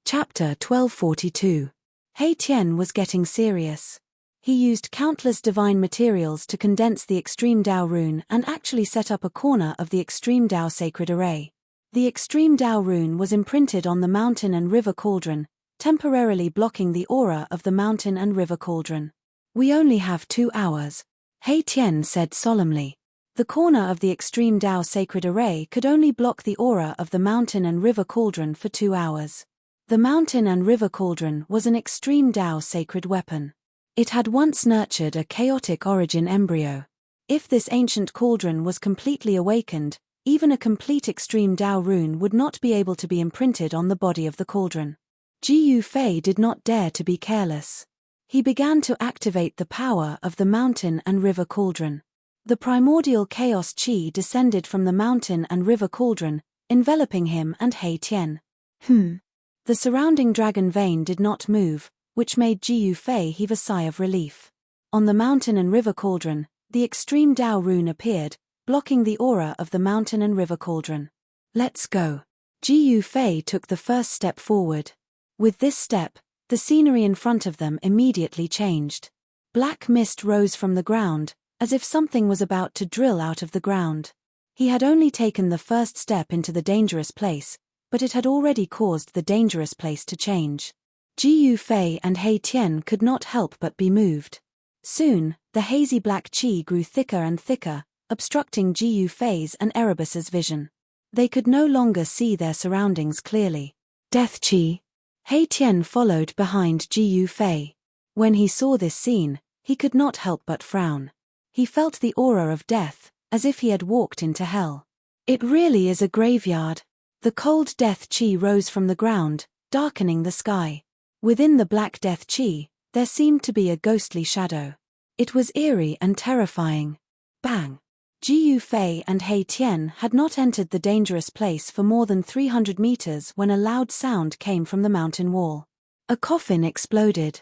Chapter 1242. He Tian was getting serious. He used countless divine materials to condense the Extreme Tao rune and actually set up a corner of the Extreme Tao sacred array. The Extreme Tao rune was imprinted on the mountain and river cauldron, temporarily blocking the aura of the mountain and river cauldron. "We only have 2 hours," He Tian said solemnly. The corner of the Extreme Tao sacred array could only block the aura of the mountain and river cauldron for 2 hours. The mountain and river cauldron was an Extreme Tao sacred weapon. It had once nurtured a chaotic origin embryo. If this ancient cauldron was completely awakened, even a complete Extreme Tao rune would not be able to be imprinted on the body of the cauldron. Ji Yufei did not dare to be careless. He began to activate the power of the mountain and river cauldron. The primordial chaos chi descended from the mountain and river cauldron, enveloping him and He Tian. The surrounding dragon vein did not move, which made Ji Yufei heave a sigh of relief. On the mountain and river cauldron, the Extreme Tao rune appeared, blocking the aura of the mountain and river cauldron. "Let's go." Ji Yufei took the first step forward. With this step, the scenery in front of them immediately changed. Black mist rose from the ground, as if something was about to drill out of the ground. He had only taken the first step into the dangerous place, but it had already caused the dangerous place to change. Ji Yufei and He Tian could not help but be moved. Soon, the hazy black qi grew thicker and thicker, obstructing Ji Yufei's and Erebus's vision. They could no longer see their surroundings clearly. "Death qi." He Tian followed behind Ji Yufei. When he saw this scene, he could not help but frown. He felt the aura of death, as if he had walked into hell. "It really is a graveyard." The cold death qi rose from the ground, darkening the sky. Within the black death qi, there seemed to be a ghostly shadow. It was eerie and terrifying. Bang! Ji Yufei and He Tian had not entered the dangerous place for more than 300 meters when a loud sound came from the mountain wall. A coffin exploded.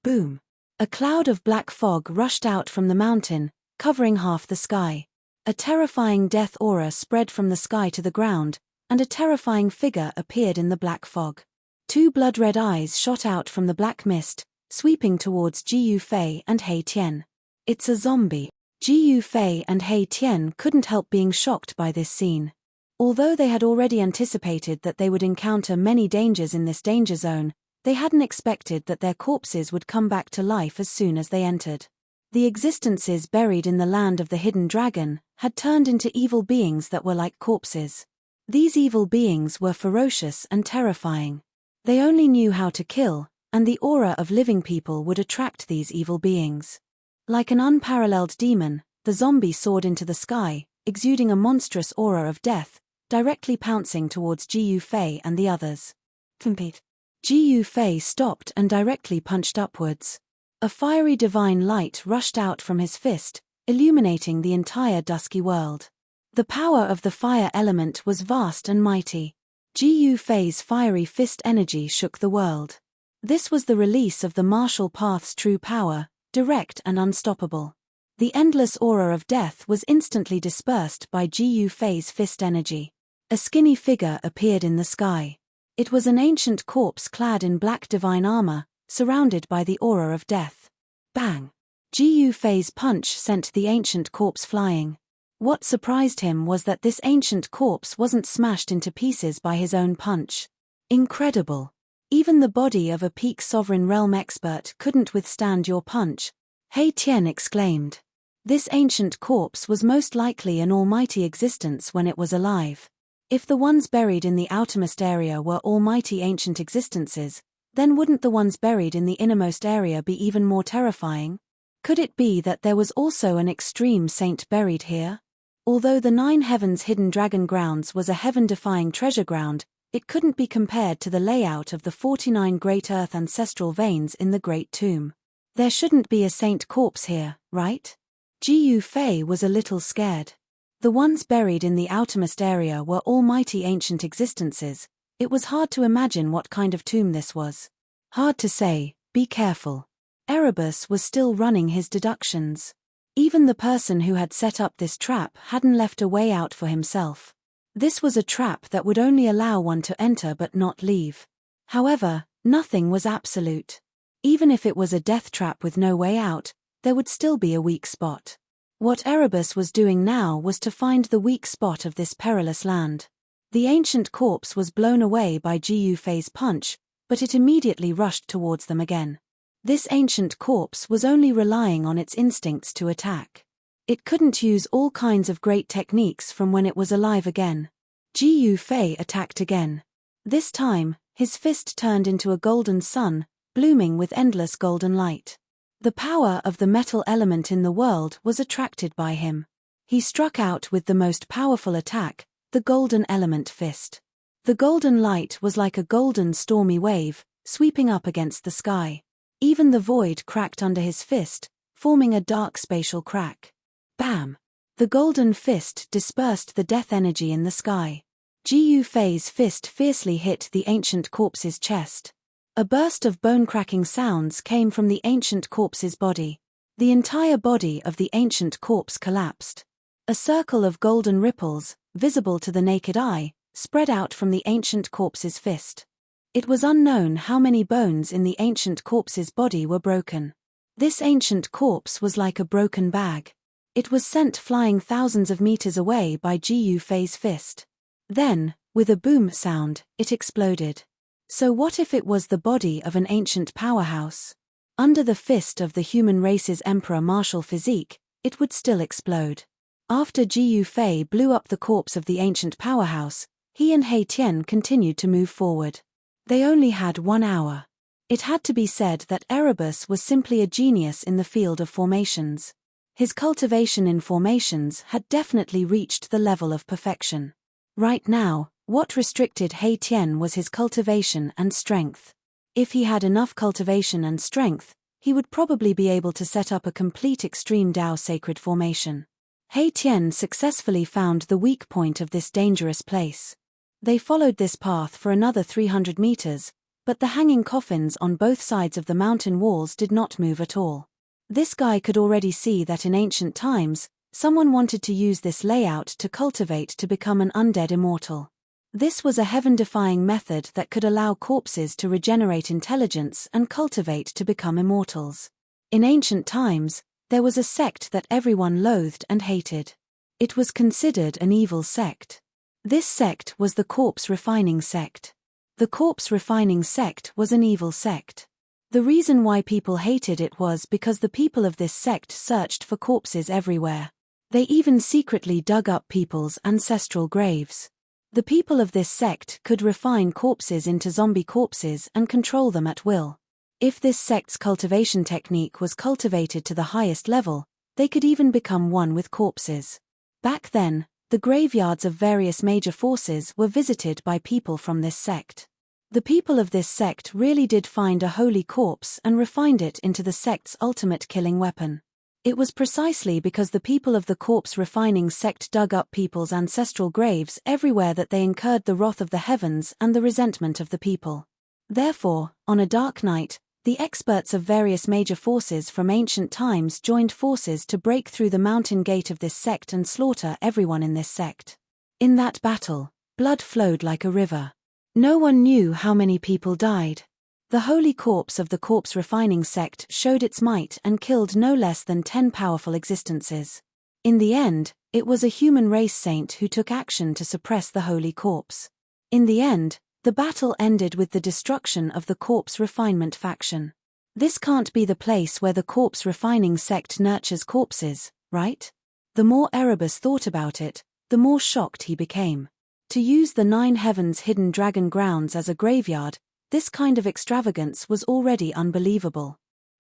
Boom! A cloud of black fog rushed out from the mountain, covering half the sky. A terrifying death aura spread from the sky to the ground, and a terrifying figure appeared in the black fog. 2 blood-red eyes shot out from the black mist, sweeping towards Ji Yufei and He Tian. "It's a zombie." Ji Yufei and He Tian couldn't help being shocked by this scene. Although they had already anticipated that they would encounter many dangers in this danger zone, they hadn't expected that their corpses would come back to life as soon as they entered. The existences buried in the land of the hidden dragon had turned into evil beings that were like corpses. These evil beings were ferocious and terrifying. They only knew how to kill, and the aura of living people would attract these evil beings. Like an unparalleled demon, the zombie soared into the sky, exuding a monstrous aura of death, directly pouncing towards Ji Yufei and the others. Compete. Ji Yufei stopped and directly punched upwards. A fiery divine light rushed out from his fist, illuminating the entire dusky world. The power of the fire element was vast and mighty. Ji Yufei's fiery fist energy shook the world. This was the release of the martial path's true power, direct and unstoppable. The endless aura of death was instantly dispersed by Ji Yufei's fist energy. A skinny figure appeared in the sky. It was an ancient corpse clad in black divine armor, surrounded by the aura of death. Bang! Ji Yufei's punch sent the ancient corpse flying. What surprised him was that this ancient corpse wasn't smashed into pieces by his own punch. Incredible! Even the body of a peak sovereign realm expert couldn't withstand your punch, He Tian exclaimed. This ancient corpse was most likely an almighty existence when it was alive. If the ones buried in the outermost area were almighty ancient existences, then wouldn't the ones buried in the innermost area be even more terrifying? Could it be that there was also an extreme saint buried here? Although the 9 Heavens Hidden Dragon Grounds was a heaven-defying treasure ground, it couldn't be compared to the layout of the 49 Great Earth ancestral veins in the Great Tomb. There shouldn't be a saint corpse here, right? Ji Yufei was a little scared. The ones buried in the outermost area were almighty ancient existences. It was hard to imagine what kind of tomb this was. Hard to say, be careful. Erebus was still running his deductions. Even the person who had set up this trap hadn't left a way out for himself. This was a trap that would only allow one to enter but not leave. However, nothing was absolute. Even if it was a death trap with no way out, there would still be a weak spot. What Erebus was doing now was to find the weak spot of this perilous land. The ancient corpse was blown away by Gu Fei's punch, but it immediately rushed towards them again. This ancient corpse was only relying on its instincts to attack. It couldn't use all kinds of great techniques from when it was alive again. Gu Fei attacked again. This time, his fist turned into a golden sun, blooming with endless golden light. The power of the metal element in the world was attracted by him. He struck out with the most powerful attack, the golden element fist. The golden light was like a golden stormy wave, sweeping up against the sky. Even the void cracked under his fist, forming a dark spatial crack. Bam! The golden fist dispersed the death energy in the sky. Gu Fei's fist fiercely hit the ancient corpse's chest. A burst of bone-cracking sounds came from the ancient corpse's body. The entire body of the ancient corpse collapsed. A circle of golden ripples, visible to the naked eye, spread out from the ancient corpse's fist. It was unknown how many bones in the ancient corpse's body were broken. This ancient corpse was like a broken bag. It was sent flying thousands of meters away by Gu Fei's fist. Then, with a boom sound, it exploded. So what if it was the body of an ancient powerhouse? Under the fist of the human race's emperor martial physique, it would still explode. After Gu Fei blew up the corpse of the ancient powerhouse, he and He Tian continued to move forward. They only had 1 hour. It had to be said that Erebus was simply a genius in the field of formations. His cultivation in formations had definitely reached the level of perfection. Right now, what restricted He Tian was his cultivation and strength. If he had enough cultivation and strength, he would probably be able to set up a complete extreme Dao sacred formation. He Tian successfully found the weak point of this dangerous place. They followed this path for another 300 meters, but the hanging coffins on both sides of the mountain walls did not move at all. This guy could already see that in ancient times, someone wanted to use this layout to cultivate to become an undead immortal. This was a heaven-defying method that could allow corpses to regenerate intelligence and cultivate to become immortals. In ancient times, there was a sect that everyone loathed and hated. It was considered an evil sect. This sect was the corpse refining sect. The corpse refining sect was an evil sect. The reason why people hated it was because the people of this sect searched for corpses everywhere. They even secretly dug up people's ancestral graves. The people of this sect could refine corpses into zombie corpses and control them at will. If this sect's cultivation technique was cultivated to the highest level, they could even become one with corpses. Back then, the graveyards of various major forces were visited by people from this sect. The people of this sect really did find a holy corpse and refined it into the sect's ultimate killing weapon. It was precisely because the people of the corpse refining sect dug up people's ancestral graves everywhere that they incurred the wrath of the heavens and the resentment of the people. Therefore, on a dark night, the experts of various major forces from ancient times joined forces to break through the mountain gate of this sect and slaughter everyone in this sect. In that battle, blood flowed like a river. No one knew how many people died. The holy corpse of the corpse refining sect showed its might and killed no less than 10 powerful existences. In the end, it was a human race saint who took action to suppress the holy corpse. In the end, the battle ended with the destruction of the corpse refinement faction. This can't be the place where the corpse refining sect nurtures corpses, right? The more Erebus thought about it, the more shocked he became. To use the 9 heavens hidden dragon grounds as a graveyard, this kind of extravagance was already unbelievable.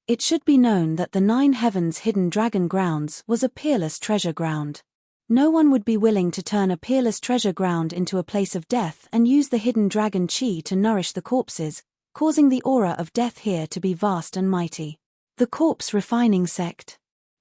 It should be known that the 9 heavens hidden dragon grounds was a peerless treasure ground. No one would be willing to turn a peerless treasure ground into a place of death and use the hidden dragon chi to nourish the corpses, causing the aura of death here to be vast and mighty. The corpse refining sect.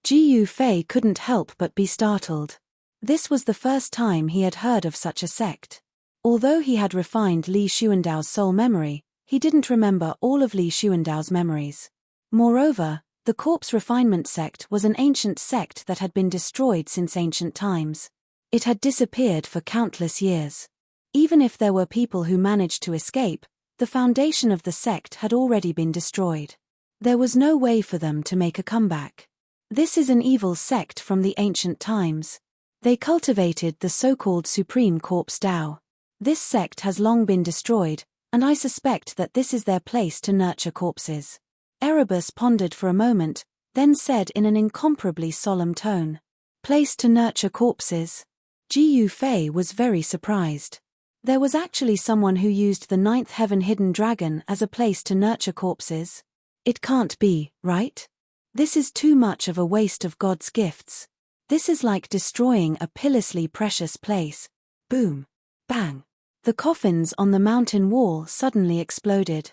Gu Fei couldn't help but be startled. This was the first time he had heard of such a sect. Although he had refined Li Xuandao's soul memory, he didn't remember all of Li Xuandao's memories. Moreover, the corpse refinement sect was an ancient sect that had been destroyed since ancient times. It had disappeared for countless years. Even if there were people who managed to escape, The foundation of the sect had already been destroyed. There was no way for them to make a comeback. This is an evil sect from the ancient times. They cultivated the so-called Supreme Corpse Tao. This sect has long been destroyed, and I suspect that this is their place to nurture corpses. Erebus pondered for a moment, then said in an incomparably solemn tone, "Place to nurture corpses?" Ji Fei was very surprised. There was actually someone who used the ninth heaven hidden dragon as a place to nurture corpses. It can't be, right? This is too much of a waste of God's gifts. This is like destroying a pitilessly precious place. Boom. Bang. The coffins on the mountain wall suddenly exploded.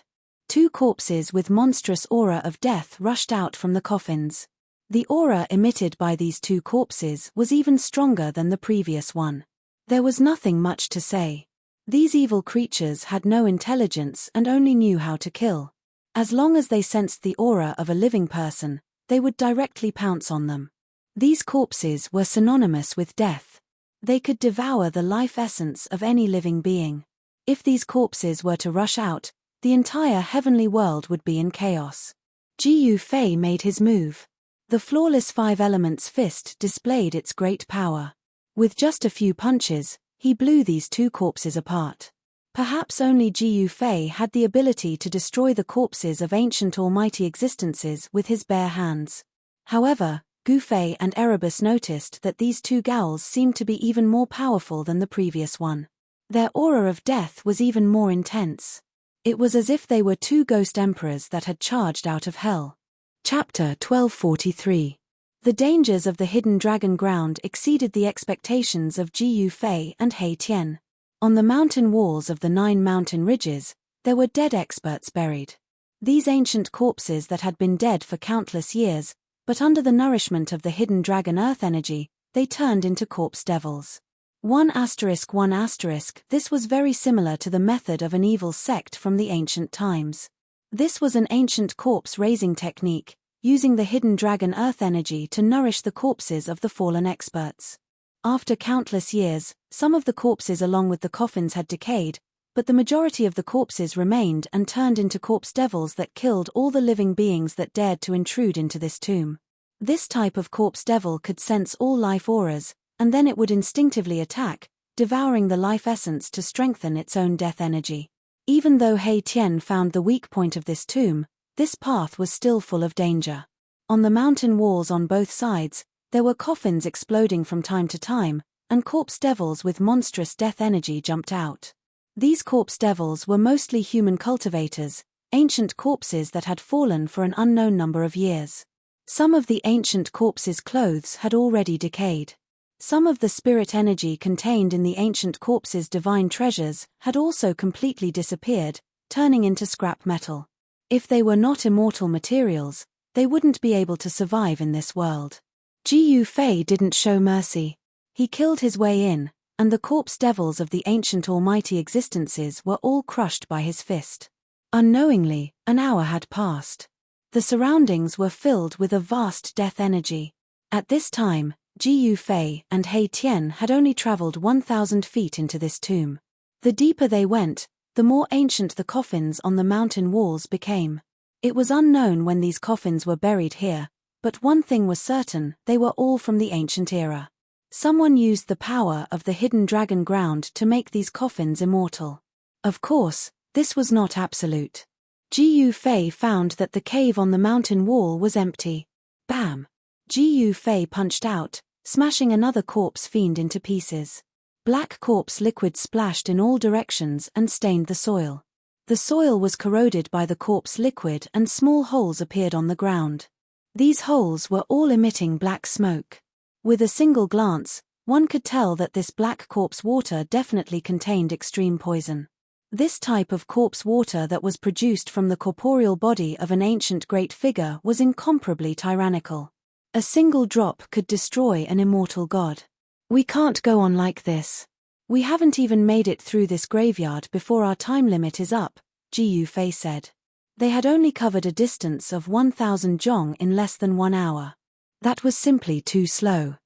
Two corpses with monstrous aura of death rushed out from the coffins. The aura emitted by these two corpses was even stronger than the previous one. There was nothing much to say. These evil creatures had no intelligence and only knew how to kill. As long as they sensed the aura of a living person, they would directly pounce on them. These corpses were synonymous with death. They could devour the life essence of any living being. If these corpses were to rush out, the entire heavenly world would be in chaos. Ji Fei made his move. The flawless five elements fist displayed its great power. With just a few punches, he blew these two corpses apart. Perhaps only Ji Fei had the ability to destroy the corpses of ancient almighty existences with his bare hands. However, Gu Fei and Erebus noticed that these two ghouls seemed to be even more powerful than the previous one. Their aura of death was even more intense. It was as if they were two ghost emperors that had charged out of hell. Chapter 1243. The dangers of the hidden dragon ground exceeded the expectations of Ji Fei and He Tian. On the mountain walls of the 9 mountain ridges, there were dead experts buried. These ancient corpses that had been dead for countless years, but under the nourishment of the hidden dragon earth energy, they turned into corpse devils. 1*1*. This was very similar to the method of an evil sect from the ancient times. This was an ancient corpse raising technique, using the hidden dragon earth energy to nourish the corpses of the fallen experts. After countless years, some of the corpses along with the coffins had decayed, but the majority of the corpses remained and turned into corpse devils that killed all the living beings that dared to intrude into this tomb. This type of corpse devil could sense all life auras, and then it would instinctively attack, devouring the life essence to strengthen its own death energy. Even though He Tian found the weak point of this tomb, this path was still full of danger. On the mountain walls on both sides, there were coffins exploding from time to time, and corpse devils with monstrous death energy jumped out. These corpse devils were mostly human cultivators, ancient corpses that had fallen for an unknown number of years. Some of the ancient corpses' clothes had already decayed. Some of the spirit energy contained in the ancient corpses' divine treasures had also completely disappeared, turning into scrap metal. If they were not immortal materials, they wouldn't be able to survive in this world. Ji Fei didn't show mercy. He killed his way in, and the corpse devils of the ancient almighty existences were all crushed by his fist. Unknowingly, an hour had passed. The surroundings were filled with a vast death energy. At this time, Ji Fei and He Tian had only traveled 1,000 feet into this tomb. The deeper they went, the more ancient the coffins on the mountain walls became. It was unknown when these coffins were buried here, but one thing was certain: they were all from the ancient era. Someone used the power of the hidden dragon ground to make these coffins immortal. Of course, this was not absolute. Ji Fei found that the cave on the mountain wall was empty. Bam! Ji Fei punched out, smashing another corpse fiend into pieces. Black corpse liquid splashed in all directions and stained the soil. The soil was corroded by the corpse liquid and small holes appeared on the ground. These holes were all emitting black smoke. With a single glance, one could tell that this black corpse water definitely contained extreme poison. This type of corpse water that was produced from the corporeal body of an ancient great figure was incomparably tyrannical. A single drop could destroy an immortal god. We can't go on like this. We haven't even made it through this graveyard before our time limit is up, Ji Fei said. They had only covered a distance of 1,000 zhong in less than 1 hour. That was simply too slow.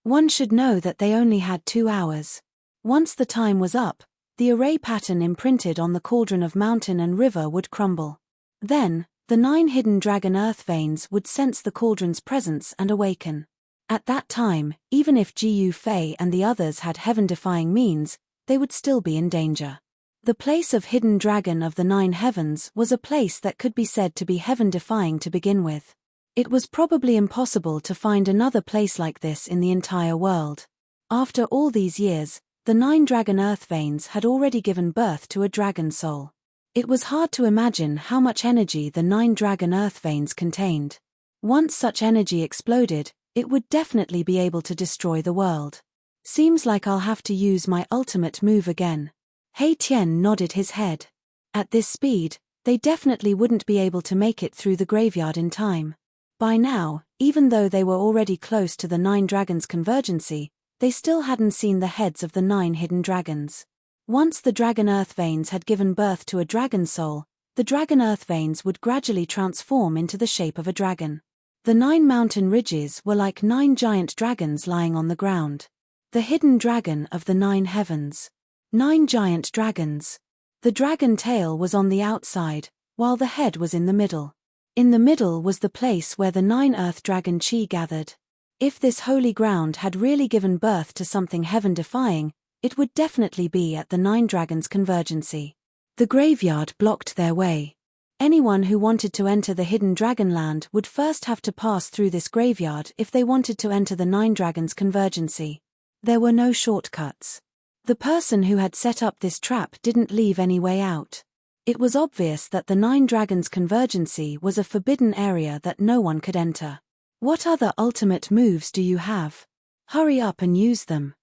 One should know that they only had 2 hours. Once the time was up, the array pattern imprinted on the cauldron of mountain and river would crumble. Then, the 9 hidden dragon earth veins would sense the cauldron's presence and awaken. At that time, even if Gu Fei and the others had heaven-defying means, they would still be in danger. The place of hidden dragon of the 9 heavens was a place that could be said to be heaven-defying to begin with. It was probably impossible to find another place like this in the entire world. After all these years, the 9 dragon earth veins had already given birth to a dragon soul. It was hard to imagine how much energy the 9 dragon earth veins contained. Once such energy exploded, it would definitely be able to destroy the world. Seems like I'll have to use my ultimate move again. He Tian nodded his head. At this speed, they definitely wouldn't be able to make it through the graveyard in time. By now, even though they were already close to the 9 dragons' convergency, they still hadn't seen the heads of the 9 hidden dragons. Once the dragon earth veins had given birth to a dragon soul, the dragon earth veins would gradually transform into the shape of a dragon. The 9 mountain ridges were like 9 giant dragons lying on the ground. The hidden dragon of the 9 heavens. 9 giant dragons. The dragon tail was on the outside, while the head was in the middle. In the middle was the place where the 9 earth dragon chi gathered. If this holy ground had really given birth to something heaven-defying, it would definitely be at the 9 dragons' convergency. The graveyard blocked their way. Anyone who wanted to enter the hidden dragonland would first have to pass through this graveyard if they wanted to enter the 9 dragons' convergency. There were no shortcuts. The person who had set up this trap didn't leave any way out. It was obvious that the 9 dragons' convergency was a forbidden area that no one could enter. What other ultimate moves do you have? Hurry up and use them.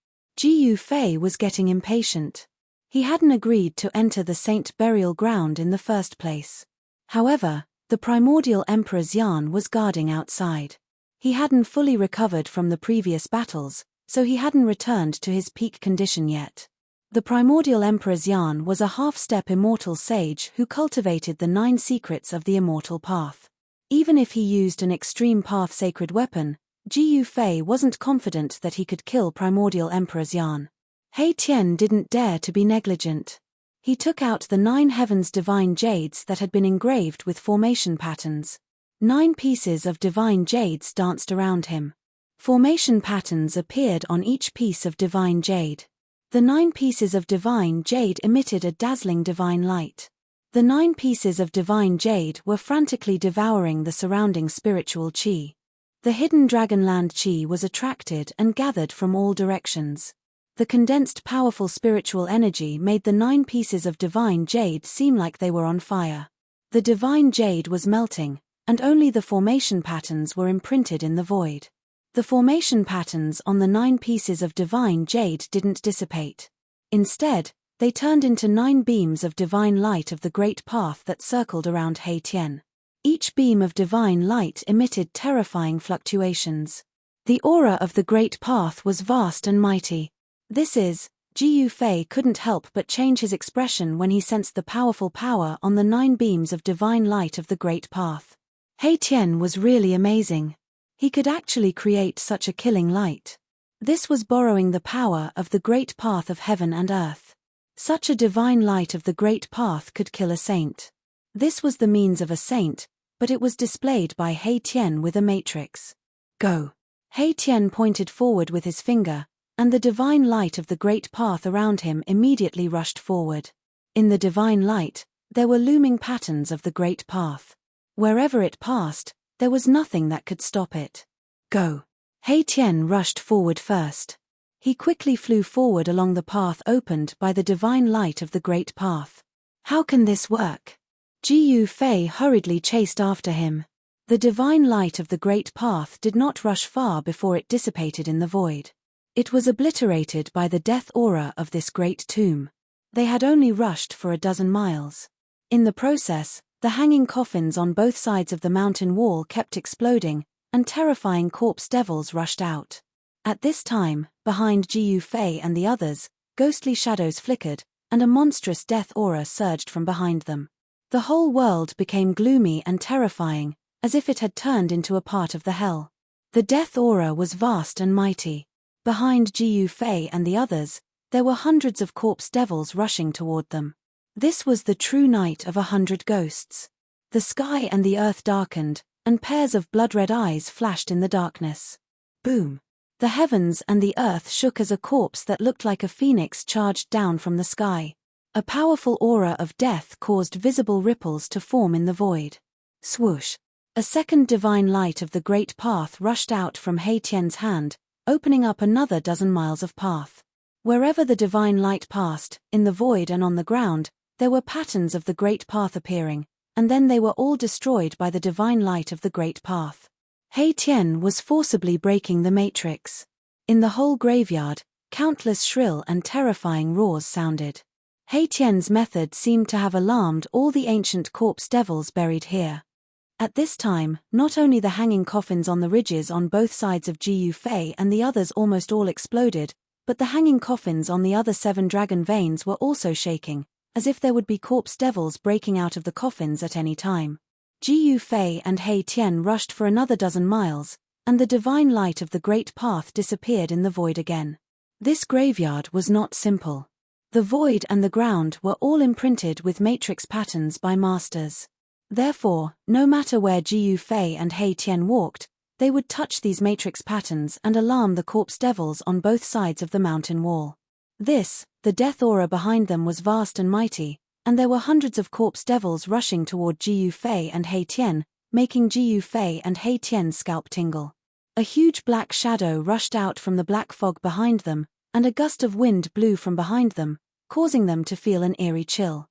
Gu Fei was getting impatient. He hadn't agreed to enter the saint burial ground in the first place. However, the primordial Emperor Xian was guarding outside. He hadn't fully recovered from the previous battles, so he hadn't returned to his peak condition yet. The primordial Emperor Xian was a half-step immortal sage who cultivated the 9 secrets of the immortal path. Even if he used an extreme path sacred weapon, Gu Fei wasn't confident that he could kill primordial Emperor Xian. He Tian didn't dare to be negligent. He took out the 9 heavens divine jades that had been engraved with formation patterns. 9 pieces of divine jades danced around him. Formation patterns appeared on each piece of divine jade. The 9 pieces of divine jade emitted a dazzling divine light. The 9 pieces of divine jade were frantically devouring the surrounding spiritual chi. The hidden dragonland chi was attracted and gathered from all directions. The condensed powerful spiritual energy made the 9 pieces of divine jade seem like they were on fire. The divine jade was melting, and only the formation patterns were imprinted in the void. The formation patterns on the 9 pieces of divine jade didn't dissipate. Instead, they turned into 9 beams of divine light of the great path that circled around He Tian. Each beam of divine light emitted terrifying fluctuations. The aura of the great path was vast and mighty. Gu Fei couldn't help but change his expression when he sensed the powerful power on the 9 beams of divine light of the great path. He Tian was really amazing. He could actually create such a killing light. This was borrowing the power of the great path of heaven and earth. Such a divine light of the great path could kill a saint. This was the means of a saint, but it was displayed by He Tian with a matrix. Go. He Tian pointed forward with his finger, and the divine light of the great path around him immediately rushed forward. In the divine light, there were looming patterns of the great path. Wherever it passed, there was nothing that could stop it. Go. He Tian rushed forward first. He quickly flew forward along the path opened by the divine light of the great path. How can this work? Gu Fei hurriedly chased after him. The divine light of the great path did not rush far before it dissipated in the void. It was obliterated by the death aura of this great tomb. They had only rushed for 12 miles. In the process, the hanging coffins on both sides of the mountain wall kept exploding, and terrifying corpse devils rushed out. At this time, behind Gu Fei and the others, ghostly shadows flickered, and a monstrous death aura surged from behind them. The whole world became gloomy and terrifying, as if it had turned into a part of the hell. The death aura was vast and mighty. Behind Gu Fei and the others, there were hundreds of corpse devils rushing toward them. This was the true night of 100 ghosts. The sky and the earth darkened, and pairs of blood-red eyes flashed in the darkness. Boom! The heavens and the earth shook as a corpse that looked like a phoenix charged down from the sky. A powerful aura of death caused visible ripples to form in the void. Swoosh! A second divine light of the great path rushed out from He Tian's hand, opening up another dozen miles of path. Wherever the divine light passed, in the void and on the ground, there were patterns of the great path appearing, and then they were all destroyed by the divine light of the great path. He Tian was forcibly breaking the matrix. In the whole graveyard, countless shrill and terrifying roars sounded. He Tian's method seemed to have alarmed all the ancient corpse devils buried here. At this time, not only the hanging coffins on the ridges on both sides of Jiu Fei and the others almost all exploded, but the hanging coffins on the other 7 dragon veins were also shaking, as if there would be corpse devils breaking out of the coffins at any time. Jiu Fei and He Tian rushed for another dozen miles, and the divine light of the great path disappeared in the void again. This graveyard was not simple. The void and the ground were all imprinted with matrix patterns by masters. Therefore, no matter where Jiu Fei and He Tian walked, they would touch these matrix patterns and alarm the corpse devils on both sides of the mountain wall. The death aura behind them was vast and mighty, and there were hundreds of corpse devils rushing toward Jiu Fei and He Tian, making Jiu Fei and He Tian's scalp tingle. A huge black shadow rushed out from the black fog behind them, and a gust of wind blew from behind them, causing them to feel an eerie chill.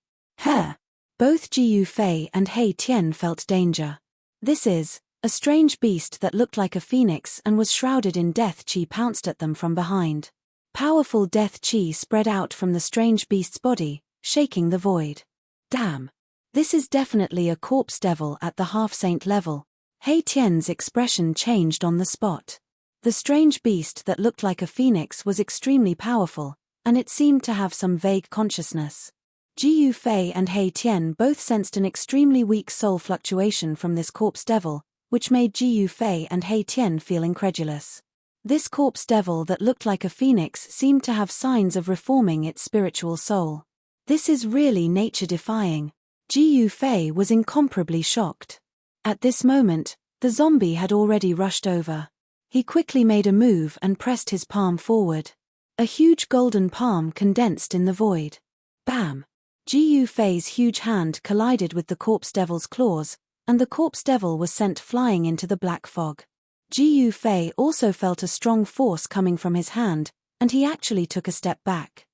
Both Jiu Fei and He Tian felt danger. This is, a strange beast that looked like a phoenix and was shrouded in death chi pounced at them from behind. Powerful death chi spread out from the strange beast's body, shaking the void. Damn! This is definitely a corpse devil at the half-saint level. He Tian's expression changed on the spot. The strange beast that looked like a phoenix was extremely powerful, and it seemed to have some vague consciousness. Jiu Fei and He Tian both sensed an extremely weak soul fluctuation from this corpse devil, which made Jiu Fei and He Tian feel incredulous. This corpse devil that looked like a phoenix seemed to have signs of reforming its spiritual soul. This is really nature-defying. Jiu Fei was incomparably shocked. At this moment, the zombie had already rushed over. He quickly made a move and pressed his palm forward. A huge golden palm condensed in the void. Bam! Jiu Fei's huge hand collided with the corpse devil's claws, and the corpse devil was sent flying into the black fog. Jiu Fei also felt a strong force coming from his hand, and he actually took a step back.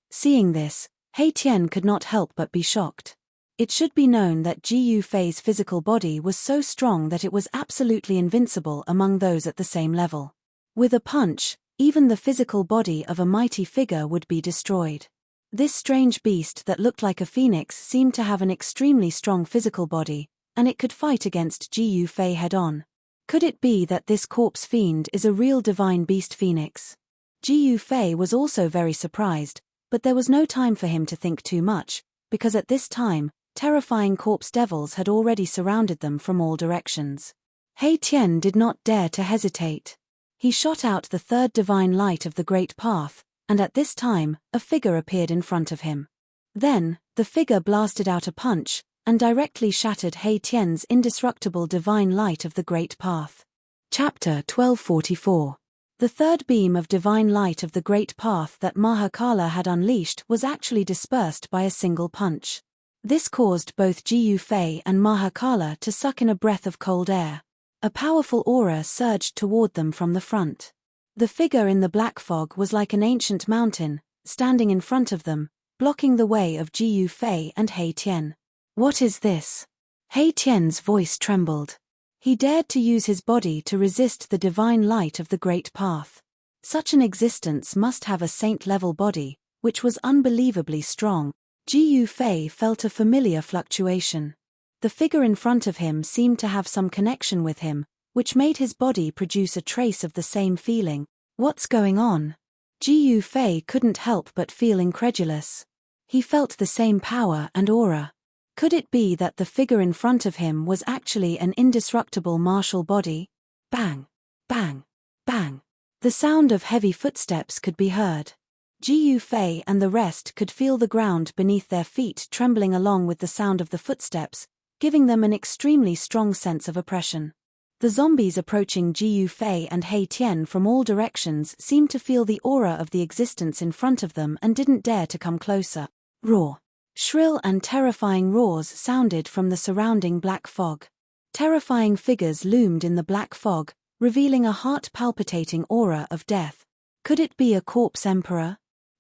Seeing this, He Tian could not help but be shocked. It should be known that Jiu Fei's physical body was so strong that it was absolutely invincible among those at the same level. With a punch, even the physical body of a mighty figure would be destroyed. This strange beast that looked like a phoenix seemed to have an extremely strong physical body, and it could fight against Jiu Fei head-on. Could it be that this corpse fiend is a real divine beast phoenix? Jiu Fei was also very surprised, but there was no time for him to think too much, because at this time, terrifying corpse devils had already surrounded them from all directions. He Tian did not dare to hesitate. He shot out the third divine light of the great path, and at this time, a figure appeared in front of him. Then, the figure blasted out a punch, and directly shattered He Tian's indestructible divine light of the great path. Chapter 1244. The third beam of divine light of the great path that Mahakala had unleashed was actually dispersed by a single punch. This caused both Jiu Fei and Mahakala to suck in a breath of cold air. A powerful aura surged toward them from the front. The figure in the black fog was like an ancient mountain, standing in front of them, blocking the way of Jiu Fei and He Tian. What is this? He Tian's voice trembled. He dared to use his body to resist the divine light of the great path. Such an existence must have a saint-level body, which was unbelievably strong. Jiu Fei felt a familiar fluctuation. The figure in front of him seemed to have some connection with him, which made his body produce a trace of the same feeling. What's going on? Jiu Fei couldn't help but feel incredulous. He felt the same power and aura. Could it be that the figure in front of him was actually an indestructible martial body? Bang! Bang! Bang! The sound of heavy footsteps could be heard. Ji Yufei and the rest could feel the ground beneath their feet trembling along with the sound of the footsteps, giving them an extremely strong sense of oppression. The zombies approaching Ji Yufei and He Tian from all directions seemed to feel the aura of the existence in front of them and didn't dare to come closer. Roar! Shrill and terrifying roars sounded from the surrounding black fog. Terrifying figures loomed in the black fog, revealing a heart-palpitating aura of death. Could it be a corpse emperor?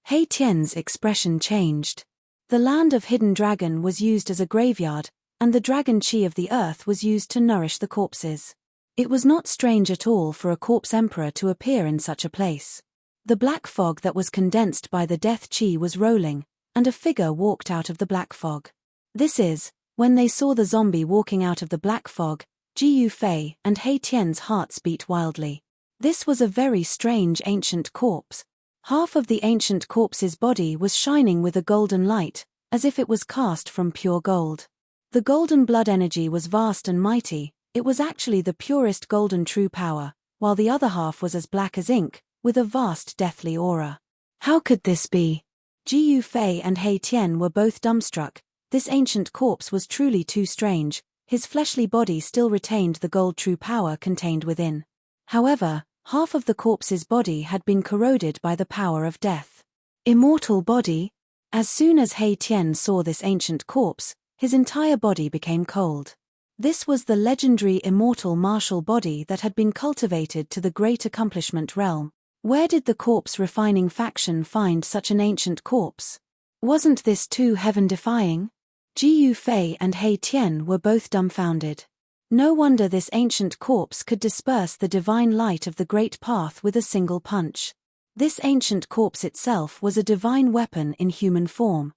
He Tian's expression changed. The land of Hidden Dragon was used as a graveyard, and the dragon qi of the earth was used to nourish the corpses. It was not strange at all for a corpse emperor to appear in such a place. The black fog that was condensed by the death qi was rolling, and a figure walked out of the black fog. This is, when they saw the zombie walking out of the black fog, Ji Yufei and He Tian's hearts beat wildly. This was a very strange ancient corpse. Half of the ancient corpse's body was shining with a golden light, as if it was cast from pure gold. The golden blood energy was vast and mighty. It was actually the purest golden true power, while the other half was as black as ink, with a vast deathly aura. How could this be? Ji Yufei and He Tian were both dumbstruck. This ancient corpse was truly too strange. His fleshly body still retained the gold true power contained within. However, half of the corpse's body had been corroded by the power of death. Immortal body? As soon as He Tian saw this ancient corpse, his entire body became cold. This was the legendary immortal martial body that had been cultivated to the great accomplishment realm. Where did the corpse refining faction find such an ancient corpse? Wasn't this too heaven-defying? Ji Yufei and He Tian were both dumbfounded. No wonder this ancient corpse could disperse the divine light of the great path with a single punch. This ancient corpse itself was a divine weapon in human form.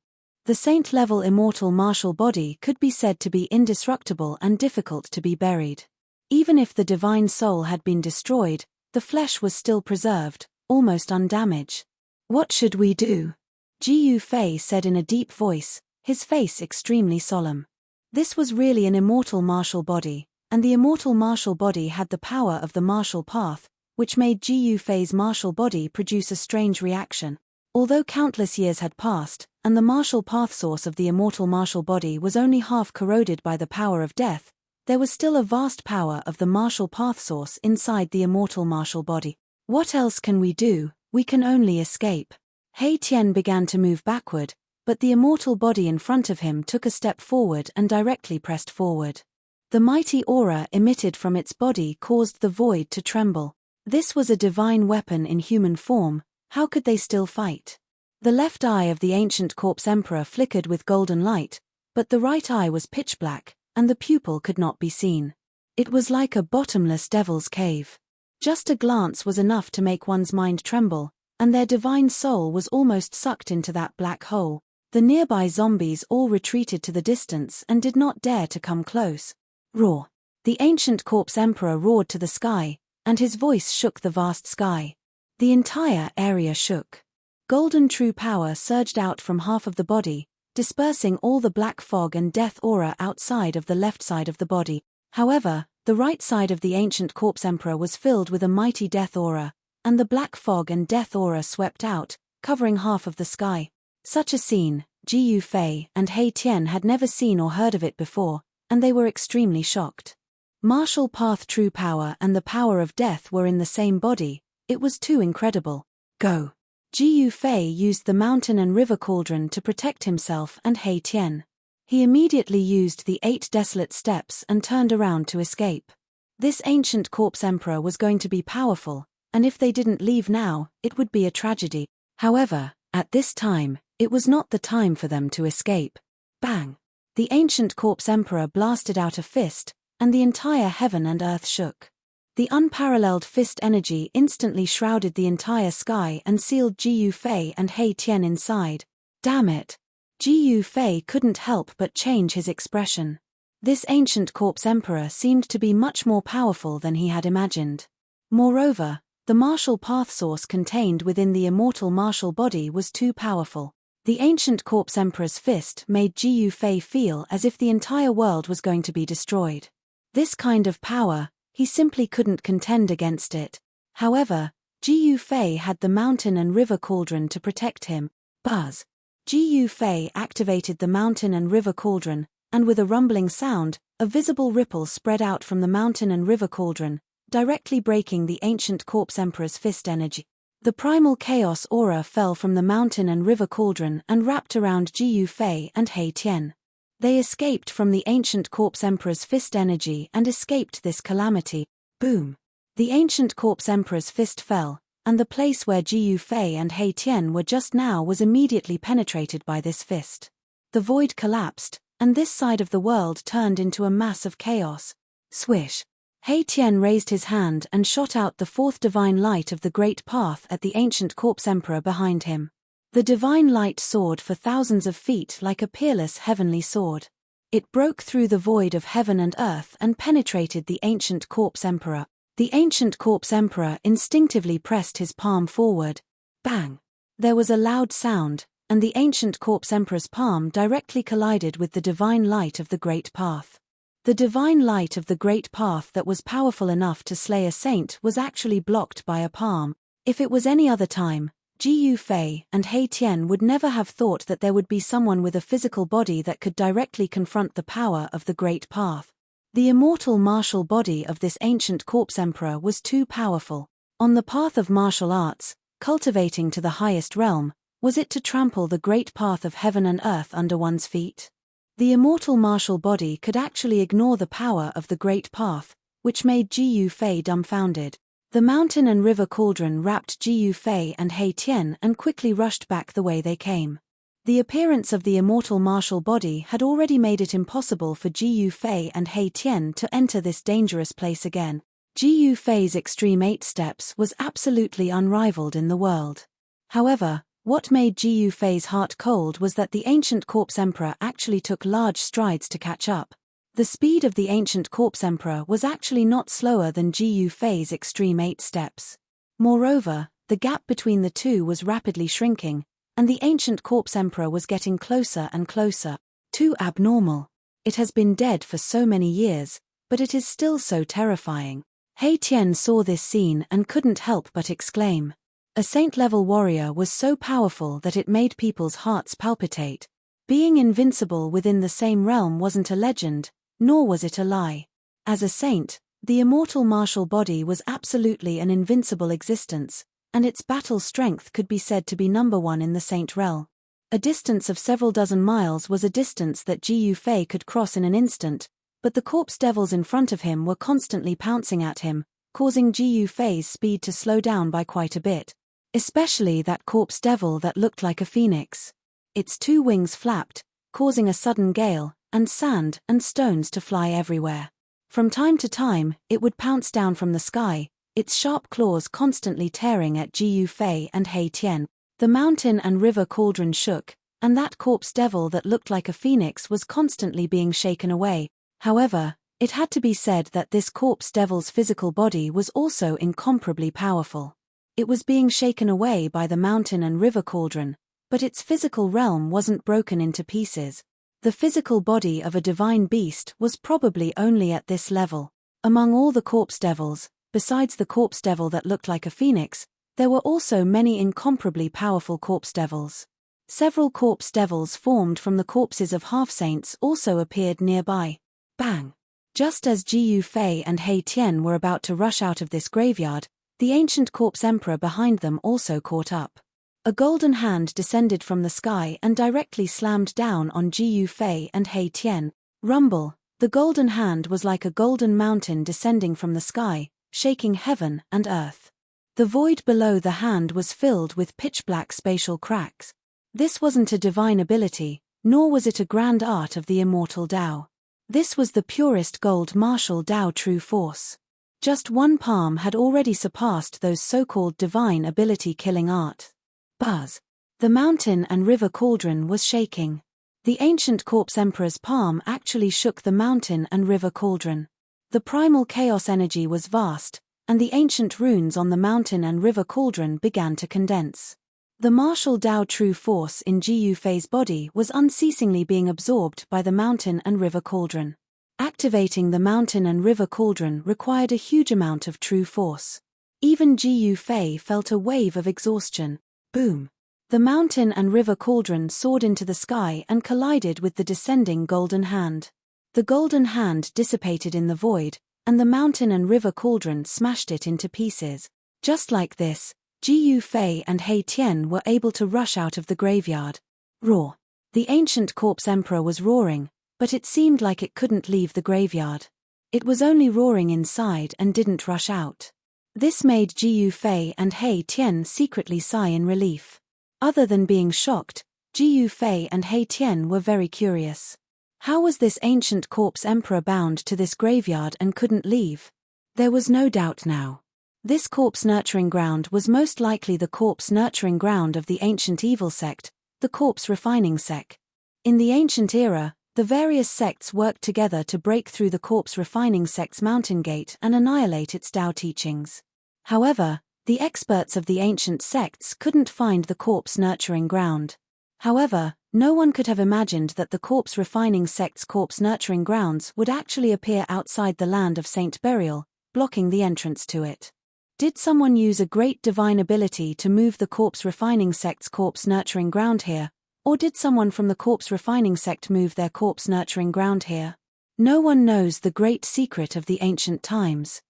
The saint-level immortal martial body could be said to be indestructible and difficult to be buried. Even if the divine soul had been destroyed, the flesh was still preserved, almost undamaged. What should we do? Ji Yufei said in a deep voice, his face extremely solemn. This was really an immortal martial body, and the immortal martial body had the power of the martial path, which made Ji Yufei's martial body produce a strange reaction. Although countless years had passed, and the martial path source of the immortal martial body was only half corroded by the power of death, there was still a vast power of the martial path source inside the immortal martial body. What else can we do? We can only escape. He Tian began to move backward, but the immortal body in front of him took a step forward and directly pressed forward. The mighty aura emitted from its body caused the void to tremble. This was a divine weapon in human form. How could they still fight? The left eye of the ancient corpse emperor flickered with golden light, but the right eye was pitch black, and the pupil could not be seen. It was like a bottomless devil's cave. Just a glance was enough to make one's mind tremble, and their divine soul was almost sucked into that black hole. The nearby zombies all retreated to the distance and did not dare to come close. Roar! The ancient corpse emperor roared to the sky, and his voice shook the vast sky. The entire area shook. Golden true power surged out from half of the body, dispersing all the black fog and death aura outside of the left side of the body. However, the right side of the ancient corpse emperor was filled with a mighty death aura, and the black fog and death aura swept out, covering half of the sky. Such a scene, Ji Yufei and He Tian had never seen or heard of it before, and they were extremely shocked. Martial path true power and the power of death were in the same body. It was too incredible. Go! Ji Yufei used the mountain and river cauldron to protect himself and He Tian. He immediately used the 8 desolate steps and turned around to escape. This ancient corpse emperor was going to be powerful, and if they didn't leave now, it would be a tragedy. However, at this time, it was not the time for them to escape. Bang! The ancient corpse emperor blasted out a fist, and the entire heaven and earth shook. The unparalleled fist energy instantly shrouded the entire sky and sealed Ji Yufei and He Tian inside. Damn it! Ji Yufei couldn't help but change his expression. This ancient corpse emperor seemed to be much more powerful than he had imagined. Moreover, the martial path source contained within the immortal martial body was too powerful. The ancient corpse emperor's fist made Ji Yufei feel as if the entire world was going to be destroyed. This kind of power, he simply couldn't contend against it. However, Ji Yufei had the mountain and river cauldron to protect him. Buzz. Ji Yufei activated the mountain and river cauldron, and with a rumbling sound, a visible ripple spread out from the mountain and river cauldron, directly breaking the ancient corpse emperor's fist energy. The primal chaos aura fell from the mountain and river cauldron and wrapped around Ji Yufei and He Tian. They escaped from the ancient corpse emperor's fist energy and escaped this calamity. Boom! The ancient corpse emperor's fist fell, and the place where Ji Yufei and He Tian were just now was immediately penetrated by this fist. The void collapsed, and this side of the world turned into a mass of chaos. Swish! He Tian raised his hand and shot out the fourth divine light of the great path at the ancient corpse emperor behind him. The divine light soared for thousands of feet like a peerless heavenly sword. It broke through the void of heaven and earth and penetrated the ancient corpse emperor. The ancient corpse emperor instinctively pressed his palm forward. Bang! There was a loud sound, and the ancient corpse emperor's palm directly collided with the divine light of the great path. The divine light of the great path that was powerful enough to slay a saint was actually blocked by a palm. If it was any other time, Ji Yufei and He Tian would never have thought that there would be someone with a physical body that could directly confront the power of the great path. The immortal martial body of this ancient corpse emperor was too powerful. On the path of martial arts, cultivating to the highest realm, was it to trample the great path of heaven and earth under one's feet? The immortal martial body could actually ignore the power of the great path, which made Ji Yufei dumbfounded. The mountain and river cauldron wrapped Ji Yufei and He Tian and quickly rushed back the way they came. The appearance of the immortal martial body had already made it impossible for Ji Yufei and He Tian to enter this dangerous place again. Ji Yufei's extreme 8 steps was absolutely unrivaled in the world. However, what made Ji Yufei's heart cold was that the ancient corpse emperor actually took large strides to catch up. The speed of the ancient corpse emperor was actually not slower than Ji Yufei's extreme 8 steps. Moreover, the gap between the two was rapidly shrinking, and the ancient corpse emperor was getting closer and closer. Too abnormal. It has been dead for so many years, but it is still so terrifying. He Tian saw this scene and couldn't help but exclaim. A saint-level warrior was so powerful that it made people's hearts palpitate. Being invincible within the same realm wasn't a legend, nor was it a lie. As a saint, the immortal martial body was absolutely an invincible existence, and its battle strength could be said to be number one in the saint realm. A distance of several dozen miles was a distance that Ji Yufei could cross in an instant, but the corpse devils in front of him were constantly pouncing at him, causing Ji Yufei's speed to slow down by quite a bit. Especially that corpse devil that looked like a phoenix. Its 2 wings flapped, causing a sudden gale, and sand and stones to fly everywhere. From time to time, it would pounce down from the sky, its sharp claws constantly tearing at Ji Yufei and He Tian. The mountain and river cauldron shook, and that corpse devil that looked like a phoenix was constantly being shaken away. However, it had to be said that this corpse devil's physical body was also incomparably powerful. It was being shaken away by the mountain and river cauldron, but its physical realm wasn't broken into pieces. The physical body of a divine beast was probably only at this level. Among all the corpse devils, besides the corpse devil that looked like a phoenix, there were also many incomparably powerful corpse devils. Several corpse devils formed from the corpses of half-saints also appeared nearby. Bang! Just as Ji Yufei and He Tian were about to rush out of this graveyard, the ancient corpse emperor behind them also caught up. A golden hand descended from the sky and directly slammed down on Ji Yufei and He Tian. Rumble! The golden hand was like a golden mountain descending from the sky, shaking heaven and earth. The void below the hand was filled with pitch-black spatial cracks. This wasn't a divine ability, nor was it a grand art of the immortal Tao. This was the purest gold martial Tao true force. Just one palm had already surpassed those so-called divine ability-killing art. Buzz! The mountain and river cauldron was shaking. The ancient corpse emperor's palm actually shook the mountain and river cauldron. The primal chaos energy was vast, and the ancient runes on the mountain and river cauldron began to condense. The martial Tao true force in Ji Yufei's body was unceasingly being absorbed by the mountain and river cauldron. Activating the mountain and river cauldron required a huge amount of true force. Even Jiyu Fei felt a wave of exhaustion. Boom! The mountain and river cauldron soared into the sky and collided with the descending golden hand. The golden hand dissipated in the void, and the mountain and river cauldron smashed it into pieces. Just like this, Jiyu Fei and He Tian were able to rush out of the graveyard. Roar! The ancient corpse emperor was roaring, but it seemed like it couldn't leave the graveyard. It was only roaring inside and didn't rush out. This made Jiyu Fei and He Tian secretly sigh in relief. Other than being shocked, Jiyu Fei and He Tian were very curious. How was this ancient corpse emperor bound to this graveyard and couldn't leave? There was no doubt now. This corpse nurturing ground was most likely the corpse nurturing ground of the ancient evil sect, the corpse refining sect. In the ancient era, the various sects worked together to break through the corpse refining sect's mountain gate and annihilate its Tao teachings. However, the experts of the ancient sects couldn't find the corpse nurturing ground. However, no one could have imagined that the corpse refining sect's corpse nurturing grounds would actually appear outside the land of Saint Burial, blocking the entrance to it. Did someone use a great divine ability to move the corpse refining sect's corpse nurturing ground here? Or did someone from the corpse refining sect move their corpse nurturing ground here? No one knows the great secret of the ancient times.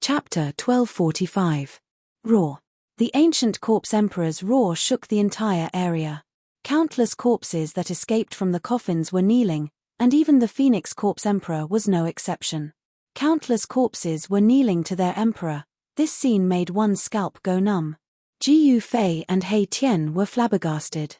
Chapter 1245. Roar. The ancient corpse emperor's roar shook the entire area. Countless corpses that escaped from the coffins were kneeling, and even the Phoenix corpse emperor was no exception. Countless corpses were kneeling to their emperor. This scene made one's scalp go numb. Jiyu Fei and He Tian were flabbergasted.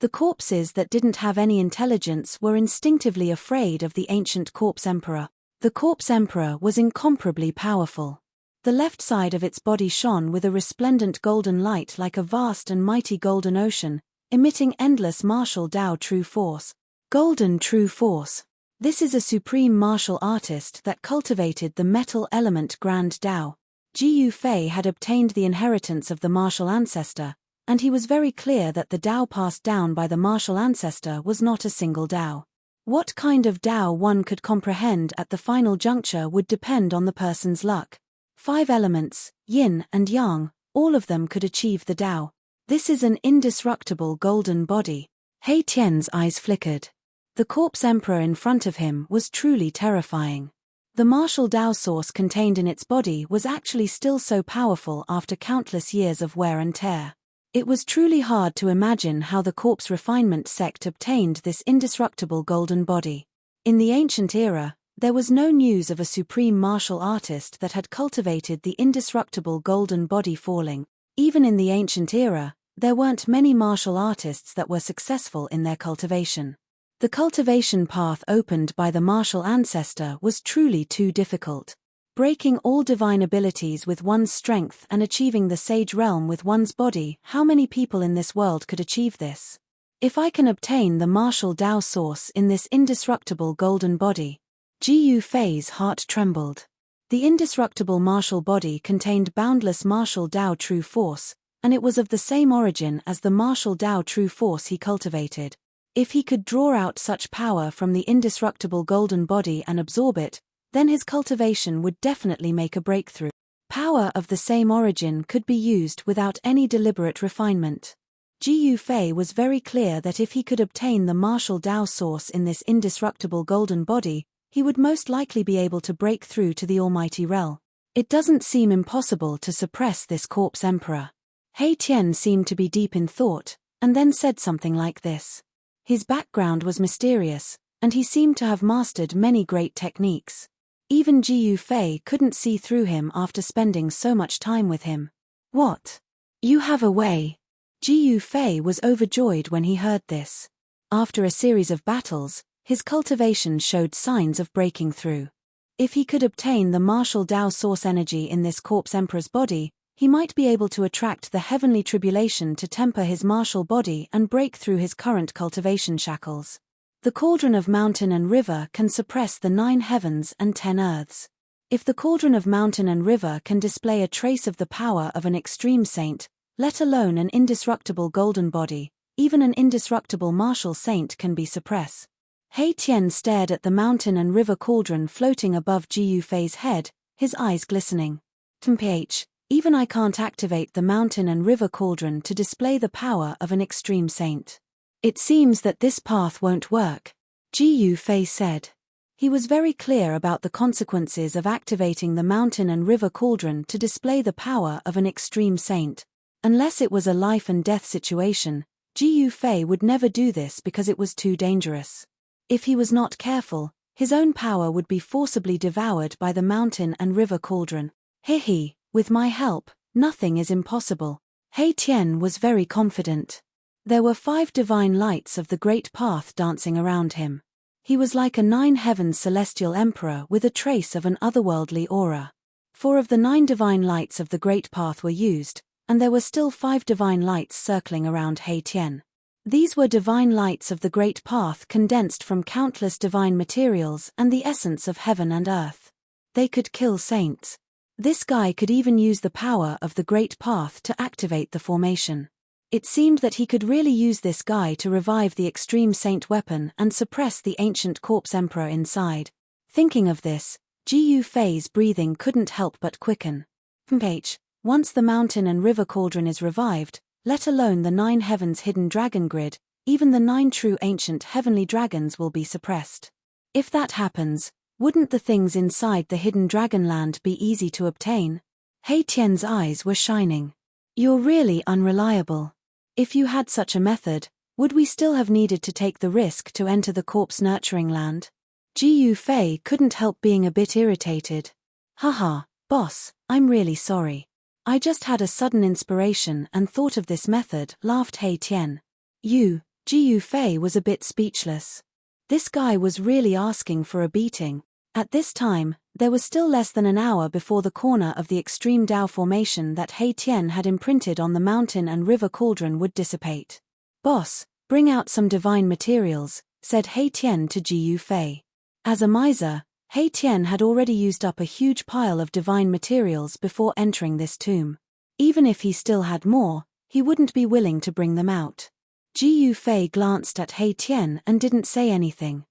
The corpses that didn't have any intelligence were instinctively afraid of the ancient corpse emperor. The corpse emperor was incomparably powerful. The left side of its body shone with a resplendent golden light like a vast and mighty golden ocean, emitting endless martial Tao true force. Golden true force. This is a supreme martial artist that cultivated the metal element Grand Tao. Jiyu Fei had obtained the inheritance of the martial ancestor, and he was very clear that the Tao passed down by the martial ancestor was not a single Tao. What kind of Tao one could comprehend at the final juncture would depend on the person's luck. 5 elements, yin and yang, all of them could achieve the Tao. This is an indestructible golden body. He Tian's eyes flickered. The corpse emperor in front of him was truly terrifying. The martial Tao source contained in its body was actually still so powerful after countless years of wear and tear. It was truly hard to imagine how the corpse refinement sect obtained this indestructible golden body. In the ancient era, there was no news of a supreme martial artist that had cultivated the indestructible golden body falling. Even in the ancient era, there weren't many martial artists that were successful in their cultivation. The cultivation path opened by the martial ancestor was truly too difficult. Breaking all divine abilities with one's strength and achieving the sage realm with one's body, how many people in this world could achieve this? If I can obtain the martial Tao source in this indestructible golden body. Jiyu Fei's heart trembled. The indestructible martial body contained boundless martial Tao true force, and it was of the same origin as the martial Tao true force he cultivated. If he could draw out such power from the indestructible golden body and absorb it, then his cultivation would definitely make a breakthrough. Power of the same origin could be used without any deliberate refinement. Jiyu Fei was very clear that if he could obtain the martial Tao source in this indestructible golden body, he would most likely be able to break through to the almighty realm. It doesn't seem impossible to suppress this corpse emperor. He Tian seemed to be deep in thought, and then said something like this. His background was mysterious, and he seemed to have mastered many great techniques. Even Jiyu Fei couldn't see through him after spending so much time with him. What? You have a way? Jiyu Fei was overjoyed when he heard this. After a series of battles, his cultivation showed signs of breaking through. If he could obtain the martial Tao source energy in this corpse emperor's body, he might be able to attract the heavenly tribulation to temper his martial body and break through his current cultivation shackles. The cauldron of mountain and river can suppress the 9 heavens and 10 earths. If the cauldron of mountain and river can display a trace of the power of an extreme saint, let alone an indestructible golden body, even an indestructible martial saint can be suppressed. He Tian stared at the mountain and river cauldron floating above Jiyu Fei's head, his eyes glistening. Even I can't activate the mountain and river cauldron to display the power of an extreme saint. It seems that this path won't work, Gu Fei said. He was very clear about the consequences of activating the mountain and river cauldron to display the power of an extreme saint. Unless it was a life and death situation, Gu Fei would never do this because it was too dangerous. If he was not careful, his own power would be forcibly devoured by the mountain and river cauldron. He, with my help, nothing is impossible. He Tian was very confident. There were 5 divine lights of the great path dancing around him. He was like a 9 heavens celestial emperor with a trace of an otherworldly aura. 4 of the 9 divine lights of the great path were used, and there were still 5 divine lights circling around He Tian. These were divine lights of the great path condensed from countless divine materials and the essence of heaven and earth. They could kill saints. This guy could even use the power of the great path to activate the formation. It seemed that he could really use this guy to revive the extreme saint weapon and suppress the ancient corpse emperor inside. Thinking of this, Gu Fei's breathing couldn't help but quicken. Once the mountain and river cauldron is revived, let alone the 9 heavens hidden dragon grid, even the 9 true ancient heavenly dragons will be suppressed. If that happens, wouldn't the things inside the hidden dragonland be easy to obtain? He Tian's eyes were shining. You're really unreliable. If you had such a method, would we still have needed to take the risk to enter the corpse nurturing land? Gu Fei couldn't help being a bit irritated. Haha, boss, I'm really sorry. I just had a sudden inspiration and thought of this method, laughed He Tian. Gu Fei was a bit speechless. This guy was really asking for a beating. At this time, there was still less than an hour before the corner of the extreme Dao formation that He Tian had imprinted on the mountain and river cauldron would dissipate. Boss, bring out some divine materials, said He Tian to Gu Fei. As a miser, He Tian had already used up a huge pile of divine materials before entering this tomb. Even if he still had more, he wouldn't be willing to bring them out. Gu Fei glanced at He Tian and didn't say anything.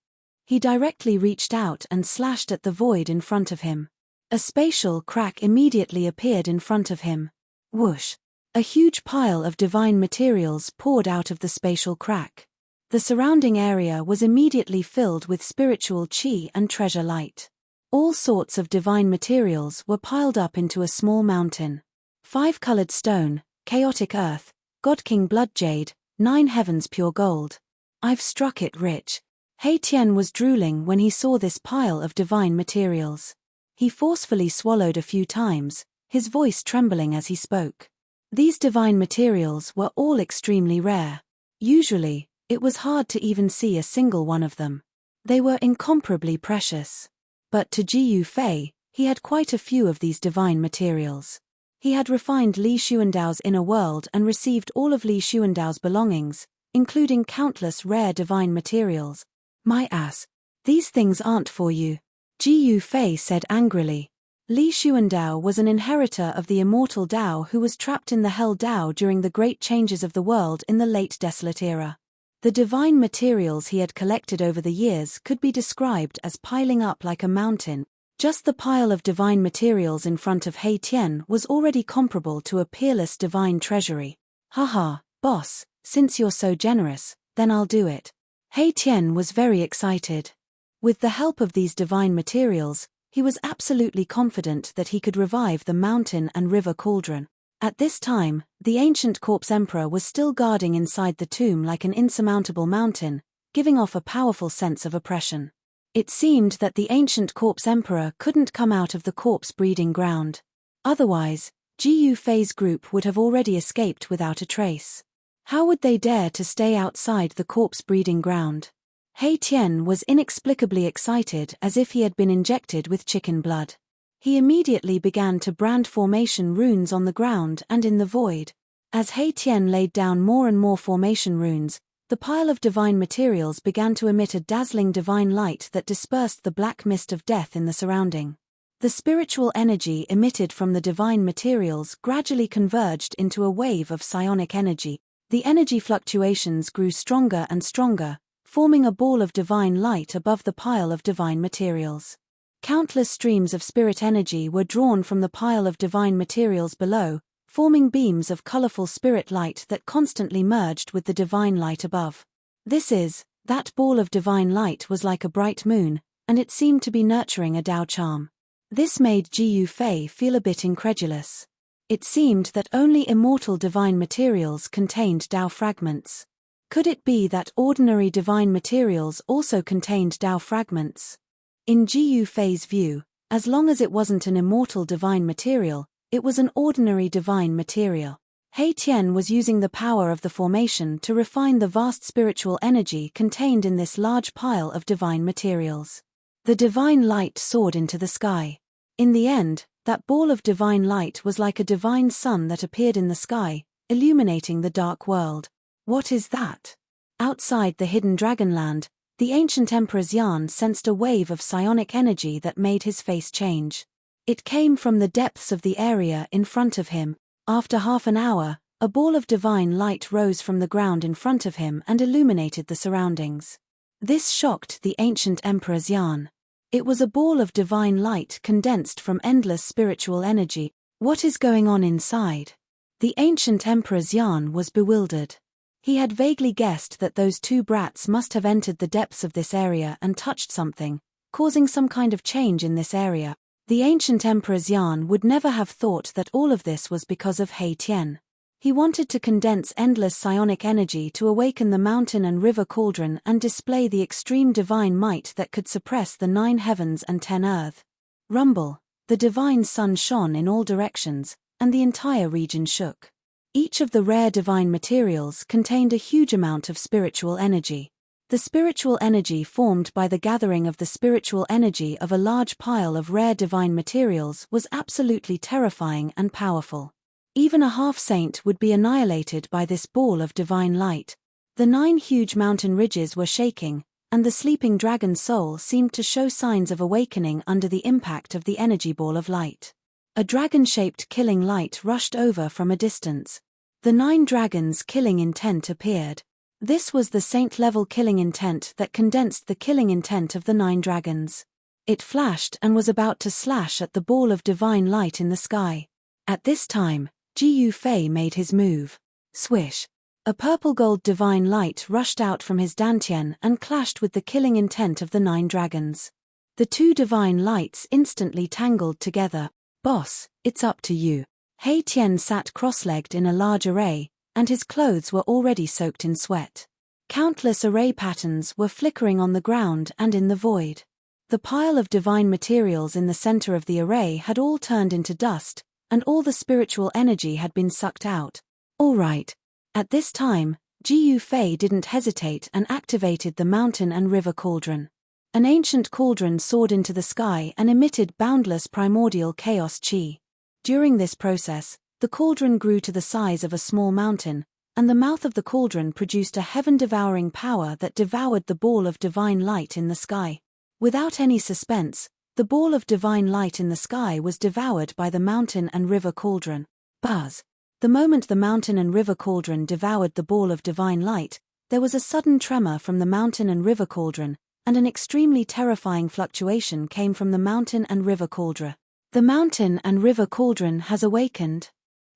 He directly reached out and slashed at the void in front of him. A spatial crack immediately appeared in front of him. Whoosh! A huge pile of divine materials poured out of the spatial crack. The surrounding area was immediately filled with spiritual qi and treasure light. All sorts of divine materials were piled up into a small mountain. 5-colored stone, chaotic earth, God King blood jade, 9 heavens pure gold. I've struck it rich. He Tian was drooling when he saw this pile of divine materials. He forcefully swallowed a few times, his voice trembling as he spoke. These divine materials were all extremely rare. Usually, it was hard to even see a single one of them. They were incomparably precious. But to Gu Fei, he had quite a few of these divine materials. He had refined Li Xuandao's inner world and received all of Li Xuandao's belongings, including countless rare divine materials. My ass. These things aren't for you, Gu Fei said angrily. Li Xuandao was an inheritor of the immortal Dao who was trapped in the Hell Dao during the great changes of the world in the late Desolate era. The divine materials he had collected over the years could be described as piling up like a mountain. Just the pile of divine materials in front of He Tian was already comparable to a peerless divine treasury. Haha, boss, since you're so generous, then I'll do it. He Tian was very excited. With the help of these divine materials, he was absolutely confident that he could revive the mountain and river cauldron. At this time, the ancient corpse emperor was still guarding inside the tomb like an insurmountable mountain, giving off a powerful sense of oppression. It seemed that the ancient corpse emperor couldn't come out of the corpse breeding ground. Otherwise, Gu Fei's group would have already escaped without a trace. How would they dare to stay outside the corpse breeding ground? He Tian was inexplicably excited as if he had been injected with chicken blood. He immediately began to brand formation runes on the ground and in the void. As He Tian laid down more and more formation runes, the pile of divine materials began to emit a dazzling divine light that dispersed the black mist of death in the surrounding. The spiritual energy emitted from the divine materials gradually converged into a wave of psionic energy. The energy fluctuations grew stronger and stronger, forming a ball of divine light above the pile of divine materials. Countless streams of spirit energy were drawn from the pile of divine materials below, forming beams of colorful spirit light that constantly merged with the divine light above. That ball of divine light was like a bright moon, and it seemed to be nurturing a Dao charm. This made Ji Yufei feel a bit incredulous. It seemed that only immortal divine materials contained Dao fragments. Could it be that ordinary divine materials also contained Dao fragments? In Ji Yufei's view, as long as it wasn't an immortal divine material, it was an ordinary divine material. He Tian was using the power of the formation to refine the vast spiritual energy contained in this large pile of divine materials. The divine light soared into the sky. In the end, that ball of divine light was like a divine sun that appeared in the sky, illuminating the dark world. What is that? Outside the hidden dragonland, the ancient Emperor Xian sensed a wave of psionic energy that made his face change. It came from the depths of the area in front of him. After half an hour, a ball of divine light rose from the ground in front of him and illuminated the surroundings. This shocked the ancient Emperor Xian. It was a ball of divine light condensed from endless spiritual energy. What is going on inside? The ancient Emperor Xian was bewildered. He had vaguely guessed that those two brats must have entered the depths of this area and touched something, causing some kind of change in this area. The ancient Emperor Xian would never have thought that all of this was because of He Tian. He wanted to condense endless psionic energy to awaken the mountain and river cauldron and display the extreme divine might that could suppress the 9 heavens and 10 earth. Rumble, the divine sun shone in all directions, and the entire region shook. Each of the rare divine materials contained a huge amount of spiritual energy. The spiritual energy formed by the gathering of the spiritual energy of a large pile of rare divine materials was absolutely terrifying and powerful. Even a half-saint would be annihilated by this ball of divine light. The 9 huge mountain ridges were shaking, and the sleeping dragon's soul seemed to show signs of awakening under the impact of the energy ball of light. A dragon-shaped killing light rushed over from a distance. The 9 dragons' killing intent appeared. This was the saint-level killing intent that condensed the killing intent of the 9 dragons. It flashed and was about to slash at the ball of divine light in the sky. At this time, Ji Yufei made his move. Swish! A purple-gold divine light rushed out from his dantian and clashed with the killing intent of the 9 dragons. The 2 divine lights instantly tangled together. Boss, it's up to you. He Tian sat cross-legged in a large array, and his clothes were already soaked in sweat. Countless array patterns were flickering on the ground and in the void. The pile of divine materials in the center of the array had all turned into dust, and all the spiritual energy had been sucked out. All right. At this time, Ji Yufei didn't hesitate and activated the mountain and river cauldron. An ancient cauldron soared into the sky and emitted boundless primordial chaos chi. During this process, the cauldron grew to the size of a small mountain, and the mouth of the cauldron produced a heaven-devouring power that devoured the ball of divine light in the sky. Without any suspense, the ball of divine light in the sky was devoured by the mountain and river cauldron. Buzz! The moment the mountain and river cauldron devoured the ball of divine light, there was a sudden tremor from the mountain and river cauldron, and an extremely terrifying fluctuation came from the mountain and river cauldron. The mountain and river cauldron has awakened.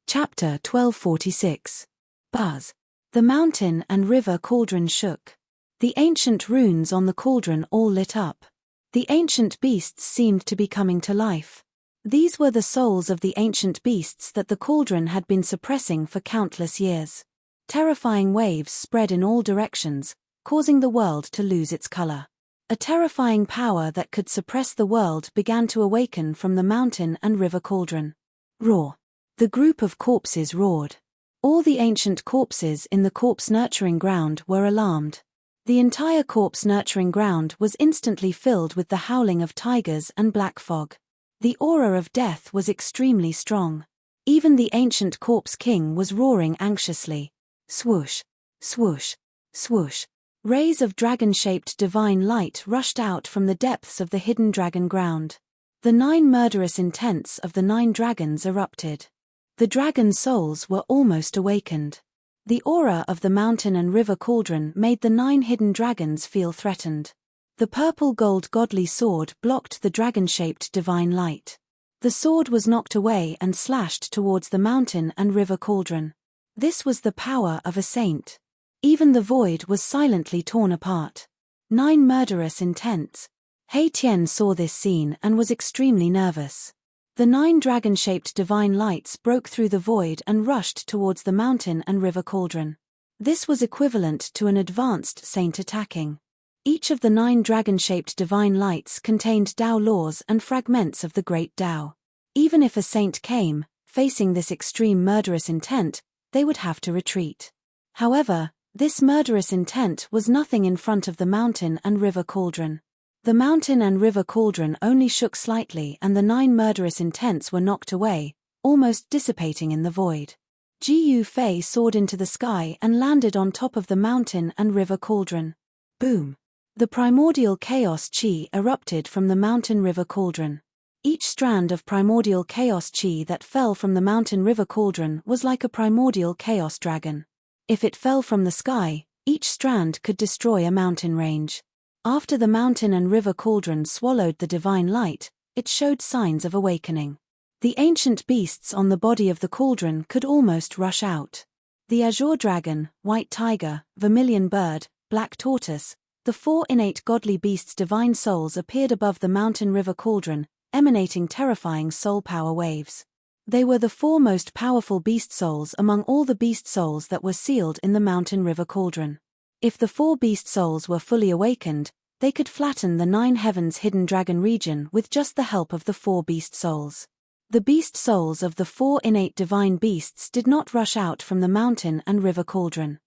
Chapter 1246. Buzz. The mountain and river cauldron shook. The ancient runes on the cauldron all lit up. The ancient beasts seemed to be coming to life. These were the souls of the ancient beasts that the cauldron had been suppressing for countless years. Terrifying waves spread in all directions, causing the world to lose its color. A terrifying power that could suppress the world began to awaken from the mountain and river cauldron. Roar! The group of corpses roared. All the ancient corpses in the corpse-nurturing ground were alarmed. The entire corpse-nurturing ground was instantly filled with the howling of tigers and black fog. The aura of death was extremely strong. Even the ancient corpse king was roaring anxiously. Swoosh! Swoosh! Swoosh! Rays of dragon-shaped divine light rushed out from the depths of the hidden dragon ground. The 9 murderous intents of the 9 dragons erupted. The dragon souls were almost awakened. The aura of the mountain and river cauldron made the 9 hidden dragons feel threatened. The purple-gold godly sword blocked the dragon-shaped divine light. The sword was knocked away and slashed towards the mountain and river cauldron. This was the power of a saint. Even the void was silently torn apart. 9 murderous intents. He Tian saw this scene and was extremely nervous. The 9 dragon-shaped divine lights broke through the void and rushed towards the mountain and river cauldron. This was equivalent to an advanced saint attacking. Each of the 9 dragon-shaped divine lights contained Tao laws and fragments of the great Tao. Even if a saint came, facing this extreme murderous intent, they would have to retreat. However, this murderous intent was nothing in front of the mountain and river cauldron. The mountain and river cauldron only shook slightly and the 9 murderous intents were knocked away, almost dissipating in the void. Ji Yufei soared into the sky and landed on top of the mountain and river cauldron. Boom! The primordial chaos chi erupted from the mountain river cauldron. Each strand of primordial chaos chi that fell from the mountain river cauldron was like a primordial chaos dragon. If it fell from the sky, each strand could destroy a mountain range. After the mountain and river cauldron swallowed the divine light, it showed signs of awakening. The ancient beasts on the body of the cauldron could almost rush out. The azure dragon, white tiger, vermilion bird, black tortoise, the 4 innate godly beasts' divine souls appeared above the mountain river cauldron, emanating terrifying soul power waves. They were the 4 most powerful beast souls among all the beast souls that were sealed in the mountain river cauldron. If the 4 beast souls were fully awakened, they could flatten the 9 heavens hidden dragon region with just the help of the 4 beast souls. The beast souls of the 4 innate divine beasts did not rush out from the mountain and river cauldron.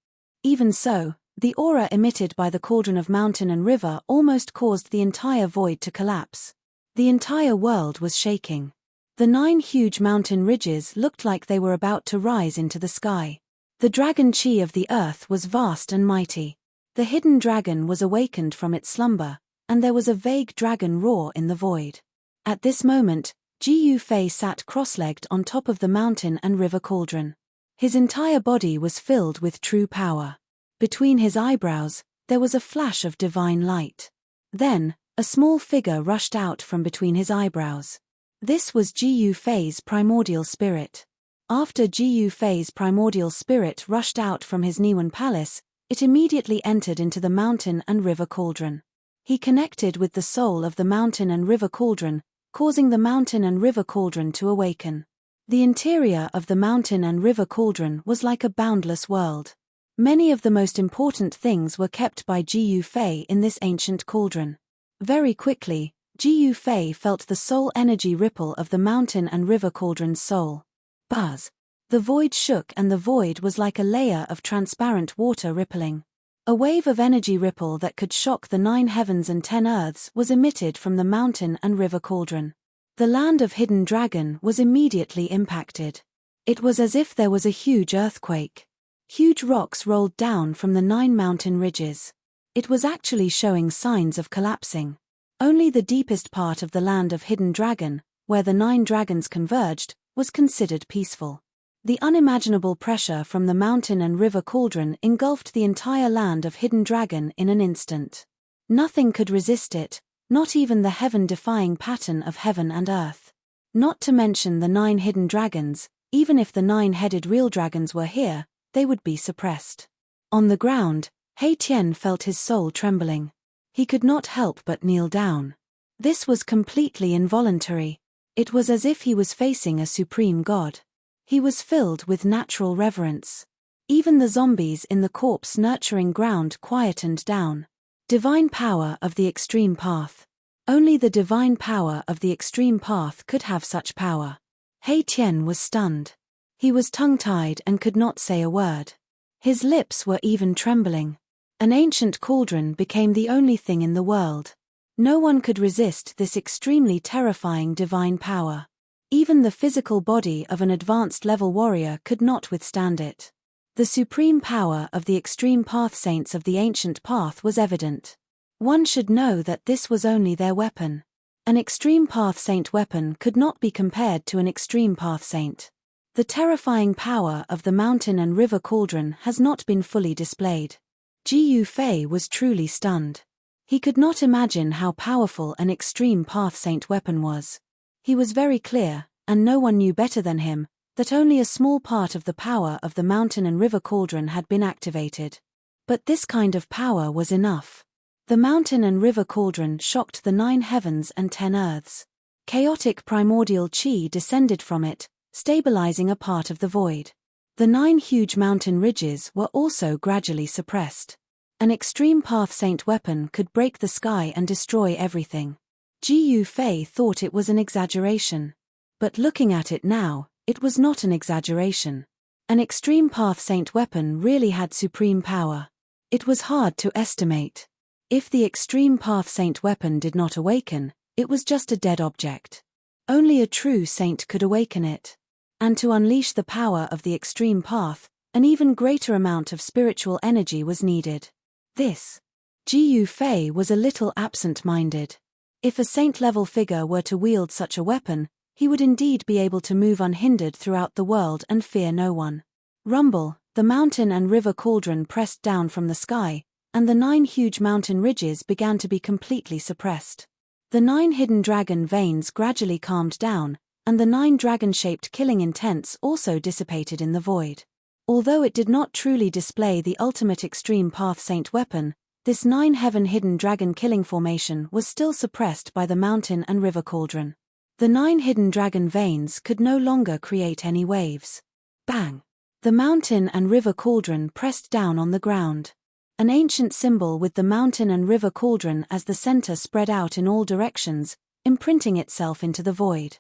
Even so, the aura emitted by the cauldron of mountain and river almost caused the entire void to collapse. The entire world was shaking. The 9 huge mountain ridges looked like they were about to rise into the sky. The dragon chi of the earth was vast and mighty. The hidden dragon was awakened from its slumber, and there was a vague dragon roar in the void. At this moment, Ji Yufei sat cross-legged on top of the mountain and river cauldron. His entire body was filled with true power. Between his eyebrows, there was a flash of divine light. Then, a small figure rushed out from between his eyebrows. This was Ji Yufei's primordial spirit. After Ji Yufei's primordial spirit rushed out from his Niwen palace, it immediately entered into the mountain and river cauldron. He connected with the soul of the mountain and river cauldron, causing the mountain and river cauldron to awaken. The interior of the mountain and river cauldron was like a boundless world. Many of the most important things were kept by Ji Yufei in this ancient cauldron. Very quickly, Ji Yufei felt the soul energy ripple of the mountain and river cauldron's soul. Buzz! The void shook and the void was like a layer of transparent water rippling. A wave of energy ripple that could shock the 9 heavens and 10 earths was emitted from the mountain and river cauldron. The land of Hidden Dragon was immediately impacted. It was as if there was a huge earthquake. Huge rocks rolled down from the 9 mountain ridges. It was actually showing signs of collapsing. Only the deepest part of the land of Hidden Dragon, where the 9 dragons converged, was considered peaceful. The unimaginable pressure from the mountain and river cauldron engulfed the entire land of Hidden Dragon in an instant. Nothing could resist it, not even the heaven-defying pattern of heaven and earth. Not to mention the 9 hidden dragons, even if the 9-headed real dragons were here, they would be suppressed. On the ground, He Tian felt his soul trembling. He could not help but kneel down. This was completely involuntary. It was as if he was facing a supreme god. He was filled with natural reverence. Even the zombies in the corpse-nurturing ground quietened down. Divine power of the extreme path. Only the divine power of the extreme path could have such power. He Tian was stunned. He was tongue-tied and could not say a word. His lips were even trembling. An ancient cauldron became the only thing in the world. No one could resist this extremely terrifying divine power. Even the physical body of an advanced-level warrior could not withstand it. The supreme power of the extreme path saints of the ancient path was evident. One should know that this was only their weapon. An extreme path saint weapon could not be compared to an extreme path saint. The terrifying power of the mountain and river cauldron has not been fully displayed. Ji Yufei was truly stunned. He could not imagine how powerful an extreme path saint weapon was. He was very clear, and no one knew better than him, that only a small part of the power of the mountain and river cauldron had been activated. But this kind of power was enough. The mountain and river cauldron shocked the 9 heavens and 10 earths. Chaotic primordial chi descended from it, stabilizing a part of the void. The 9 huge mountain ridges were also gradually suppressed. An extreme path saint weapon could break the sky and destroy everything. Ji Fei thought it was an exaggeration. But looking at it now, it was not an exaggeration. An extreme path saint weapon really had supreme power. It was hard to estimate. If the extreme path saint weapon did not awaken, it was just a dead object. Only a true saint could awaken it. And to unleash the power of the extreme path, an even greater amount of spiritual energy was needed. This. Ji Fei was a little absent-minded. If a saint-level figure were to wield such a weapon, he would indeed be able to move unhindered throughout the world and fear no one. Rumble, the mountain and river cauldron pressed down from the sky, and the 9 huge mountain ridges began to be completely suppressed. The 9 hidden dragon veins gradually calmed down, and the 9 dragon-shaped killing intents also dissipated in the void. Although it did not truly display the ultimate extreme path saint weapon, this 9 heaven hidden dragon killing formation was still suppressed by the mountain and river cauldron. The 9 hidden dragon veins could no longer create any waves. Bang! The mountain and river cauldron pressed down on the ground. An ancient symbol with the mountain and river cauldron as the center spread out in all directions, imprinting itself into the void.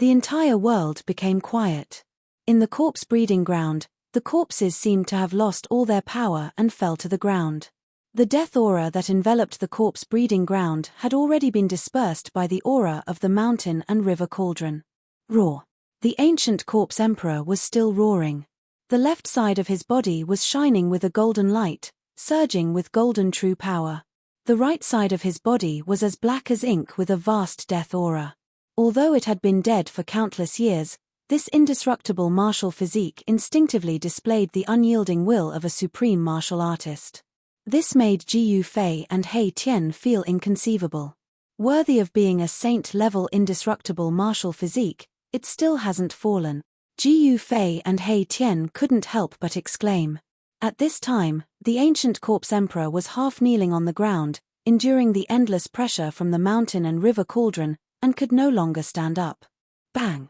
The entire world became quiet. In the corpse breeding ground, the corpses seemed to have lost all their power and fell to the ground. The death aura that enveloped the corpse breeding ground had already been dispersed by the aura of the mountain and river cauldron. Roar! The ancient corpse emperor was still roaring. The left side of his body was shining with a golden light, surging with golden true power. The right side of his body was as black as ink with a vast death aura. Although it had been dead for countless years, this indestructible martial physique instinctively displayed the unyielding will of a supreme martial artist. This made Ji Fei and He Tian feel inconceivable. Worthy of being a saint-level indestructible martial physique, it still hasn't fallen. Ji Fei and He Tian couldn't help but exclaim. At this time, the ancient corpse emperor was half kneeling on the ground, enduring the endless pressure from the mountain and river cauldron, and could no longer stand up. Bang!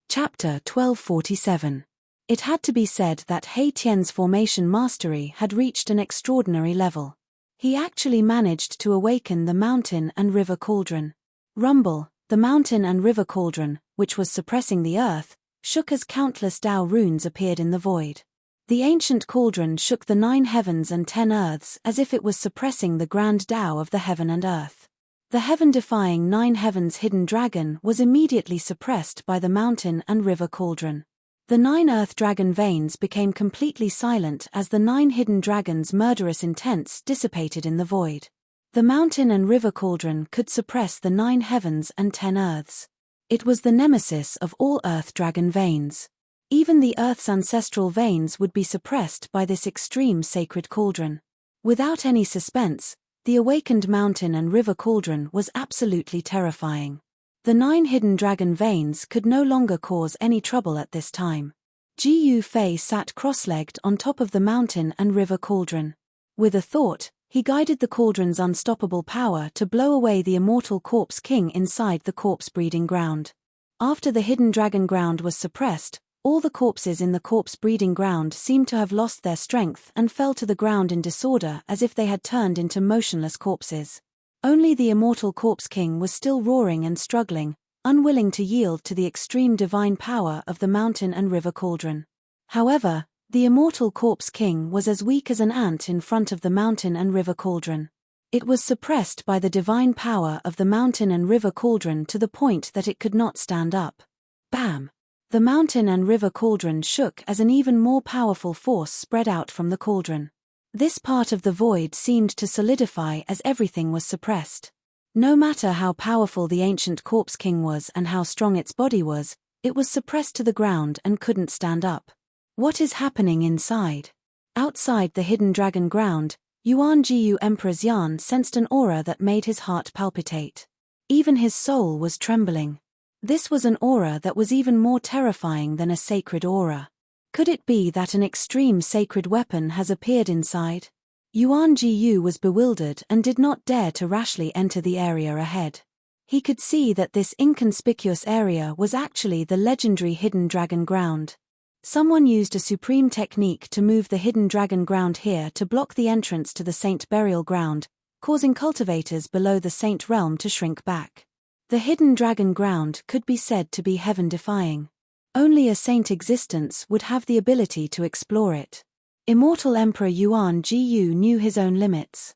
Chapter 1247. It had to be said that He Tian's formation mastery had reached an extraordinary level. He actually managed to awaken the mountain and river cauldron. Rumble, the mountain and river cauldron, which was suppressing the earth, shook as countless Tao runes appeared in the void. The ancient cauldron shook the 9 heavens and 10 earths as if it was suppressing the grand Tao of the heaven and earth. The heaven-defying 9 heavens hidden dragon was immediately suppressed by the mountain and river cauldron. The 9 earth dragon veins became completely silent as the 9 hidden dragons' murderous intents dissipated in the void. The mountain and river cauldron could suppress the 9 heavens and 10 earths. It was the nemesis of all earth dragon veins. Even the earth's ancestral veins would be suppressed by this extreme sacred cauldron. Without any suspense, the awakened mountain and river cauldron was absolutely terrifying. The 9 hidden dragon veins could no longer cause any trouble at this time. Ji Fei sat cross-legged on top of the mountain and river cauldron. With a thought, he guided the cauldron's unstoppable power to blow away the immortal corpse king inside the corpse breeding ground. After the hidden dragon ground was suppressed, all the corpses in the corpse breeding ground seemed to have lost their strength and fell to the ground in disorder as if they had turned into motionless corpses. Only the immortal corpse king was still roaring and struggling, unwilling to yield to the extreme divine power of the mountain and river cauldron. However, the immortal corpse king was as weak as an ant in front of the mountain and river cauldron. It was suppressed by the divine power of the mountain and river cauldron to the point that it could not stand up. Bam! The mountain and river cauldron shook as an even more powerful force spread out from the cauldron. This part of the void seemed to solidify as everything was suppressed. No matter how powerful the ancient corpse king was and how strong its body was, it was suppressed to the ground and couldn't stand up. What is happening inside? Outside the hidden dragon ground, Yuan Jiyu Emperor's Yan sensed an aura that made his heart palpitate. Even his soul was trembling. This was an aura that was even more terrifying than a sacred aura. Could it be that an extreme sacred weapon has appeared inside? Yuan Jiyu was bewildered and did not dare to rashly enter the area ahead. He could see that this inconspicuous area was actually the legendary Hidden Dragon Ground. Someone used a supreme technique to move the Hidden Dragon Ground here to block the entrance to the Saint Burial Ground, causing cultivators below the Saint Realm to shrink back. The Hidden Dragon Ground could be said to be heaven-defying. Only a saint existence would have the ability to explore it. Immortal Emperor Yuan Jiyu knew his own limits.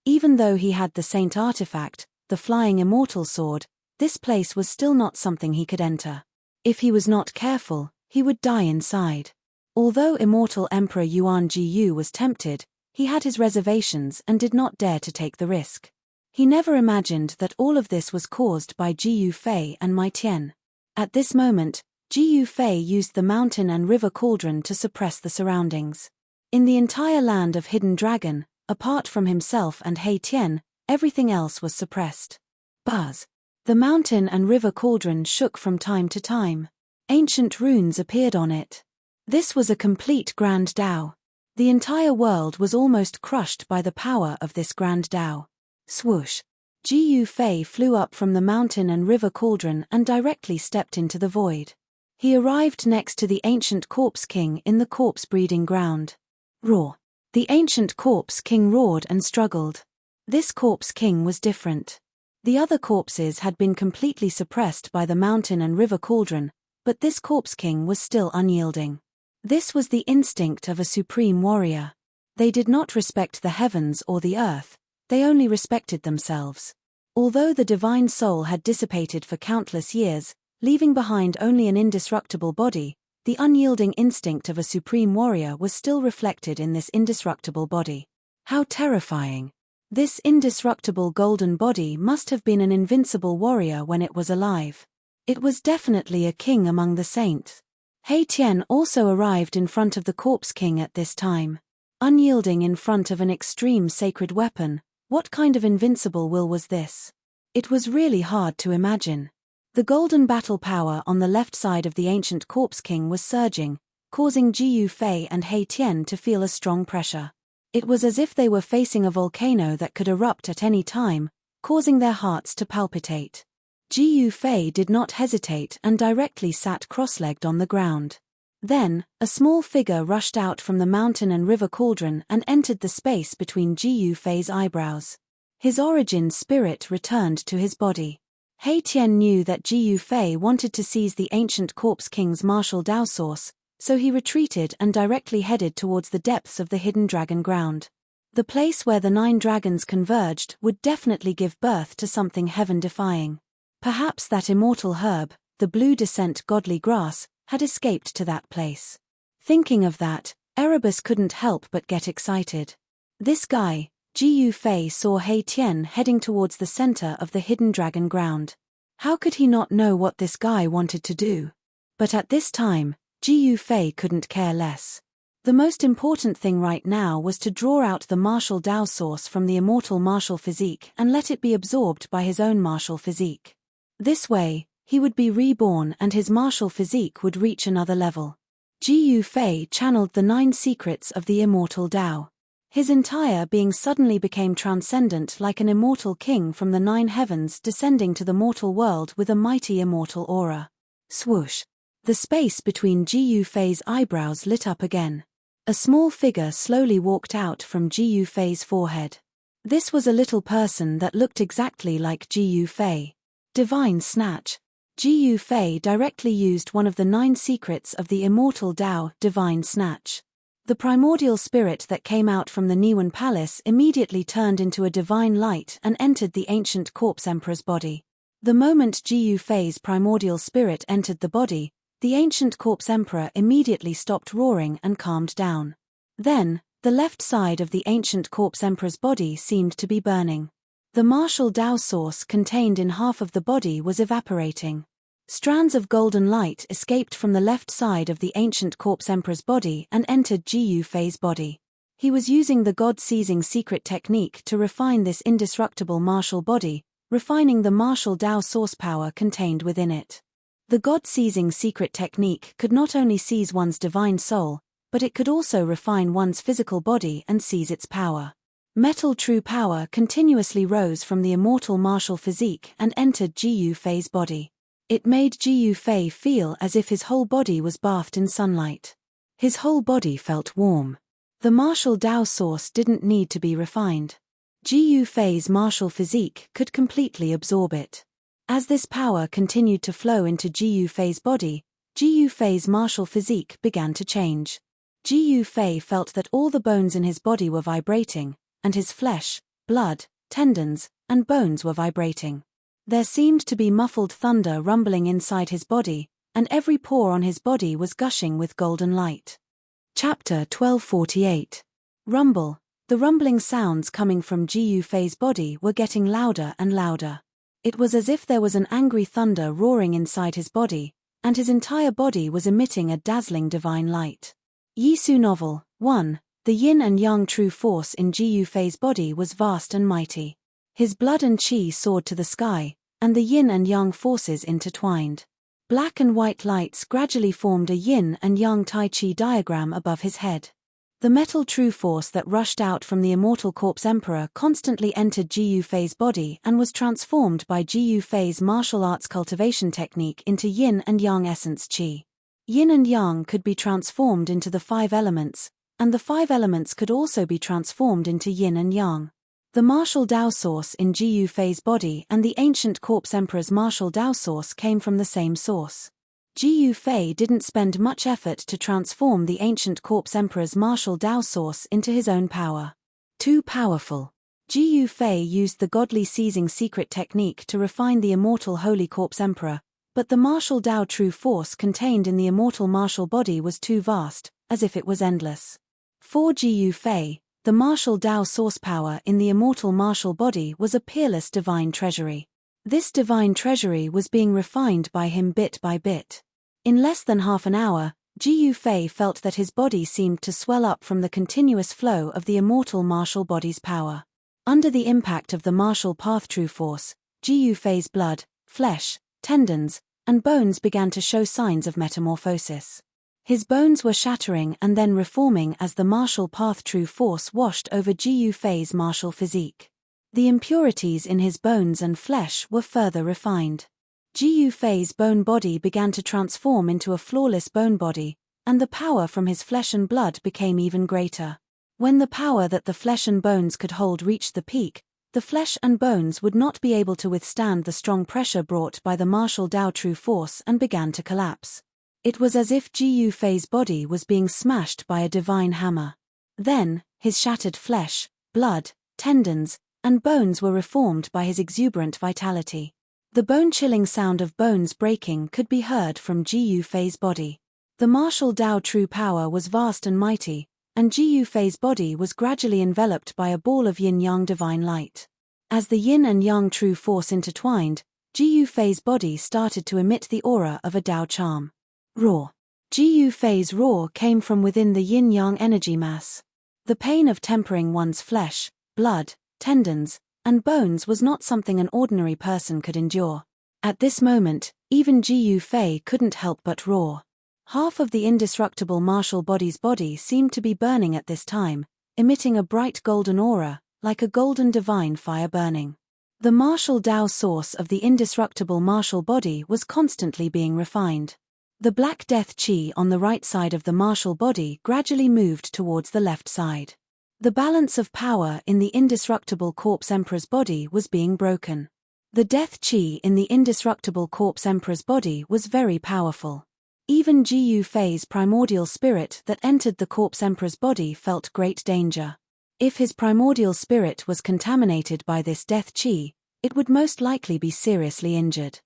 Even though he had the saint artifact, the flying immortal sword, this place was still not something he could enter. If he was not careful, he would die inside. Although Immortal Emperor Yuan Jiyu was tempted, he had his reservations and did not dare to take the risk. He never imagined that all of this was caused by Jiyu Fei and Mai Tian. At this moment, Jiyu Fei used the mountain and river cauldron to suppress the surroundings. In the entire land of Hidden Dragon, apart from himself and Hei Tian, everything else was suppressed. Buzz. The mountain and river cauldron shook from time to time. Ancient runes appeared on it. This was a complete Grand Dao. The entire world was almost crushed by the power of this Grand Dao. Swoosh. Jiyu Fei flew up from the mountain and river cauldron and directly stepped into the void. He arrived next to the ancient Corpse King in the corpse breeding ground. Roar. The ancient Corpse King roared and struggled. This Corpse King was different. The other corpses had been completely suppressed by the mountain and river cauldron, but this Corpse King was still unyielding. This was the instinct of a supreme warrior. They did not respect the heavens or the earth, they only respected themselves. Although the divine soul had dissipated for countless years, leaving behind only an indestructible body, the unyielding instinct of a supreme warrior was still reflected in this indestructible body. How terrifying! This indestructible golden body must have been an invincible warrior when it was alive. It was definitely a king among the saints. Hei Tian also arrived in front of the Corpse King at this time. Unyielding in front of an extreme sacred weapon, what kind of invincible will was this? It was really hard to imagine. The golden battle power on the left side of the ancient Corpse King was surging, causing Jiyu Fei and Hei Tian to feel a strong pressure. It was as if they were facing a volcano that could erupt at any time, causing their hearts to palpitate. Jiyu Fei did not hesitate and directly sat cross-legged on the ground. Then, a small figure rushed out from the mountain and river cauldron and entered the space between Jiyu Fei's eyebrows. His origin spirit returned to his body. Hei Tian knew that Jiyu Fei wanted to seize the ancient Corpse King's martial Dao source, so he retreated and directly headed towards the depths of the Hidden Dragon Ground. The place where the 9 dragons converged would definitely give birth to something heaven-defying. Perhaps that immortal herb, the blue descent godly grass, had escaped to that place. Thinking of that, Erebus couldn't help but get excited. This guy, Jiyu Fei, saw Hei Tian heading towards the center of the Hidden Dragon Ground. How could he not know what this guy wanted to do? But at this time, Jiyu Fei couldn't care less. The most important thing right now was to draw out the martial Dao source from the immortal martial physique and let it be absorbed by his own martial physique. This way, he would be reborn and his martial physique would reach another level. Jiyu Fei channeled the 9 secrets of the immortal Dao. His entire being suddenly became transcendent, like an immortal king from the 9 heavens descending to the mortal world with a mighty immortal aura. Swoosh! The space between Jiyu Fei's eyebrows lit up again. A small figure slowly walked out from Jiyu Fei's forehead. This was a little person that looked exactly like Jiyu Fei. Divine Snatch. Jiyu Fei directly used one of the 9 secrets of the immortal Dao, Divine Snatch. The primordial spirit that came out from the Niwen Palace immediately turned into a divine light and entered the ancient Corpse Emperor's body. The moment Jiyu Fei's primordial spirit entered the body, the ancient Corpse Emperor immediately stopped roaring and calmed down. Then, the left side of the ancient Corpse Emperor's body seemed to be burning. The martial Dao source contained in half of the body was evaporating. Strands of golden light escaped from the left side of the ancient Corpse Emperor's body and entered Jiyu Fei's body. He was using the God-seizing secret technique to refine this indestructible martial body, refining the martial Dao source power contained within it. The God-seizing secret technique could not only seize one's divine soul, but it could also refine one's physical body and seize its power. Metal true power continuously rose from the immortal martial physique and entered Ji Yufei's body. It made Ji Yufei feel as if his whole body was bathed in sunlight. His whole body felt warm. The martial Dao source didn't need to be refined. Ji Yufei's martial physique could completely absorb it. As this power continued to flow into Ji Yufei's body, Ji Yufei's martial physique began to change. Ji Yufei felt that all the bones in his body were vibrating, and his flesh, blood, tendons, and bones were vibrating. There seemed to be muffled thunder rumbling inside his body, and every pore on his body was gushing with golden light. Chapter 1248. Rumble. The rumbling sounds coming from Ji Yufei's body were getting louder and louder. It was as if there was an angry thunder roaring inside his body, and his entire body was emitting a dazzling divine light. Yisu Novel 1. The yin and yang true force in Ji Yufei's body was vast and mighty. His blood and qi soared to the sky, and the yin and yang forces intertwined. Black and white lights gradually formed a yin and yang tai chi diagram above his head. The metal true force that rushed out from the immortal corpse emperor constantly entered Ji Yufei's body and was transformed by Ji Yufei's martial arts cultivation technique into yin and yang essence qi. Yin and yang could be transformed into the 5 elements, and the 5 elements could also be transformed into yin and yang. The martial Dao source in Ji Yufei's body and the ancient corpse emperor's martial Dao source came from the same source. Ji Yufei didn't spend much effort to transform the ancient corpse emperor's martial Dao source into his own power. Too powerful. Ji Yufei used the godly seizing secret technique to refine the immortal holy corpse emperor, but the martial Dao true force contained in the immortal martial body was too vast, as if it was endless. For Ji Yufei, the martial Dao source power in the immortal martial body was a peerless divine treasury. This divine treasury was being refined by him bit by bit. In less than half an hour, Ji Yufei felt that his body seemed to swell up from the continuous flow of the immortal martial body's power. Under the impact of the martial path true force, Ji Yufei's blood, flesh, tendons, and bones began to show signs of metamorphosis. His bones were shattering and then reforming as the martial path true force washed over Ji Yufei's martial physique. The impurities in his bones and flesh were further refined. Ji Yufei's bone body began to transform into a flawless bone body, and the power from his flesh and blood became even greater. When the power that the flesh and bones could hold reached the peak, the flesh and bones would not be able to withstand the strong pressure brought by the martial Dao true force and began to collapse. It was as if Ji Yufei's body was being smashed by a divine hammer. Then, his shattered flesh, blood, tendons, and bones were reformed by his exuberant vitality. The bone-chilling sound of bones breaking could be heard from Ji Yufei's body. The martial Dao true power was vast and mighty, and Ji Yufei's body was gradually enveloped by a ball of yin-yang divine light. As the yin and yang true force intertwined, Ji Yufei's body started to emit the aura of a Dao charm. Roar. Ji Yufei's roar came from within the yin-yang energy mass. The pain of tempering one's flesh, blood, tendons, and bones was not something an ordinary person could endure. At this moment, even Ji Yufei couldn't help but roar. Half of the indestructible martial body's body seemed to be burning at this time, emitting a bright golden aura, like a golden divine fire burning. The martial Dao source of the indestructible martial body was constantly being refined. The black death qi on the right side of the martial body gradually moved towards the left side. The balance of power in the indestructible corpse emperor's body was being broken. The death qi in the indestructible corpse emperor's body was very powerful. Even Ji Yufei's primordial spirit that entered the corpse emperor's body felt great danger. If his primordial spirit was contaminated by this death qi, it would most likely be seriously injured.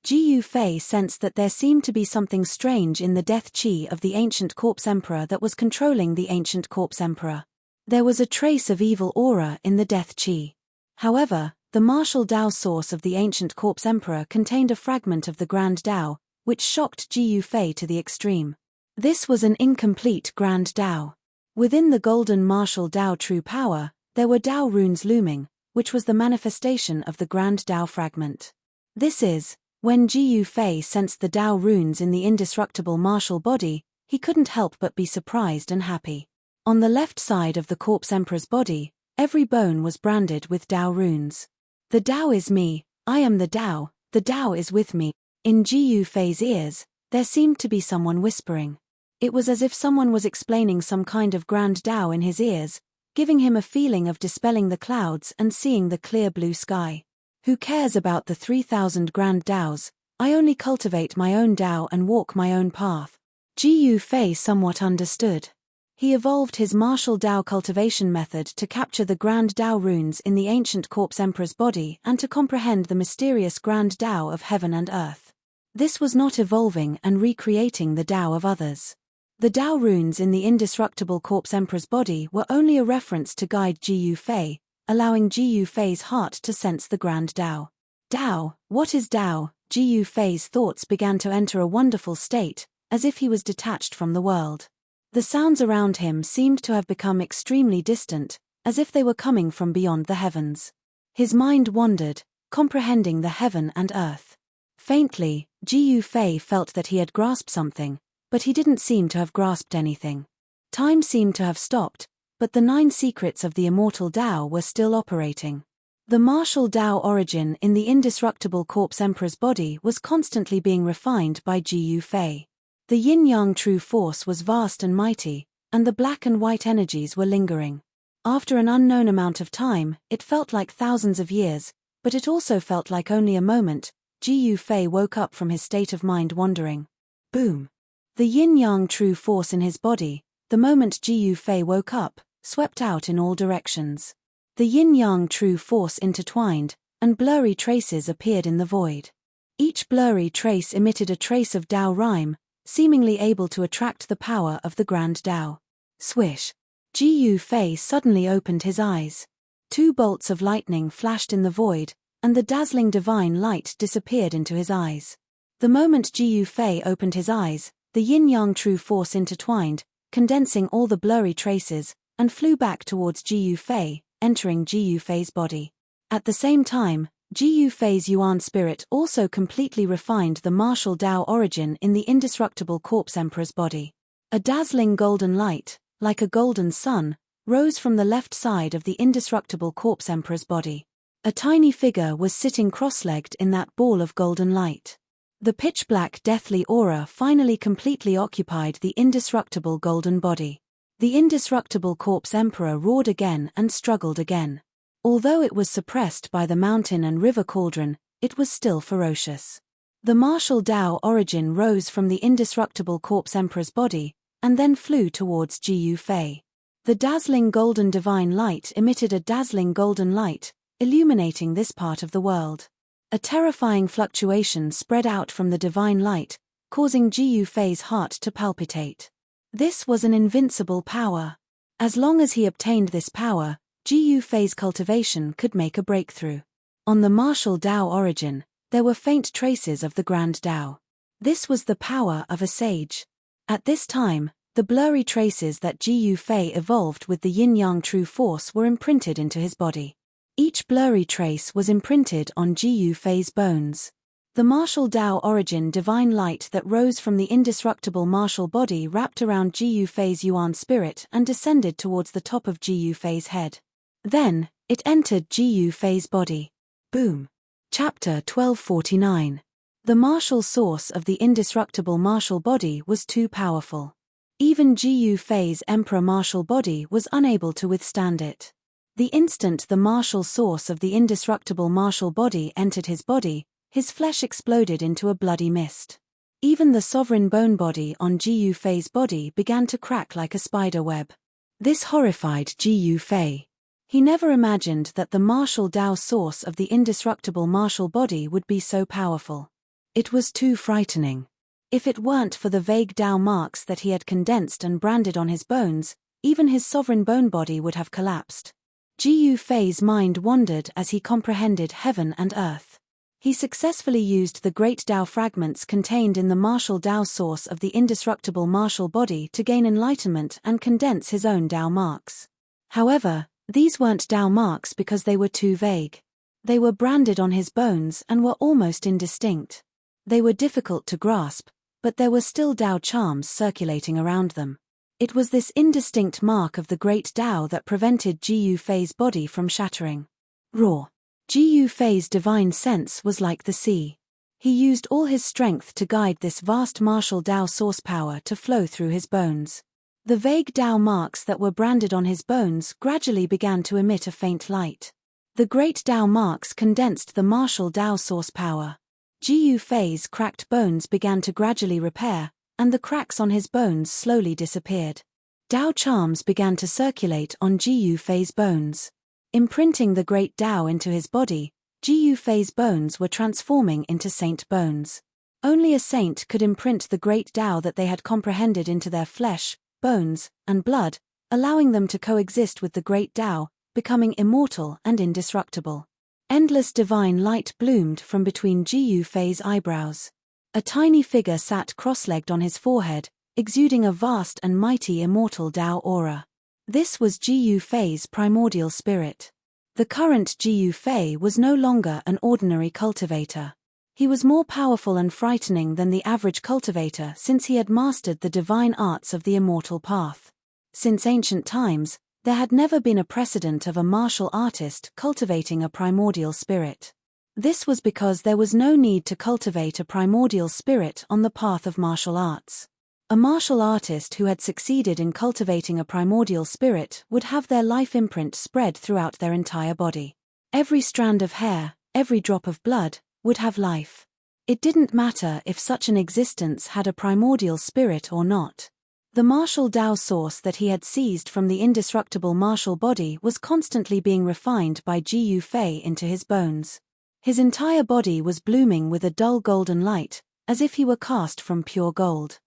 Ji Yufei sensed that there seemed to be something strange in the death qi of the ancient corpse emperor that was controlling the ancient corpse emperor. There was a trace of evil aura in the death qi. However, the martial Dao source of the ancient corpse emperor contained a fragment of the grand Dao, which shocked Ji Yufei to the extreme. This was an incomplete grand Dao. Within the golden martial Dao true power, there were Dao runes looming, which was the manifestation of the grand Dao fragment. This is, when Ji Yufei sensed the Dao runes in the indestructible martial body, he couldn't help but be surprised and happy. On the left side of the corpse emperor's body, every bone was branded with Dao runes. The Dao is me, I am the Dao is with me. In Ji Yufei's ears, there seemed to be someone whispering. It was as if someone was explaining some kind of grand Dao in his ears, giving him a feeling of dispelling the clouds and seeing the clear blue sky. Who cares about the 3,000 grand Daos? I only cultivate my own Dao and walk my own path. Ji Yufei somewhat understood. He evolved his martial Dao cultivation method to capture the grand Dao runes in the ancient corpse emperor's body and to comprehend the mysterious grand Dao of heaven and earth. This was not evolving and recreating the Dao of others. The Dao runes in the indestructible corpse emperor's body were only a reference to guide Ji Yufei, allowing Ji Yufei's heart to sense the grand Dao. Dao, what is Dao? Ji Yufei's thoughts began to enter a wonderful state, as if he was detached from the world. The sounds around him seemed to have become extremely distant, as if they were coming from beyond the heavens. His mind wandered, comprehending the heaven and earth. Faintly, Ji Yufei felt that he had grasped something, but he didn't seem to have grasped anything. Time seemed to have stopped, but the 9 secrets of the immortal Dao were still operating. The martial Dao origin in the indestructible corpse emperor's body was constantly being refined by Ji Yufei. The yin-yang true force was vast and mighty, and the black and white energies were lingering. After an unknown amount of time, it felt like thousands of years, but it also felt like only a moment. Ji Yufei woke up from his state of mind wandering. Boom! The yin-yang true force in his body, the moment Ji Yufei woke up, swept out in all directions. The yin-yang true force intertwined, and blurry traces appeared in the void. Each blurry trace emitted a trace of Dao rhyme, seemingly able to attract the power of the grand Dao. Swish! Ji Yufei suddenly opened his eyes. 2 bolts of lightning flashed in the void, and the dazzling divine light disappeared into his eyes. The moment Ji Yufei opened his eyes, the yin-yang true force intertwined, condensing all the blurry traces, and flew back towards Ji Yufei, entering Ji Yufei's body. At the same time, Ji Yufei's Yuan spirit also completely refined the martial Dao origin in the indestructible corpse emperor's body. A dazzling golden light, like a golden sun, rose from the left side of the indestructible corpse emperor's body. A tiny figure was sitting cross-legged in that ball of golden light. The pitch-black deathly aura finally completely occupied the indestructible golden body. The indestructible corpse emperor roared again and struggled again. Although it was suppressed by the mountain and river cauldron, it was still ferocious. The martial Dao origin rose from the indestructible corpse emperor's body, and then flew towards Ji Yufei. The dazzling golden divine light emitted a dazzling golden light, illuminating this part of the world. A terrifying fluctuation spread out from the divine light, causing Ji Yufei's heart to palpitate. This was an invincible power. As long as he obtained this power, Ji Yufei's cultivation could make a breakthrough. On the martial Dao origin, there were faint traces of the grand Dao. This was the power of a sage. At this time, the blurry traces that Ji Yufei evolved with the yin-yang true force were imprinted into his body. Each blurry trace was imprinted on Ji Yufei's bones. The martial Dao origin divine light that rose from the indestructible martial body wrapped around Ji Yufei's Yuan spirit and descended towards the top of Ji Yufei's head. Then, it entered Ji Yufei's body. Boom! Chapter 1249. The martial source of the indestructible martial body was too powerful. Even Ji Yufei's emperor martial body was unable to withstand it. The instant the martial source of the indestructible martial body entered his body, his flesh exploded into a bloody mist. Even the sovereign bone body on Ji Yufei's body began to crack like a spider web. This horrified Ji Yufei. He never imagined that the martial Dao source of the indestructible martial body would be so powerful. It was too frightening. If it weren't for the vague Dao marks that he had condensed and branded on his bones, even his sovereign bone body would have collapsed. Ji Yufei's mind wandered as he comprehended heaven and earth. He successfully used the great Tao fragments contained in the martial Tao source of the indestructible martial body to gain enlightenment and condense his own Tao marks. However, these weren't Tao marks because they were too vague. They were branded on his bones and were almost indistinct. They were difficult to grasp, but there were still Tao charms circulating around them. It was this indistinct mark of the great Tao that prevented Ji Yufei's body from shattering. Raw. Ji Yufei's divine sense was like the sea. He used all his strength to guide this vast martial Tao source power to flow through his bones. The vague Tao marks that were branded on his bones gradually began to emit a faint light. The great Tao marks condensed the martial Tao source power. Ji Yufei's cracked bones began to gradually repair, and the cracks on his bones slowly disappeared. Tao charms began to circulate on Ji Yufei's bones. Imprinting the great Tao into his body, Ji Yufei's bones were transforming into saint bones. Only a saint could imprint the great Tao that they had comprehended into their flesh, bones, and blood, allowing them to coexist with the great Tao, becoming immortal and indestructible. Endless divine light bloomed from between Ji Yufei's eyebrows. A tiny figure sat cross-legged on his forehead, exuding a vast and mighty immortal Tao aura. This was Ji Yufei's primordial spirit. The current Ji Yufei was no longer an ordinary cultivator. He was more powerful and frightening than the average cultivator since he had mastered the divine arts of the immortal path. Since ancient times, there had never been a precedent of a martial artist cultivating a primordial spirit. This was because there was no need to cultivate a primordial spirit on the path of martial arts. A martial artist who had succeeded in cultivating a primordial spirit would have their life imprint spread throughout their entire body. Every strand of hair, every drop of blood, would have life. It didn't matter if such an existence had a primordial spirit or not. The martial Tao source that he had seized from the indestructible martial body was constantly being refined by Ji Yufei into his bones. His entire body was blooming with a dull golden light, as if he were cast from pure gold.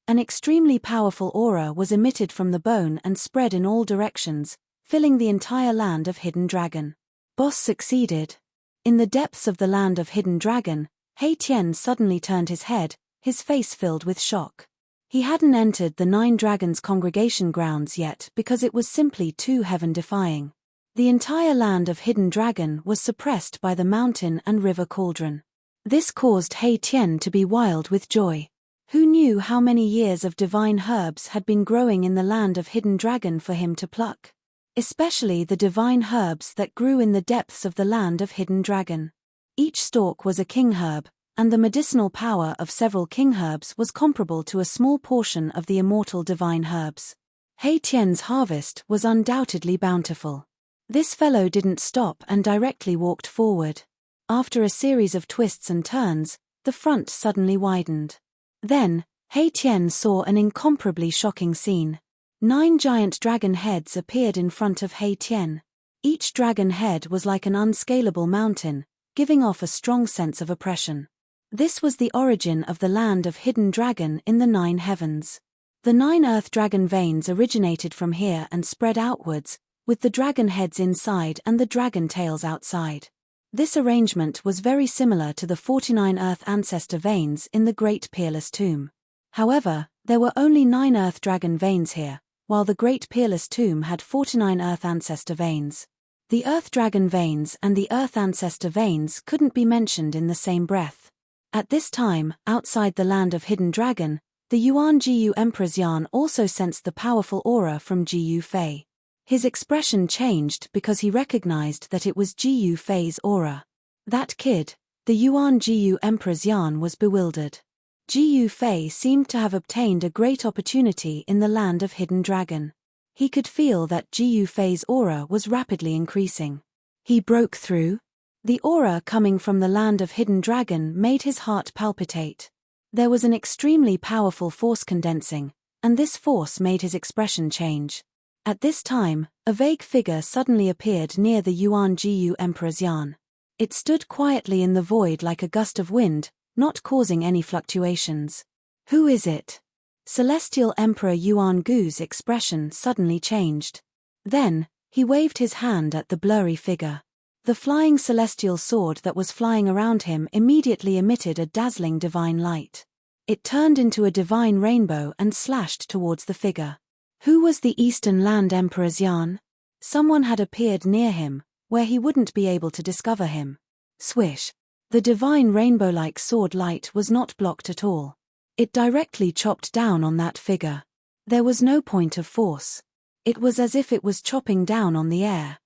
An extremely powerful aura was emitted from the bone and spread in all directions, filling the entire land of Hidden Dragon. Boss succeeded. In the depths of the land of Hidden Dragon, He Tian suddenly turned his head, his face filled with shock. He hadn't entered the 9 Dragons congregation grounds yet because it was simply too heaven-defying. The entire land of Hidden Dragon was suppressed by the mountain and river cauldron. This caused He Tian to be wild with joy. Who knew how many years of divine herbs had been growing in the land of Hidden Dragon for him to pluck? Especially the divine herbs that grew in the depths of the land of Hidden Dragon. Each stalk was a king herb, and the medicinal power of several king herbs was comparable to a small portion of the immortal divine herbs. He Tian's harvest was undoubtedly bountiful. This fellow didn't stop and directly walked forward. After a series of twists and turns, the front suddenly widened. Then, He Tian saw an incomparably shocking scene. 9 giant dragon heads appeared in front of He Tian. Each dragon head was like an unscalable mountain, giving off a strong sense of oppression. This was the origin of the land of Hidden Dragon in the 9 heavens. The 9 earth dragon veins originated from here and spread outwards, with the dragon heads inside and the dragon tails outside. This arrangement was very similar to the 49 Earth ancestor veins in the Great Peerless Tomb. However, there were only 9 Earth Dragon veins here, while the Great Peerless Tomb had 49 Earth ancestor veins. The Earth Dragon veins and the Earth ancestor veins couldn't be mentioned in the same breath. At this time, outside the land of Hidden Dragon, the Yuan Jiyu Emperor's Yan also sensed the powerful aura from Ji Yufei. His expression changed because he recognized that it was Ji Yufei's aura. That kid, the Yuan Jiyu Emperor's Yan, was bewildered. Ji Yufei seemed to have obtained a great opportunity in the land of Hidden Dragon. He could feel that Ji Yufei's aura was rapidly increasing. He broke through. The aura coming from the land of Hidden Dragon made his heart palpitate. There was an extremely powerful force condensing, and this force made his expression change. At this time, a vague figure suddenly appeared near the Yuan Jiyu Emperor's Yan. It stood quietly in the void like a gust of wind, not causing any fluctuations. Who is it? Celestial Emperor Yuan Gu's expression suddenly changed. Then, he waved his hand at the blurry figure. The flying celestial sword that was flying around him immediately emitted a dazzling divine light. It turned into a divine rainbow and slashed towards the figure. Who was the Eastern Land Emperor Xian? Someone had appeared near him, where he wouldn't be able to discover him. Swish! The divine rainbow-like sword light was not blocked at all. It directly chopped down on that figure. There was no point of force. It was as if it was chopping down on the air.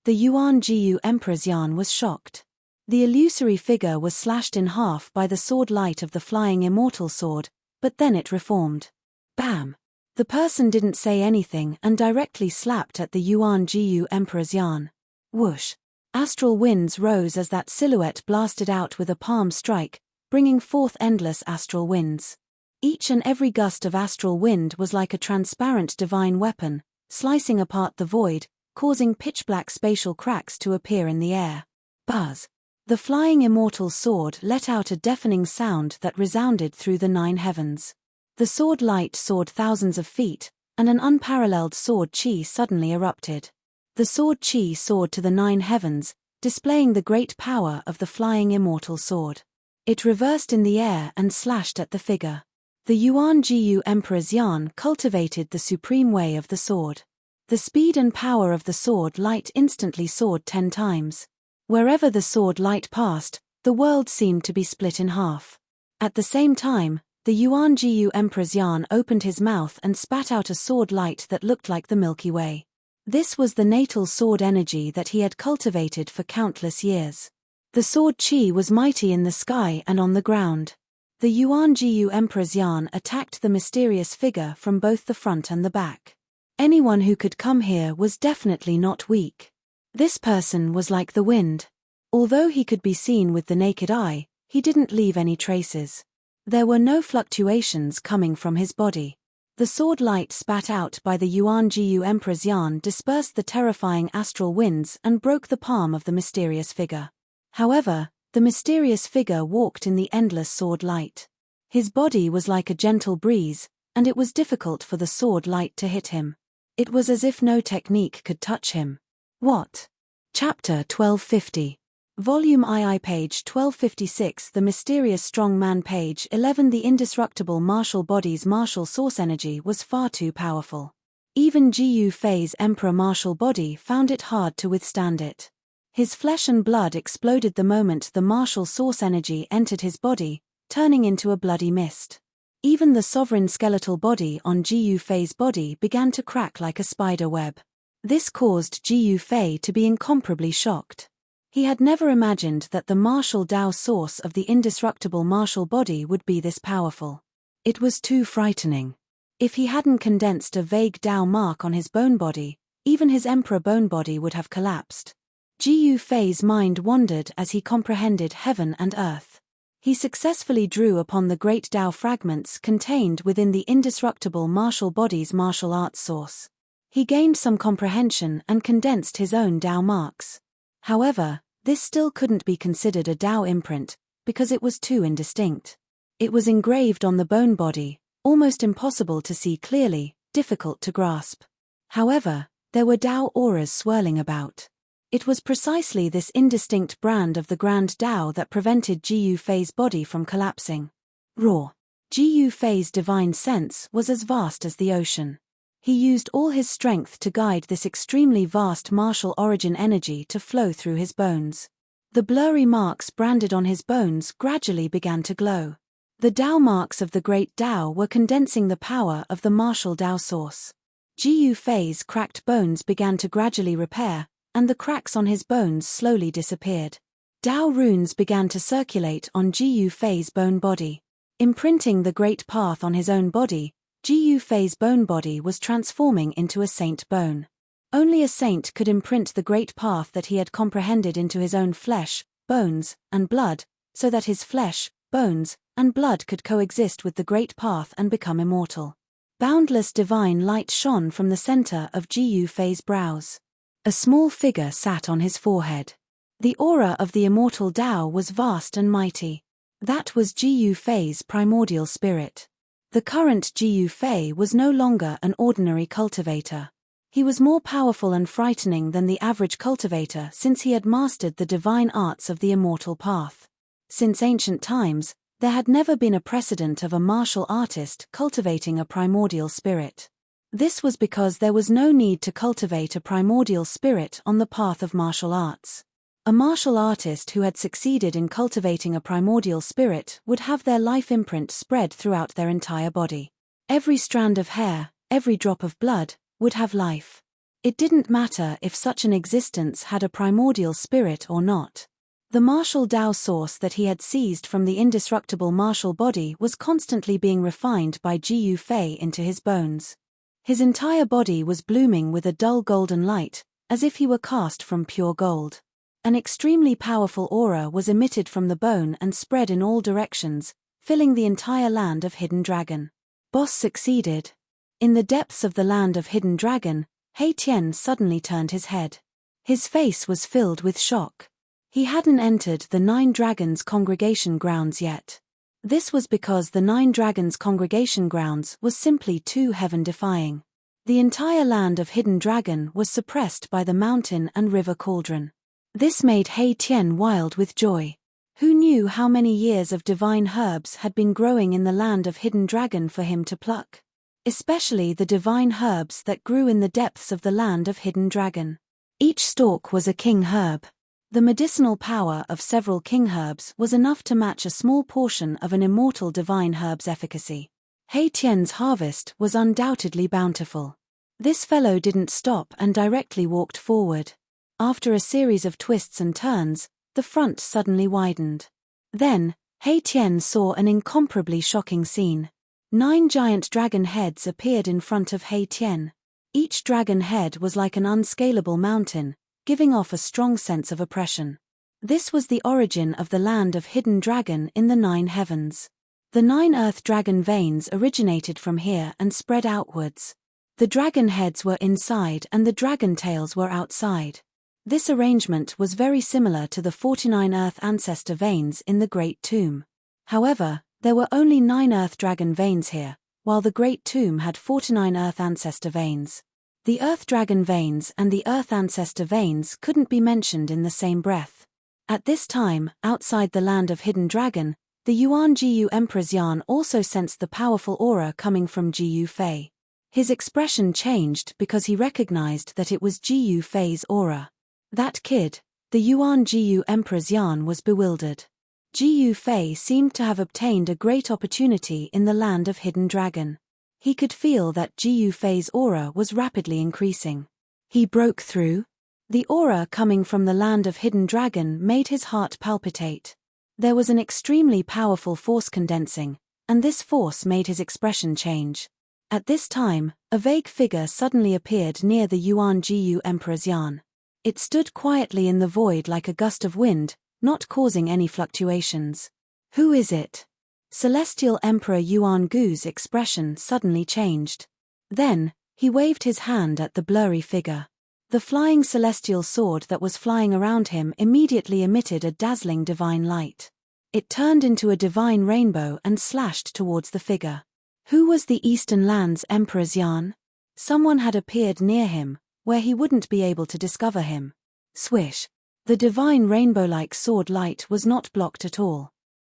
The Yuan Jiyu Emperor Xian was shocked. The illusory figure was slashed in half by the sword light of the flying immortal sword, but then it reformed. Bam! The person didn't say anything and directly slapped at the Yuan Jiyu Emperor Xian. Whoosh! Astral winds rose as that silhouette blasted out with a palm strike, bringing forth endless astral winds. Each and every gust of astral wind was like a transparent divine weapon, slicing apart the void, causing pitch-black spatial cracks to appear in the air. Buzz! The flying immortal sword let out a deafening sound that resounded through the 9 heavens. The sword light soared thousands of feet, and an unparalleled sword chi suddenly erupted. The sword chi soared to the 9 heavens, displaying the great power of the flying immortal sword. It reversed in the air and slashed at the figure. The Yuan Jiyu Emperor Xian cultivated the supreme way of the sword. The speed and power of the sword light instantly soared 10 times. Wherever the sword light passed, the world seemed to be split in half. At the same time, the Yuan Jiyu Emperor Xian opened his mouth and spat out a sword light that looked like the Milky Way. This was the natal sword energy that he had cultivated for countless years. The sword chi was mighty in the sky and on the ground. The Yuan Jiyu Emperor Xian attacked the mysterious figure from both the front and the back. Anyone who could come here was definitely not weak. This person was like the wind. Although he could be seen with the naked eye, he didn't leave any traces. There were no fluctuations coming from his body. The sword light spat out by the Yuan Jiyu Emperor Xian dispersed the terrifying astral winds and broke the palm of the mysterious figure. However, the mysterious figure walked in the endless sword light. His body was like a gentle breeze, and it was difficult for the sword light to hit him. It was as if no technique could touch him. What? Chapter 1250. Volume II page 1256 The Mysterious Strong Man page 11 The indestructible martial body's martial source energy was far too powerful. Even Jiyu Fei's Emperor martial body found it hard to withstand it. His flesh and blood exploded the moment the martial source energy entered his body, turning into a bloody mist. Even the sovereign skeletal body on Jiyu Fei's body began to crack like a spider web. This caused Jiyu Fei to be incomparably shocked. He had never imagined that the martial Tao source of the indestructible martial body would be this powerful. It was too frightening. If he hadn't condensed a vague Tao mark on his bone body, even his emperor bone body would have collapsed. Jiyu Fei's mind wandered as he comprehended heaven and earth. He successfully drew upon the great Tao fragments contained within the indestructible martial body's martial arts source. He gained some comprehension and condensed his own Tao marks. However, this still couldn't be considered a Tao imprint, because it was too indistinct. It was engraved on the bone body, almost impossible to see clearly, difficult to grasp. However, there were Tao auras swirling about. It was precisely this indistinct brand of the Grand Tao that prevented Jiyu Fei's body from collapsing. Raw. Jiyu Fei's divine sense was as vast as the ocean. He used all his strength to guide this extremely vast martial origin energy to flow through his bones. The blurry marks branded on his bones gradually began to glow. The Tao marks of the great Tao were condensing the power of the martial Tao source. Jiyu Fei's cracked bones began to gradually repair, and the cracks on his bones slowly disappeared. Tao runes began to circulate on Jiyu Fei's bone body. Imprinting the great path on his own body, Jiyu Fei's bone body was transforming into a saint bone. Only a saint could imprint the great path that he had comprehended into his own flesh, bones, and blood, so that his flesh, bones, and blood could coexist with the great path and become immortal. Boundless divine light shone from the center of Jiyu Fei's brows. A small figure sat on his forehead. The aura of the immortal Tao was vast and mighty. That was Jiyu Fei's primordial spirit. The current Jiyu Fei was no longer an ordinary cultivator. He was more powerful and frightening than the average cultivator since he had mastered the divine arts of the immortal path. Since ancient times, there had never been a precedent of a martial artist cultivating a primordial spirit. This was because there was no need to cultivate a primordial spirit on the path of martial arts. A martial artist who had succeeded in cultivating a primordial spirit would have their life imprint spread throughout their entire body. Every strand of hair, every drop of blood, would have life. It didn't matter if such an existence had a primordial spirit or not. The martial Tao source that he had seized from the indestructible martial body was constantly being refined by Jiyu Fei into his bones. His entire body was blooming with a dull golden light, as if he were cast from pure gold. An extremely powerful aura was emitted from the bone and spread in all directions, filling the entire land of Hidden Dragon. Boss succeeded. In the depths of the land of Hidden Dragon, He Tian suddenly turned his head. His face was filled with shock. He hadn't entered the Nine Dragons congregation grounds yet. This was because the Nine Dragons congregation grounds was simply too heaven-defying. The entire land of Hidden Dragon was suppressed by the mountain and river cauldron. This made He Tian wild with joy. Who knew how many years of divine herbs had been growing in the land of Hidden Dragon for him to pluck? Especially the divine herbs that grew in the depths of the land of Hidden Dragon. Each stalk was a king herb. The medicinal power of several king herbs was enough to match a small portion of an immortal divine herb's efficacy. He Tian's harvest was undoubtedly bountiful. This fellow didn't stop and directly walked forward. After a series of twists and turns, the front suddenly widened. Then, He Tian saw an incomparably shocking scene. 9 giant dragon heads appeared in front of He Tian. Each dragon head was like an unscalable mountain, giving off a strong sense of oppression. This was the origin of the land of Hidden Dragon in the 9 heavens. The 9 earth dragon veins originated from here and spread outwards. The dragon heads were inside and the dragon tails were outside. This arrangement was very similar to the 49 earth ancestor veins in the Great Tomb. However, there were only 9 earth dragon veins here, while the Great Tomb had 49 earth ancestor veins. The earth dragon veins and the earth ancestor veins couldn't be mentioned in the same breath. At this time, outside the land of Hidden Dragon, the Yuan Jiyu Emperor's Yan also sensed the powerful aura coming from Jiyu Fei. His expression changed because he recognized that it was Jiyu Fei's aura. That kid, the Yuan Jiyu Emperor's Yan, was bewildered. Jiyu Fei seemed to have obtained a great opportunity in the land of Hidden Dragon. He could feel that Jiyu Fei's aura was rapidly increasing. He broke through. The aura coming from the land of Hidden Dragon made his heart palpitate. There was an extremely powerful force condensing, and this force made his expression change. At this time, a vague figure suddenly appeared near the Yuan Jiyu Emperor's Yan. It stood quietly in the void like a gust of wind, not causing any fluctuations. Who is it? Celestial Emperor Yuan Gu's expression suddenly changed. Then, he waved his hand at the blurry figure. The flying celestial sword that was flying around him immediately emitted a dazzling divine light. It turned into a divine rainbow and slashed towards the figure. Who was the Eastern Land's Emperor's Yan? Someone had appeared near him, where he wouldn't be able to discover him. Swish! The divine rainbow-like sword light was not blocked at all.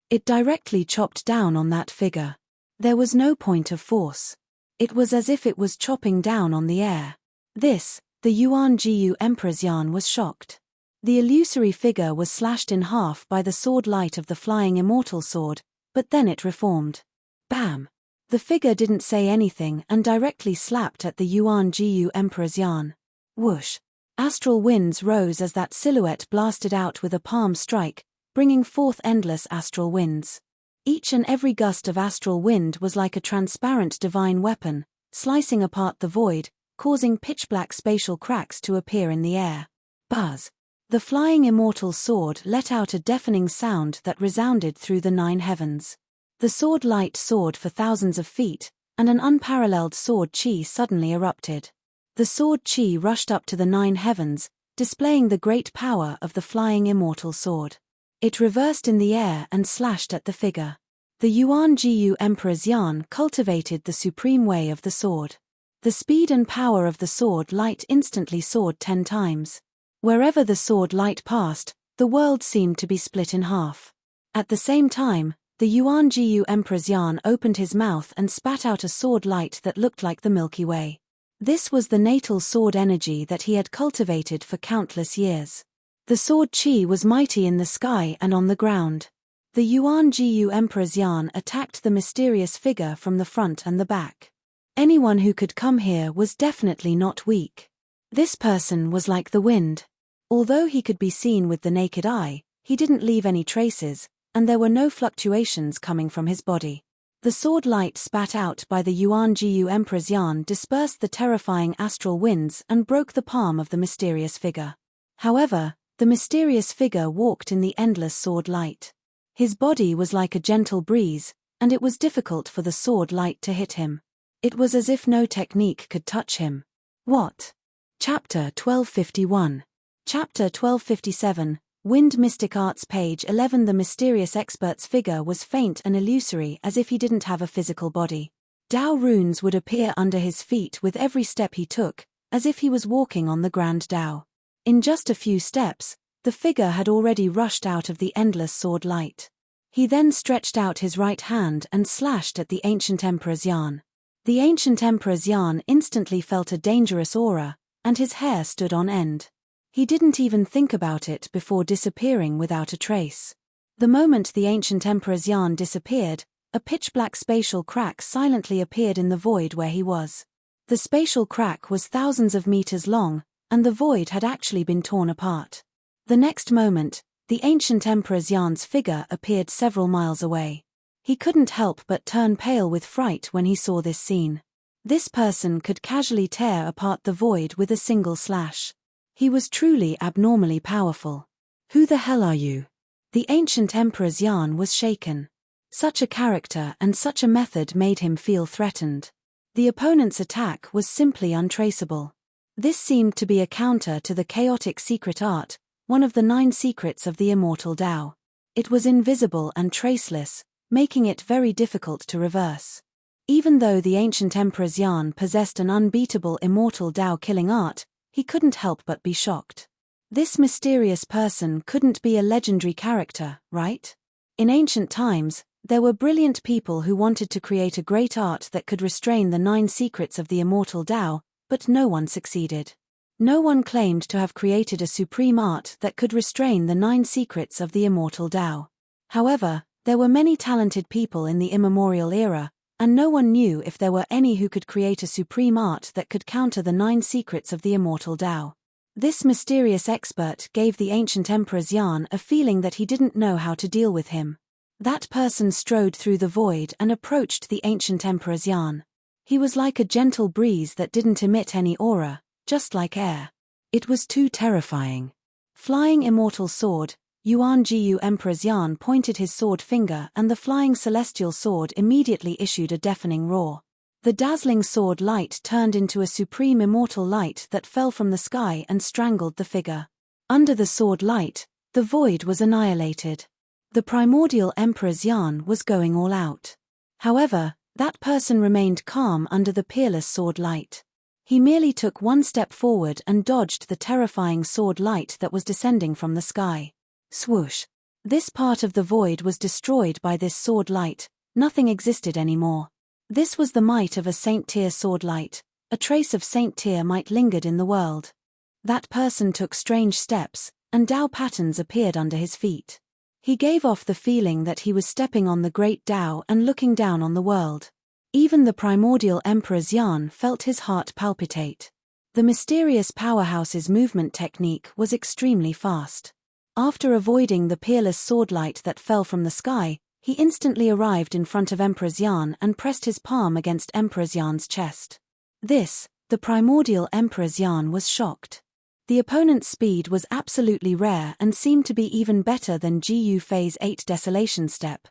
It directly chopped down on that figure. There was no point of force. It was as if it was chopping down on the air. The Yuan Jiyu Emperor's Yan was shocked. The illusory figure was slashed in half by the sword light of the flying immortal sword, but then it reformed. Bam! The figure didn't say anything and directly slapped at the Yuan Jiyu Emperor's Yan. Whoosh! Astral winds rose as that silhouette blasted out with a palm strike, bringing forth endless astral winds. Each and every gust of astral wind was like a transparent divine weapon, slicing apart the void, causing pitch-black spatial cracks to appear in the air. Buzz! The flying immortal sword let out a deafening sound that resounded through the 9 heavens. The sword light soared for thousands of feet, and an unparalleled sword chi suddenly erupted. The sword chi rushed up to the 9 heavens, displaying the great power of the flying immortal sword. It reversed in the air and slashed at the figure. The Yuan Jiyu Emperor's Yan cultivated the supreme way of the sword. The speed and power of the sword light instantly soared 10 times. Wherever the sword light passed, the world seemed to be split in half. At the same time, the Yuan Jiyu Emperor's Yan opened his mouth and spat out a sword light that looked like the Milky Way. This was the natal sword energy that he had cultivated for countless years. The sword chi was mighty in the sky and on the ground. The Yuan Jiyu Emperor's Yan attacked the mysterious figure from the front and the back. Anyone who could come here was definitely not weak. This person was like the wind. Although he could be seen with the naked eye, he didn't leave any traces, and there were no fluctuations coming from his body. The sword light spat out by the Yuan Jiyu Emperor's Yan dispersed the terrifying astral winds and broke the palm of the mysterious figure. However, the mysterious figure walked in the endless sword light. His body was like a gentle breeze, and it was difficult for the sword light to hit him. It was as if no technique could touch him. What? Chapter 1251. Chapter 1257, Wind Mystic Arts page 11. The mysterious expert's figure was faint and illusory as if he didn't have a physical body. Dao runes would appear under his feet with every step he took, as if he was walking on the Grand Dao. In just a few steps, the figure had already rushed out of the endless sword light. He then stretched out his right hand and slashed at the ancient Emperor's Yan. The ancient Emperor's Yan instantly felt a dangerous aura, and his hair stood on end. He didn't even think about it before disappearing without a trace. The moment the ancient Emperor's Yan disappeared, a pitch-black spatial crack silently appeared in the void where he was. The spatial crack was thousands of meters long, and the void had actually been torn apart. The next moment, the ancient Emperor's Yan's figure appeared several miles away. He couldn't help but turn pale with fright when he saw this scene. This person could casually tear apart the void with a single slash. He was truly abnormally powerful. Who the hell are you? The ancient Emperor's Yan was shaken. Such a character and such a method made him feel threatened. The opponent's attack was simply untraceable. This seemed to be a counter to the chaotic secret art, one of the 9 secrets of the immortal Tao. It was invisible and traceless, making it very difficult to reverse. Even though the ancient Emperor's Yan possessed an unbeatable immortal Tao killing art, he couldn't help but be shocked. This mysterious person couldn't be a legendary character, right? In ancient times, there were brilliant people who wanted to create a great art that could restrain the 9 secrets of the immortal Tao, but no one succeeded. No one claimed to have created a supreme art that could restrain the 9 secrets of the immortal Tao. However, there were many talented people in the immemorial era, and no one knew if there were any who could create a supreme art that could counter the 9 secrets of the immortal Tao. This mysterious expert gave the ancient Emperor's Yan a feeling that he didn't know how to deal with him. That person strode through the void and approached the ancient Emperor's Yan. He was like a gentle breeze that didn't emit any aura, just like air. It was too terrifying. Flying immortal sword, Yuan Jiyu Emperor's Yan pointed his sword finger and the flying celestial sword immediately issued a deafening roar. The dazzling sword light turned into a supreme immortal light that fell from the sky and strangled the figure. Under the sword light, the void was annihilated. The primordial Emperor's Yan was going all out. However, that person remained calm under the peerless sword light. He merely took one step forward and dodged the terrifying sword light that was descending from the sky. Swoosh. This part of the void was destroyed by this sword light, nothing existed anymore. This was the might of a Saint-tier sword light, a trace of Saint-tier might lingered in the world. That person took strange steps, and Tao patterns appeared under his feet. He gave off the feeling that he was stepping on the great Tao and looking down on the world. Even the primordial Emperor's Yan felt his heart palpitate. The mysterious powerhouse's movement technique was extremely fast. After avoiding the peerless swordlight that fell from the sky, he instantly arrived in front of Emperor's Yan and pressed his palm against Emperor's Yan's chest. The primordial Emperor's Yan was shocked. The opponent's speed was absolutely rare and seemed to be even better than GU Phase 8 Desolation Step.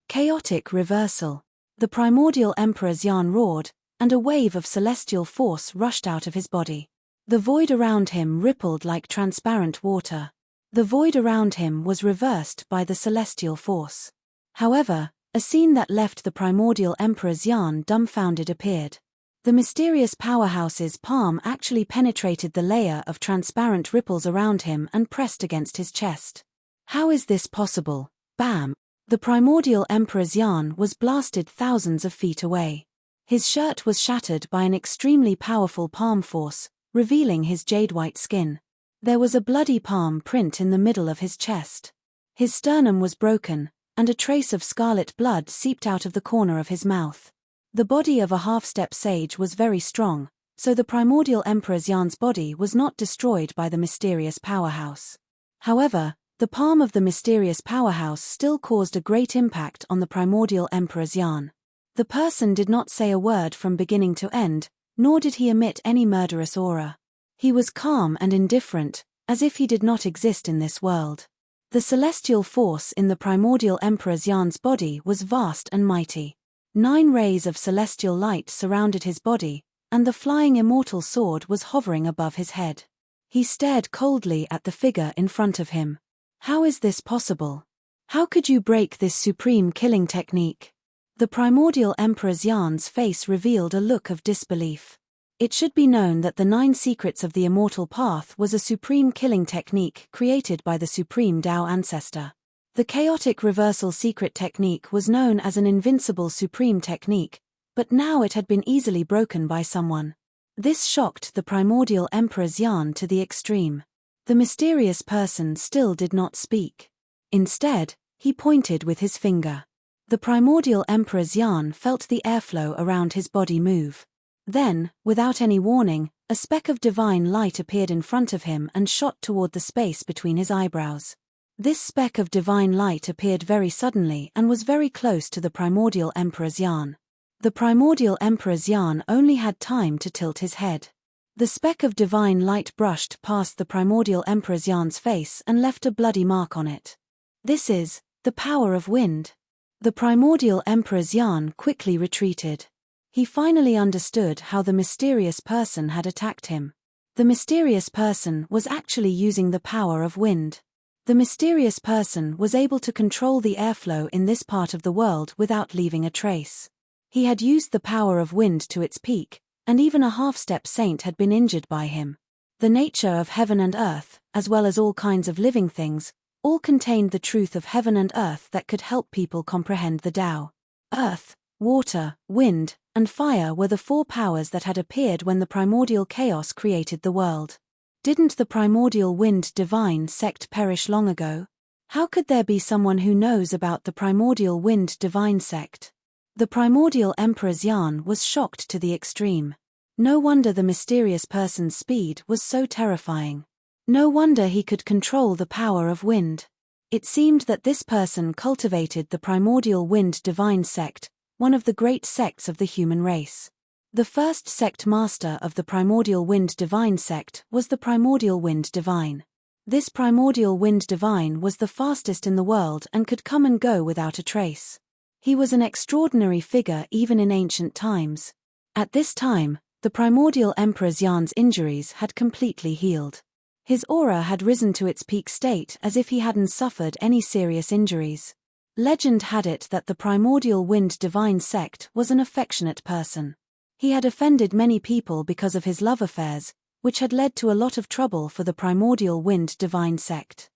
Chaotic reversal. The primordial Emperor's Yan roared, and a wave of celestial force rushed out of his body. The void around him rippled like transparent water. The void around him was reversed by the celestial force. However, a scene that left the primordial Emperor's Yan dumbfounded appeared. The mysterious powerhouse's palm actually penetrated the layer of transparent ripples around him and pressed against his chest. How is this possible? Bam! The primordial emperor's yarn was blasted thousands of feet away. His shirt was shattered by an extremely powerful palm force, revealing his jade-white skin. There was a bloody palm print in the middle of his chest. His sternum was broken, and a trace of scarlet blood seeped out of the corner of his mouth. The body of a half-step sage was very strong, so the primordial emperor's yarn's body was not destroyed by the mysterious powerhouse. However, the palm of the mysterious powerhouse still caused a great impact on the primordial emperor's yarn. The person did not say a word from beginning to end, nor did he emit any murderous aura. He was calm and indifferent, as if he did not exist in this world. The celestial force in the primordial emperor's yarn's body was vast and mighty. 9 rays of celestial light surrounded his body, and the flying immortal sword was hovering above his head. He stared coldly at the figure in front of him. How is this possible? How could you break this supreme killing technique? The primordial emperor's yarn's face revealed a look of disbelief. It should be known that the 9 secrets of the immortal path was a supreme killing technique created by the supreme Tao ancestor. The chaotic reversal secret technique was known as an invincible supreme technique, but now it had been easily broken by someone. This shocked the primordial emperor's yarn to the extreme. The mysterious person still did not speak. Instead, he pointed with his finger. The primordial emperor's yarn felt the airflow around his body move. Then, without any warning, a speck of divine light appeared in front of him and shot toward the space between his eyebrows. This speck of divine light appeared very suddenly and was very close to the primordial emperor's yarn. The primordial emperor's yarn only had time to tilt his head. The speck of divine light brushed past the primordial emperor's yarn's face and left a bloody mark on it. This is the power of wind. The primordial emperor's yarn quickly retreated. He finally understood how the mysterious person had attacked him. The mysterious person was actually using the power of wind. The mysterious person was able to control the airflow in this part of the world without leaving a trace. He had used the power of wind to its peak, and even a half-step saint had been injured by him. The nature of heaven and earth, as well as all kinds of living things, all contained the truth of heaven and earth that could help people comprehend the Tao. Earth, water, wind, and fire were the 4 powers that had appeared when the primordial chaos created the world. Didn't the primordial wind divine sect perish long ago? How could there be someone who knows about the primordial wind divine sect? The primordial emperor's yarn was shocked to the extreme. No wonder the mysterious person's speed was so terrifying. No wonder he could control the power of wind. It seemed that this person cultivated the primordial wind divine sect, one of the great sects of the human race. The first sect master of the primordial wind divine sect was the primordial wind divine. This primordial wind divine was the fastest in the world and could come and go without a trace. He was an extraordinary figure even in ancient times. At this time, the primordial emperor's yarn's injuries had completely healed. His aura had risen to its peak state as if he hadn't suffered any serious injuries. Legend had it that the primordial wind divine sect was an affectionate person. He had offended many people because of his love affairs, which had led to a lot of trouble for the primordial wind divine sect.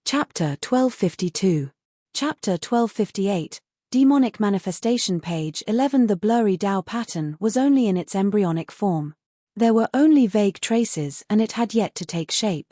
Chapter 1252. Chapter 1258, Demonic Manifestation. Page 11. The blurry Tao pattern was only in its embryonic form. There were only vague traces and it had yet to take shape.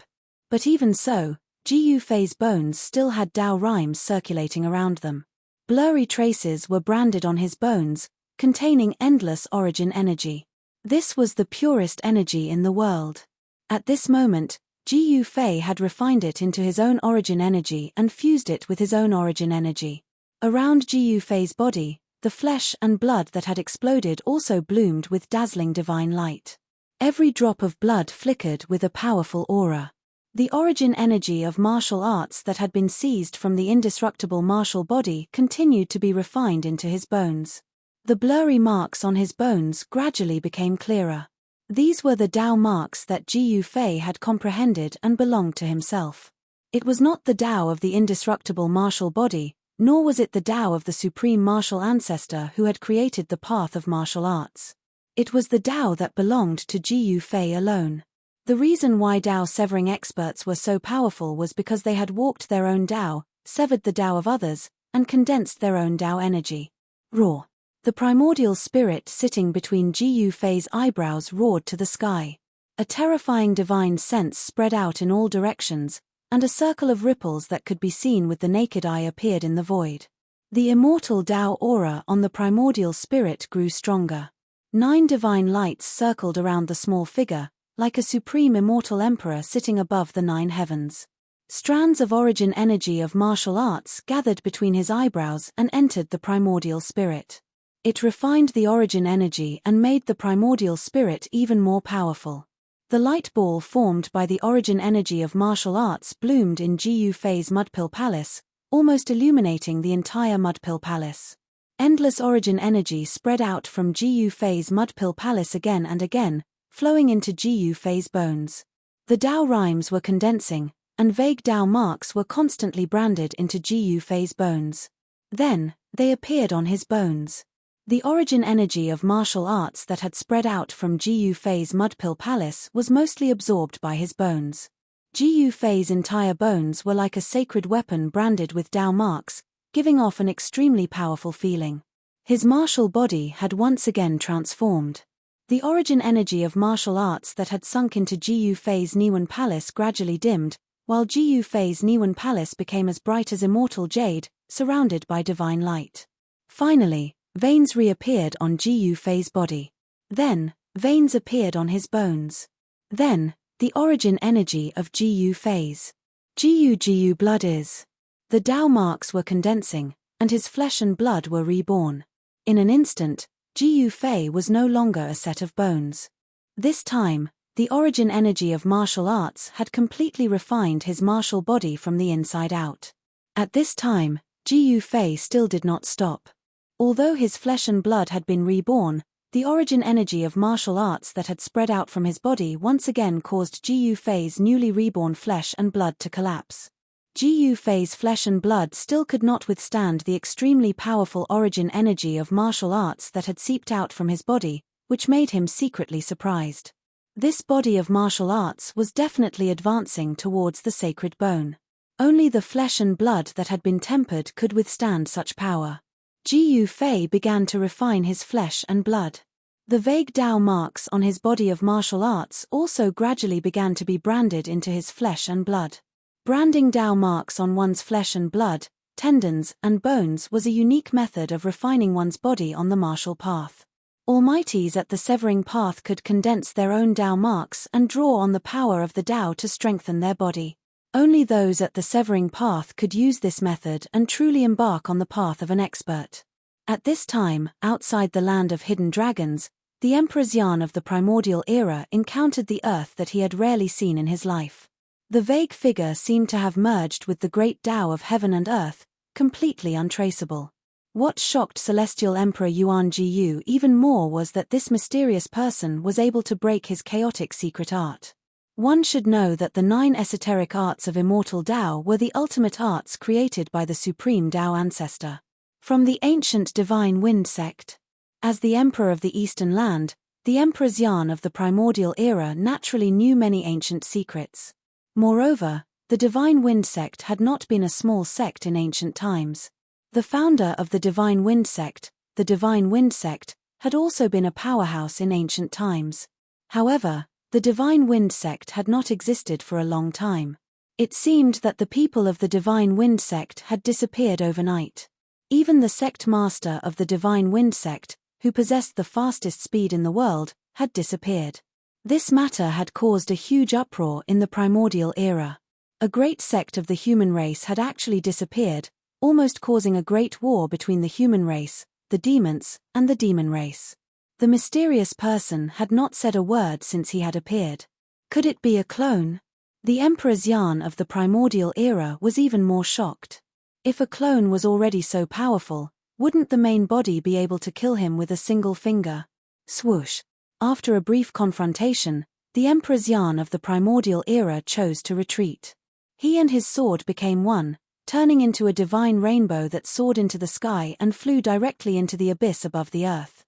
But even so, Gu Fei's bones still had Tao rhymes circulating around them. Blurry traces were branded on his bones, containing endless origin energy. This was the purest energy in the world. At this moment, Gu Fei had refined it into his own origin energy and fused it with his own origin energy. Around Gu Fei's body, the flesh and blood that had exploded also bloomed with dazzling divine light. Every drop of blood flickered with a powerful aura. The origin energy of martial arts that had been seized from the indestructible martial body continued to be refined into his bones. The blurry marks on his bones gradually became clearer. These were the Tao marks that Gu Fei had comprehended and belonged to himself. It was not the Tao of the indestructible martial body, nor was it the Tao of the supreme martial ancestor who had created the path of martial arts. It was the Tao that belonged to Jiyu Fei alone. The reason why Tao severing experts were so powerful was because they had walked their own Tao, severed the Tao of others, and condensed their own Tao energy. Roar. The primordial spirit sitting between Jiyu Fei's eyebrows roared to the sky. A terrifying divine sense spread out in all directions, and a circle of ripples that could be seen with the naked eye appeared in the void. The immortal Tao aura on the primordial spirit grew stronger. 9 divine lights circled around the small figure, like a supreme immortal emperor sitting above the 9 heavens. Strands of origin energy of martial arts gathered between his eyebrows and entered the primordial spirit. It refined the origin energy and made the primordial spirit even more powerful. The light ball formed by the origin energy of martial arts bloomed in Jiyu Fei's Mudpill Palace, almost illuminating the entire Mudpill Palace. Endless origin energy spread out from Jiyu Fei's Mudpill Palace again and again, flowing into Jiyu Fei's bones. The Tao rhymes were condensing, and vague Tao marks were constantly branded into Jiyu Fei's bones. Then, they appeared on his bones. The origin energy of martial arts that had spread out from Jiyu Fei's Mudpill Palace was mostly absorbed by his bones. Jiyu Fei's entire bones were like a sacred weapon branded with Tao marks, giving off an extremely powerful feeling. His martial body had once again transformed. The origin energy of martial arts that had sunk into Jiyu Fei's Niwen Palace gradually dimmed, while Jiyu Fei's Niwen Palace became as bright as immortal jade, surrounded by divine light. Finally, veins reappeared on Jiyu Fei's body. Then, veins appeared on his bones. Then, the origin energy of Jiyu Fei's Jiyu blood is. The Tao marks were condensing, and his flesh and blood were reborn. In an instant, Jiyu Fei was no longer a set of bones. This time, the origin energy of martial arts had completely refined his martial body from the inside out. At this time, Jiyu Fei still did not stop. Although his flesh and blood had been reborn, the origin energy of martial arts that had spread out from his body once again caused Jiyu Fei's newly reborn flesh and blood to collapse. Jiyu Fei's flesh and blood still could not withstand the extremely powerful origin energy of martial arts that had seeped out from his body, which made him secretly surprised. This body of martial arts was definitely advancing towards the sacred bone. Only the flesh and blood that had been tempered could withstand such power. Jiyu Fei began to refine his flesh and blood. The vague Tao marks on his body of martial arts also gradually began to be branded into his flesh and blood. Branding Tao marks on one's flesh and blood, tendons, and bones was a unique method of refining one's body on the martial path. Almighties at the severing path could condense their own Tao marks and draw on the power of the Tao to strengthen their body. Only those at the severing path could use this method and truly embark on the path of an expert. At this time, outside the land of hidden dragons, the Emperor Xian of the primordial era encountered the earth that he had rarely seen in his life. The vague figure seemed to have merged with the great Tao of heaven and earth, completely untraceable. What shocked Celestial Emperor Yuan Jiyu even more was that this mysterious person was able to break his chaotic secret art. One should know that the 9 esoteric arts of immortal Tao were the ultimate arts created by the supreme Tao ancestor. From the ancient Divine Wind sect. As the Emperor of the Eastern Land, the Emperor Xian of the primordial era naturally knew many ancient secrets. Moreover, the Divine Wind sect had not been a small sect in ancient times. The founder of the Divine Wind sect, the Divine Wind sect, had also been a powerhouse in ancient times. However, the Divine Wind sect had not existed for a long time. It seemed that the people of the Divine Wind sect had disappeared overnight. Even the sect master of the Divine Wind sect, who possessed the fastest speed in the world, had disappeared. This matter had caused a huge uproar in the primordial era. A great sect of the human race had actually disappeared, almost causing a great war between the human race, the demons, and the demon race. The mysterious person had not said a word since he had appeared. Could it be a clone? The Emperor Xian of the primordial era was even more shocked. If a clone was already so powerful, wouldn't the main body be able to kill him with a single finger? Swoosh. After a brief confrontation, the Emperor Xian of the primordial era chose to retreat. He and his sword became one, turning into a divine rainbow that soared into the sky and flew directly into the abyss above the earth.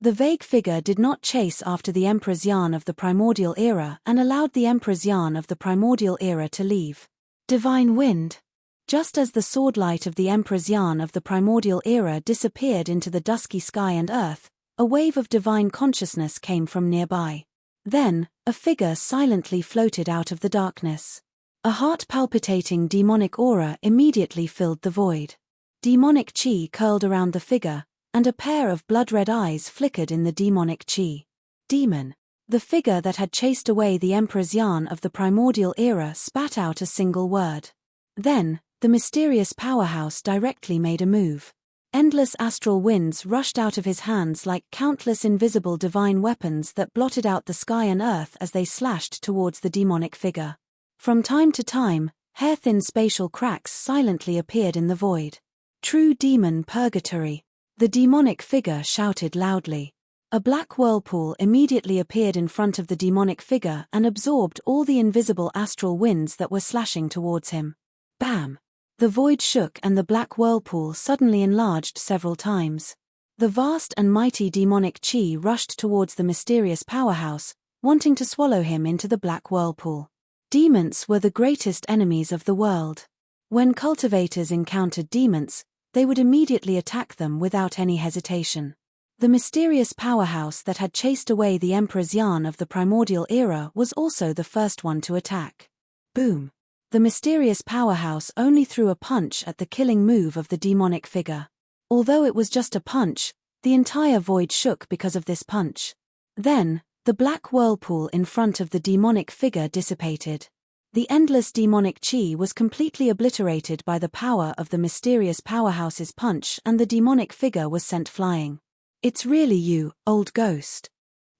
The vague figure did not chase after the Emperor's yarn of the primordial era and allowed the Emperor's yarn of the primordial era to leave. Divine wind. Just as the swordlight of the Emperor's yarn of the primordial era disappeared into the dusky sky and earth, a wave of divine consciousness came from nearby. Then, a figure silently floated out of the darkness. A heart-palpitating demonic aura immediately filled the void. Demonic chi curled around the figure, and a pair of blood-red eyes flickered in the demonic chi. Demon. The figure that had chased away the Emperor's yarn of the primordial era spat out a single word. Then, the mysterious powerhouse directly made a move. Endless astral winds rushed out of his hands like countless invisible divine weapons that blotted out the sky and earth as they slashed towards the demonic figure. From time to time, hair-thin spatial cracks silently appeared in the void. True demon purgatory. The demonic figure shouted loudly. A black whirlpool immediately appeared in front of the demonic figure and absorbed all the invisible astral winds that were slashing towards him. Bam! The void shook and the black whirlpool suddenly enlarged several times. The vast and mighty demonic chi rushed towards the mysterious powerhouse, wanting to swallow him into the black whirlpool. Demons were the greatest enemies of the world. When cultivators encountered demons, they would immediately attack them without any hesitation. The mysterious powerhouse that had chased away the Emperor's yarn of the primordial era was also the first one to attack. Boom! The mysterious powerhouse only threw a punch at the killing move of the demonic figure. Although it was just a punch, the entire void shook because of this punch. Then, the black whirlpool in front of the demonic figure dissipated. The endless demonic chi was completely obliterated by the power of the mysterious powerhouse's punch, and the demonic figure was sent flying. It's really you, old ghost.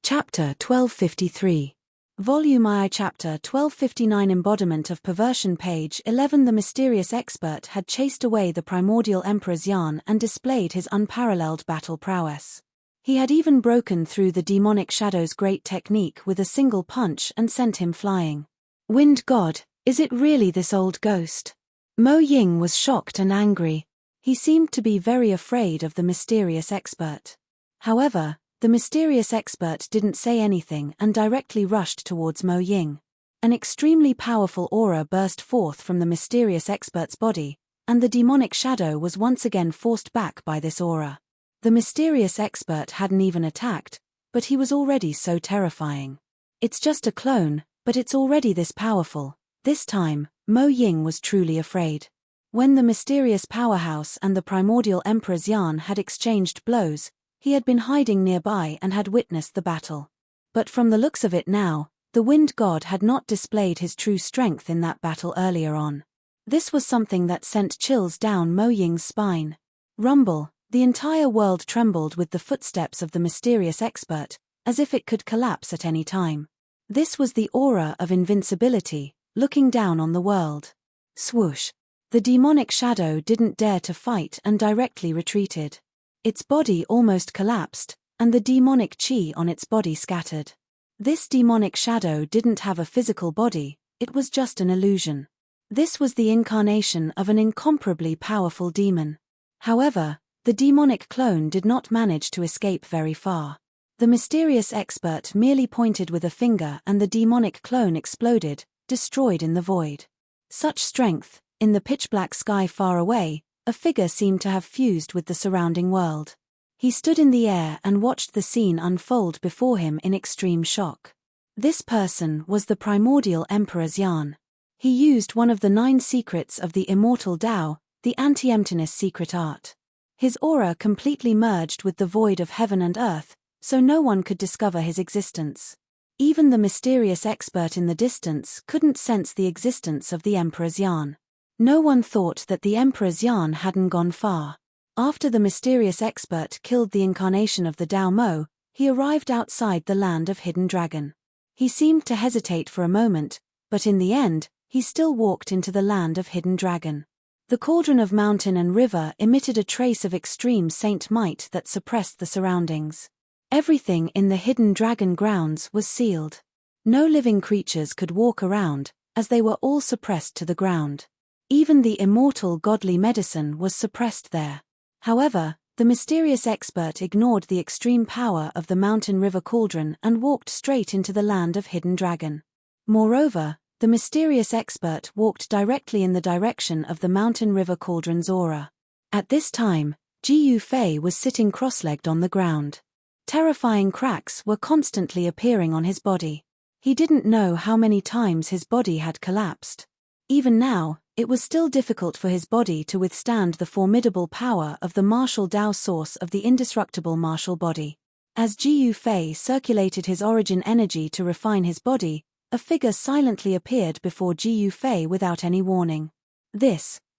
Chapter 1253. Volume I, Chapter 1259. Embodiment of Perversion. Page 11. The mysterious expert had chased away the primordial Emperor's yarn and displayed his unparalleled battle prowess. He had even broken through the demonic shadow's great technique with a single punch and sent him flying. Wind god, is it really this old ghost? Mo Ying was shocked and angry. He seemed to be very afraid of the mysterious expert. However, the mysterious expert didn't say anything and directly rushed towards Mo Ying. An extremely powerful aura burst forth from the mysterious expert's body, and the demonic shadow was once again forced back by this aura. The mysterious expert hadn't even attacked, but he was already so terrifying. It's just a clone, but it's already this powerful. This time, Mo Ying was truly afraid. When the mysterious powerhouse and the primordial Emperor's yarn had exchanged blows, he had been hiding nearby and had witnessed the battle. But from the looks of it now, the wind god had not displayed his true strength in that battle earlier on. This was something that sent chills down Mo Ying's spine. Rumble, the entire world trembled with the footsteps of the mysterious expert, as if it could collapse at any time. This was the aura of invincibility, looking down on the world. Swoosh! The demonic shadow didn't dare to fight and directly retreated. Its body almost collapsed, and the demonic chi on its body scattered. This demonic shadow didn't have a physical body, it was just an illusion. This was the incarnation of an incomparably powerful demon. However, the demonic clone did not manage to escape very far. The mysterious expert merely pointed with a finger and the demonic clone exploded, destroyed in the void. Such strength, in the pitch-black sky far away, a figure seemed to have fused with the surrounding world. He stood in the air and watched the scene unfold before him in extreme shock. This person was the primordial Emperor's yarn. He used one of the 9 secrets of the immortal Tao, the anti-emptiness secret art. His aura completely merged with the void of heaven and earth, so no one could discover his existence. Even the mysterious expert in the distance couldn't sense the existence of the Emperor's yarn. No one thought that the Emperor's yarn hadn't gone far. After the mysterious expert killed the incarnation of the Dao Mo, he arrived outside the land of Hidden Dragon. He seemed to hesitate for a moment, but in the end, he still walked into the land of Hidden Dragon. The cauldron of mountain and river emitted a trace of extreme saint might that suppressed the surroundings. Everything in the Hidden Dragon grounds was sealed. No living creatures could walk around, as they were all suppressed to the ground. Even the immortal godly medicine was suppressed there. However, The mysterious expert ignored the extreme power of the mountain river cauldron and walked straight into the land of Hidden Dragon. Moreover, the mysterious expert walked directly in the direction of the mountain river cauldron's aura. At this time, Ji Yufei was sitting cross-legged on the ground. Terrifying cracks were constantly appearing on his body. He didn't know how many times his body had collapsed. Even now, it was still difficult for his body to withstand the formidable power of the martial Dao source of the indestructible martial body. As Ji Yufei circulated his origin energy to refine his body, a figure silently appeared before Ji Yufei without any warning.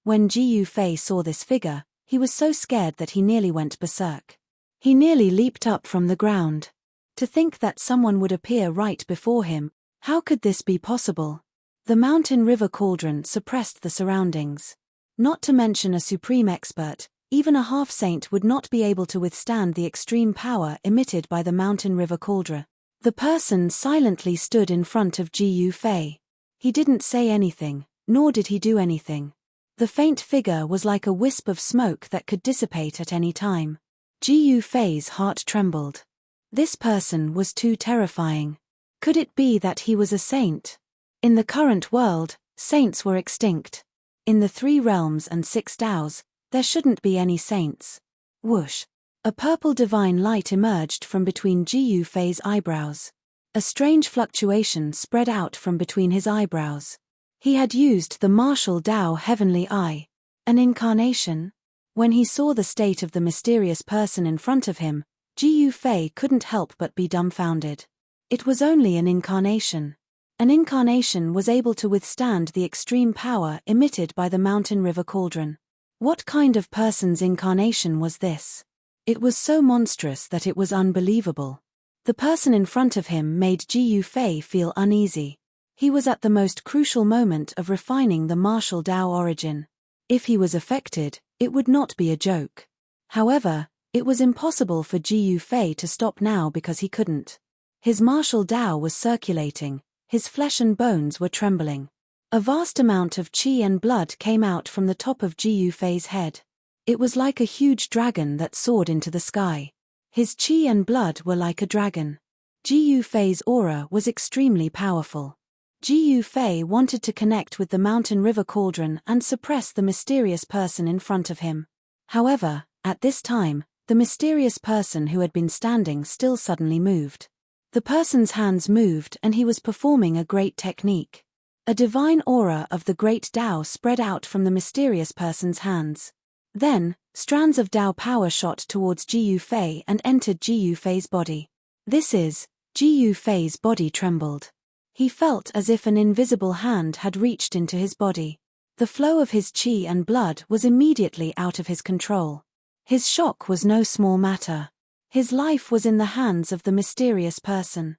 When Ji Yufei saw this figure, he was so scared that he nearly went berserk. He nearly leaped up from the ground. To think that someone would appear right before him, how could this be possible? The mountain river cauldron suppressed the surroundings. Not to mention a supreme expert, even a half-saint would not be able to withstand the extreme power emitted by the mountain river cauldron. The person silently stood in front of Ji Yufei. He didn't say anything, nor did he do anything. The faint figure was like a wisp of smoke that could dissipate at any time. Ji Yufei's heart trembled. This person was too terrifying. Could it be that he was a saint? In the current world, saints were extinct. In the 3 realms and 6 Daos, there shouldn't be any saints. Whoosh! A purple divine light emerged from between Ji Yufei's eyebrows. A strange fluctuation spread out from between his eyebrows. He had used the martial Dao Heavenly Eye. An incarnation? When he saw the state of the mysterious person in front of him, Ji Yufei couldn't help but be dumbfounded. It was only an incarnation. An incarnation was able to withstand the extreme power emitted by the mountain river cauldron. What kind of person's incarnation was this? It was so monstrous that it was unbelievable. The person in front of him made Ji Yufei feel uneasy. He was at the most crucial moment of refining the martial Dao origin. If he was affected, it would not be a joke. However, it was impossible for Ji Yufei to stop now because he couldn't. His martial Dao was circulating. His flesh and bones were trembling. A vast amount of qi and blood came out from the top of Ji Yufei's head. It was like a huge dragon that soared into the sky. His qi and blood were like a dragon. Ji Yufei's aura was extremely powerful. Ji Yufei wanted to connect with the mountain river cauldron and suppress the mysterious person in front of him. However, at this time, the mysterious person who had been standing still suddenly moved. The person's hands moved and he was performing a great technique. A divine aura of the great Dao spread out from the mysterious person's hands. Then, strands of Dao power shot towards Ji Yufei and entered Ji Yufei's body. Ji Yufei's body trembled. He felt as if an invisible hand had reached into his body. The flow of his qi and blood was immediately out of his control. His shock was no small matter. His life was in the hands of the mysterious person.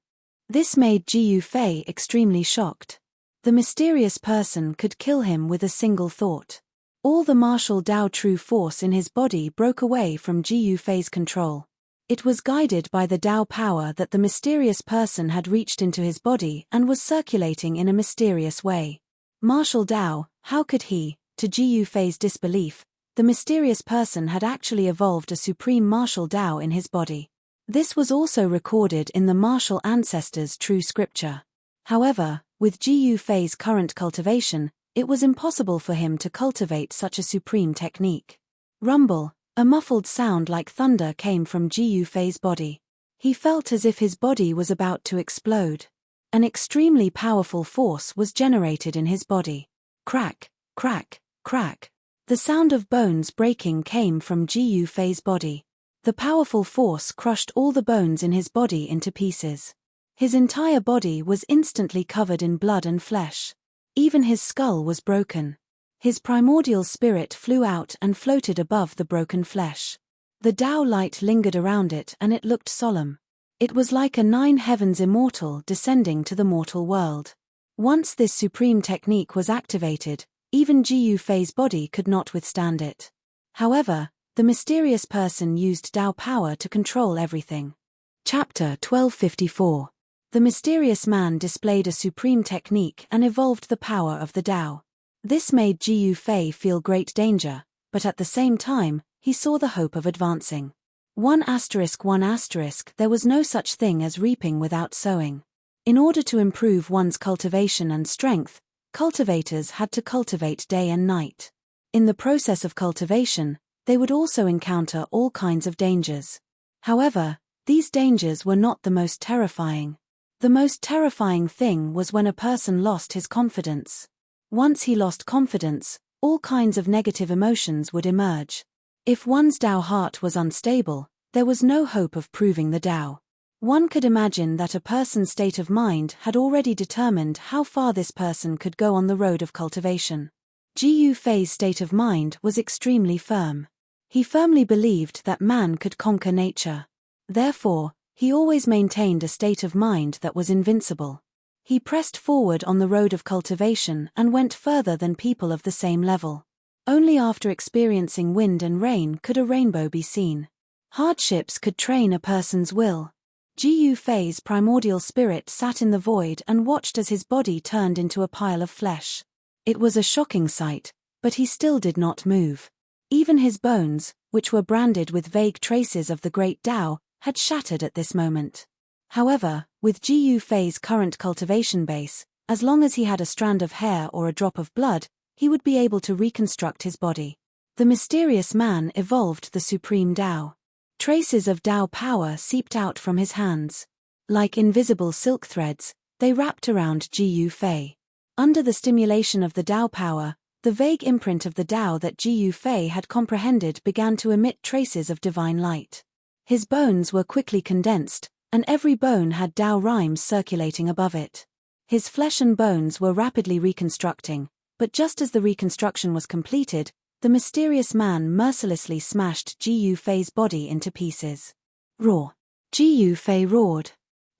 This made Ji Yufei extremely shocked. The mysterious person could kill him with a single thought. All the martial Dao true force in his body broke away from Ji Yufei's control. It was guided by the Dao power that the mysterious person had reached into his body and was circulating in a mysterious way. Martial Dao, how could he? To Ji Yufei's disbelief, the mysterious person had actually evolved a supreme martial Dao in his body. This was also recorded in the martial ancestors' true scripture. However, with Ji Yufei's current cultivation, it was impossible for him to cultivate such a supreme technique. Rumble, a muffled sound like thunder came from Ji Yufei's body. He felt as if his body was about to explode. An extremely powerful force was generated in his body. Crack, crack, crack. The sound of bones breaking came from Ji Yufei's body. The powerful force crushed all the bones in his body into pieces. His entire body was instantly covered in blood and flesh. Even his skull was broken. His primordial spirit flew out and floated above the broken flesh. The Dao light lingered around it and it looked solemn. It was like a 9 heavens immortal descending to the mortal world. Once this supreme technique was activated, even Ji Yufei's body could not withstand it. However, the mysterious person used Dao power to control everything. Chapter 1254. The mysterious man displayed a supreme technique and evolved the power of the Dao. This made Ji Yufei feel great danger, but at the same time, he saw the hope of advancing. 1*1*, there was no such thing as reaping without sowing. In order to improve one's cultivation and strength, cultivators had to cultivate day and night. In the process of cultivation, they would also encounter all kinds of dangers. However, these dangers were not the most terrifying. The most terrifying thing was when a person lost his confidence. Once he lost confidence, all kinds of negative emotions would emerge. If one's Tao heart was unstable, there was no hope of proving the Tao. One could imagine that a person's state of mind had already determined how far this person could go on the road of cultivation. Ji Yufei's state of mind was extremely firm. He firmly believed that man could conquer nature. Therefore, he always maintained a state of mind that was invincible. He pressed forward on the road of cultivation and went further than people of the same level. Only after experiencing wind and rain could a rainbow be seen. Hardships could train a person's will. Ji Yufei's primordial spirit sat in the void and watched as his body turned into a pile of flesh. It was a shocking sight, but he still did not move. Even his bones, which were branded with vague traces of the great Tao, had shattered at this moment. However, with Ji Yufei's current cultivation base, as long as he had a strand of hair or a drop of blood, he would be able to reconstruct his body. The mysterious man evolved the supreme Tao. Traces of Tao power seeped out from his hands. Like invisible silk threads, they wrapped around Ji Yufei. Under the stimulation of the Tao power, the vague imprint of the Tao that Ji Yufei had comprehended began to emit traces of divine light. His bones were quickly condensed, and every bone had Tao rhymes circulating above it. His flesh and bones were rapidly reconstructing, but just as the reconstruction was completed, the mysterious man mercilessly smashed Ji Yufei's body into pieces. Roar! Ji Yufei roared.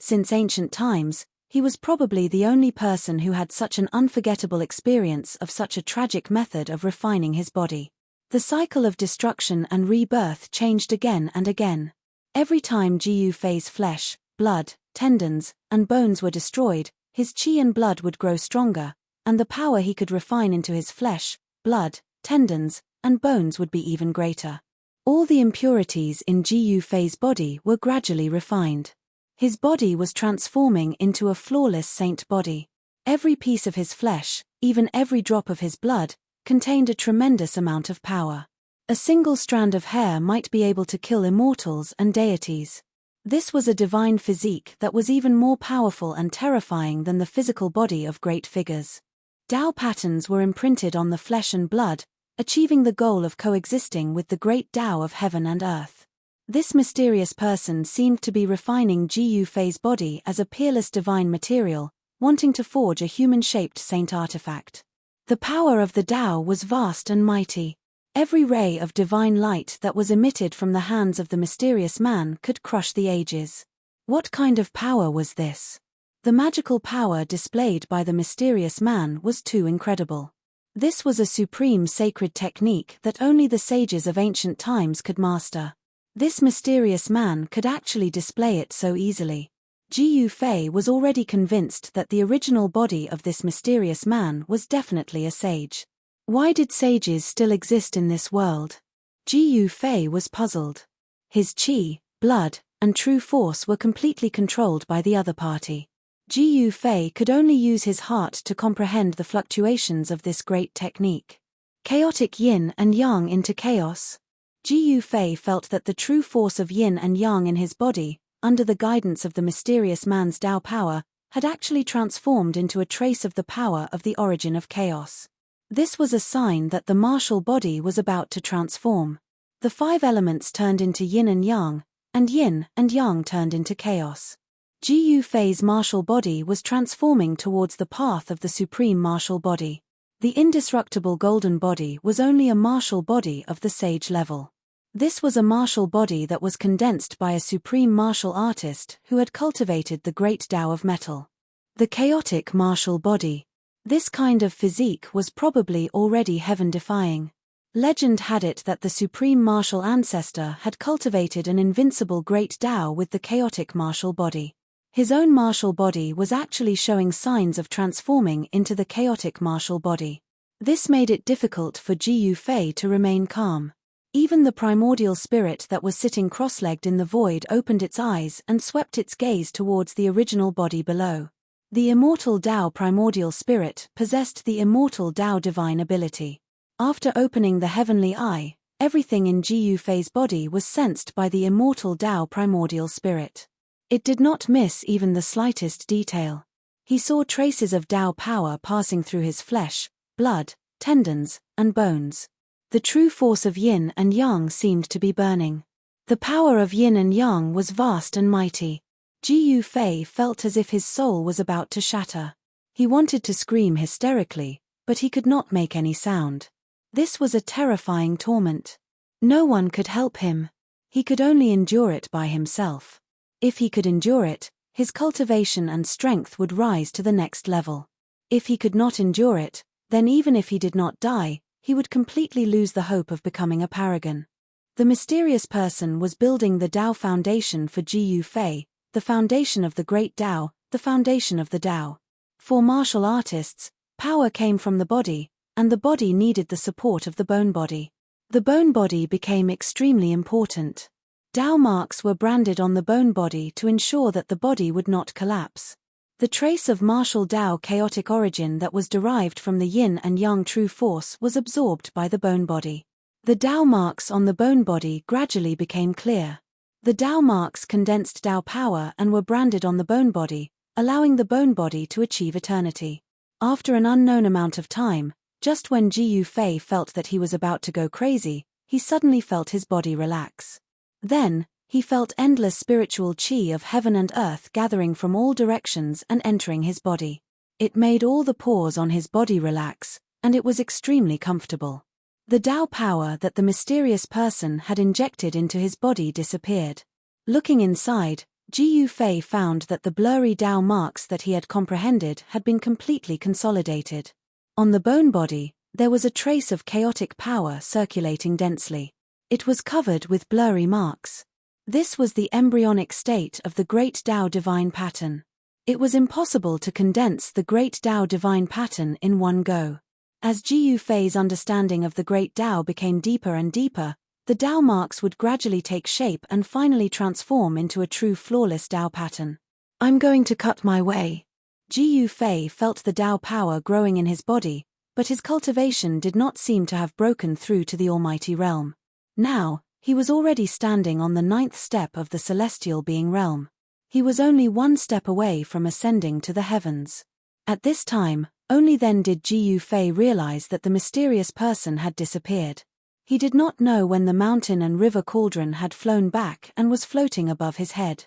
Since ancient times, he was probably the only person who had such an unforgettable experience of such a tragic method of refining his body. The cycle of destruction and rebirth changed again and again. Every time Ji Yufei's flesh, blood, tendons, and bones were destroyed, his qi and blood would grow stronger, and the power he could refine into his flesh, blood, tendons, and bones would be even greater. All the impurities in Ji Yufei's body were gradually refined. His body was transforming into a flawless saint body. Every piece of his flesh, even every drop of his blood, contained a tremendous amount of power. A single strand of hair might be able to kill immortals and deities. This was a divine physique that was even more powerful and terrifying than the physical body of great figures. Tao patterns were imprinted on the flesh and blood, achieving the goal of coexisting with the great Tao of heaven and earth. This mysterious person seemed to be refining Ji Yufei's body as a peerless divine material, wanting to forge a human-shaped saint artifact. The power of the Tao was vast and mighty. Every ray of divine light that was emitted from the hands of the mysterious man could crush the ages. What kind of power was this? The magical power displayed by the mysterious man was too incredible. This was a supreme sacred technique that only the sages of ancient times could master. This mysterious man could actually display it so easily. Ji Yufei was already convinced that the original body of this mysterious man was definitely a sage. Why did sages still exist in this world? Ji Yufei was puzzled. His qi, blood, and true force were completely controlled by the other party. Ji Yufei could only use his heart to comprehend the fluctuations of this great technique. Chaotic yin and yang into chaos. Ji Yufei felt that the true force of yin and yang in his body, under the guidance of the mysterious man's Tao power, had actually transformed into a trace of the power of the origin of chaos. This was a sign that the martial body was about to transform. The 5 elements turned into yin and yang turned into chaos. Ji Yufei's martial body was transforming towards the path of the supreme martial body. The indestructible golden body was only a martial body of the sage level. This was a martial body that was condensed by a supreme martial artist who had cultivated the great Tao of metal. The chaotic martial body. This kind of physique was probably already heaven-defying. Legend had it that the supreme martial ancestor had cultivated an invincible great Tao with the chaotic martial body. His own martial body was actually showing signs of transforming into the chaotic martial body. This made it difficult for Ji Yufei to remain calm. Even the primordial spirit that was sitting cross-legged in the void opened its eyes and swept its gaze towards the original body below. The immortal Tao primordial spirit possessed the immortal Tao divine ability. After opening the heavenly eye, everything in Ji Yufei's body was sensed by the immortal Tao primordial spirit. It did not miss even the slightest detail. He saw traces of Tao power passing through his flesh, blood, tendons, and bones. The true force of yin and yang seemed to be burning. The power of yin and yang was vast and mighty. Ji Yufei felt as if his soul was about to shatter. He wanted to scream hysterically, but he could not make any sound. This was a terrifying torment. No one could help him. He could only endure it by himself. If he could endure it, his cultivation and strength would rise to the next level. If he could not endure it, then even if he did not die, he would completely lose the hope of becoming a paragon. The mysterious person was building the Tao foundation for Ji Yufei, the foundation of the great Tao, the foundation of the Tao. For martial artists, power came from the body, and the body needed the support of the bone body. The bone body became extremely important. Tao marks were branded on the bone body to ensure that the body would not collapse. The trace of martial Tao chaotic origin that was derived from the yin and yang true force was absorbed by the bone body. The Tao marks on the bone body gradually became clear. The Tao marks condensed Tao power and were branded on the bone body, allowing the bone body to achieve eternity. After an unknown amount of time, just when Ji Yufei felt that he was about to go crazy, he suddenly felt his body relax. Then, he felt endless spiritual chi of heaven and earth gathering from all directions and entering his body. It made all the pores on his body relax, and it was extremely comfortable. The Tao power that the mysterious person had injected into his body disappeared. Looking inside, Ji Yufei found that the blurry Tao marks that he had comprehended had been completely consolidated. On the bone body, there was a trace of chaotic power circulating densely. It was covered with blurry marks. This was the embryonic state of the great Tao divine pattern. It was impossible to condense the great Tao divine pattern in one go. As Ji Yufei's understanding of the great Tao became deeper and deeper, the Tao marks would gradually take shape and finally transform into a true flawless Tao pattern. I'm going to cut my way. Ji Yufei felt the Tao power growing in his body, but his cultivation did not seem to have broken through to the almighty realm. Now, he was already standing on the 9th step of the celestial being realm. He was only one step away from ascending to the heavens. At this time, only then did Ji Yufei realize that the mysterious person had disappeared. He did not know when the mountain and river cauldron had flown back and was floating above his head.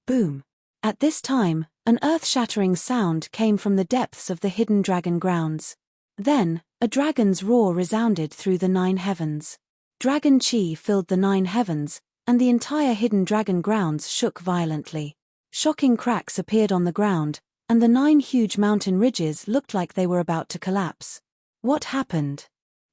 Boom! At this time, an earth-shattering sound came from the depths of the hidden dragon grounds. Then, a dragon's roar resounded through the 9 heavens. Dragon chi filled the 9 heavens, and the entire hidden dragon grounds shook violently. Shocking cracks appeared on the ground, and the 9 huge mountain ridges looked like they were about to collapse. What happened?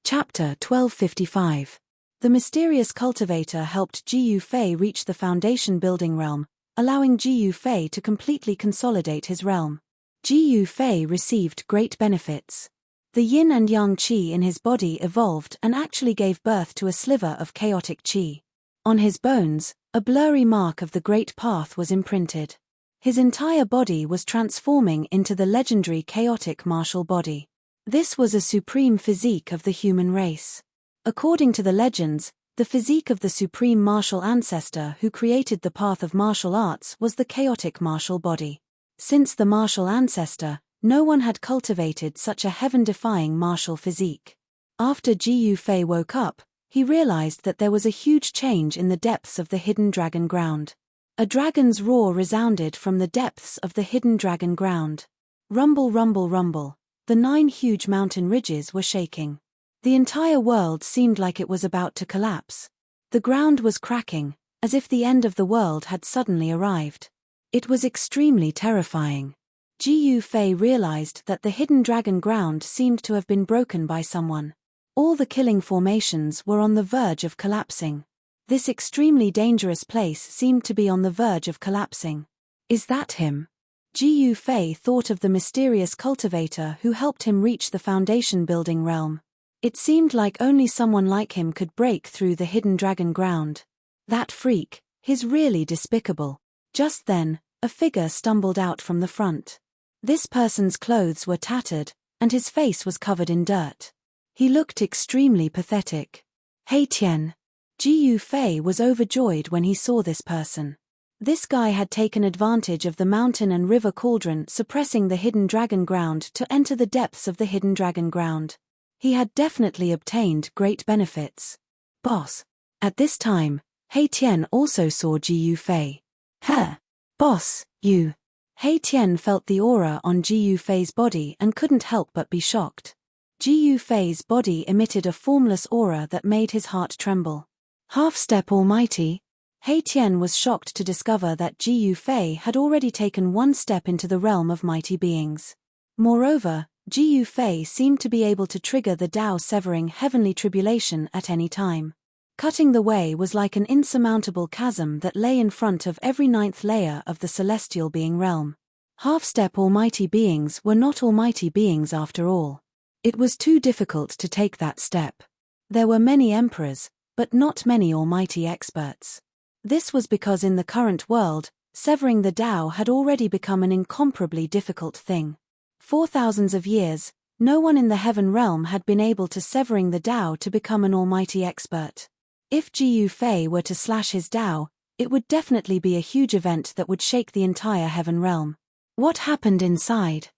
Chapter 1255. The mysterious cultivator helped Ji Yufei reach the foundation building realm, allowing Ji Yufei to completely consolidate his realm. Ji Yufei received great benefits. The yin and yang qi in his body evolved and actually gave birth to a sliver of chaotic qi. On his bones, a blurry mark of the great path was imprinted. His entire body was transforming into the legendary chaotic martial body. This was a supreme physique of the human race. According to the legends, the physique of the supreme martial ancestor who created the path of martial arts was the chaotic martial body. Since the martial ancestor, no one had cultivated such a heaven-defying martial physique. After Ji Yufei woke up, he realized that there was a huge change in the depths of the hidden dragon ground. A dragon's roar resounded from the depths of the hidden dragon ground. Rumble, rumble, rumble. The 9 huge mountain ridges were shaking. The entire world seemed like it was about to collapse. The ground was cracking, as if the end of the world had suddenly arrived. It was extremely terrifying. Ji Yufei realized that the hidden dragon ground seemed to have been broken by someone. All the killing formations were on the verge of collapsing. This extremely dangerous place seemed to be on the verge of collapsing. Is that him? Ji Yufei thought of the mysterious cultivator who helped him reach the foundation building realm. It seemed like only someone like him could break through the hidden dragon ground. That freak, he's really despicable. Just then, a figure stumbled out from the front. This person's clothes were tattered, and his face was covered in dirt. He looked extremely pathetic. Hey Tian. Ji Yufei was overjoyed when he saw this person. This guy had taken advantage of the mountain and river cauldron suppressing the hidden dragon ground to enter the depths of the hidden dragon ground. He had definitely obtained great benefits. Boss. At this time, He Tian also saw Ji Yufei. Huh. Boss, you. He Tian felt the aura on Ji Yufei's body and couldn't help but be shocked. Ji Yufei's body emitted a formless aura that made his heart tremble. Half-step almighty. He Tian was shocked to discover that Ji Yufei had already taken one step into the realm of mighty beings. Moreover, Ji Yufei seemed to be able to trigger the Tao-severing heavenly tribulation at any time. Cutting the way was like an insurmountable chasm that lay in front of every ninth layer of the celestial being realm. Half-step almighty beings were not almighty beings after all. It was too difficult to take that step. There were many emperors, but not many almighty experts. This was because in the current world, severing the Tao had already become an incomparably difficult thing. For thousands of years, no one in the heaven realm had been able to severing the Tao to become an almighty expert. If Ji Yufei were to slash his Tao, it would definitely be a huge event that would shake the entire heaven realm. What happened inside?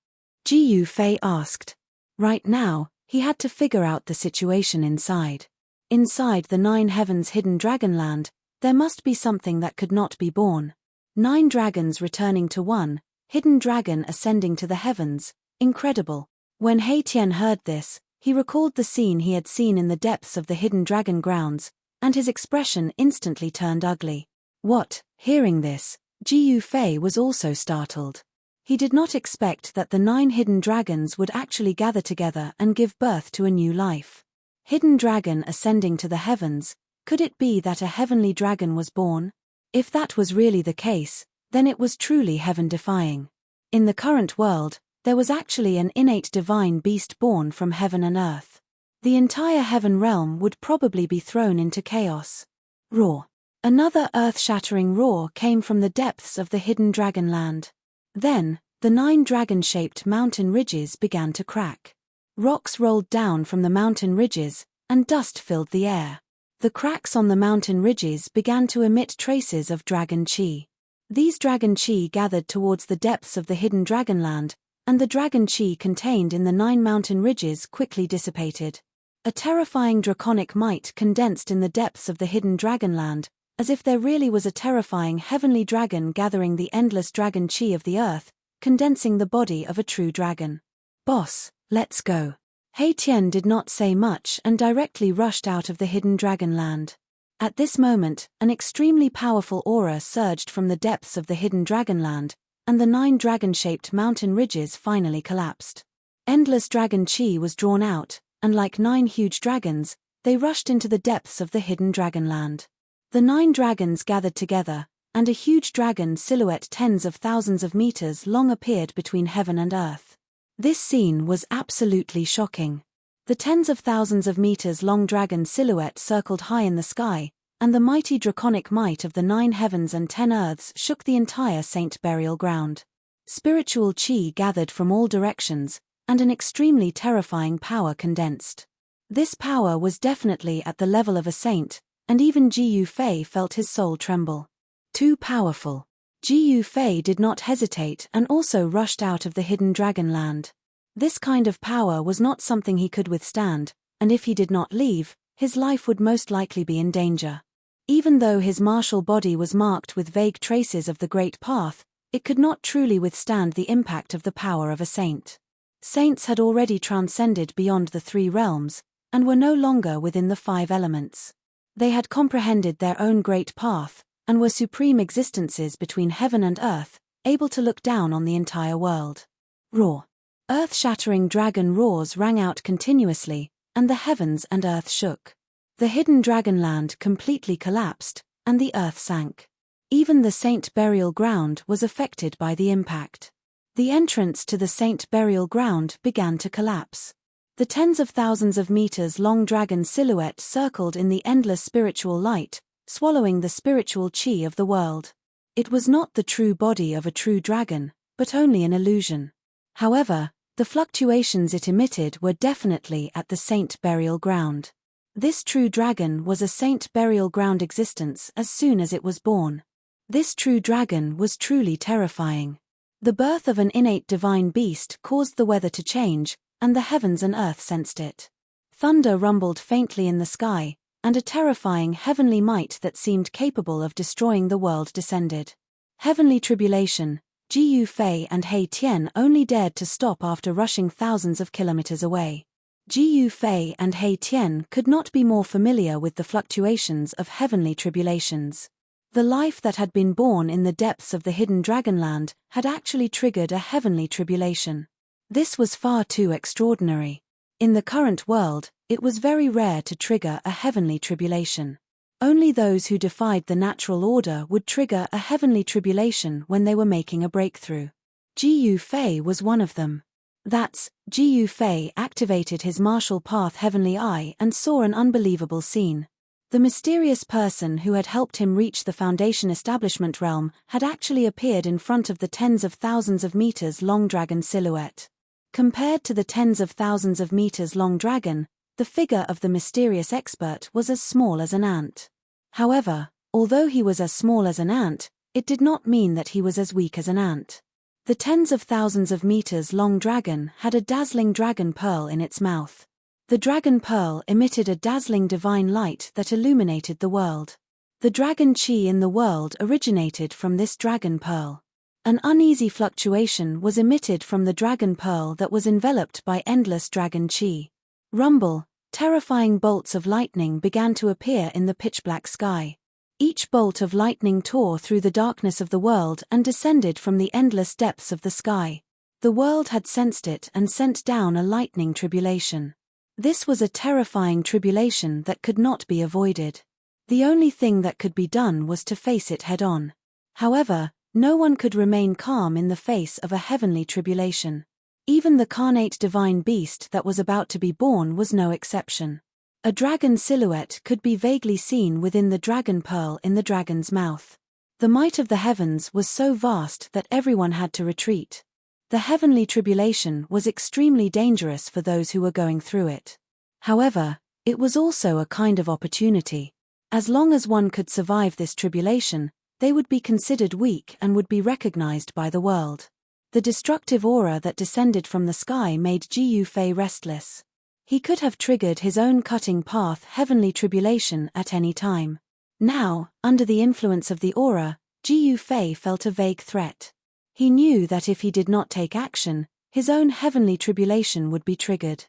Ji Yufei asked. Right now, he had to figure out the situation inside. Inside the 9 heavens hidden dragonland, there must be something that could not be born. 9 dragons returning to 1, hidden dragon ascending to the heavens, incredible. When He Tian heard this, he recalled the scene he had seen in the depths of the hidden dragon grounds, and his expression instantly turned ugly. What? Hearing this, Ji Yufei was also startled. He did not expect that the 9 hidden dragons would actually gather together and give birth to a new life. Hidden dragon ascending to the heavens, could it be that a heavenly dragon was born? If that was really the case, then it was truly heaven-defying. In the current world, there was actually an innate divine beast born from heaven and earth. The entire heaven realm would probably be thrown into chaos. Roar. Another earth-shattering roar came from the depths of the hidden dragonland. Then, the 9 dragon-shaped mountain ridges began to crack. Rocks rolled down from the mountain ridges, and dust filled the air. The cracks on the mountain ridges began to emit traces of dragon chi. These dragon chi gathered towards the depths of the hidden dragonland, and the dragon chi contained in the 9 mountain ridges quickly dissipated. A terrifying draconic might condensed in the depths of the hidden dragonland, as if there really was a terrifying heavenly dragon gathering the endless dragon chi of the earth, condensing the body of a true dragon. Boss, let's go. He Tian did not say much and directly rushed out of the hidden dragonland. At this moment, an extremely powerful aura surged from the depths of the hidden dragonland, and the 9 dragon-shaped mountain ridges finally collapsed. Endless dragon chi was drawn out, and like 9 huge dragons, they rushed into the depths of the hidden dragonland. The 9 dragons gathered together, and a huge dragon silhouette tens of thousands of meters long appeared between heaven and earth. This scene was absolutely shocking. The tens of thousands of meters long dragon silhouette circled high in the sky, and the mighty draconic might of the 9 heavens and 10 earths shook the entire saint burial ground. Spiritual chi gathered from all directions, and an extremely terrifying power condensed. This power was definitely at the level of a saint, and even Ji Yufei felt his soul tremble. Too powerful. Ji Yufei did not hesitate and also rushed out of the hidden dragonland. This kind of power was not something he could withstand, and if he did not leave, his life would most likely be in danger. Even though his martial body was marked with vague traces of the Great Path, it could not truly withstand the impact of the power of a saint. Saints had already transcended beyond the 3 realms, and were no longer within the 5 elements. They had comprehended their own Great Path, and were supreme existences between heaven and earth, able to look down on the entire world. Roar. Earth-shattering dragon roars rang out continuously, and the heavens and earth shook. The hidden dragonland completely collapsed, and the earth sank. Even the saint burial ground was affected by the impact. The entrance to the saint burial ground began to collapse. The tens of thousands of meters long dragon silhouette circled in the endless spiritual light, swallowing the spiritual chi of the world. It was not the true body of a true dragon, but only an illusion. However, the fluctuations it emitted were definitely at the saint burial ground. This true dragon was a saint burial ground existence as soon as it was born. This true dragon was truly terrifying. The birth of an innate divine beast caused the weather to change, and the heavens and earth sensed it. Thunder rumbled faintly in the sky, and a terrifying heavenly might that seemed capable of destroying the world descended. Heavenly tribulation. Jiyu Fei and He Tian only dared to stop after rushing thousands of kilometers away. Jiyu Fei and He Tian could not be more familiar with the fluctuations of heavenly tribulations. The life that had been born in the depths of the hidden Dragonland had actually triggered a heavenly tribulation. This was far too extraordinary. In the current world, it was very rare to trigger a heavenly tribulation. Only those who defied the natural order would trigger a heavenly tribulation when they were making a breakthrough. Jiyu Fei was one of them. Jiyu Fei activated his martial path heavenly eye and saw an unbelievable scene. The mysterious person who had helped him reach the Foundation establishment realm had actually appeared in front of the tens of thousands of meters long dragon silhouette. Compared to the tens of thousands of meters long dragon, the figure of the mysterious expert was as small as an ant. However, although he was as small as an ant, it did not mean that he was as weak as an ant. The tens of thousands of meters long dragon had a dazzling dragon pearl in its mouth. The dragon pearl emitted a dazzling divine light that illuminated the world. The dragon chi in the world originated from this dragon pearl. An uneasy fluctuation was emitted from the dragon pearl that was enveloped by endless dragon chi. Rumble, terrifying bolts of lightning began to appear in the pitch-black sky. Each bolt of lightning tore through the darkness of the world and descended from the endless depths of the sky. The world had sensed it and sent down a lightning tribulation. This was a terrifying tribulation that could not be avoided. The only thing that could be done was to face it head-on. However, no one could remain calm in the face of a heavenly tribulation. Even the carnate divine beast that was about to be born was no exception. A dragon silhouette could be vaguely seen within the dragon pearl in the dragon's mouth. The might of the heavens was so vast that everyone had to retreat. The heavenly tribulation was extremely dangerous for those who were going through it. However, it was also a kind of opportunity. As long as one could survive this tribulation, they would be considered weak and would be recognized by the world. The destructive aura that descended from the sky made Jiyu Fei restless. He could have triggered his own cutting path heavenly tribulation at any time. Now, under the influence of the aura, Jiyu Fei felt a vague threat. He knew that if he did not take action, his own heavenly tribulation would be triggered.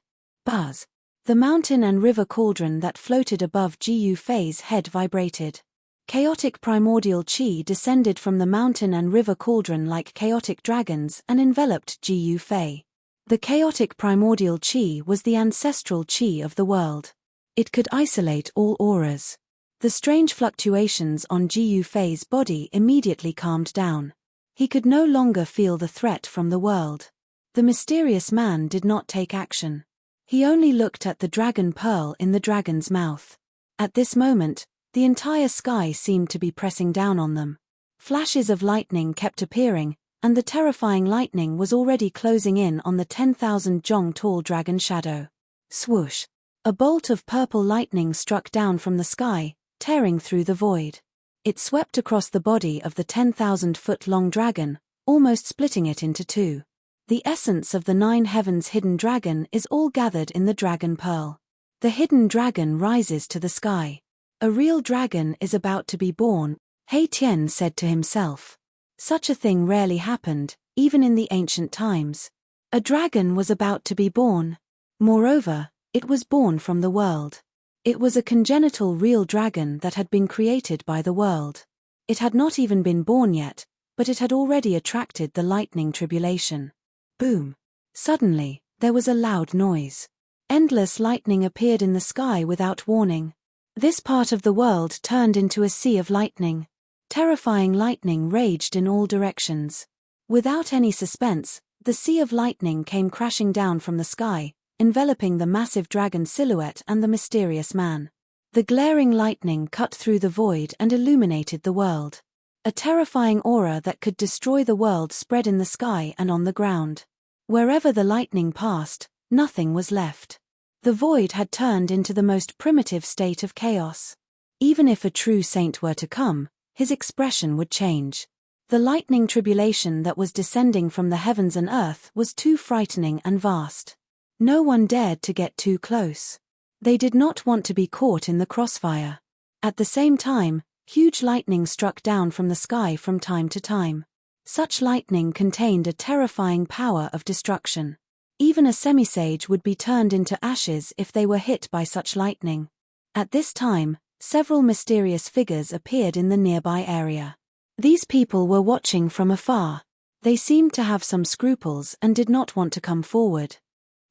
Buzz. The mountain and river cauldron that floated above Jiyu Fei's head vibrated. Chaotic primordial chi descended from the mountain and river cauldron like chaotic dragons and enveloped Jiyu Fei. The chaotic primordial chi was the ancestral chi of the world. It could isolate all auras. The strange fluctuations on Jiyu Fei's body immediately calmed down. He could no longer feel the threat from the world. The mysterious man did not take action. He only looked at the dragon pearl in the dragon's mouth. At this moment, the entire sky seemed to be pressing down on them. Flashes of lightning kept appearing, and the terrifying lightning was already closing in on the 10,000 jong tall dragon shadow. Swoosh! A bolt of purple lightning struck down from the sky, tearing through the void. It swept across the body of the 10,000-foot-long dragon, almost splitting it into two. The essence of the 9 heavens hidden dragon is all gathered in the dragon pearl. The hidden dragon rises to the sky. A real dragon is about to be born, He Tian said to himself. Such a thing rarely happened, even in the ancient times. A dragon was about to be born. Moreover, it was born from the world. It was a congenital real dragon that had been created by the world. It had not even been born yet, but it had already attracted the lightning tribulation. Boom! Suddenly, there was a loud noise. Endless lightning appeared in the sky without warning. This part of the world turned into a sea of lightning. Terrifying lightning raged in all directions. Without any suspense, the sea of lightning came crashing down from the sky, enveloping the massive dragon silhouette and the mysterious man. The glaring lightning cut through the void and illuminated the world. A terrifying aura that could destroy the world spread in the sky and on the ground. Wherever the lightning passed, nothing was left. The void had turned into the most primitive state of chaos. Even if a true saint were to come, his expression would change. The lightning tribulation that was descending from the heavens and earth was too frightening and vast. No one dared to get too close. They did not want to be caught in the crossfire. At the same time, huge lightning struck down from the sky from time to time. Such lightning contained a terrifying power of destruction. Even a semisage would be turned into ashes if they were hit by such lightning. At this time, several mysterious figures appeared in the nearby area. These people were watching from afar. They seemed to have some scruples and did not want to come forward.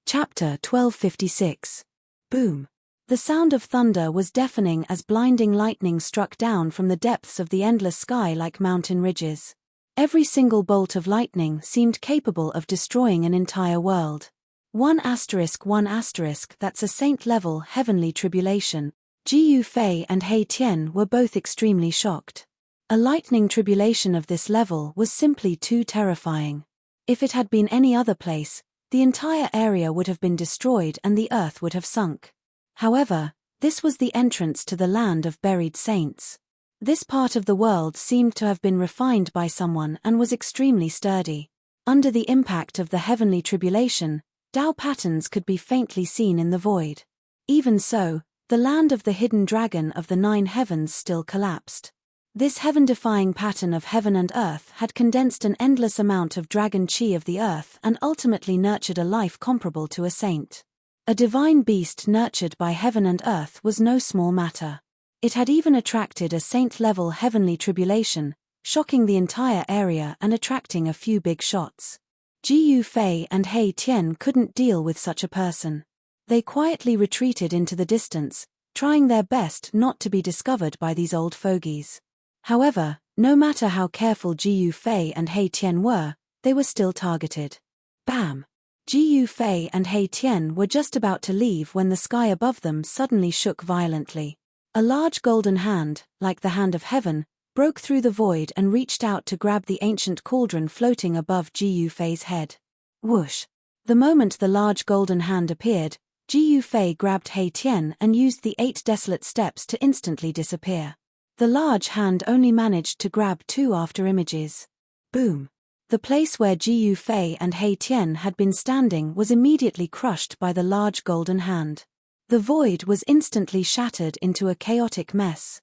Chapter 1256. Boom. The sound of thunder was deafening as blinding lightning struck down from the depths of the endless sky like mountain ridges. Every single bolt of lightning seemed capable of destroying an entire world. 1*1*, that's a saint-level heavenly tribulation. Jiu Fei and He Tian were both extremely shocked. A lightning tribulation of this level was simply too terrifying. If it had been any other place, the entire area would have been destroyed and the earth would have sunk. However, this was the entrance to the land of buried saints. This part of the world seemed to have been refined by someone and was extremely sturdy. Under the impact of the heavenly tribulation, Tao patterns could be faintly seen in the void. Even so, the land of the hidden dragon of the 9 heavens still collapsed. This heaven-defying pattern of heaven and earth had condensed an endless amount of dragon chi of the earth and ultimately nurtured a life comparable to a saint. A divine beast nurtured by heaven and earth was no small matter. It had even attracted a saint-level heavenly tribulation, shocking the entire area and attracting a few big shots. Jiu Fei and He Tian couldn't deal with such a person. They quietly retreated into the distance, trying their best not to be discovered by these old fogies. However, no matter how careful Jiu Fei and He Tian were, they were still targeted. Bam! Jiu Fei and He Tian were just about to leave when the sky above them suddenly shook violently. A large golden hand, like the hand of heaven, broke through the void and reached out to grab the ancient cauldron floating above Jiu Fei's head. Whoosh! The moment the large golden hand appeared, Jiu Fei grabbed He Tian and used the 8 desolate steps to instantly disappear. The large hand only managed to grab 2 after images. Boom! The place where Jiu Fei and He Tian had been standing was immediately crushed by the large golden hand. The void was instantly shattered into a chaotic mess.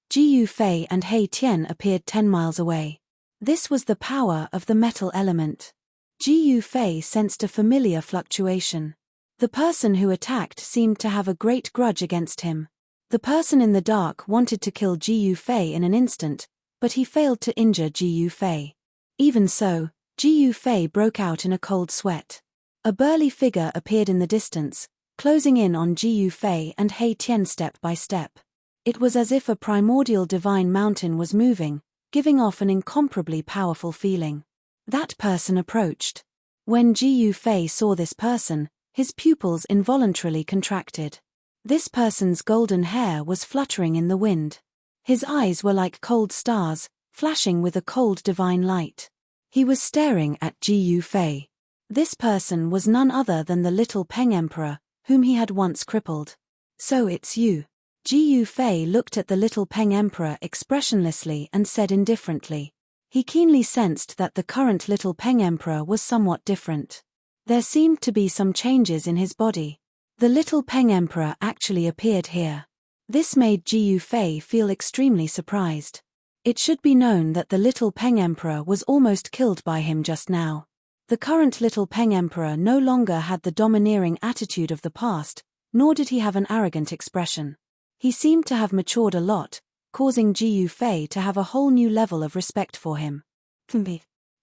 Jiu Fei and He Tian appeared 10 miles away. This was the power of the metal element. Jiu Fei sensed a familiar fluctuation. The person who attacked seemed to have a great grudge against him. The person in the dark wanted to kill Jiu Fei in an instant, but he failed to injure Jiu Fei. Even so, Jiu Fei broke out in a cold sweat. A burly figure appeared in the distance, closing in on Jiu Fei and He Tian step by step. It was as if a primordial divine mountain was moving, giving off an incomparably powerful feeling. That person approached. When Jiu Fei saw this person, his pupils involuntarily contracted. This person's golden hair was fluttering in the wind. His eyes were like cold stars, flashing with a cold divine light. He was staring at Jiu Fei. This person was none other than the little Peng Emperor, whom he had once crippled. So it's you. Jiu Fei looked at the little Peng Emperor expressionlessly and said indifferently. He keenly sensed that the current little Peng Emperor was somewhat different. There seemed to be some changes in his body. The little Peng Emperor actually appeared here. This made Jiu Fei feel extremely surprised. It should be known that the little Peng Emperor was almost killed by him just now. The current little Peng Emperor no longer had the domineering attitude of the past, nor did he have an arrogant expression. He seemed to have matured a lot, causing Jiu Fei to have a whole new level of respect for him.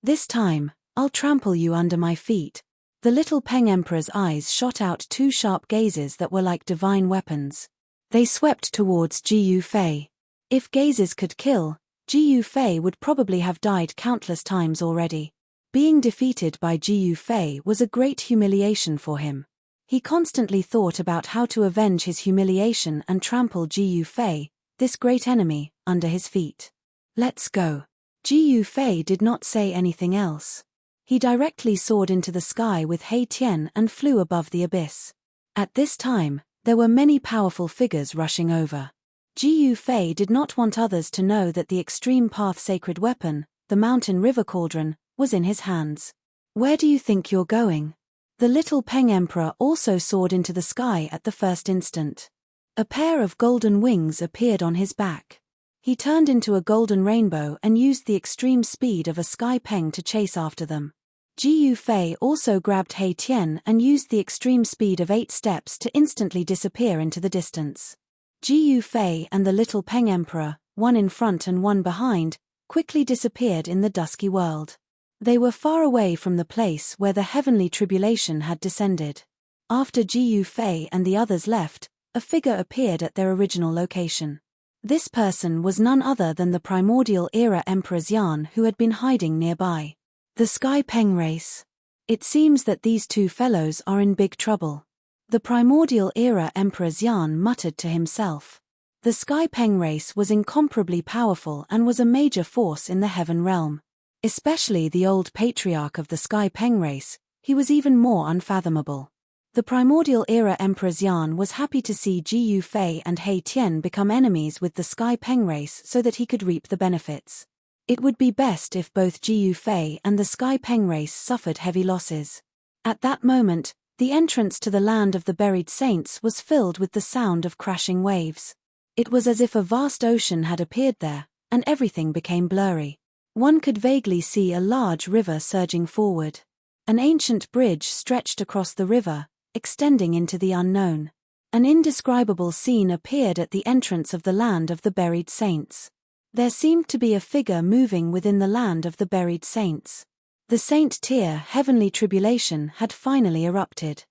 This time, I'll trample you under my feet. The little Peng Emperor's eyes shot out 2 sharp gazes that were like divine weapons. They swept towards Jiu Fei. If gazes could kill, Jiu Fei would probably have died countless times already. Being defeated by Jiyu Fei was a great humiliation for him. He constantly thought about how to avenge his humiliation and trample Jiyu Fei, this great enemy, under his feet. Let's go. Jiyu Fei did not say anything else. He directly soared into the sky with He Tian and flew above the abyss. At this time, there were many powerful figures rushing over. Jiyu Fei did not want others to know that the extreme path sacred weapon, the mountain river cauldron, was in his hands. Where do you think you're going? The little Peng Emperor also soared into the sky at the first instant. A pair of golden wings appeared on his back. He turned into a golden rainbow and used the extreme speed of a sky peng to chase after them. Jiyu Fei also grabbed He Tian and used the extreme speed of 8 steps to instantly disappear into the distance. Jiyu Fei and the little Peng Emperor, one in front and one behind, quickly disappeared in the dusky world. They were far away from the place where the heavenly tribulation had descended. After Jiyu Fei and the others left, a figure appeared at their original location. This person was none other than the primordial era Emperor Xian, who had been hiding nearby. The Sky Peng race. It seems that these two fellows are in big trouble. The primordial era Emperor Xian muttered to himself. The Sky Peng race was incomparably powerful and was a major force in the heaven realm. Especially the old patriarch of the Sky Peng race, he was even more unfathomable. The primordial era Emperor Xian was happy to see Jiyu Fei and He Tian become enemies with the Sky Peng race so that he could reap the benefits. It would be best if both Jiyu Fei and the Sky Peng race suffered heavy losses. At that moment, the entrance to the land of the buried saints was filled with the sound of crashing waves. It was as if a vast ocean had appeared there, and everything became blurry. One could vaguely see a large river surging forward. An ancient bridge stretched across the river, extending into the unknown. An indescribable scene appeared at the entrance of the land of the buried saints. There seemed to be a figure moving within the land of the buried saints. The Saint Tier heavenly tribulation had finally erupted.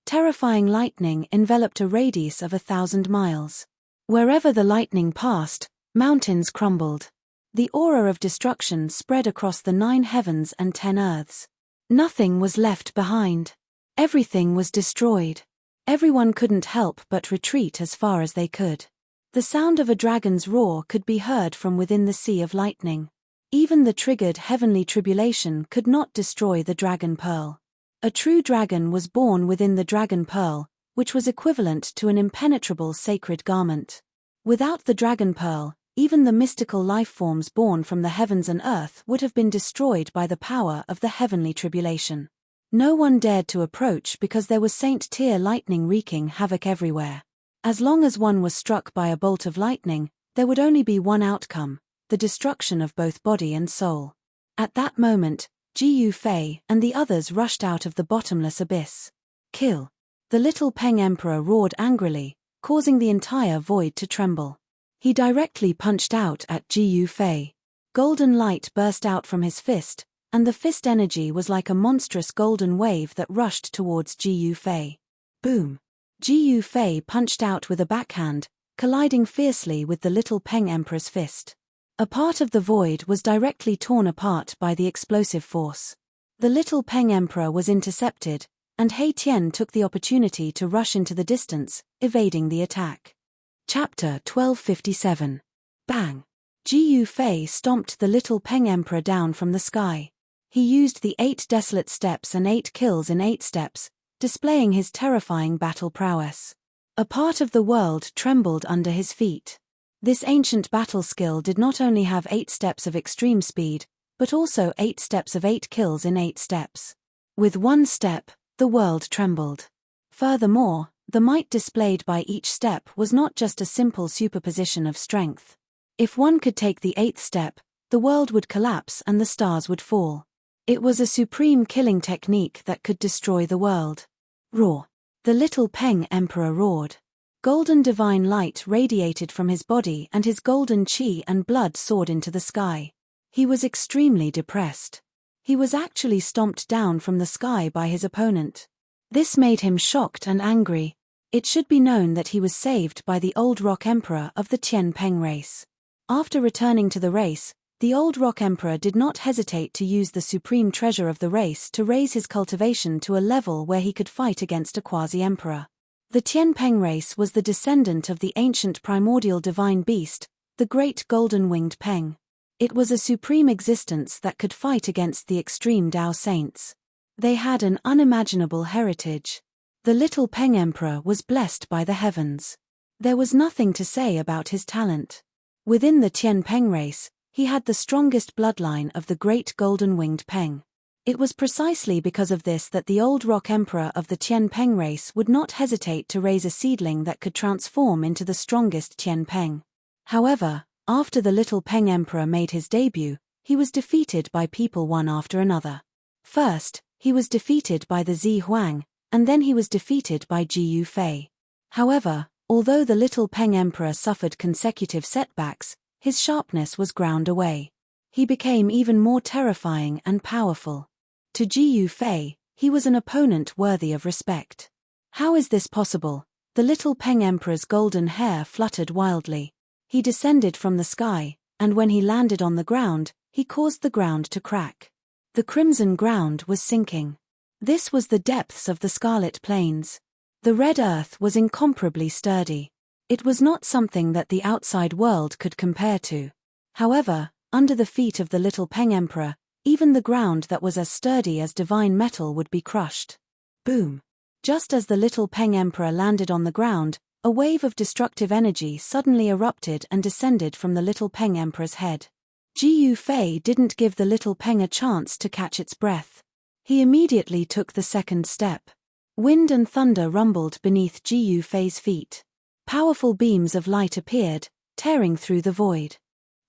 Terrifying lightning enveloped a radius of 1,000 miles. Wherever the lightning passed, mountains crumbled. The aura of destruction spread across the 9 heavens and 10 earths. Nothing was left behind. Everything was destroyed. Everyone couldn't help but retreat as far as they could. The sound of a dragon's roar could be heard from within the sea of lightning. Even the triggered heavenly tribulation could not destroy the dragon pearl. A true dragon was born within the dragon pearl, which was equivalent to an impenetrable sacred garment. Without the dragon pearl, even the mystical life forms born from the heavens and earth would have been destroyed by the power of the heavenly tribulation. No one dared to approach because there was Saint Tier lightning wreaking havoc everywhere. As long as one was struck by a bolt of lightning, there would only be one outcome: the destruction of both body and soul. At that moment, Jiyu Fei and the others rushed out of the bottomless abyss. Kill! The little Peng Emperor roared angrily, causing the entire void to tremble. He directly punched out at Jiyu Fei. Golden light burst out from his fist, and the fist energy was like a monstrous golden wave that rushed towards Jiyu Fei. Boom! Jiyu Fei punched out with a backhand, colliding fiercely with the little Peng Emperor's fist. A part of the void was directly torn apart by the explosive force. The little Peng Emperor was intercepted, and He Tian took the opportunity to rush into the distance, evading the attack. Chapter 1257. Bang! Jiyu Fei stomped the little Peng Emperor down from the sky. He used the 8 desolate steps and 8 kills in 8 steps, displaying his terrifying battle prowess. A part of the world trembled under his feet. This ancient battle skill did not only have 8 steps of extreme speed, but also 8 steps of 8 kills in 8 steps. With one step, the world trembled. Furthermore, the might displayed by each step was not just a simple superposition of strength. If one could take the 8th step, the world would collapse and the stars would fall. It was a supreme killing technique that could destroy the world. Roar! The little Peng Emperor roared. Golden divine light radiated from his body and his golden chi and blood soared into the sky. He was extremely depressed. He was actually stomped down from the sky by his opponent. This made him shocked and angry. It should be known that he was saved by the old rock emperor of the Tian Peng race. After returning to the race, The old Rock Emperor did not hesitate to use the supreme treasure of the race to raise his cultivation to a level where he could fight against a quasi-emperor. The Tian Peng race was the descendant of the ancient primordial divine beast, the great golden-winged Peng. It was a supreme existence that could fight against the extreme Dao saints. They had an unimaginable heritage. The little Peng Emperor was blessed by the heavens. There was nothing to say about his talent. Within the Tian Peng race, he had the strongest bloodline of the great golden-winged Peng. It was precisely because of this that the old Rock Emperor of the Tian Peng race would not hesitate to raise a seedling that could transform into the strongest Tian Peng. However, after the little Peng Emperor made his debut, he was defeated by people one after another. First, he was defeated by the Zi Huang, and then he was defeated by Ji Yu Fei. However, although the little Peng Emperor suffered consecutive setbacks, his sharpness was ground away. He became even more terrifying and powerful. To Ji Yu Fei, he was an opponent worthy of respect. How is this possible? The little Peng Emperor's golden hair fluttered wildly. He descended from the sky, and when he landed on the ground, he caused the ground to crack. The crimson ground was sinking. This was the depths of the Scarlet Plains. The red earth was incomparably sturdy. It was not something that the outside world could compare to. However, under the feet of the little Peng Emperor, even the ground that was as sturdy as divine metal would be crushed. Boom! Just as the little Peng Emperor landed on the ground, a wave of destructive energy suddenly erupted and descended from the little Peng Emperor's head. Ji Yu Fei didn't give the little Peng a chance to catch its breath. He immediately took the second step. Wind and thunder rumbled beneath Ji Yu Fei's feet. Powerful beams of light appeared, tearing through the void.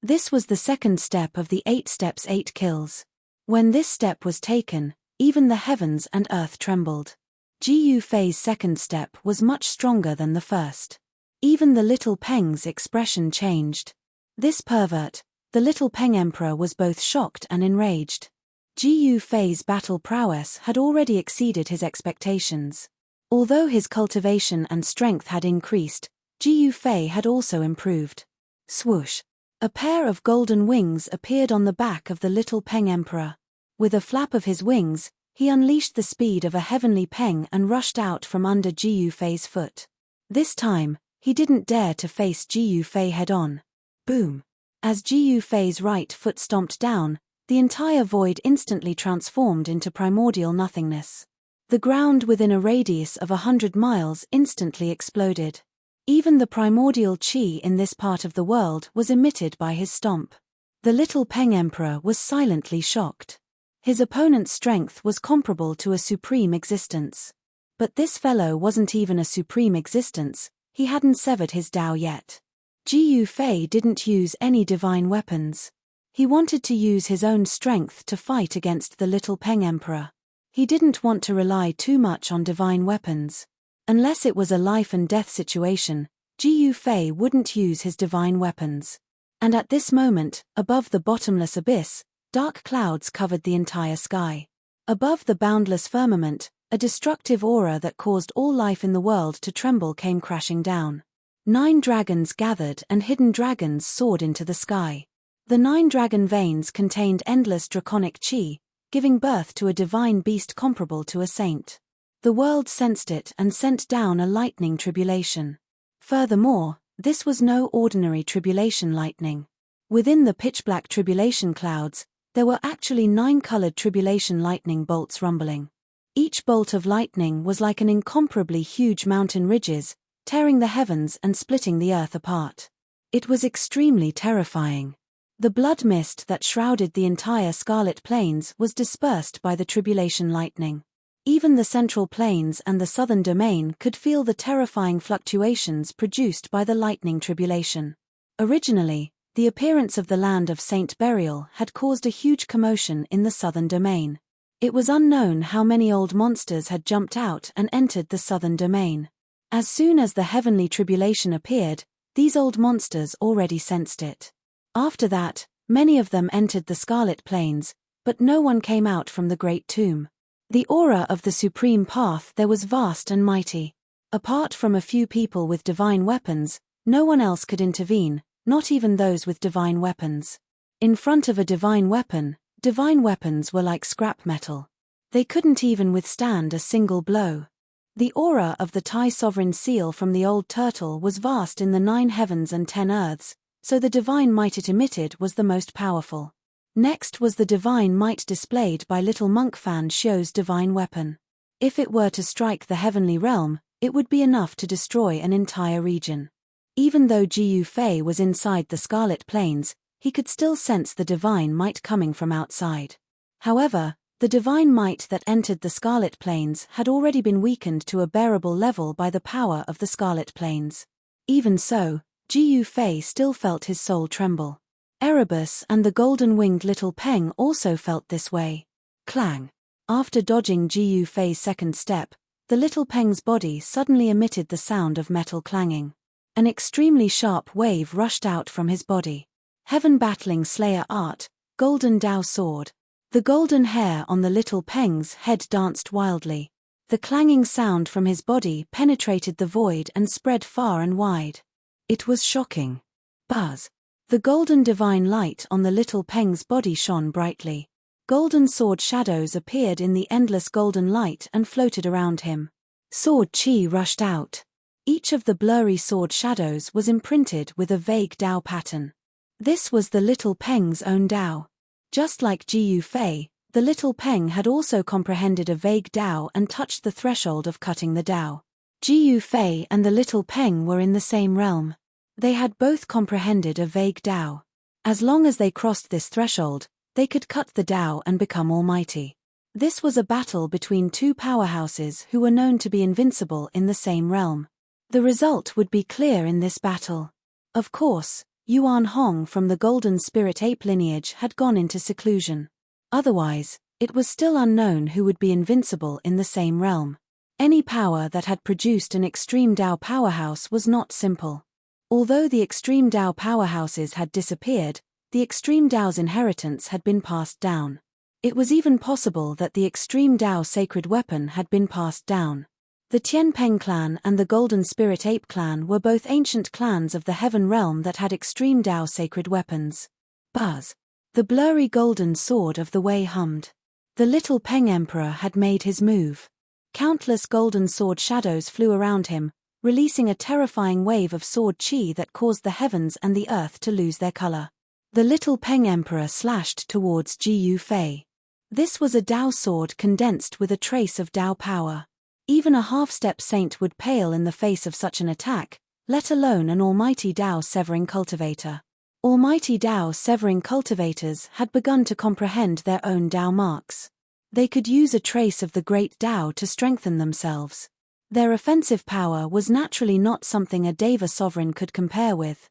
This was the second step of the 8 steps 8 kills. When this step was taken, even the heavens and earth trembled. Ji Yu Fei's second step was much stronger than the first. Even the little Peng's expression changed. This pervert, the little Peng Emperor, was both shocked and enraged. Ji Yu Fei's battle prowess had already exceeded his expectations. Although his cultivation and strength had increased, Ji Yu Fei had also improved. Swoosh! A pair of golden wings appeared on the back of the little Peng Emperor. With a flap of his wings, he unleashed the speed of a heavenly peng and rushed out from under Ji Yu Fei's foot. This time, he didn't dare to face Ji Yu Fei head-on. Boom! As Ji Yu Fei's right foot stomped down, the entire void instantly transformed into primordial nothingness. The ground within a radius of 100 miles instantly exploded. Even the primordial qi in this part of the world was emitted by his stomp. The little Peng Emperor was silently shocked. His opponent's strength was comparable to a supreme existence. But this fellow wasn't even a supreme existence, he hadn't severed his Dao yet. Ji Yu Fei didn't use any divine weapons. He wanted to use his own strength to fight against the little Peng Emperor. He didn't want to rely too much on divine weapons. Unless it was a life-and-death situation, Ji Yu Fei wouldn't use his divine weapons. And at this moment, above the bottomless abyss, dark clouds covered the entire sky. Above the boundless firmament, a destructive aura that caused all life in the world to tremble came crashing down. 9 dragons gathered and hidden dragons soared into the sky. The 9 dragon veins contained endless draconic qi, giving birth to a divine beast comparable to a saint. The world sensed it and sent down a lightning tribulation. Furthermore, this was no ordinary tribulation lightning. Within the pitch-black tribulation clouds, there were actually 9 colored tribulation lightning bolts rumbling. Each bolt of lightning was like an incomparably huge mountain ridges, tearing the heavens and splitting the earth apart. It was extremely terrifying. The blood mist that shrouded the entire Scarlet Plains was dispersed by the tribulation lightning. Even the Central Plains and the Southern Domain could feel the terrifying fluctuations produced by the lightning tribulation. Originally, the appearance of the land of Saint Burial had caused a huge commotion in the Southern Domain. It was unknown how many old monsters had jumped out and entered the Southern Domain. As soon as the heavenly tribulation appeared, these old monsters already sensed it. After that, many of them entered the Scarlet Plains, but no one came out from the Great Tomb. The aura of the Supreme Path there was vast and mighty. Apart from a few people with divine weapons, no one else could intervene, not even those with divine weapons. In front of a divine weapons were like scrap metal. They couldn't even withstand a single blow. The aura of the Thai sovereign seal from the old turtle was vast in the 9 heavens and 10 earths, so the divine might it emitted was the most powerful. Next was the divine might displayed by little monk Fan Xiu's divine weapon. If it were to strike the heavenly realm, it would be enough to destroy an entire region. Even though Ji Yufei was inside the Scarlet Plains, he could still sense the divine might coming from outside. However, the divine might that entered the Scarlet Plains had already been weakened to a bearable level by the power of the Scarlet Plains. Even so, Ji Yufei still felt his soul tremble. Erebus and the golden-winged little Peng also felt this way. Clang! After dodging Ji Yufei's second step, the little Peng's body suddenly emitted the sound of metal clanging. An extremely sharp wave rushed out from his body. Heaven battling Slayer art, golden Dao sword. The golden hair on the little Peng's head danced wildly. The clanging sound from his body penetrated the void and spread far and wide. It was shocking. Buzz! The golden divine light on the little Peng's body shone brightly. Golden sword shadows appeared in the endless golden light and floated around him. Sword chi rushed out. Each of the blurry sword shadows was imprinted with a vague Dao pattern. This was the little Peng's own Dao. Just like Ji Yufei, the little Peng had also comprehended a vague Dao and touched the threshold of cutting the Dao. Ji Yufei and the little Peng were in the same realm. They had both comprehended a vague Dao. As long as they crossed this threshold, they could cut the Dao and become almighty. This was a battle between two powerhouses who were known to be invincible in the same realm. The result would be clear in this battle. Of course, Yuan Hong from the Golden Spirit Ape lineage had gone into seclusion. Otherwise, it was still unknown who would be invincible in the same realm. Any power that had produced an extreme Dao powerhouse was not simple. Although the extreme Dao powerhouses had disappeared, the extreme Dao's inheritance had been passed down. It was even possible that the extreme Dao sacred weapon had been passed down. The Tianpeng clan and the Golden Spirit Ape clan were both ancient clans of the heaven realm that had extreme Dao sacred weapons. Buzz! The blurry golden sword of the Wei hummed. The little Peng Emperor had made his move. Countless golden sword shadows flew around him, releasing a terrifying wave of sword chi that caused the heavens and the earth to lose their color. The little Peng Emperor slashed towards Ji Yufei. This was a Dao sword condensed with a trace of Dao power. Even a half-step saint would pale in the face of such an attack, let alone an almighty Dao severing cultivator. Almighty Dao severing cultivators had begun to comprehend their own Dao marks. They could use a trace of the great Dao to strengthen themselves. Their offensive power was naturally not something a Deva sovereign could compare with.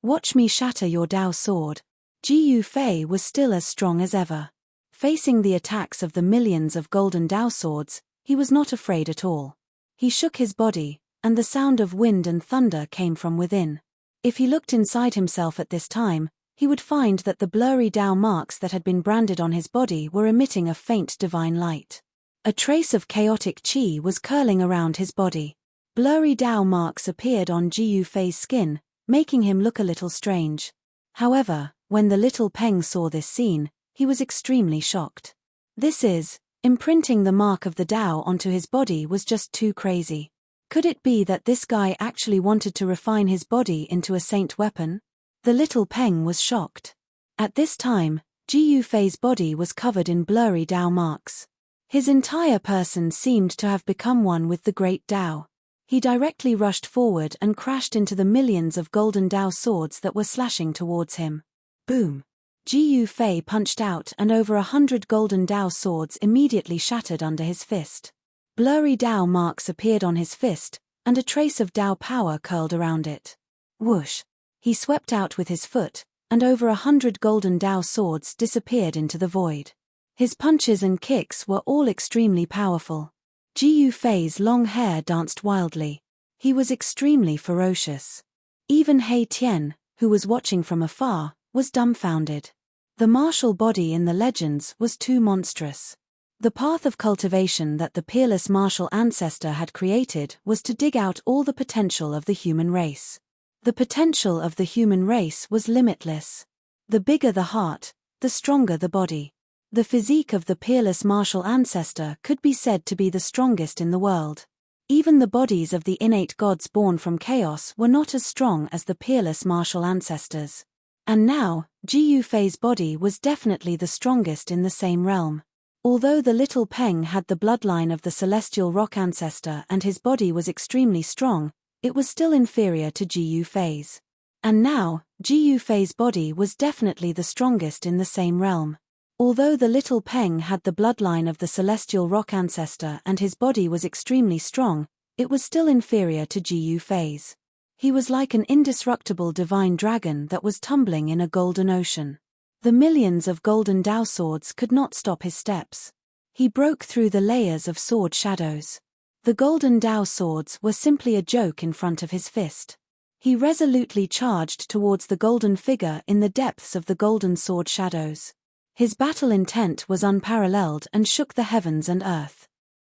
Watch me shatter your Dao sword. Ji Yufei was still as strong as ever. Facing the attacks of the millions of golden Dao swords, he was not afraid at all. He shook his body, and the sound of wind and thunder came from within. If he looked inside himself at this time, he would find that the blurry Dao marks that had been branded on his body were emitting a faint divine light. A trace of chaotic chi was curling around his body. Blurry Dao marks appeared on Ji Yufei's skin, making him look a little strange. However, when the little Peng saw this scene, he was extremely shocked. Imprinting the mark of the Dao onto his body was just too crazy. Could it be that this guy actually wanted to refine his body into a saint weapon? The little Peng was shocked. At this time, Ji Yufei's body was covered in blurry Dao marks. His entire person seemed to have become one with the great Dao. He directly rushed forward and crashed into the millions of golden Dao swords that were slashing towards him. Boom! Ji Yufei punched out and over 100 golden Dao swords immediately shattered under his fist. Blurry Dao marks appeared on his fist, and a trace of Dao power curled around it. Whoosh! He swept out with his foot, and over 100 golden Dao swords disappeared into the void. His punches and kicks were all extremely powerful. Ji Yufei's long hair danced wildly. He was extremely ferocious. Even He Tian, who was watching from afar, was dumbfounded. The martial body in the legends was too monstrous. The path of cultivation that the peerless martial ancestor had created was to dig out all the potential of the human race. The potential of the human race was limitless. The bigger the heart, the stronger the body. The physique of the peerless martial ancestor could be said to be the strongest in the world. Even the bodies of the innate gods born from chaos were not as strong as the peerless martial ancestors. And now, Ji Yufei's body was definitely the strongest in the same realm. Although the little Peng had the bloodline of the celestial rock ancestor and his body was extremely strong, it was still inferior to Ji Yufei's. And now, Ji Yufei's body was definitely the strongest in the same realm. Although the little Peng had the bloodline of the celestial rock ancestor and his body was extremely strong, it was still inferior to Ji Yufei's. He was like an indestructible divine dragon that was tumbling in a golden ocean. The millions of golden Dao swords could not stop his steps. He broke through the layers of sword shadows. The golden Dao swords were simply a joke in front of his fist. He resolutely charged towards the golden figure in the depths of the golden sword shadows. His battle intent was unparalleled and shook the heavens and earth.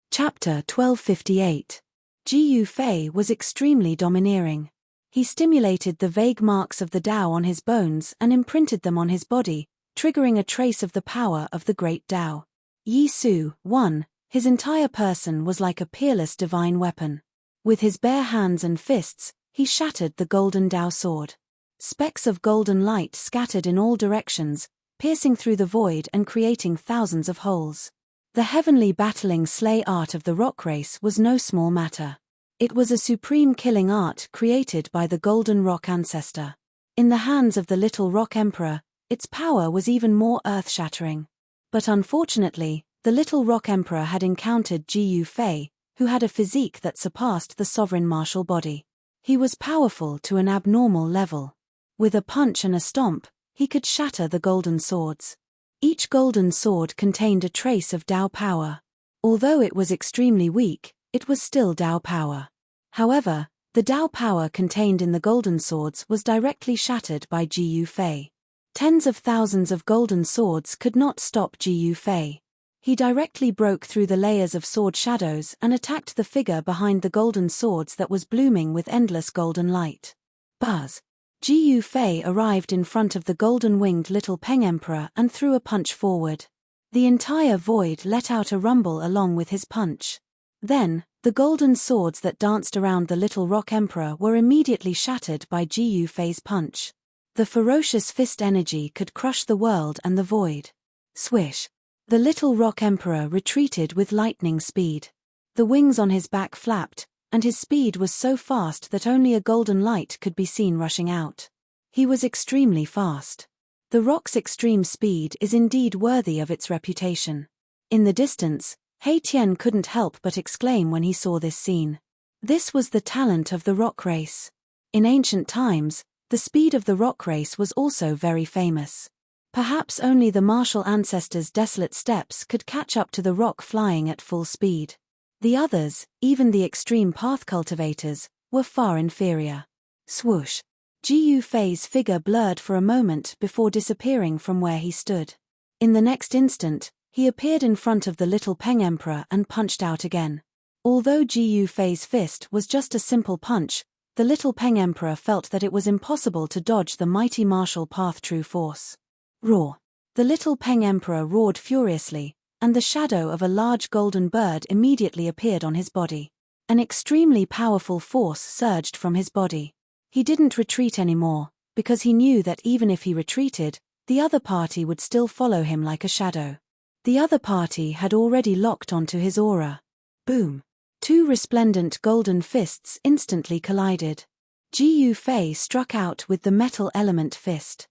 Chapter 1258. Ji Yufei was extremely domineering. He stimulated the vague marks of the Dao on his bones and imprinted them on his body, triggering a trace of the power of the great Dao. Yi Su, 1. His entire person was like a peerless divine weapon. With his bare hands and fists, he shattered the golden Dao sword. Specks of golden light scattered in all directions, piercing through the void and creating thousands of holes. The heavenly battling slay art of the rock race was no small matter. It was a supreme killing art created by the golden rock ancestor. In the hands of the little rock emperor, its power was even more earth-shattering. But unfortunately, the little rock emperor had encountered Ji Yufei, who had a physique that surpassed the sovereign martial body. He was powerful to an abnormal level. With a punch and a stomp, he could shatter the golden swords. Each golden sword contained a trace of Dao power. Although it was extremely weak, it was still Dao power. However, the Dao power contained in the golden swords was directly shattered by Ji Yufei. Tens of thousands of golden swords could not stop Ji Yufei. He directly broke through the layers of sword shadows and attacked the figure behind the golden swords that was blooming with endless golden light. Buzz! Ji Yufei arrived in front of the golden-winged little Peng Emperor and threw a punch forward. The entire void let out a rumble along with his punch. Then, the golden swords that danced around the little rock emperor were immediately shattered by Ji Yufei's punch. The ferocious fist energy could crush the world and the void. Swish! The little rock emperor retreated with lightning speed. The wings on his back flapped, and his speed was so fast that only a golden light could be seen rushing out. He was extremely fast. The rock's extreme speed is indeed worthy of its reputation. In the distance, Tian couldn't help but exclaim when he saw this scene. This was the talent of the rock race. In ancient times, the speed of the rock race was also very famous. Perhaps only the martial ancestors' desolate steps could catch up to the rock flying at full speed. The others, even the extreme path cultivators, were far inferior. Swoosh! Ji Yufei's figure blurred for a moment before disappearing from where he stood. In the next instant, he appeared in front of the little Peng Emperor and punched out again. Although Ji Yufei's fist was just a simple punch, the little Peng Emperor felt that it was impossible to dodge the mighty martial path true force. Roar! The little Peng Emperor roared furiously, and the shadow of a large golden bird immediately appeared on his body. An extremely powerful force surged from his body. He didn't retreat anymore, because he knew that even if he retreated, the other party would still follow him like a shadow. The other party had already locked onto his aura. Boom! Two resplendent golden fists instantly collided. Ji Yufei struck out with the metal element fist.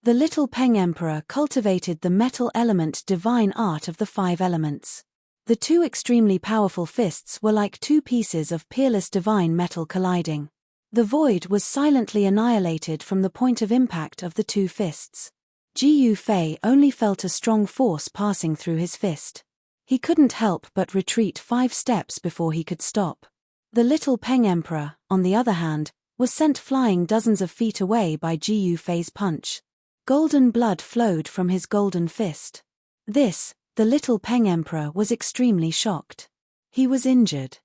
The little Peng Emperor cultivated the metal element divine art of the 5 elements. The two extremely powerful fists were like two pieces of peerless divine metal colliding. The void was silently annihilated from the point of impact of the two fists. Ji Yufei only felt a strong force passing through his fist. He couldn't help but retreat 5 steps before he could stop. The little Peng Emperor, on the other hand, was sent flying dozens of feet away by Ji Yufei's punch. Golden blood flowed from his golden fist. This, the little Peng Emperor was extremely shocked. He was injured.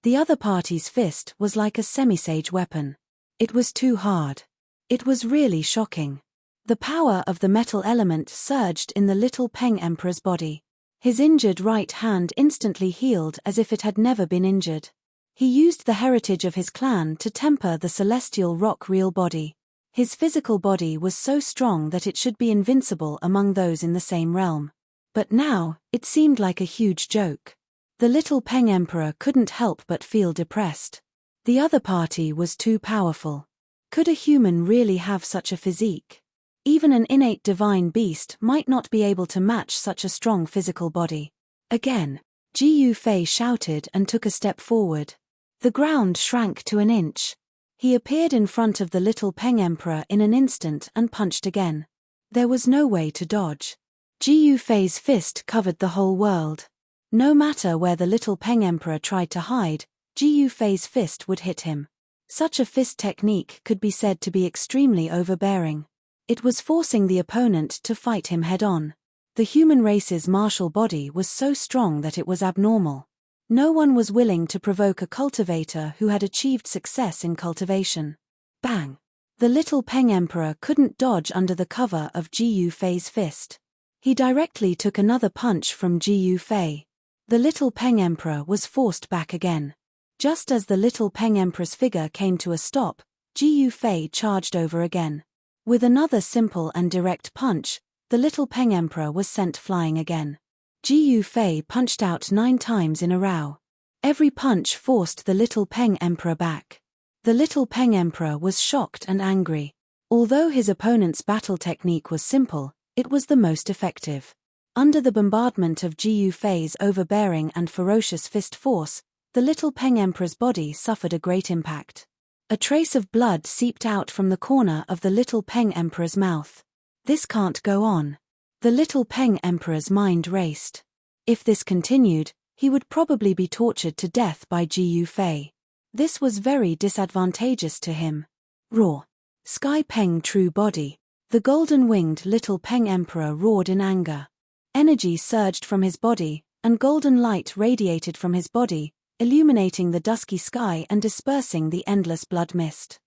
The other party's fist was like a semi-sage weapon. It was too hard. It was really shocking. The power of the metal element surged in the little Peng Emperor's body. His injured right hand instantly healed as if it had never been injured. He used the heritage of his clan to temper the celestial rock real body. His physical body was so strong that it should be invincible among those in the same realm. But now, it seemed like a huge joke. The little Peng Emperor couldn't help but feel depressed. The other party was too powerful. Could a human really have such a physique? Even an innate divine beast might not be able to match such a strong physical body. Again, Ji Yufei shouted and took a step forward. The ground shrank to an inch. He appeared in front of the little Peng Emperor in an instant and punched again. There was no way to dodge. Ji Yufei's fist covered the whole world. No matter where the little Peng Emperor tried to hide, Ji Yufei's fist would hit him. Such a fist technique could be said to be extremely overbearing. It was forcing the opponent to fight him head-on. The human race's martial body was so strong that it was abnormal. No one was willing to provoke a cultivator who had achieved success in cultivation. Bang! The little Peng Emperor couldn't dodge under the cover of Ji Yufei's fist. He directly took another punch from Ji Yufei. The little Peng Emperor was forced back again. Just as the little Peng Emperor's figure came to a stop, Ji Yufei charged over again. With another simple and direct punch, the little Peng Emperor was sent flying again. Ji Yufei punched out 9 times in a row. Every punch forced the little Peng Emperor back. The little Peng Emperor was shocked and angry. Although his opponent's battle technique was simple, it was the most effective. Under the bombardment of Ji Yufei's overbearing and ferocious fist force, the little Peng Emperor's body suffered a great impact. A trace of blood seeped out from the corner of the little Peng Emperor's mouth. This can't go on. The little Peng Emperor's mind raced. If this continued, he would probably be tortured to death by Ji Yufei. This was very disadvantageous to him. Roar! Sky Peng True Body. The golden-winged little Peng Emperor roared in anger. Energy surged from his body, and golden light radiated from his body, illuminating the dusky sky and dispersing the endless blood mist.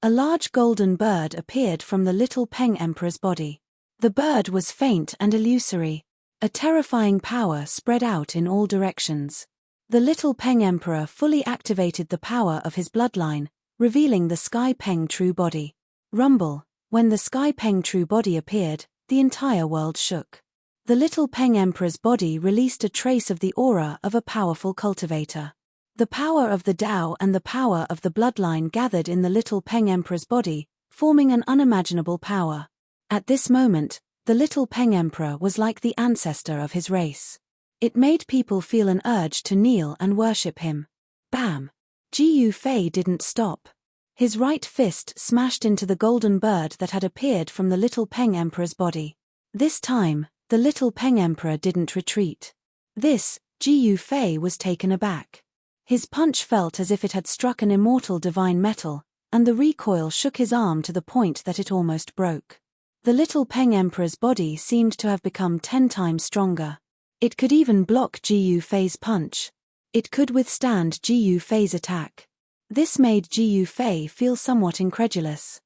A large golden bird appeared from the little Peng Emperor's body. The bird was faint and illusory. A terrifying power spread out in all directions. The little Peng Emperor fully activated the power of his bloodline, revealing the Sky Peng True Body. Rumble! When the Sky Peng True Body appeared, the entire world shook. The little Peng Emperor's body released a trace of the aura of a powerful cultivator. The power of the Tao and the power of the bloodline gathered in the little Peng Emperor's body, forming an unimaginable power. At this moment, the little Peng Emperor was like the ancestor of his race. It made people feel an urge to kneel and worship him. Bam! Ji Yufei didn't stop. His right fist smashed into the golden bird that had appeared from the little Peng Emperor's body. This time, the little Peng Emperor didn't retreat. This, Ji Yufei was taken aback. His punch felt as if it had struck an immortal divine metal, and the recoil shook his arm to the point that it almost broke. The little Peng Emperor's body seemed to have become 10 times stronger. It could even block Ji Yufei's punch. It could withstand Ji Yufei's attack. This made Ji Yufei feel somewhat incredulous.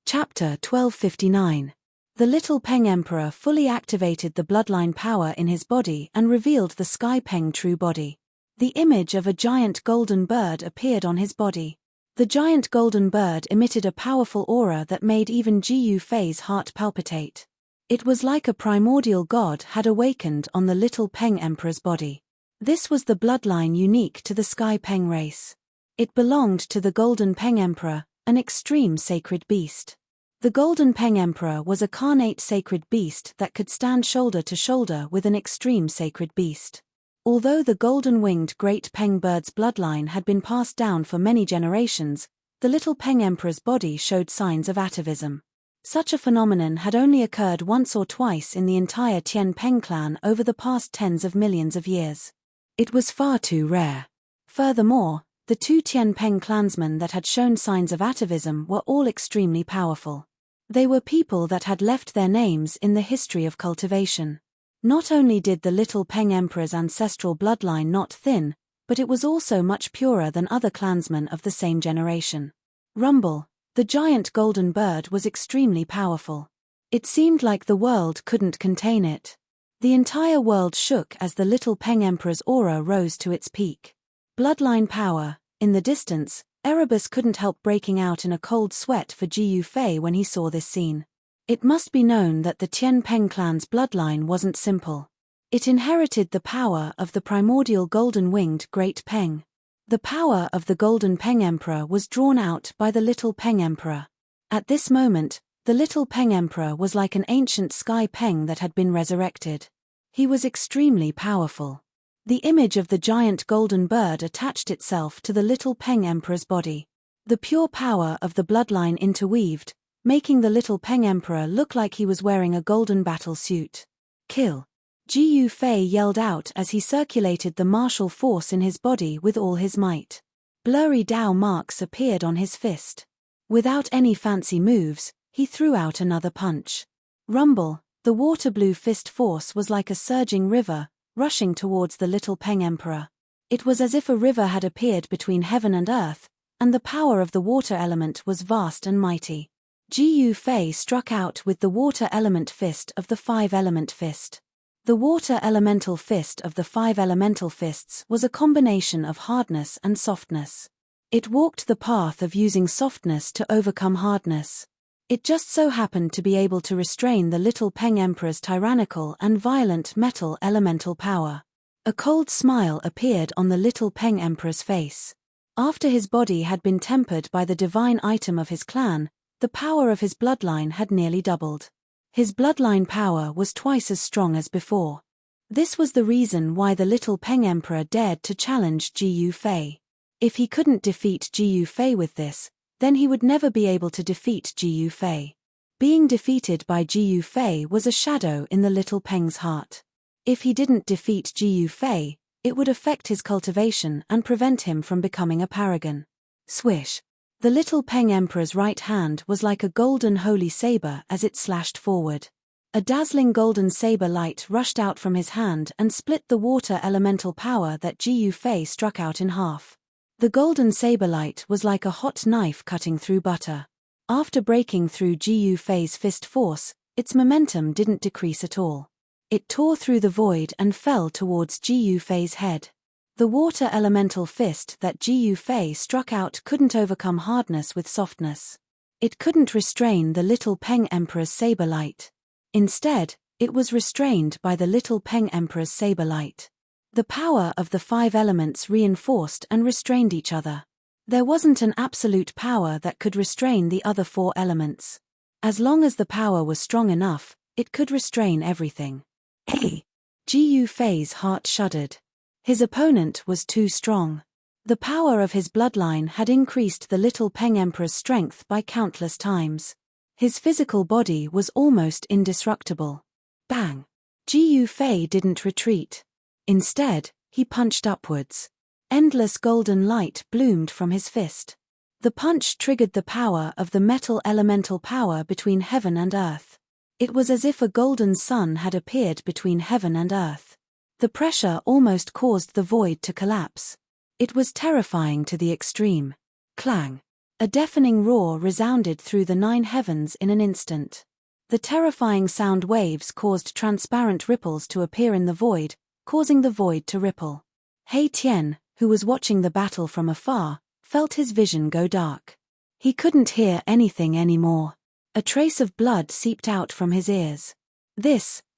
Chapter 1259. The little Peng Emperor fully activated the bloodline power in his body and revealed the Sky Peng True Body. The image of a giant golden bird appeared on his body. The giant golden bird emitted a powerful aura that made even Ji Yufei's heart palpitate. It was like a primordial god had awakened on the little Peng Emperor's body. This was the bloodline unique to the Sky Peng race. It belonged to the Golden Peng Emperor, an extreme sacred beast. The Golden Peng Emperor was a carnate sacred beast that could stand shoulder to shoulder with an extreme sacred beast. Although the golden-winged Great Peng bird's bloodline had been passed down for many generations, the little Peng Emperor's body showed signs of atavism. Such a phenomenon had only occurred once or twice in the entire Tian Peng clan over the past tens of millions of years. It was far too rare. Furthermore, the 2 Tian Peng clansmen that had shown signs of atavism were all extremely powerful. They were people that had left their names in the history of cultivation. Not only did the little Peng Emperor's ancestral bloodline not thin, but it was also much purer than other clansmen of the same generation. Rumble! The giant golden bird was extremely powerful. It seemed like the world couldn't contain it. The entire world shook as the little Peng Emperor's aura rose to its peak. Bloodline power. In the distance, Erebus couldn't help breaking out in a cold sweat for Ji Yufei when he saw this scene. It must be known that the Tian Peng clan's bloodline wasn't simple. It inherited the power of the primordial golden-winged Great Peng. The power of the Golden Peng Emperor was drawn out by the Little Peng Emperor. At this moment, the Little Peng Emperor was like an ancient sky Peng that had been resurrected. He was extremely powerful. The image of the giant golden bird attached itself to the Little Peng Emperor's body. The pure power of the bloodline interweaved, making the Little Peng Emperor look like he was wearing a golden battle suit. Kill! Ji Yufei yelled out as he circulated the martial force in his body with all his might. Blurry Dao marks appeared on his fist. Without any fancy moves, he threw out another punch. Rumble! The water blue fist force was like a surging river, rushing towards the Little Peng Emperor. It was as if a river had appeared between heaven and earth, and the power of the water element was vast and mighty. Ji Yufei struck out with the water element fist of the five-element fist. The water elemental fist of the five elemental fists was a combination of hardness and softness. It walked the path of using softness to overcome hardness. It just so happened to be able to restrain the Little Peng Emperor's tyrannical and violent metal elemental power. A cold smile appeared on the Little Peng Emperor's face. After his body had been tempered by the divine item of his clan, the power of his bloodline had nearly doubled. His bloodline power was twice as strong as before. This was the reason why the Little Peng Emperor dared to challenge Ji Yufei. If he couldn't defeat Ji Yufei with this, then he would never be able to defeat Ji Yufei. Being defeated by Ji Yufei was a shadow in the Little Peng's heart. If he didn't defeat Ji Yufei, it would affect his cultivation and prevent him from becoming a paragon. Swish! The Little Peng Emperor's right hand was like a golden holy saber as it slashed forward. A dazzling golden saber light rushed out from his hand and split the water elemental power that Ji Yufei struck out in half. The golden saber light was like a hot knife cutting through butter. After breaking through Ji Yufei's fist force, its momentum didn't decrease at all. It tore through the void and fell towards Ji Yufei's head. The water elemental fist that Ji Yufei struck out couldn't overcome hardness with softness. It couldn't restrain the Little Peng Emperor's saber light. Instead, it was restrained by the Little Peng Emperor's saber light. The power of the five elements reinforced and restrained each other. There wasn't an absolute power that could restrain the other four elements. As long as the power was strong enough, it could restrain everything. Hey! Ji Yufei's heart shuddered. His opponent was too strong. The power of his bloodline had increased the Little Peng Emperor's strength by countless times. His physical body was almost indestructible. Bang! Ji Yufei didn't retreat. Instead, he punched upwards. Endless golden light bloomed from his fist. The punch triggered the power of the metal elemental power between heaven and earth. It was as if a golden sun had appeared between heaven and earth. The pressure almost caused the void to collapse. It was terrifying to the extreme. Clang! A deafening roar resounded through the 9 heavens in an instant. The terrifying sound waves caused transparent ripples to appear in the void, causing the void to ripple. He Tian, who was watching the battle from afar, felt his vision go dark. He couldn't hear anything anymore. A trace of blood seeped out from his ears.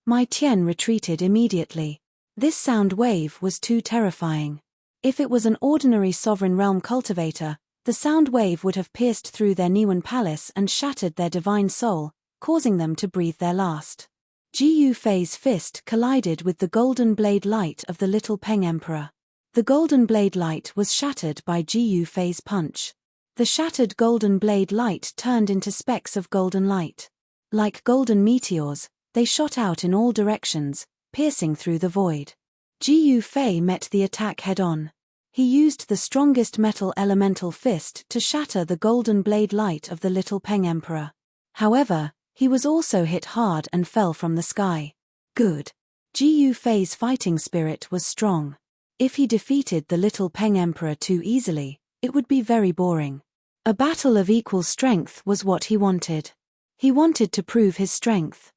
My Tian retreated immediately. This sound wave was too terrifying. If it was an ordinary sovereign realm cultivator, the sound wave would have pierced through their Niwen palace and shattered their divine soul, causing them to breathe their last. Ji Yufei's fist collided with the golden blade light of the Little Peng Emperor. The golden blade light was shattered by Ji Yufei's punch. The shattered golden blade light turned into specks of golden light. Like golden meteors, they shot out in all directions, piercing through the void. Ji Yufei met the attack head-on. He used the strongest metal elemental fist to shatter the golden blade light of the Little Peng Emperor. However, he was also hit hard and fell from the sky. Good. Ji Yufei's fighting spirit was strong. If he defeated the Little Peng Emperor too easily, it would be very boring. A battle of equal strength was what he wanted. He wanted to prove his strength.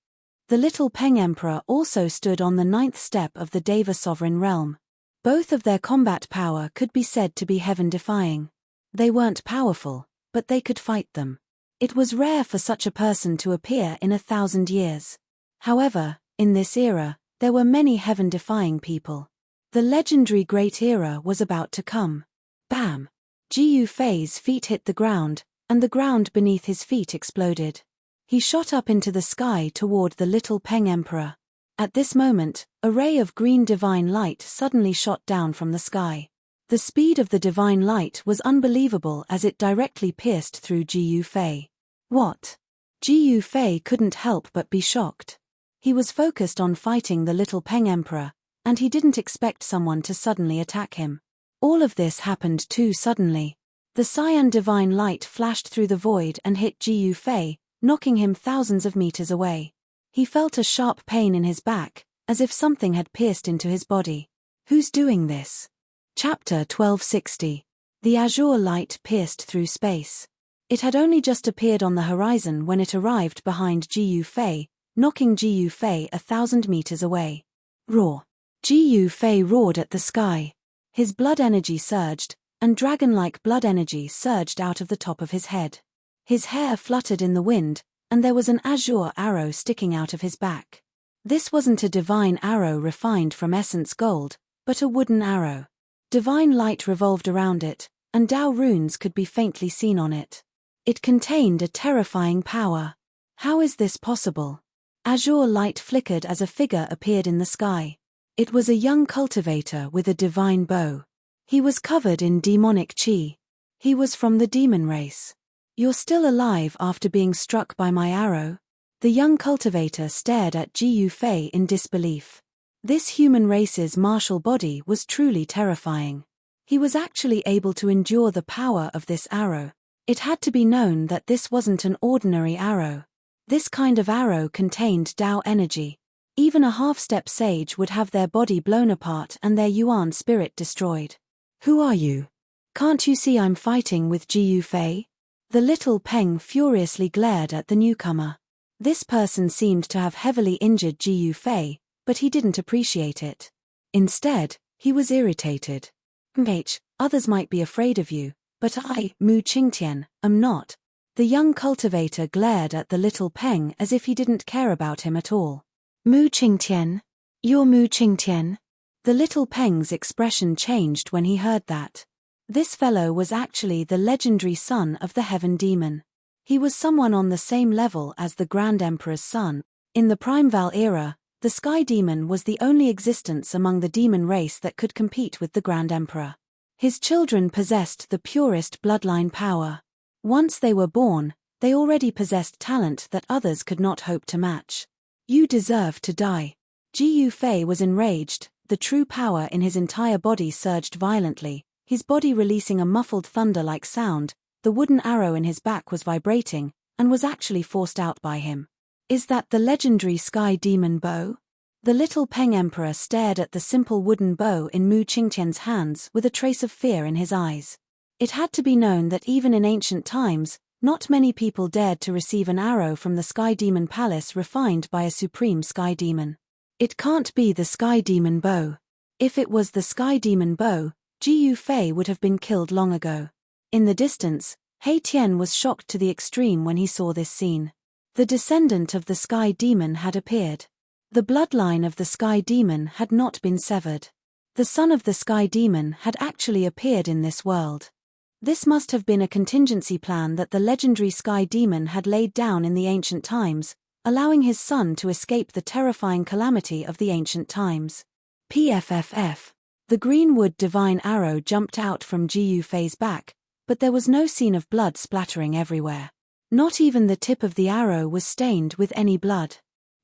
The little Peng Emperor also stood on the 9th step of the Deva sovereign realm. Both of their combat power could be said to be heaven-defying. They weren't powerful, but they could fight them. It was rare for such a person to appear in 1,000 years. However, in this era, there were many heaven-defying people. The legendary Great Era was about to come. Bam! Jiyu Fei's feet hit the ground, and the ground beneath his feet exploded. He shot up into the sky toward the little Peng Emperor. At this moment, a ray of green divine light suddenly shot down from the sky. The speed of the divine light was unbelievable as it directly pierced through Jiyu Fei. What? Jiyu Fei couldn't help but be shocked. He was focused on fighting the little Peng Emperor, and he didn't expect someone to suddenly attack him. All of this happened too suddenly. The cyan divine light flashed through the void and hit Jiyu Fei, knocking him thousands of meters away. He felt a sharp pain in his back, as if something had pierced into his body. Who's doing this? Chapter 1260. The azure light pierced through space. It had only just appeared on the horizon when it arrived behind Jiyu Fei, knocking Jiyu Fei 1,000 meters away. Roar! Jiyu Fei roared at the sky. His blood energy surged, and dragon-like blood energy surged out of the top of his head. His hair fluttered in the wind, and there was an azure arrow sticking out of his back. This wasn't a divine arrow refined from essence gold, but a wooden arrow. Divine light revolved around it, and Tao runes could be faintly seen on it. It contained a terrifying power. How is this possible? Azure light flickered as a figure appeared in the sky. It was a young cultivator with a divine bow. He was covered in demonic chi. He was from the demon race. You're still alive after being struck by my arrow? The young cultivator stared at Jiyu Fei in disbelief. This human race's martial body was truly terrifying. He was actually able to endure the power of this arrow. It had to be known that this wasn't an ordinary arrow. This kind of arrow contained Tao energy. Even a half-step sage would have their body blown apart and their Yuan spirit destroyed. Who are you? Can't you see I'm fighting with Jiyu Fei? The little Peng furiously glared at the newcomer. This person seemed to have heavily injured Jiyu Fei, but he didn't appreciate it. Instead, he was irritated. Others might be afraid of you, but I, Mu Qingtian, am not. The young cultivator glared at the little Peng as if he didn't care about him at all. Mu Qingtian? You're Mu Qingtian? The little Peng's expression changed when he heard that. This fellow was actually the legendary son of the Heaven Demon. He was someone on the same level as the Grand Emperor's son. In the Primeval era, the Sky Demon was the only existence among the demon race that could compete with the Grand Emperor. His children possessed the purest bloodline power. Once they were born, they already possessed talent that others could not hope to match. You deserve to die. Jiyu Fei was enraged, the true power in his entire body surged violently, his body releasing a muffled thunder-like sound. The wooden arrow in his back was vibrating, and was actually forced out by him. Is that the legendary Sky Demon bow? The little Peng Emperor stared at the simple wooden bow in Mu Qingtian's hands with a trace of fear in his eyes. It had to be known that even in ancient times, not many people dared to receive an arrow from the Sky Demon Palace refined by a supreme Sky Demon. It can't be the Sky Demon bow. If it was the Sky Demon bow, Jiyu Fei would have been killed long ago. In the distance, He Tian was shocked to the extreme when he saw this scene. The descendant of the Sky Demon had appeared. The bloodline of the Sky Demon had not been severed. The son of the Sky Demon had actually appeared in this world. This must have been a contingency plan that the legendary Sky Demon had laid down in the ancient times, allowing his son to escape the terrifying calamity of the ancient times. PFFF. The greenwood divine arrow jumped out from Jiyu Fei's back, but there was no scene of blood splattering everywhere. Not even the tip of the arrow was stained with any blood.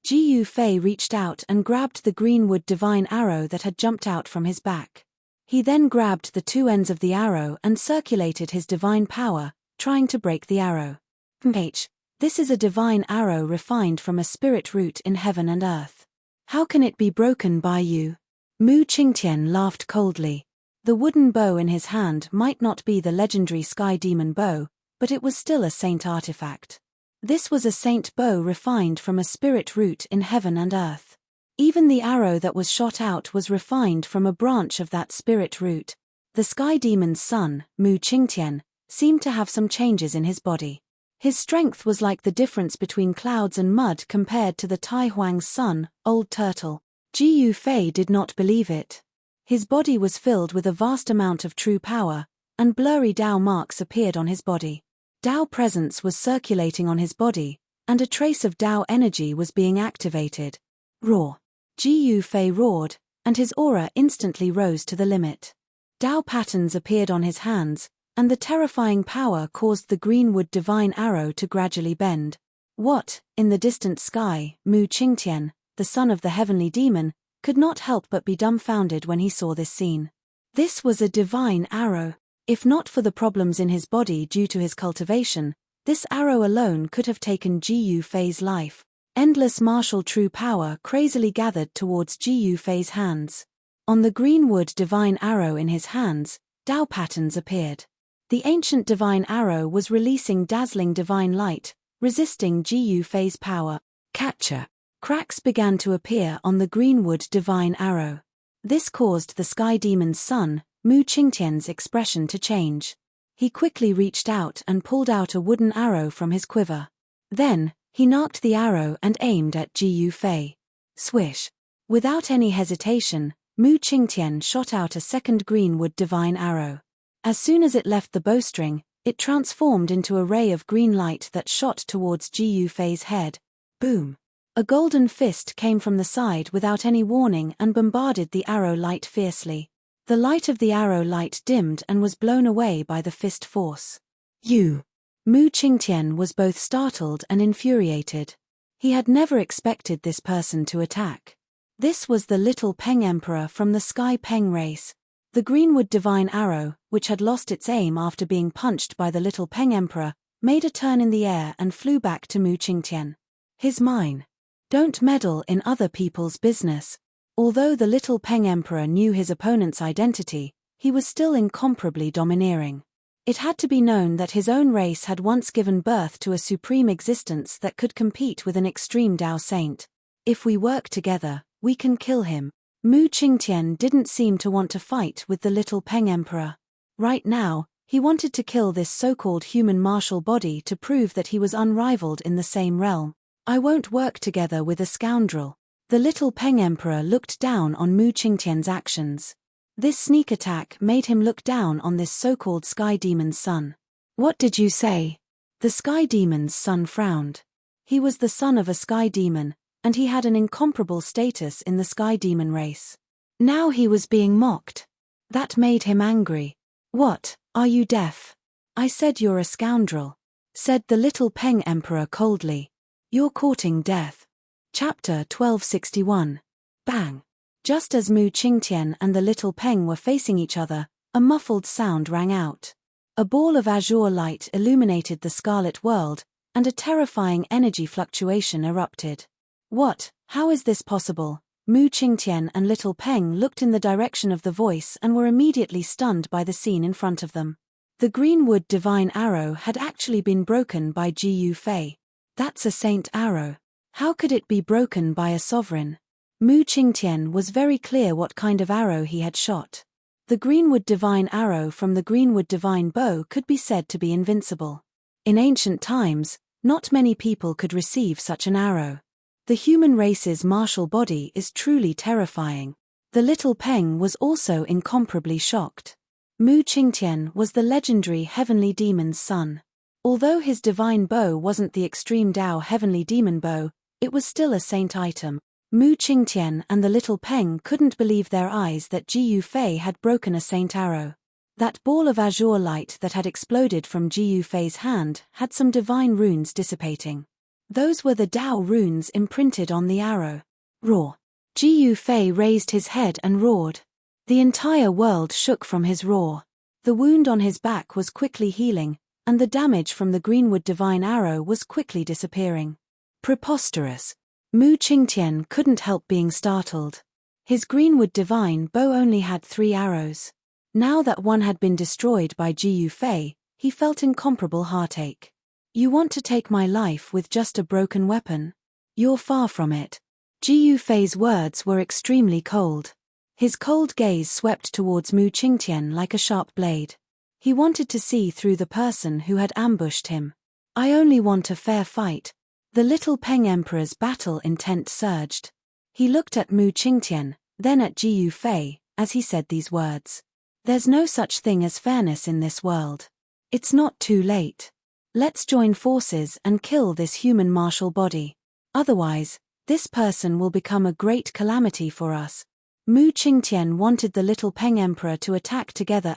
Jiyu Fei reached out and grabbed the greenwood divine arrow that had jumped out from his back. He then grabbed the two ends of the arrow and circulated his divine power, trying to break the arrow. This is a divine arrow refined from a spirit root in heaven and earth. How can it be broken by you? Mu Qingtian laughed coldly. The wooden bow in his hand might not be the legendary Sky Demon bow, but it was still a saint artifact. This was a saint bow refined from a spirit root in heaven and earth. Even the arrow that was shot out was refined from a branch of that spirit root. The sky demon's son, Mu Qingtian, seemed to have some changes in his body. His strength was like the difference between clouds and mud compared to the Tai Huang's son, Old Turtle. Ji Yufei did not believe it. His body was filled with a vast amount of true power, and blurry Dao marks appeared on his body. Dao presence was circulating on his body, and a trace of Dao energy was being activated. Roar! Ji Yufei roared, and his aura instantly rose to the limit. Dao patterns appeared on his hands, and the terrifying power caused the greenwood divine arrow to gradually bend. What, in the distant sky, Mu Qingtian, the son of the heavenly demon, could not help but be dumbfounded when he saw this scene. This was a divine arrow. If not for the problems in his body due to his cultivation, this arrow alone could have taken Ji Yufei's life. Endless martial true power crazily gathered towards Ji Yufei's hands. On the greenwood divine arrow in his hands, Dao patterns appeared. The ancient divine arrow was releasing dazzling divine light, resisting Ji Yufei's power. Catcher. Cracks began to appear on the greenwood divine arrow. This caused the sky demon's son, Mu Qingtian's expression to change. He quickly reached out and pulled out a wooden arrow from his quiver. Then, he knocked the arrow and aimed at Ji Yufei. Swish. Without any hesitation, Mu Qingtian shot out a second greenwood divine arrow. As soon as it left the bowstring, it transformed into a ray of green light that shot towards Ji Yufei's head. Boom! A golden fist came from the side without any warning and bombarded the arrow light fiercely. The light of the arrow light dimmed and was blown away by the fist force. You! Mu Qingtian was both startled and infuriated. He had never expected this person to attack. This was the Little Peng Emperor from the Sky Peng race. The greenwood divine arrow, which had lost its aim after being punched by the Little Peng Emperor, made a turn in the air and flew back to Mu Qingtian. His mine. Don't meddle in other people's business. Although the Little Peng Emperor knew his opponent's identity, he was still incomparably domineering. It had to be known that his own race had once given birth to a supreme existence that could compete with an extreme Dao saint. If we work together, we can kill him. Mu Qingtian didn't seem to want to fight with the Little Peng Emperor. Right now, he wanted to kill this so-called human martial body to prove that he was unrivaled in the same realm. I won't work together with a scoundrel. The Little Peng Emperor looked down on Mu Qingtian's actions. This sneak attack made him look down on this so-called Sky Demon's son. What did you say? The Sky Demon's son frowned. He was the son of a Sky Demon, and he had an incomparable status in the Sky Demon race. Now he was being mocked. That made him angry. What, are you deaf? I said you're a scoundrel, said the Little Peng Emperor coldly. You're courting death. Chapter 1261. Bang! Just as Mu Qingtian and the Little Peng were facing each other, a muffled sound rang out. A ball of azure light illuminated the scarlet world, and a terrifying energy fluctuation erupted. What? How is this possible? Mu Qingtian and Little Peng looked in the direction of the voice and were immediately stunned by the scene in front of them. The greenwood divine arrow had actually been broken by Ji Yufei. That's a saint arrow. How could it be broken by a sovereign? Mu Qingtian was very clear what kind of arrow he had shot. The greenwood divine arrow from the greenwood divine bow could be said to be invincible. In ancient times, not many people could receive such an arrow. The human race's martial body is truly terrifying. The Little Peng was also incomparably shocked. Mu Qingtian was the legendary heavenly demon's son. Although his divine bow wasn't the extreme Dao heavenly demon bow, it was still a saint item. Mu Qingtian and the Little Peng couldn't believe their eyes that Ji Yufei had broken a saint arrow. That ball of azure light that had exploded from Ji Yufei's hand had some divine runes dissipating. Those were the Dao runes imprinted on the arrow. Roar! Ji Yufei raised his head and roared. The entire world shook from his roar. The wound on his back was quickly healing, and the damage from the greenwood divine arrow was quickly disappearing. Preposterous! Mu Qingtian couldn't help being startled. His greenwood divine bow only had 3 arrows. Now that one had been destroyed by Ji Yufei, he felt incomparable heartache. You want to take my life with just a broken weapon? You're far from it. Ji Yufei's words were extremely cold. His cold gaze swept towards Mu Qingtian like a sharp blade. He wanted to see through the person who had ambushed him. I only want a fair fight. The little Peng Emperor's battle intent surged. He looked at Mu Qingtian, then at Ji Yufei, as he said these words. There's no such thing as fairness in this world. It's not too late. Let's join forces and kill this human martial body. Otherwise, this person will become a great calamity for us. Mu Qingtian wanted the little Peng Emperor to attack together.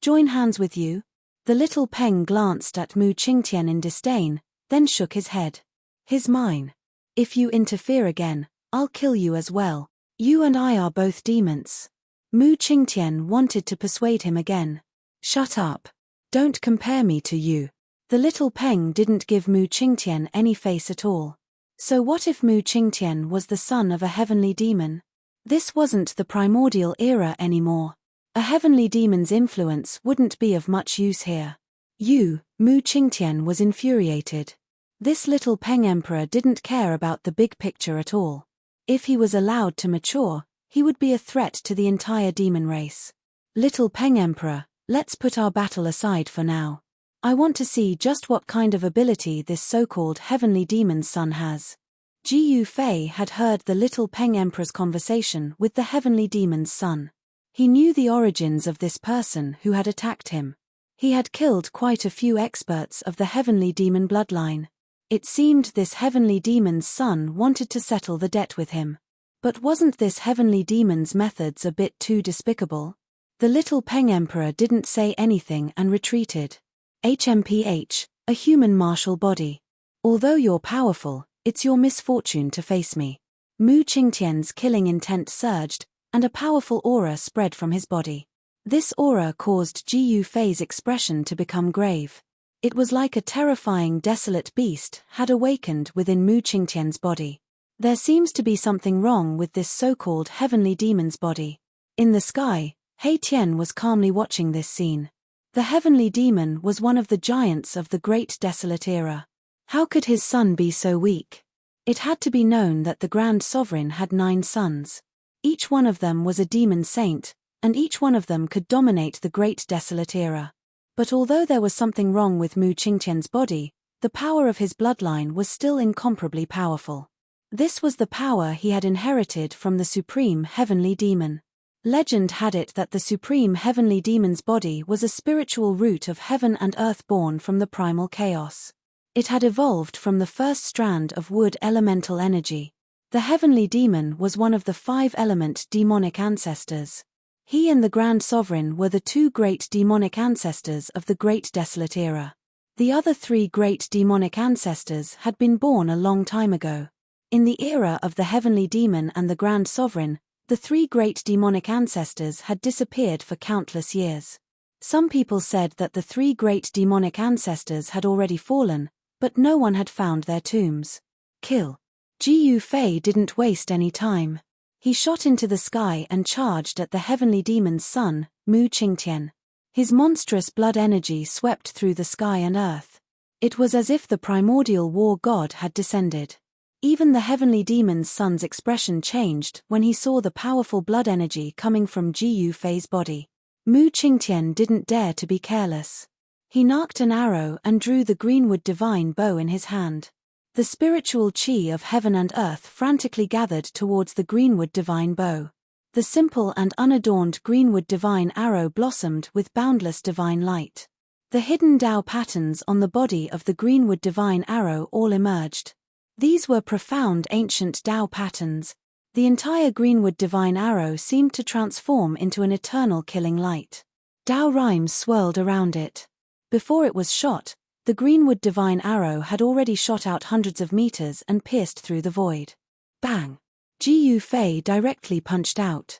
Join hands with you? The little Peng glanced at Mu Qingtian in disdain, then shook his head. He's mine. If you interfere again, I'll kill you as well. You and I are both demons. Mu Qingtian wanted to persuade him again. Shut up. Don't compare me to you. The little Peng didn't give Mu Qingtian any face at all. So what if Mu Qingtian was the son of a heavenly demon? This wasn't the primordial era anymore. A heavenly demon's influence wouldn't be of much use here. Mu Qingtian was infuriated. This little Peng Emperor didn't care about the big picture at all. If he was allowed to mature, he would be a threat to the entire demon race. Little Peng Emperor, let's put our battle aside for now. I want to see just what kind of ability this so-called heavenly demon's son has. Ji Yufei had heard the little Peng Emperor's conversation with the heavenly demon's son. He knew the origins of this person who had attacked him. He had killed quite a few experts of the heavenly demon bloodline. It seemed this heavenly demon's son wanted to settle the debt with him. But wasn't this heavenly demon's methods a bit too despicable? The little Peng Emperor didn't say anything and retreated. HMPH, a human martial body. Although you're powerful, it's your misfortune to face me. Mu Qingtian's killing intent surged, and a powerful aura spread from his body. This aura caused Ji Yufei's expression to become grave. It was like a terrifying desolate beast had awakened within Mu Qingtian's body. There seems to be something wrong with this so-called heavenly demon's body. In the sky, He Tian was calmly watching this scene. The heavenly demon was one of the giants of the Great Desolate Era. How could his son be so weak? It had to be known that the Grand Sovereign had 9 sons. Each one of them was a demon saint, and each one of them could dominate the Great Desolate Era. But although there was something wrong with Mu Qingtian's body, the power of his bloodline was still incomparably powerful. This was the power he had inherited from the supreme heavenly demon. Legend had it that the supreme heavenly demon's body was a spiritual root of heaven and earth born from the primal chaos. It had evolved from the first strand of wood elemental energy. The heavenly demon was one of the 5-element demonic ancestors. He and the Grand Sovereign were the 2 great demonic ancestors of the Great Desolate Era. The other 3 great demonic ancestors had been born a long time ago. In the era of the heavenly demon and the Grand Sovereign, the 3 great demonic ancestors had disappeared for countless years. Some people said that the 3 great demonic ancestors had already fallen, but no one had found their tombs. Kill. Ji Yufei didn't waste any time. He shot into the sky and charged at the heavenly demon's son, Mu Qingtian. His monstrous blood energy swept through the sky and earth. It was as if the primordial war god had descended. Even the heavenly demon's son's expression changed when he saw the powerful blood energy coming from Ji Yufei's body. Mu Qingtian didn't dare to be careless. He knocked an arrow and drew the greenwood divine bow in his hand. The spiritual chi of heaven and earth frantically gathered towards the greenwood divine bow. The simple and unadorned greenwood divine arrow blossomed with boundless divine light. The hidden Tao patterns on the body of the greenwood divine arrow all emerged. These were profound ancient Tao patterns. The entire greenwood divine arrow seemed to transform into an eternal killing light. Tao rhymes swirled around it. Before it was shot, the greenwood divine arrow had already shot out hundreds of meters and pierced through the void. Bang! Ji Yufei directly punched out.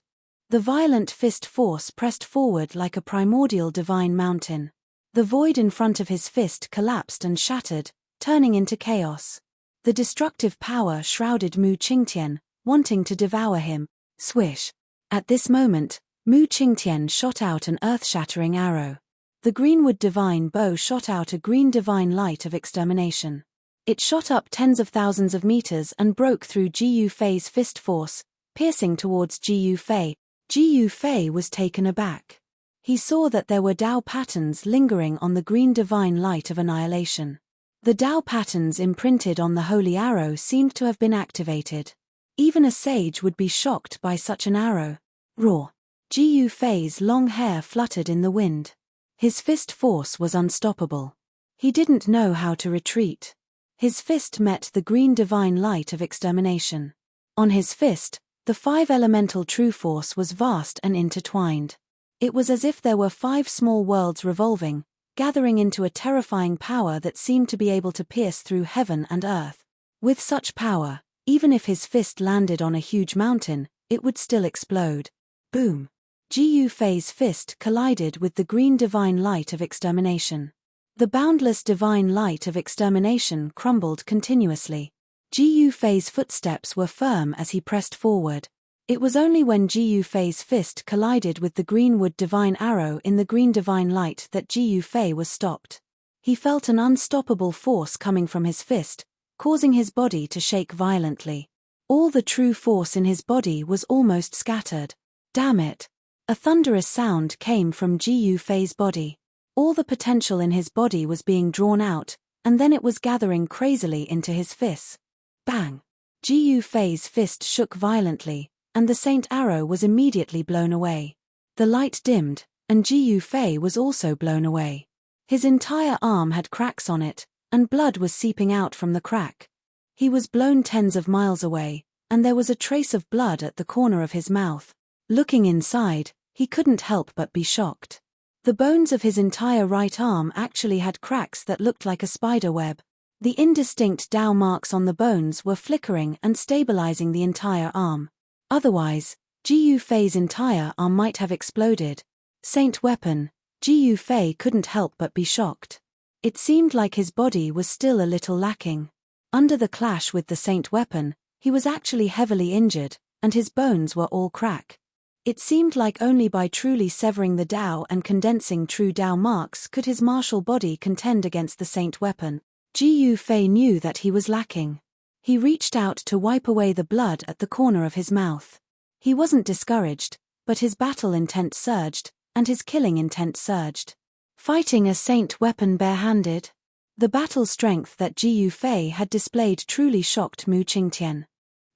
The violent fist force pressed forward like a primordial divine mountain. The void in front of his fist collapsed and shattered, turning into chaos. The destructive power shrouded Mu Qingtian, wanting to devour him. Swish! At this moment, Mu Qingtian shot out an earth-shattering arrow. The greenwood divine bow shot out a green divine light of extermination. It shot up tens of thousands of meters and broke through Ji Yufei's fist force, piercing towards Ji Yufei. Ji Yufei was taken aback. He saw that there were Dao patterns lingering on the green divine light of annihilation. The Dao patterns imprinted on the holy arrow seemed to have been activated. Even a sage would be shocked by such an arrow. Roar! Ji Yufei's long hair fluttered in the wind. His fist force was unstoppable. He didn't know how to retreat. His fist met the green divine light of extermination. On his fist, the 5 elemental true force was vast and intertwined. It was as if there were 5 small worlds revolving, gathering into a terrifying power that seemed to be able to pierce through heaven and earth. With such power, even if his fist landed on a huge mountain, it would still explode. Boom! Ji Yufei's fist collided with the green divine light of extermination. The boundless divine light of extermination crumbled continuously. Ji Yufei's footsteps were firm as he pressed forward. It was only when Ji Yufei's fist collided with the greenwood divine arrow in the green divine light that Ji Yufei was stopped. He felt an unstoppable force coming from his fist, causing his body to shake violently. All the true force in his body was almost scattered. Damn it! A thunderous sound came from Ji Yufei's body. All the potential in his body was being drawn out, and then it was gathering crazily into his fist. Bang! Ji Yufei's fist shook violently, and the Saint Arrow was immediately blown away. The light dimmed, and Ji Yufei was also blown away. His entire arm had cracks on it, and blood was seeping out from the crack. He was blown tens of miles away, and there was a trace of blood at the corner of his mouth. Looking inside, he couldn't help but be shocked. The bones of his entire right arm actually had cracks that looked like a spider web. The indistinct Dao marks on the bones were flickering and stabilizing the entire arm. Otherwise, Ji Yufei's entire arm might have exploded. Saint weapon, Ji Yufei couldn't help but be shocked. It seemed like his body was still a little lacking. Under the clash with the Saint weapon, he was actually heavily injured, and his bones were all crack. It seemed like only by truly severing the Dao and condensing true Dao marks could his martial body contend against the Saint weapon. Ji Yufei knew that he was lacking. He reached out to wipe away the blood at the corner of his mouth. He wasn't discouraged, but his battle intent surged, and his killing intent surged. Fighting a Saint weapon barehanded? The battle strength that Ji Yufei had displayed truly shocked Mu Qingtian.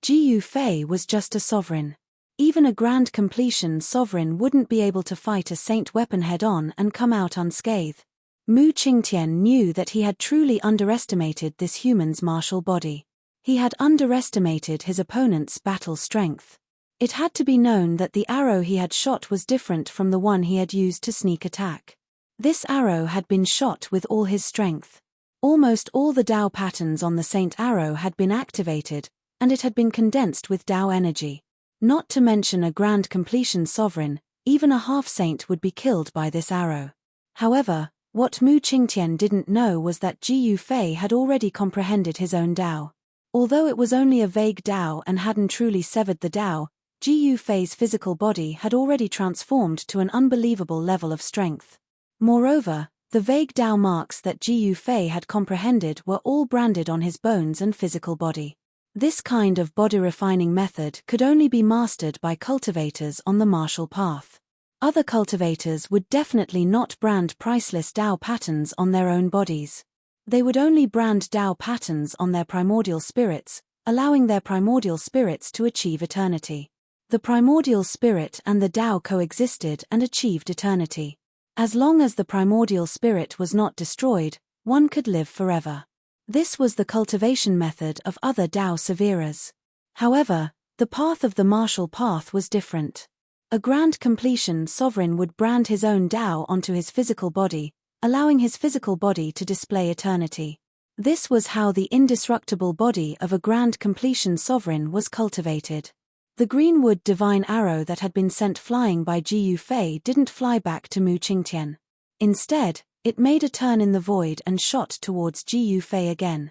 Ji Yufei was just a sovereign. Even a grand completion sovereign wouldn't be able to fight a Saint weapon head-on and come out unscathed. Mu Qingtian knew that he had truly underestimated this human's martial body. He had underestimated his opponent's battle strength. It had to be known that the arrow he had shot was different from the one he had used to sneak attack. This arrow had been shot with all his strength. Almost all the Dao patterns on the Saint arrow had been activated, and it had been condensed with Dao energy. Not to mention a grand completion sovereign, even a half-saint would be killed by this arrow. However, what Mu Qingtian didn't know was that Ji Yufei had already comprehended his own Dao. Although it was only a vague Dao and hadn't truly severed the Dao, Ji Yufei's physical body had already transformed to an unbelievable level of strength. Moreover, the vague Dao marks that Ji Yufei had comprehended were all branded on his bones and physical body. This kind of body-refining method could only be mastered by cultivators on the martial path. Other cultivators would definitely not brand priceless Dao patterns on their own bodies. They would only brand Dao patterns on their primordial spirits, allowing their primordial spirits to achieve eternity. The primordial spirit and the Dao coexisted and achieved eternity. As long as the primordial spirit was not destroyed, one could live forever. This was the cultivation method of other Dao severers. However, the path of the martial path was different. A grand completion sovereign would brand his own Dao onto his physical body, allowing his physical body to display eternity. This was how the indestructible body of a grand completion sovereign was cultivated. The greenwood divine arrow that had been sent flying by Ji Yufei didn't fly back to Mu Qingtian. Instead, it made a turn in the void and shot towards Ji Yufei again.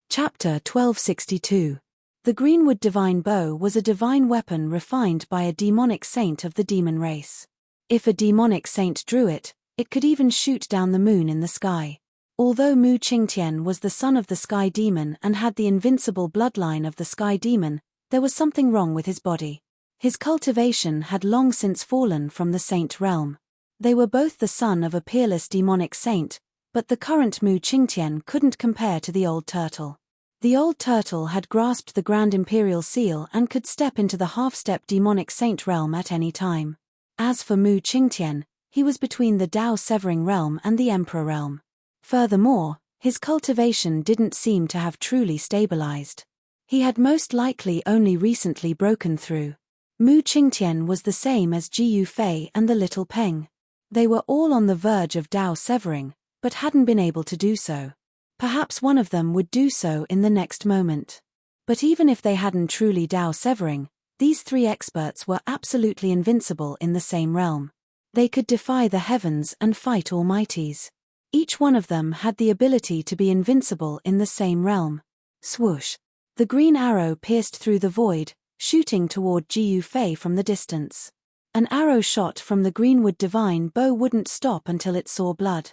Chapter 1262. The greenwood divine bow was a divine weapon refined by a demonic saint of the demon race. If a demonic saint drew it, It could even shoot down the moon in the sky. Although Mu Qingtian was the son of the Sky Demon and had the invincible bloodline of the Sky Demon, there was something wrong with his body. His cultivation had long since fallen from the saint realm. They were both the son of a peerless demonic saint, but the current Mu Qingtian couldn't compare to the old turtle. The old turtle had grasped the Grand Imperial Seal and could step into the half-step demonic saint realm at any time. As for Mu Qingtian, he was between the Dao Severing realm and the Emperor realm. Furthermore, his cultivation didn't seem to have truly stabilized. He had most likely only recently broken through. Mu Qingtian was the same as Ji Yufei and the little Peng. They were all on the verge of Dao severing, but hadn't been able to do so. Perhaps one of them would do so in the next moment. But even if they hadn't truly Dao severing, these three experts were absolutely invincible in the same realm. They could defy the heavens and fight almighties. Each one of them had the ability to be invincible in the same realm. Swoosh! The green arrow pierced through the void, shooting toward Ji Yufei from the distance. An arrow shot from the Greenwood Divine bow wouldn't stop until it saw blood.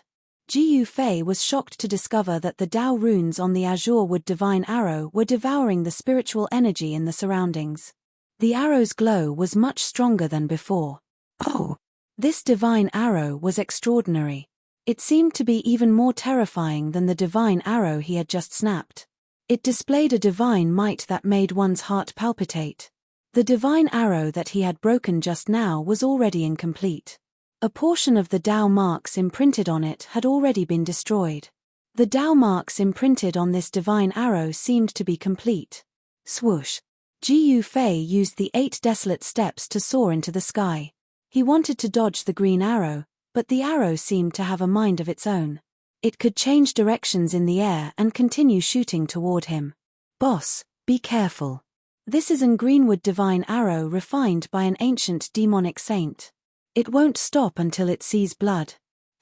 Ji Yufei was shocked to discover that the Dao runes on the Azure Wood Divine arrow were devouring the spiritual energy in the surroundings. The arrow's glow was much stronger than before. Oh! This divine arrow was extraordinary. It seemed to be even more terrifying than the divine arrow he had just snapped. It displayed a divine might that made one's heart palpitate. The divine arrow that he had broken just now was already incomplete. A portion of the Dao marks imprinted on it had already been destroyed. The Dao marks imprinted on this divine arrow seemed to be complete. Swoosh! Ji Yufei used the 8 desolate steps to soar into the sky. He wanted to dodge the green arrow, but the arrow seemed to have a mind of its own. It could change directions in the air and continue shooting toward him. Boss, be careful. This is an Greenwood Divine arrow refined by an ancient demonic saint. It won't stop until it sees blood.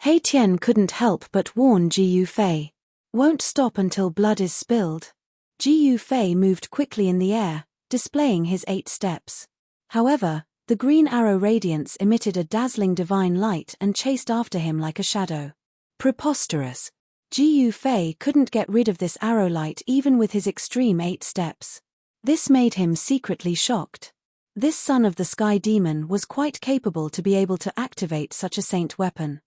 He Tian couldn't help but warn Ji Yufei. Won't stop until blood is spilled. Ji Yufei moved quickly in the air, displaying his 8 steps. However, the green arrow radiance emitted a dazzling divine light and chased after him like a shadow. Preposterous. Ji Yufei couldn't get rid of this arrow light even with his extreme 8 steps. This made him secretly shocked. This son of the Sky Demon was quite capable to be able to activate such a saint weapon.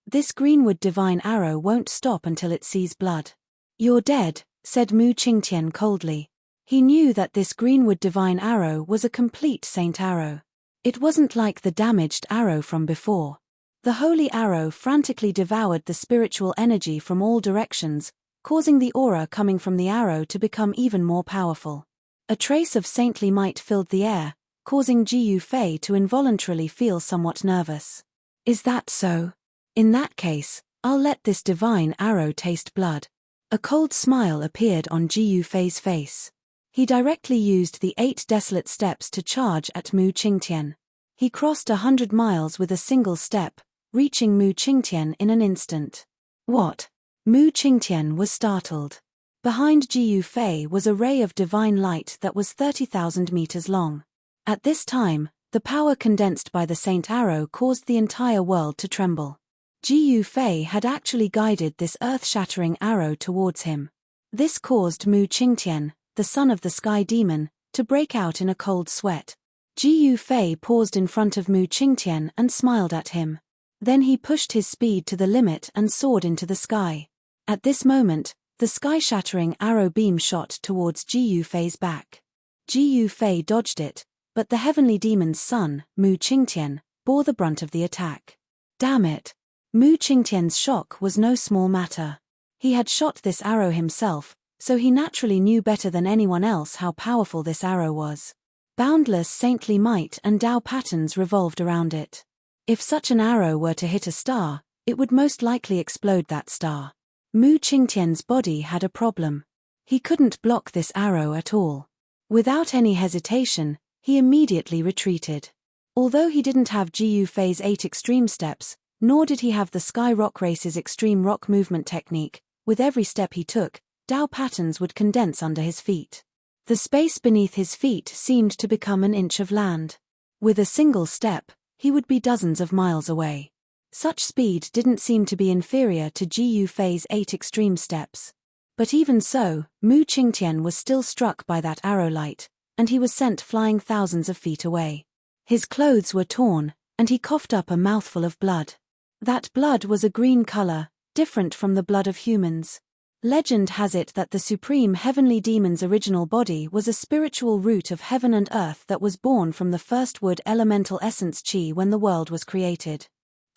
This Greenwood Divine arrow won't stop until it sees blood. You're dead, said Mu Qingtian coldly. He knew that this Greenwood Divine arrow was a complete saint arrow. It wasn't like the damaged arrow from before. The holy arrow frantically devoured the spiritual energy from all directions, causing the aura coming from the arrow to become even more powerful. A trace of saintly might filled the air, causing Ji Yufei to involuntarily feel somewhat nervous. Is that so? In that case, I'll let this divine arrow taste blood. A cold smile appeared on Ji Yufei's face. He directly used the 8 desolate steps to charge at Mu Qingtian. He crossed 100 miles with a single step, reaching Mu Qingtian in an instant. What? Mu Qingtian was startled. Behind Ji Yufei was a ray of divine light that was 30,000 meters long. At this time, the power condensed by the Saint Arrow caused the entire world to tremble. Ji Yufei had actually guided this earth-shattering arrow towards him. This caused Mu Qingtian, the son of the Sky Demon, to break out in a cold sweat. Ji Yufei paused in front of Mu Qingtian and smiled at him. Then he pushed his speed to the limit and soared into the sky. At this moment, the sky-shattering arrow beam shot towards Ji Yufei's back. Ji Yufei dodged it, but the heavenly demon's son, Mu Qingtian, bore the brunt of the attack. Damn it! Mu Qingtian's shock was no small matter. He had shot this arrow himself, so he naturally knew better than anyone else how powerful this arrow was. Boundless saintly might and Dao patterns revolved around it. If such an arrow were to hit a star, it would most likely explode that star. Mu Qingtian's body had a problem. He couldn't block this arrow at all. Without any hesitation, he immediately retreated. Although he didn't have Ji Yufei's 8 extreme steps, nor did he have the Sky Rock Race's extreme rock movement technique, with every step he took, Dao patterns would condense under his feet. The space beneath his feet seemed to become an inch of land. With a single step, he would be dozens of miles away. Such speed didn't seem to be inferior to Ji Yufei's 8 extreme steps. But even so, Mu Qingtian was still struck by that arrow light, and he was sent flying thousands of feet away. His clothes were torn, and he coughed up a mouthful of blood. That blood was a green color, different from the blood of humans. Legend has it that the supreme heavenly demon's original body was a spiritual root of heaven and earth that was born from the first wood elemental essence Qi when the world was created.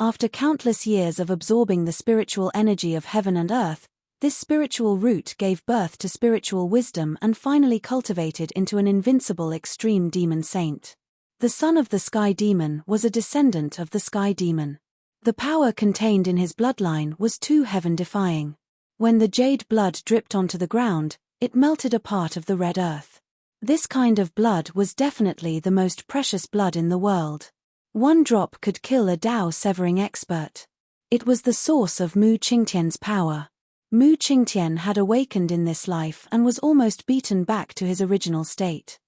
After countless years of absorbing the spiritual energy of heaven and earth, this spiritual root gave birth to spiritual wisdom and finally cultivated into an invincible extreme demon saint. The son of the sky demon was a descendant of the sky demon. The power contained in his bloodline was too heaven-defying. When the jade blood dripped onto the ground, it melted a part of the red earth. This kind of blood was definitely the most precious blood in the world. One drop could kill a Dao-severing expert. It was the source of Mu Qingtian's power. Mu Qingtian had awakened in this life and was almost beaten back to his original state.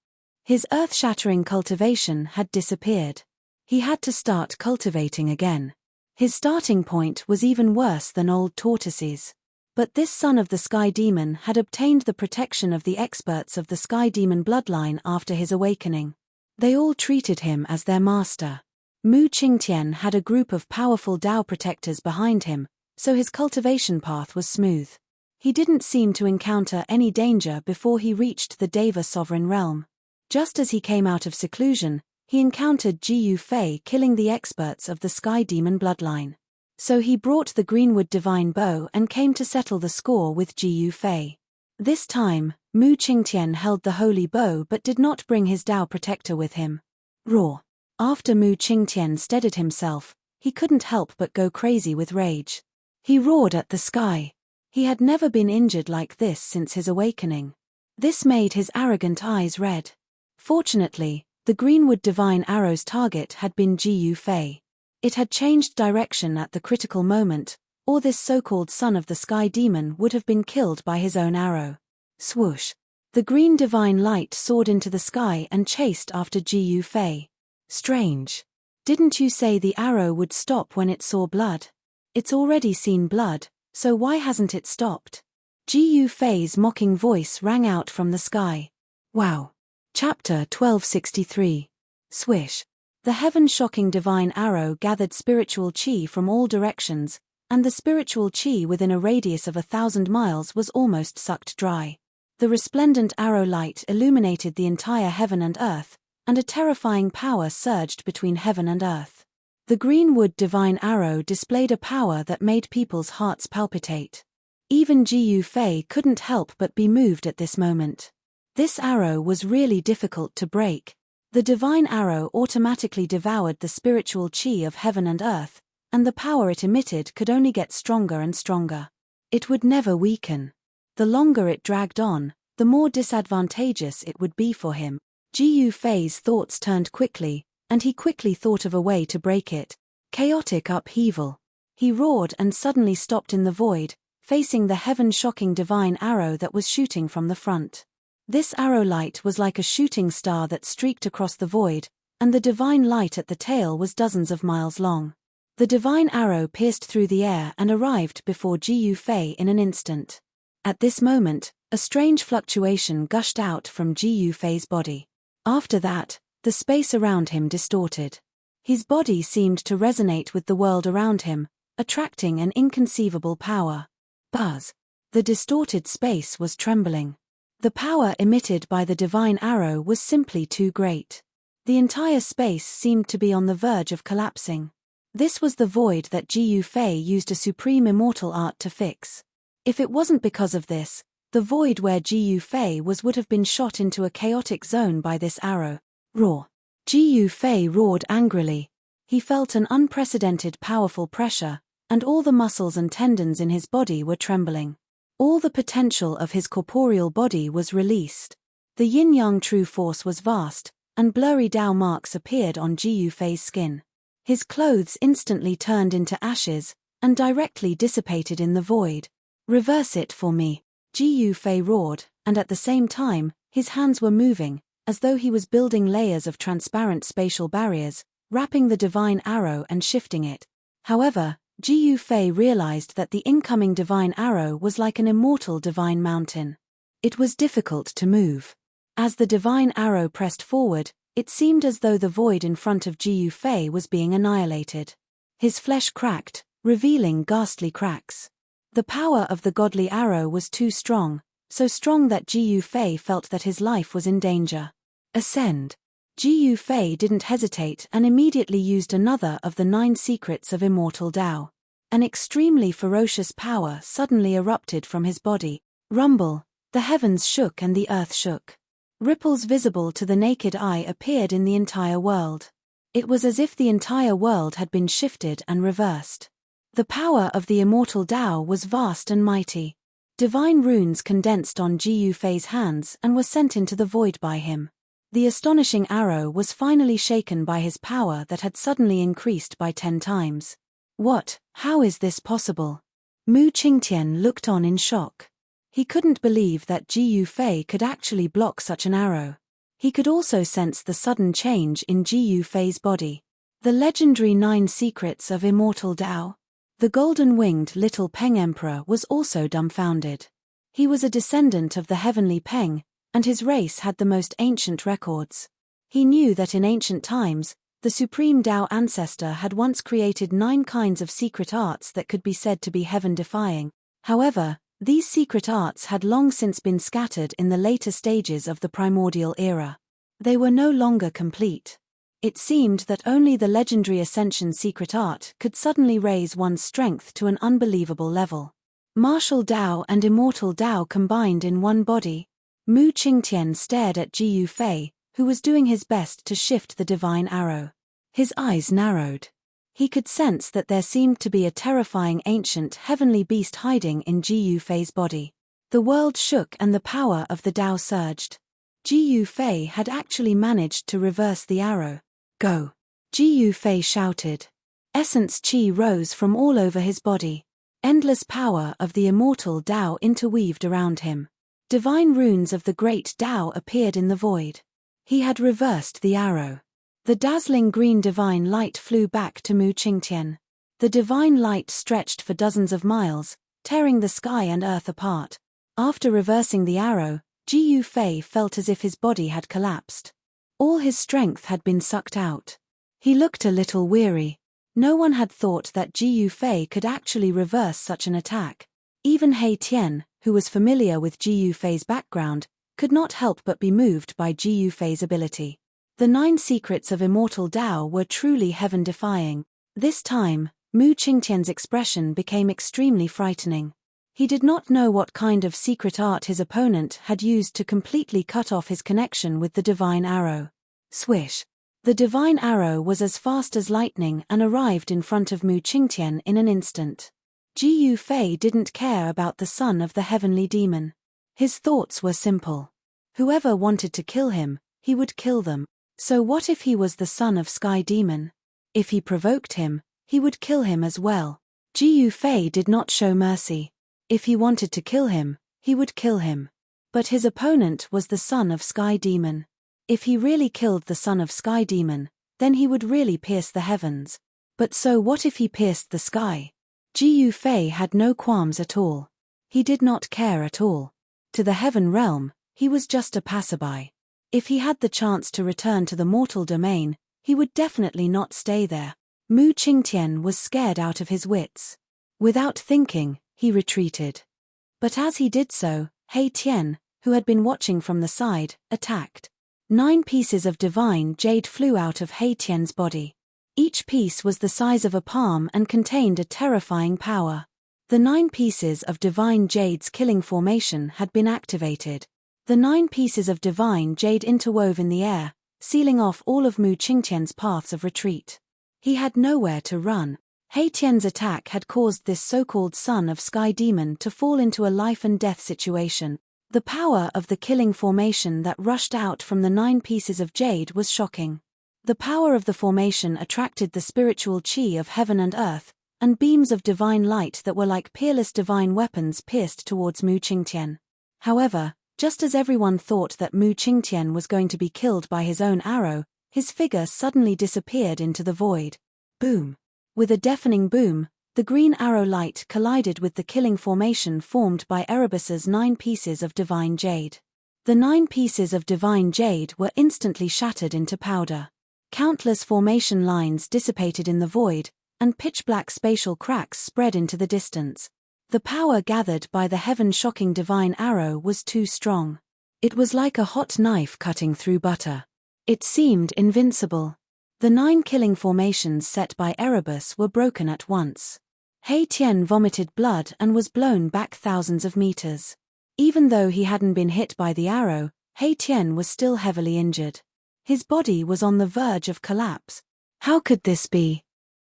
His earth-shattering cultivation had disappeared. He had to start cultivating again. His starting point was even worse than old tortoises. But this son of the sky demon had obtained the protection of the experts of the sky demon bloodline after his awakening. They all treated him as their master. Mu Qingtian had a group of powerful Dao protectors behind him, so his cultivation path was smooth. He didn't seem to encounter any danger before he reached the Deva sovereign realm. Just as he came out of seclusion, he encountered Ji Yufei killing the experts of the sky demon bloodline. So he brought the greenwood divine bow and came to settle the score with Ji Yufei. This time, Mu Qingtian held the holy bow but did not bring his Dao protector with him. Roar. After Mu Qingtian steadied himself, he couldn't help but go crazy with rage. He roared at the sky. He had never been injured like this since his awakening. This made his arrogant eyes red. Fortunately, the greenwood divine arrow's target had been Ji Yufei. It had changed direction at the critical moment, or this so-called son of the sky demon would have been killed by his own arrow. Swoosh! The green divine light soared into the sky and chased after Ji Yufei. Strange. Didn't you say the arrow would stop when it saw blood? It's already seen blood, so why hasn't it stopped? Ji Yufei's mocking voice rang out from the sky. Wow. Chapter 1263. Swish. The heaven-shocking divine arrow gathered spiritual qi from all directions, and the spiritual qi within a radius of 1,000 miles was almost sucked dry. The resplendent arrow light illuminated the entire heaven and earth, and a terrifying power surged between heaven and earth. The greenwood divine arrow displayed a power that made people's hearts palpitate. Even Ji Yufei couldn't help but be moved at this moment. This arrow was really difficult to break. The divine arrow automatically devoured the spiritual qi of heaven and earth, and the power it emitted could only get stronger and stronger. It would never weaken. The longer it dragged on, the more disadvantageous it would be for him. Ji Yufei's thoughts turned quickly, and he quickly thought of a way to break it. Chaotic upheaval. He roared and suddenly stopped in the void, facing the heaven-shocking divine arrow that was shooting from the front. This arrow light was like a shooting star that streaked across the void, and the divine light at the tail was dozens of miles long. The divine arrow pierced through the air and arrived before Ji Yufei in an instant. At this moment, a strange fluctuation gushed out from Ji Yufei's body. After that, the space around him distorted. His body seemed to resonate with the world around him, attracting an inconceivable power. Buzz! The distorted space was trembling. The power emitted by the divine arrow was simply too great. The entire space seemed to be on the verge of collapsing. This was the void that Ji Yufei used a supreme immortal art to fix. If it wasn't because of this, the void where Ji Yufei was would have been shot into a chaotic zone by this arrow. Roar! Ji Yufei roared angrily. He felt an unprecedented powerful pressure, and all the muscles and tendons in his body were trembling. All the potential of his corporeal body was released. The yin-yang true force was vast, and blurry Dao marks appeared on Ji Yufei's skin. His clothes instantly turned into ashes, and directly dissipated in the void. Reverse it for me. Ji Yufei roared, and at the same time, his hands were moving, as though he was building layers of transparent spatial barriers, wrapping the divine arrow and shifting it. However, Ji Yufei realized that the incoming divine arrow was like an immortal divine mountain. It was difficult to move. As the divine arrow pressed forward, it seemed as though the void in front of Ji Yufei was being annihilated. His flesh cracked, revealing ghastly cracks. The power of the godly arrow was too strong, so strong that Ji Yufei felt that his life was in danger. Ascend. Ji Yufei didn't hesitate and immediately used another of the 9 secrets of immortal Tao. An extremely ferocious power suddenly erupted from his body. Rumble, the heavens shook and the earth shook. Ripples visible to the naked eye appeared in the entire world. It was as if the entire world had been shifted and reversed. The power of the immortal Tao was vast and mighty. Divine runes condensed on Ji Yufei's hands and were sent into the void by him. The astonishing arrow was finally shaken by his power that had suddenly increased by 10 times. What? How is this possible? Mu Qingtian looked on in shock. He couldn't believe that Ji Yufei could actually block such an arrow. He could also sense the sudden change in Ji Yufei's body. The legendary 9 secrets of immortal Tao. The golden-winged little Peng Emperor was also dumbfounded. He was a descendant of the heavenly Peng, and his race had the most ancient records. He knew that in ancient times, the supreme Tao ancestor had once created 9 kinds of secret arts that could be said to be heaven-defying. However, these secret arts had long since been scattered in the later stages of the primordial era. They were no longer complete. It seemed that only the legendary Ascension secret art could suddenly raise one's strength to an unbelievable level. Martial Tao and immortal Tao combined in one body. Mu Qingtian stared at Ji Yufei, who was doing his best to shift the divine arrow. His eyes narrowed. He could sense that there seemed to be a terrifying ancient heavenly beast hiding in Ji Yufei's body. The world shook and the power of the Tao surged. Ji Yufei had actually managed to reverse the arrow. Go! Ji Yufei shouted. Essence qi rose from all over his body. Endless power of the immortal Tao interweaved around him. Divine runes of the great Tao appeared in the void. He had reversed the arrow. The dazzling green divine light flew back to Mu Qingtian. The divine light stretched for dozens of miles, tearing the sky and earth apart. After reversing the arrow, Ji Yufei felt as if his body had collapsed. All his strength had been sucked out. He looked a little weary. No one had thought that Ji Yufei could actually reverse such an attack. Even He Tian, who was familiar with Ji Yufei's background, could not help but be moved by Ji Yufei's ability. The 9 secrets of immortal Tao were truly heaven-defying. This time, Mu Qingtian's expression became extremely frightening. He did not know what kind of secret art his opponent had used to completely cut off his connection with the divine arrow. Swish! The divine arrow was as fast as lightning and arrived in front of Mu Qingtian in an instant. Ji Yufei didn't care about the son of the heavenly demon. His thoughts were simple. Whoever wanted to kill him, he would kill them. So what if he was the son of Sky Demon? If he provoked him, he would kill him as well. Ji Yufei did not show mercy. If he wanted to kill him, he would kill him. But his opponent was the son of Sky Demon. If he really killed the son of Sky Demon, then he would really pierce the heavens. But so what if he pierced the sky? Ji Yufei had no qualms at all. He did not care at all. To the heaven realm, he was just a passerby. If he had the chance to return to the mortal domain, he would definitely not stay there. Mu Qingtian was scared out of his wits. Without thinking, he retreated. But as he did so, He Tian, who had been watching from the side, attacked. 9 pieces of divine jade flew out of He Tian's body. Each piece was the size of a palm and contained a terrifying power. The 9 pieces of divine jade's killing formation had been activated. The 9 pieces of divine jade interwove in the air, sealing off all of Mu Qingtian's paths of retreat. He had nowhere to run. He Tian's attack had caused this so-called son of Sky Demon to fall into a life-and-death situation. The power of the killing formation that rushed out from the 9 pieces of jade was shocking. The power of the formation attracted the spiritual qi of heaven and earth, and beams of divine light that were like peerless divine weapons pierced towards Mu Qingtian. However, just as everyone thought that Mu Qingtian was going to be killed by his own arrow, his figure suddenly disappeared into the void. Boom! With a deafening boom, the green arrow light collided with the killing formation formed by Erebus's 9 pieces of divine jade. The 9 pieces of divine jade were instantly shattered into powder. Countless formation lines dissipated in the void, and pitch-black spatial cracks spread into the distance. The power gathered by the heaven-shocking divine arrow was too strong. It was like a hot knife cutting through butter. It seemed invincible. The 9 killing formations set by Erebus were broken at once. He Tian vomited blood and was blown back thousands of meters. Even though he hadn't been hit by the arrow, He Tian was still heavily injured. His body was on the verge of collapse. How could this be?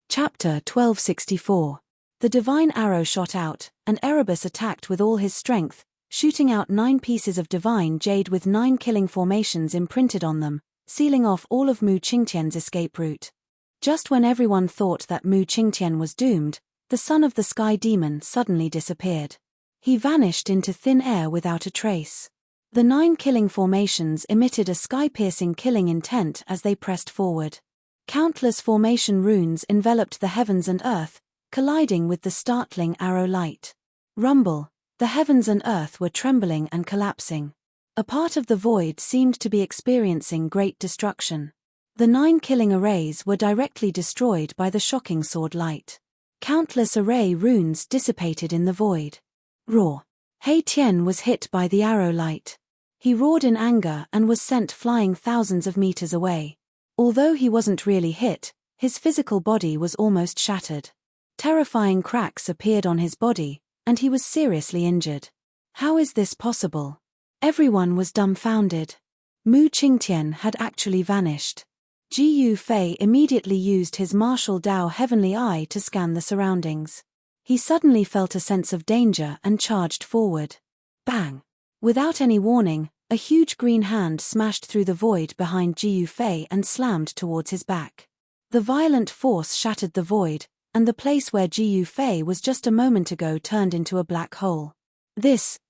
Chapter 1264. The divine arrow shot out, and Erebus attacked with all his strength, shooting out 9 pieces of divine jade with 9 killing formations imprinted on them, sealing off all of Mu Qingtian's escape route. Just when everyone thought that Mu Qingtian was doomed, the son of the sky demon suddenly disappeared. He vanished into thin air without a trace. The 9 killing formations emitted a sky-piercing killing intent as they pressed forward. Countless formation runes enveloped the heavens and earth, colliding with the startling arrow light. Rumble! The heavens and earth were trembling and collapsing. A part of the void seemed to be experiencing great destruction. The 9 killing arrays were directly destroyed by the shocking sword light. Countless array runes dissipated in the void. Roar! He Tian was hit by the arrow light. He roared in anger and was sent flying thousands of meters away. Although he wasn't really hit, his physical body was almost shattered. Terrifying cracks appeared on his body, and he was seriously injured. How is this possible? Everyone was dumbfounded. Mu Qingtian had actually vanished. Ji Fei immediately used his martial Dao heavenly eye to scan the surroundings. He suddenly felt a sense of danger and charged forward. Bang! Without any warning, a huge green hand smashed through the void behind Ji Fei and slammed towards his back. The violent force shattered the void, and the place where Ji Fei was just a moment ago turned into a black hole.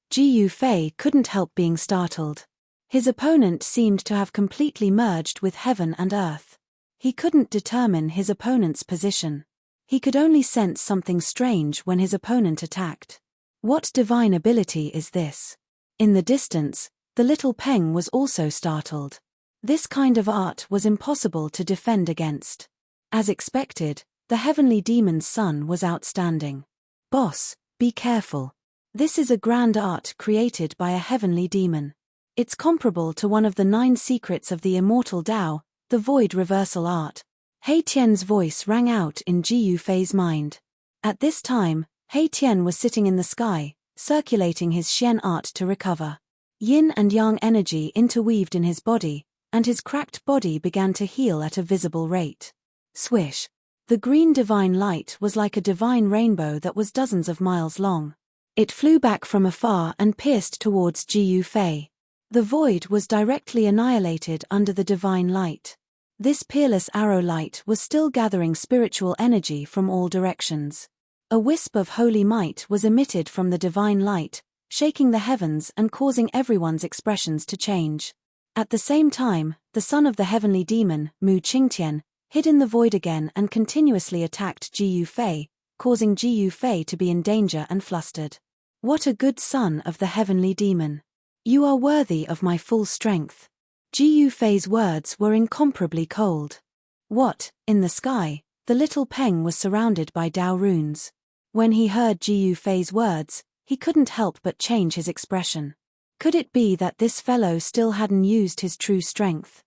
Ji Fei couldn't help being startled. His opponent seemed to have completely merged with heaven and earth. He couldn't determine his opponent's position. He could only sense something strange when his opponent attacked. What divine ability is this? In the distance, the little Peng was also startled. This kind of art was impossible to defend against. As expected, the heavenly demon's son was outstanding. Boss, be careful. This is a grand art created by a heavenly demon. It's comparable to one of the 9 secrets of the immortal Tao, the void reversal art. He Tian's voice rang out in Ji Fei's mind. At this time, He Tian was sitting in the sky, circulating his Xian art to recover. Yin and yang energy interweaved in his body, and his cracked body began to heal at a visible rate. Swish! The green divine light was like a divine rainbow that was dozens of miles long. It flew back from afar and pierced towards Ji Fei. The void was directly annihilated under the divine light. This peerless arrow light was still gathering spiritual energy from all directions. A wisp of holy might was emitted from the divine light, shaking the heavens and causing everyone's expressions to change. At the same time, the son of the heavenly demon, Mu Qingtian, hid in the void again and continuously attacked Ji Fei, causing Ji Fei to be in danger and flustered. What a good son of the heavenly demon! You are worthy of my full strength. Ji Fei's words were incomparably cold. What, in the sky, the little Peng was surrounded by Dao runes. When he heard Ji Fei's words, he couldn't help but change his expression. Could it be that this fellow still hadn't used his true strength?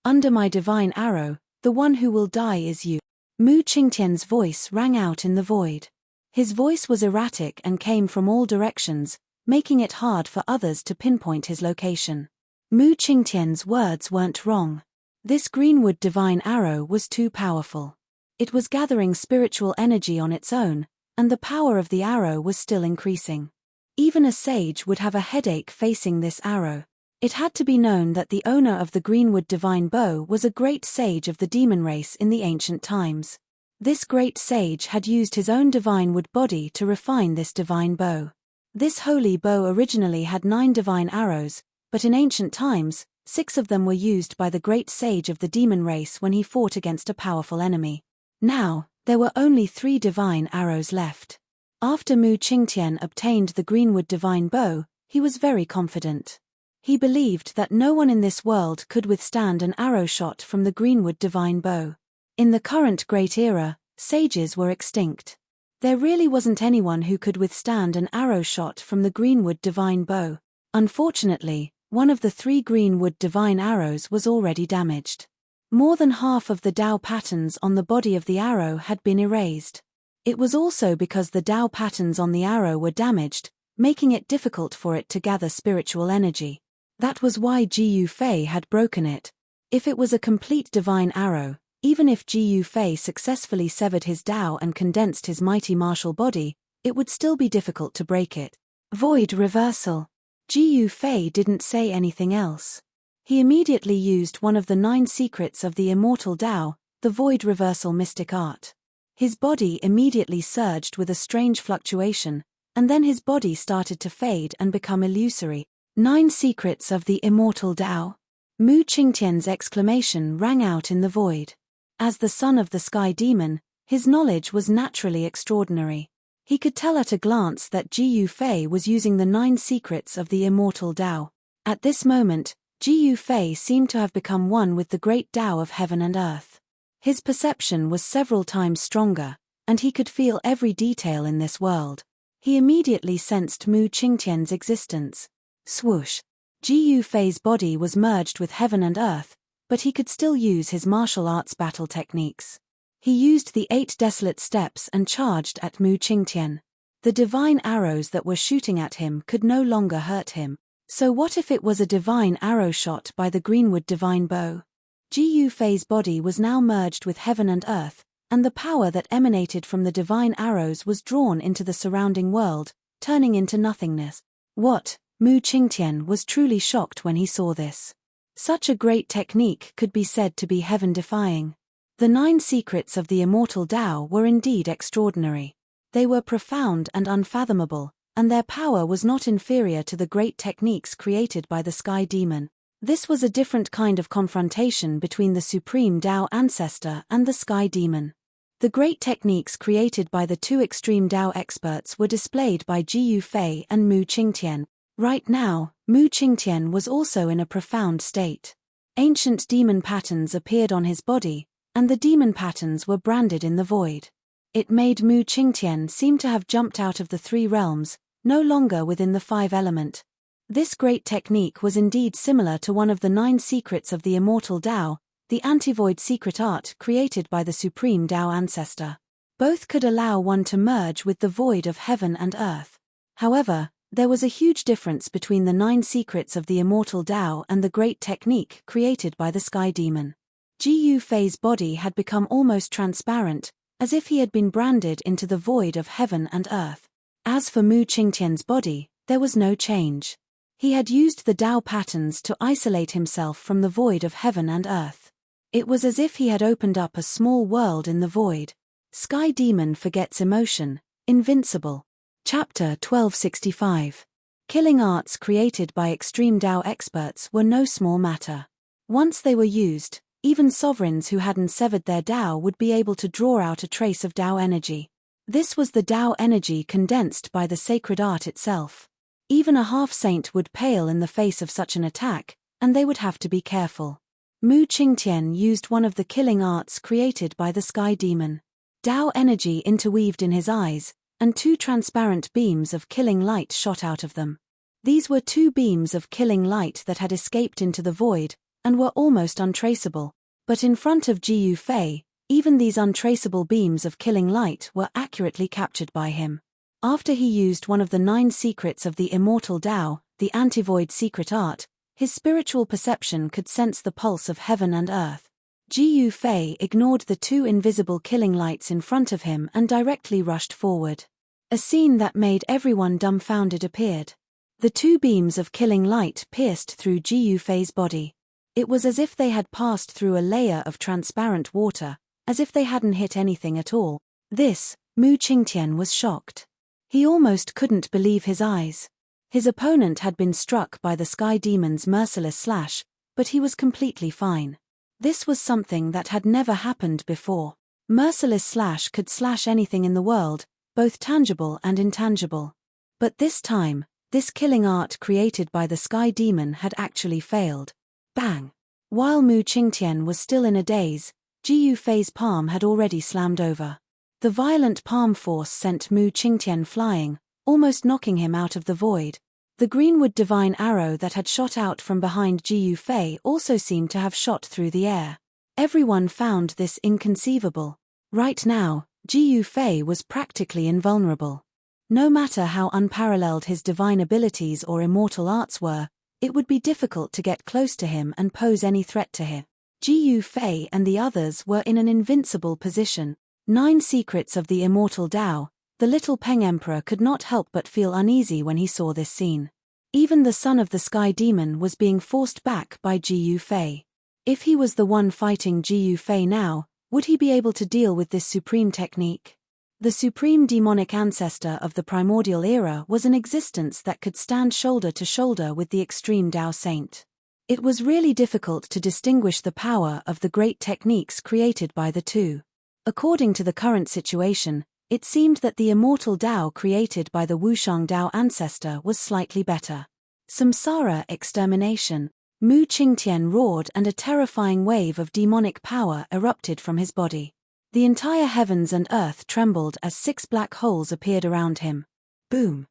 Under my divine arrow, the one who will die is you. Mu Qingtian's voice rang out in the void. His voice was erratic and came from all directions, making it hard for others to pinpoint his location. Mu Qingtian's words weren't wrong. This greenwood divine arrow was too powerful. It was gathering spiritual energy on its own, and the power of the arrow was still increasing. Even a sage would have a headache facing this arrow. It had to be known that the owner of the greenwood divine bow was a great sage of the demon race in the ancient times. This great sage had used his own divine wood body to refine this divine bow. This holy bow originally had 9 divine arrows, but in ancient times, 6 of them were used by the great sage of the demon race when he fought against a powerful enemy. Now, there were only 3 divine arrows left. After Mu Qingtian obtained the greenwood divine bow, he was very confident. He believed that no one in this world could withstand an arrow shot from the greenwood divine bow. In the current Great Era, sages were extinct. There really wasn't anyone who could withstand an arrow shot from the greenwood divine bow. Unfortunately, one of the 3 greenwood divine arrows was already damaged. More than half of the Dao patterns on the body of the arrow had been erased. It was also because the Dao patterns on the arrow were damaged, making it difficult for it to gather spiritual energy. That was why Ji Yufei had broken it. If it was a complete divine arrow, even if Ji Yufei successfully severed his Dao and condensed his mighty martial body, it would still be difficult to break it. Void reversal. Ji Yufei didn't say anything else. He immediately used one of the 9 secrets of the immortal Dao, the void reversal mystic art. His body immediately surged with a strange fluctuation, and then his body started to fade and become illusory. 9 secrets of the immortal Dao. Mu Qingtian's exclamation rang out in the void. As the son of the sky demon, his knowledge was naturally extraordinary. He could tell at a glance that Ji Yufei was using the 9 secrets of the immortal Dao. At this moment, Ji Yufei seemed to have become one with the great Dao of heaven and earth. His perception was several times stronger, and he could feel every detail in this world. He immediately sensed Mu Qingtian's existence. Swoosh! Ji Yufei's body was merged with heaven and earth, but he could still use his martial arts battle techniques. He used the 8 desolate steps and charged at Mu Qingtian. The divine arrows that were shooting at him could no longer hurt him. So what if it was a divine arrow shot by the greenwood divine bow? Ji Yufei's body was now merged with heaven and earth, and the power that emanated from the divine arrows was drawn into the surrounding world, turning into nothingness. What? Mu Qingtian was truly shocked when he saw this. Such a great technique could be said to be heaven-defying. The 9 secrets of the immortal Dao were indeed extraordinary. They were profound and unfathomable, and their power was not inferior to the great techniques created by the sky demon. This was a different kind of confrontation between the supreme Dao ancestor and the sky demon. The great techniques created by the 2 extreme Dao experts were displayed by Ji Yufei and Mu Qingtian. Right now, Mu Qingtian was also in a profound state. Ancient demon patterns appeared on his body, and the demon patterns were branded in the void. It made Mu Qingtian seem to have jumped out of the 3 realms, no longer within the 5 element. This great technique was indeed similar to one of the 9 secrets of the immortal Dao, the anti-void secret art created by the supreme Dao ancestor. Both could allow one to merge with the void of heaven and earth. However, there was a huge difference between the 9 secrets of the immortal Dao and the great technique created by the sky demon. Ji Yufei's body had become almost transparent, as if he had been branded into the void of heaven and earth. As for Mu Qingtian's body, there was no change. He had used the Dao patterns to isolate himself from the void of heaven and earth. It was as if he had opened up a small world in the void. Sky Demon forgets emotion, invincible. Chapter 1265. Killing arts created by extreme Dao experts were no small matter. Once they were used, even sovereigns who hadn't severed their Dao would be able to draw out a trace of Dao energy. This was the Dao energy condensed by the sacred art itself. Even a half-saint would pale in the face of such an attack, and they would have to be careful. Mu Qingtian used one of the killing arts created by the sky demon. Dao energy interweaved in his eyes, and 2 transparent beams of killing light shot out of them. These were 2 beams of killing light that had escaped into the void, and were almost untraceable. But in front of Ji Yufei, even these untraceable beams of killing light were accurately captured by him. After he used one of the 9 secrets of the immortal Dao, the anti-void secret art, his spiritual perception could sense the pulse of heaven and earth. Ji Yufei ignored the 2 invisible killing lights in front of him and directly rushed forward. A scene that made everyone dumbfounded appeared. The 2 beams of killing light pierced through Ji Yufei's body. It was as if they had passed through a layer of transparent water, as if they hadn't hit anything at all. This, Mu Qingtian was shocked. He almost couldn't believe his eyes. His opponent had been struck by the sky demon's merciless slash, but he was completely fine. This was something that had never happened before. Merciless slash could slash anything in the world, both tangible and intangible. But this time, this killing art created by the sky demon had actually failed. Bang! While Mu Qingtian was still in a daze, Ji Yufei's palm had already slammed over. The violent palm force sent Mu Qingtian flying, almost knocking him out of the void. The greenwood divine arrow that had shot out from behind Ji Yufei also seemed to have shot through the air. Everyone found this inconceivable. Right now, Ji Yufei was practically invulnerable. No matter how unparalleled his divine abilities or immortal arts were, it would be difficult to get close to him and pose any threat to him. Ji Yufei and the others were in an invincible position. 9 Secrets of the Immortal Tao. The little Peng Emperor could not help but feel uneasy when he saw this scene. Even the son of the sky demon was being forced back by Ji Yufei. If he was the one fighting Ji Yufei now, would he be able to deal with this supreme technique? The supreme demonic ancestor of the primordial era was an existence that could stand shoulder to shoulder with the extreme Tao saint. It was really difficult to distinguish the power of the great techniques created by the two. According to the current situation, it seemed that the immortal Tao created by the Wushang Tao ancestor was slightly better. Samsara extermination. Mu Qingtian roared and a terrifying wave of demonic power erupted from his body. The entire heavens and earth trembled as 6 black holes appeared around him. Boom!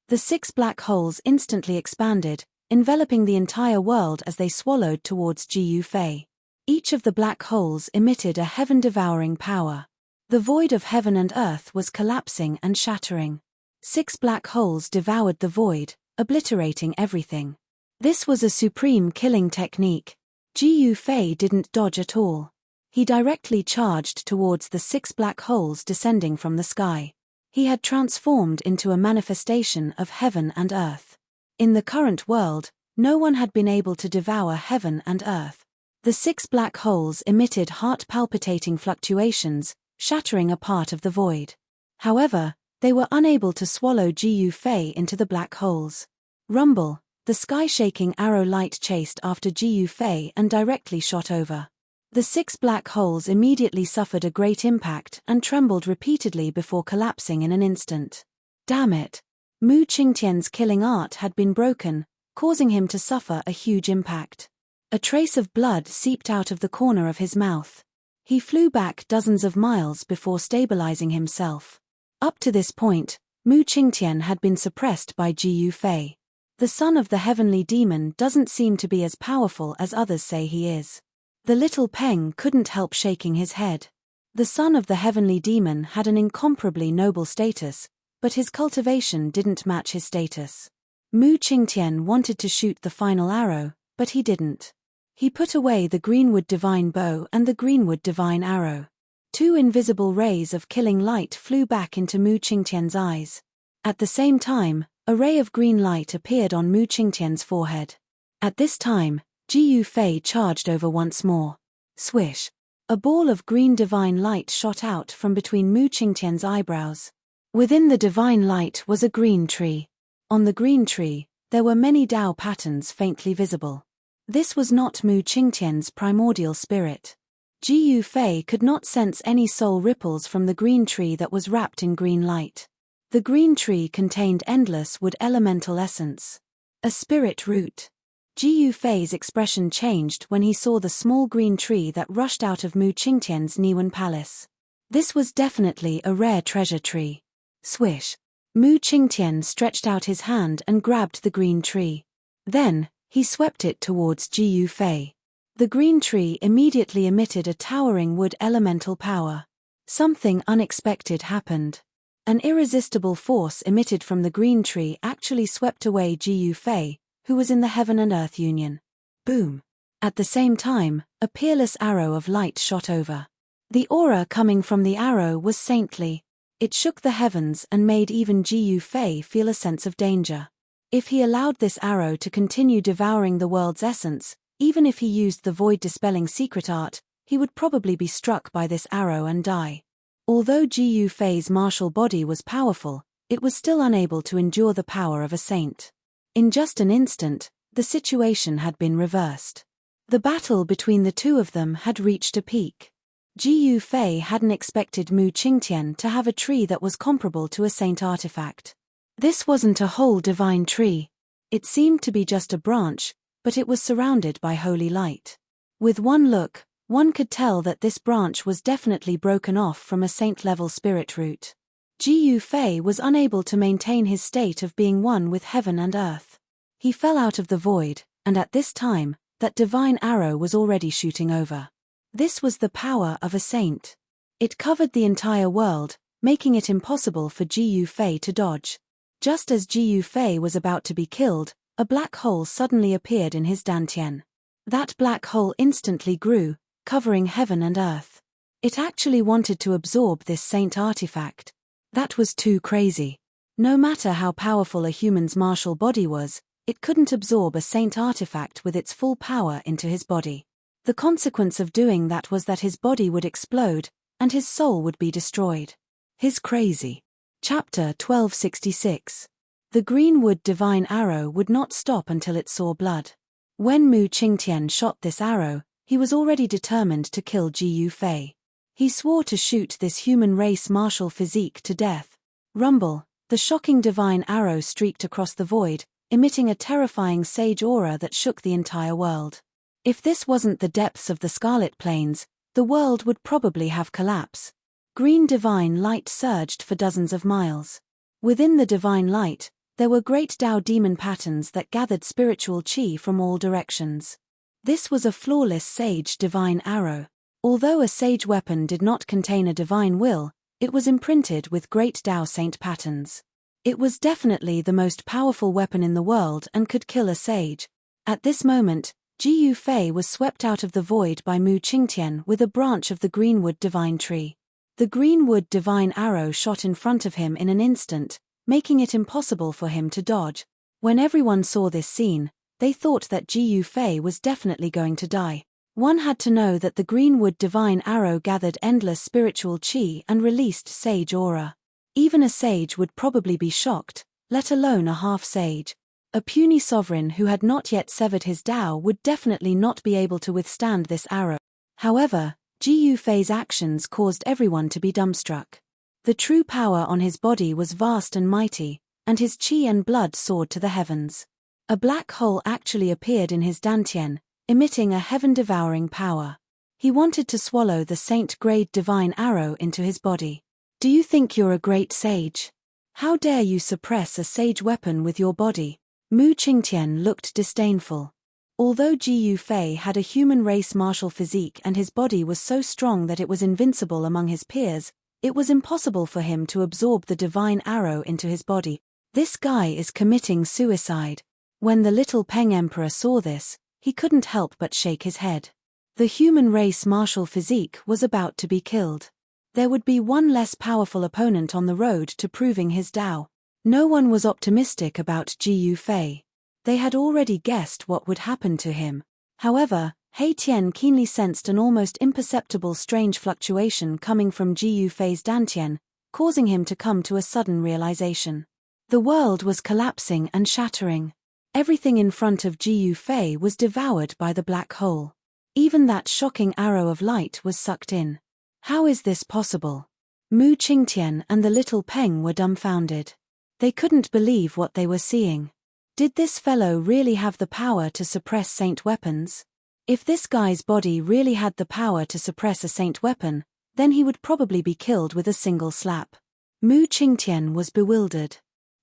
The 6 black holes instantly expanded, enveloping the entire world as they swallowed towards Ji Yufei. Each of the black holes emitted a heaven-devouring power. The void of heaven and earth was collapsing and shattering. 6 black holes devoured the void, obliterating everything. This was a supreme killing technique. Ji Yufei didn't dodge at all. He directly charged towards the 6 black holes descending from the sky. He had transformed into a manifestation of heaven and earth. In the current world, no one had been able to devour heaven and earth. The 6 black holes emitted heart-palpitating fluctuations, shattering a part of the void. However, they were unable to swallow Ji Yufei into the black holes. Rumble! The sky-shaking arrow light chased after Ji Yufei and directly shot over. The 6 black holes immediately suffered a great impact and trembled repeatedly before collapsing in an instant. Damn it! Mu Qingtian's killing art had been broken, causing him to suffer a huge impact. A trace of blood seeped out of the corner of his mouth. He flew back dozens of miles before stabilizing himself. Up to this point, Mu Qingtian had been suppressed by Ji Yufei. The son of the heavenly demon doesn't seem to be as powerful as others say he is. The little Peng couldn't help shaking his head. The son of the heavenly demon had an incomparably noble status, but his cultivation didn't match his status. Mu Qingtian wanted to shoot the final arrow, but he didn't. He put away the greenwood divine bow and the greenwood divine arrow. 2 invisible rays of killing light flew back into Mu Qingtian's eyes. At the same time, a ray of green light appeared on Mu Qingtian's forehead. At this time, Ji Yufei charged over once more. Swish! A ball of green divine light shot out from between Mu Qingtian's eyebrows. Within the divine light was a green tree. On the green tree, there were many Tao patterns faintly visible. This was not Mu Qingtian's primordial spirit. Ji Yufei could not sense any soul ripples from the green tree that was wrapped in green light. The green tree contained endless wood elemental essence. A spirit root. Ji Yufei's expression changed when he saw the small green tree that rushed out of Mu Qingtian's Niwen Palace. This was definitely a rare treasure tree. Swish! Mu Qingtian stretched out his hand and grabbed the green tree. Then, he swept it towards Ji Yufei. The green tree immediately emitted a towering wood elemental power. Something unexpected happened. An irresistible force emitted from the green tree actually swept away Ji Yufei, who was in the heaven and earth union. Boom! At the same time, a peerless arrow of light shot over. The aura coming from the arrow was saintly. It shook the heavens and made even Ji Yufei feel a sense of danger. If he allowed this arrow to continue devouring the world's essence, even if he used the void-dispelling secret art, he would probably be struck by this arrow and die. Although Ji Yufei's martial body was powerful, it was still unable to endure the power of a saint. In just an instant, the situation had been reversed. The battle between the two of them had reached a peak. Ji Yufei hadn't expected Mu Qingtian to have a tree that was comparable to a saint artifact. This wasn't a whole divine tree. It seemed to be just a branch, but it was surrounded by holy light. With one look, one could tell that this branch was definitely broken off from a saint-level spirit root. Ji Yufei was unable to maintain his state of being one with heaven and earth. He fell out of the void, and at this time, that divine arrow was already shooting over. This was the power of a saint. It covered the entire world, making it impossible for Ji Yufei to dodge. Just as Ji Yufei was about to be killed, a black hole suddenly appeared in his dantian. That black hole instantly grew, covering heaven and earth. It actually wanted to absorb this saint artifact. That was too crazy. No matter how powerful a human's martial body was, it couldn't absorb a saint artifact with its full power into his body. The consequence of doing that was that his body would explode, and his soul would be destroyed. His crazy. Chapter 1266. The greenwood divine arrow would not stop until it saw blood. When Mu Qingtian shot this arrow, he was already determined to kill Ji Yufei. He swore to shoot this human race martial physique to death. Rumble, the shocking divine arrow streaked across the void, emitting a terrifying sage aura that shook the entire world. If this wasn't the depths of the Scarlet Plains, the world would probably have collapsed. Green divine light surged for dozens of miles. Within the divine light, there were great Dao demon patterns that gathered spiritual qi from all directions. This was a flawless sage divine arrow. Although a sage weapon did not contain a divine will, it was imprinted with great Dao saint patterns. It was definitely the most powerful weapon in the world and could kill a sage. At this moment, Ji Yufei was swept out of the void by Mu Qingtian with a branch of the greenwood divine tree. The greenwood divine arrow shot in front of him in an instant, making it impossible for him to dodge. When everyone saw this scene, they thought that Ji Yufei was definitely going to die. One had to know that the greenwood divine arrow gathered endless spiritual qi and released sage aura. Even a sage would probably be shocked, let alone a half-sage. A puny sovereign who had not yet severed his Dao would definitely not be able to withstand this arrow. However, Ji Yufei's actions caused everyone to be dumbstruck. The true power on his body was vast and mighty, and his qi and blood soared to the heavens. A black hole actually appeared in his dantian, emitting a heaven-devouring power. He wanted to swallow the saint-grade divine arrow into his body. Do you think you're a great sage? How dare you suppress a sage weapon with your body? Mu Qingtian looked disdainful. Although Ji Yufei had a human race martial physique and his body was so strong that it was invincible among his peers, it was impossible for him to absorb the divine arrow into his body. This guy is committing suicide. When the little Peng Emperor saw this, he couldn't help but shake his head. The human race martial physique was about to be killed. There would be one less powerful opponent on the road to proving his Dao. No one was optimistic about Ji Yufei. They had already guessed what would happen to him. However, He Tian keenly sensed an almost imperceptible strange fluctuation coming from Ji Yufei's dantian, causing him to come to a sudden realization. The world was collapsing and shattering. Everything in front of Ji Yufei was devoured by the black hole. Even that shocking arrow of light was sucked in. How is this possible? Mu Qingtian and the little Peng were dumbfounded. They couldn't believe what they were seeing. Did this fellow really have the power to suppress saint weapons? If this guy's body really had the power to suppress a saint weapon, then he would probably be killed with a single slap. Mu Qingtian was bewildered.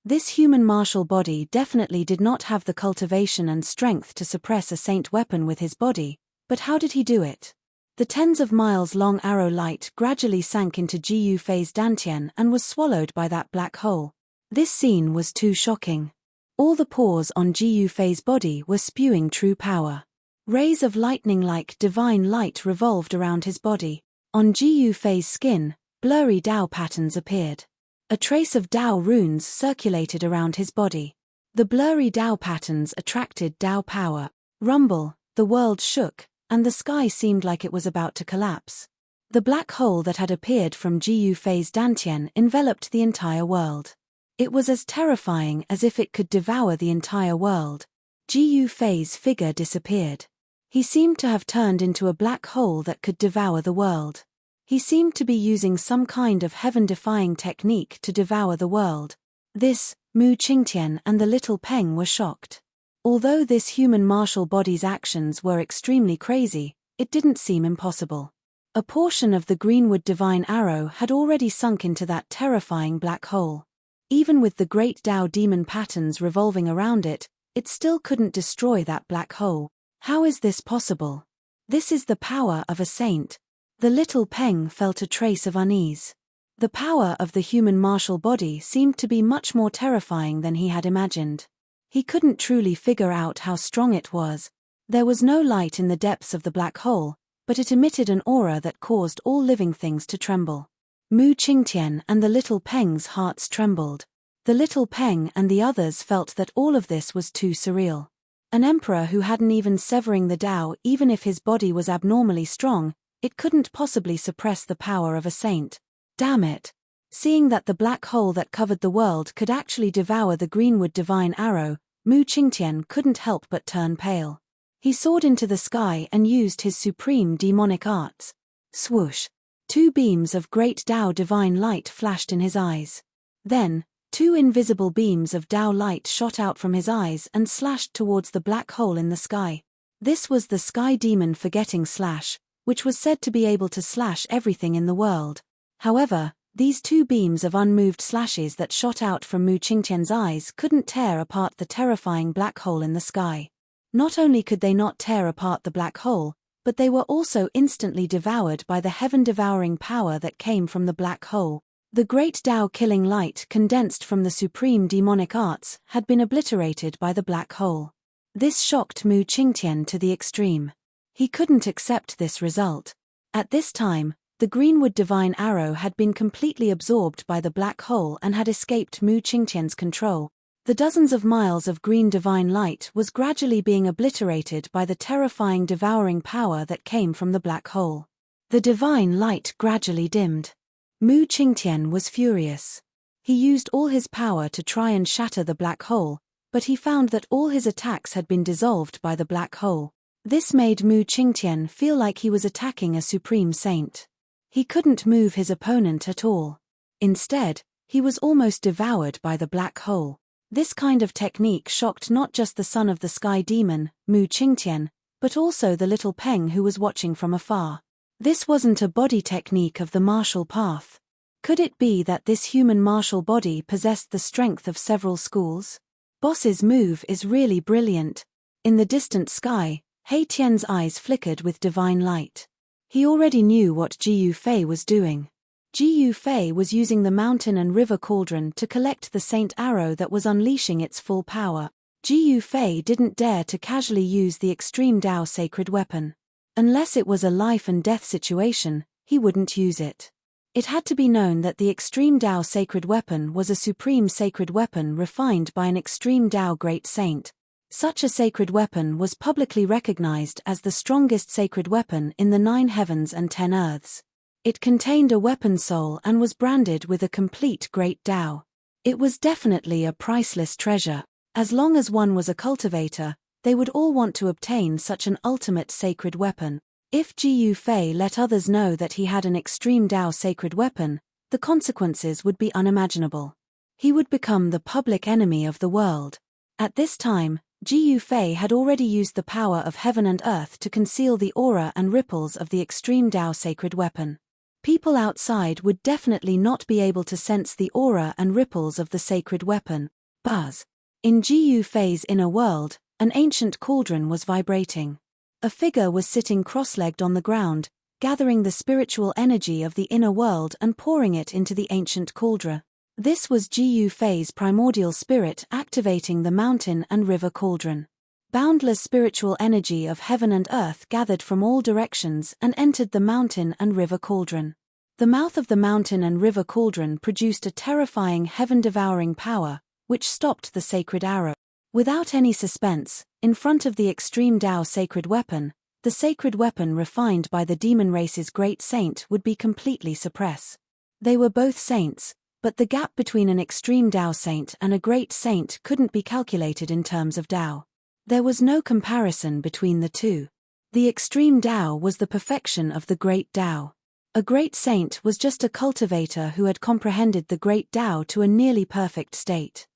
This human martial body definitely did not have the cultivation and strength to suppress a saint weapon with his body, but how did he do it? The tens of miles long arrow light gradually sank into Ji Yufei's dantian and was swallowed by that black hole. This scene was too shocking. All the pores on Ji Yufei's body were spewing true power. Rays of lightning-like divine light revolved around his body. On Ji Yufei's skin, blurry Dao patterns appeared. A trace of Dao runes circulated around his body. The blurry Dao patterns attracted Dao power. Rumble, the world shook, and the sky seemed like it was about to collapse. The black hole that had appeared from Ji Yufei's dantian enveloped the entire world. It was as terrifying as if it could devour the entire world. Ji Yufei's figure disappeared. He seemed to have turned into a black hole that could devour the world. He seemed to be using some kind of heaven-defying technique to devour the world. This, Mu Qingtian and the little Peng were shocked. Although this human martial body's actions were extremely crazy, it didn't seem impossible. A portion of the Greenwood divine arrow had already sunk into that terrifying black hole. Even with the great Tao demon patterns revolving around it, it still couldn't destroy that black hole. How is this possible? This is the power of a saint. The little Peng felt a trace of unease. The power of the human martial body seemed to be much more terrifying than he had imagined. He couldn't truly figure out how strong it was. There was no light in the depths of the black hole, but it emitted an aura that caused all living things to tremble. Mu Qingtian and the little Peng's hearts trembled. The little Peng and the others felt that all of this was too surreal. An emperor who hadn't even severing the Tao, even if his body was abnormally strong, it couldn't possibly suppress the power of a saint. Damn it! Seeing that the black hole that covered the world could actually devour the Greenwood divine arrow, Mu Qingtian couldn't help but turn pale. He soared into the sky and used his supreme demonic arts. Swoosh! 2 beams of great Tao divine light flashed in his eyes. Then, 2 invisible beams of Tao light shot out from his eyes and slashed towards the black hole in the sky. This was the sky demon forgetting slash, which was said to be able to slash everything in the world. However, these 2 beams of unmoved slashes that shot out from Mu Qingtian's eyes couldn't tear apart the terrifying black hole in the sky. Not only could they not tear apart the black hole, but they were also instantly devoured by the heaven-devouring power that came from the black hole. The great Tao-killing light condensed from the supreme demonic arts had been obliterated by the black hole. This shocked Mu Qingtian to the extreme. He couldn't accept this result. At this time, the Greenwood divine arrow had been completely absorbed by the black hole and had escaped Mu Qingtian's control. The dozens of miles of green divine light was gradually being obliterated by the terrifying devouring power that came from the black hole. The divine light gradually dimmed. Mu Qingtian was furious. He used all his power to try and shatter the black hole, but he found that all his attacks had been dissolved by the black hole. This made Mu Qingtian feel like he was attacking a supreme saint. He couldn't move his opponent at all. Instead, he was almost devoured by the black hole. This kind of technique shocked not just the son of the sky demon, Mu Qingtian, but also the little Peng who was watching from afar. This wasn't a body technique of the martial path. Could it be that this human martial body possessed the strength of several schools? Boss's move is really brilliant. In the distant sky, He Tian's eyes flickered with divine light. He already knew what Ji Yufei was doing. Ji Yufei was using the mountain and river cauldron to collect the saint arrow that was unleashing its full power. Ji Yufei didn't dare to casually use the extreme Tao sacred weapon. Unless it was a life and death situation, he wouldn't use it. It had to be known that the extreme Tao sacred weapon was a supreme sacred weapon refined by an extreme Tao great saint. Such a sacred weapon was publicly recognized as the strongest sacred weapon in the 9 heavens and 10 earths. It contained a weapon soul and was branded with a complete great Tao. It was definitely a priceless treasure. As long as one was a cultivator, they would all want to obtain such an ultimate sacred weapon. If Ji Yufei let others know that he had an extreme Tao sacred weapon, the consequences would be unimaginable. He would become the public enemy of the world. At this time, Ji Yufei had already used the power of heaven and earth to conceal the aura and ripples of the extreme Tao sacred weapon. People outside would definitely not be able to sense the aura and ripples of the sacred weapon. Buzz. In Ji Yufei's inner world, an ancient cauldron was vibrating. A figure was sitting cross-legged on the ground, gathering the spiritual energy of the inner world and pouring it into the ancient cauldron. This was Ji Yufei's primordial spirit activating the mountain and river cauldron. Boundless spiritual energy of heaven and earth gathered from all directions and entered the mountain and river cauldron. The mouth of the mountain and river cauldron produced a terrifying heaven-devouring power, which stopped the sacred arrow. Without any suspense, in front of the extreme Tao sacred weapon, the sacred weapon refined by the demon race's great saint would be completely suppressed. They were both saints, but the gap between an extreme Tao saint and a great saint couldn't be calculated in terms of Tao. There was no comparison between the two. The extreme Tao was the perfection of the great Tao. A great saint was just a cultivator who had comprehended the great Tao to a nearly perfect state.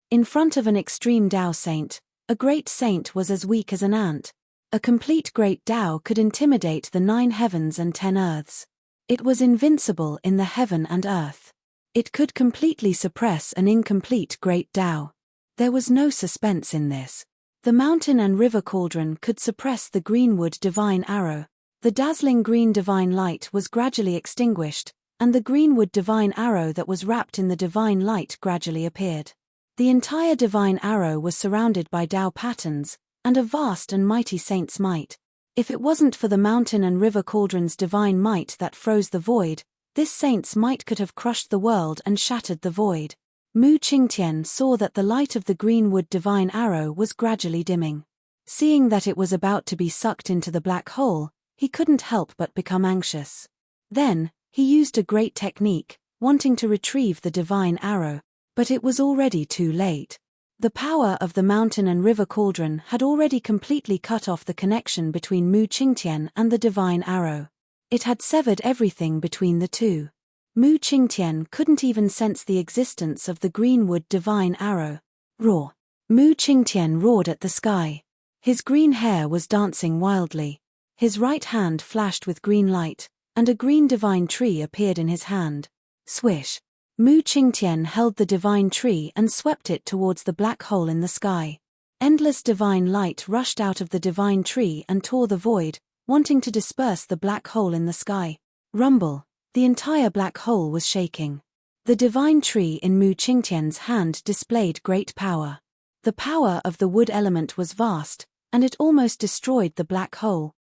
In front of an extreme Tao saint, a great saint was as weak as an ant. A complete great Tao could intimidate the 9 heavens and 10 earths. It was invincible in the heaven and earth. It could completely suppress an incomplete great Tao. There was no suspense in this. The mountain and river cauldron could suppress the greenwood divine arrow. The dazzling green divine light was gradually extinguished, and the greenwood divine arrow that was wrapped in the divine light gradually appeared. The entire divine arrow was surrounded by Tao patterns, and a vast and mighty saint's might. If it wasn't for the mountain and river cauldron's divine might that froze the void, this saint's might could have crushed the world and shattered the void. Mu Qingtian saw that the light of the greenwood divine arrow was gradually dimming. Seeing that it was about to be sucked into the black hole, he couldn't help but become anxious. Then, he used a great technique, wanting to retrieve the divine arrow, but it was already too late. The power of the mountain and river cauldron had already completely cut off the connection between Mu Qingtian and the divine arrow. It had severed everything between the two. Mu Qingtian couldn't even sense the existence of the greenwood divine arrow. Roar! Mu Qingtian roared at the sky. His green hair was dancing wildly. His right hand flashed with green light, and a green divine tree appeared in his hand. Swish! Mu Qingtian held the divine tree and swept it towards the black hole in the sky. Endless divine light rushed out of the divine tree and tore the void, wanting to disperse the black hole in the sky. Rumble! The entire black hole was shaking. The divine tree in Mu Qingtian's hand displayed great power. The power of the wood element was vast, and it almost destroyed the black hole.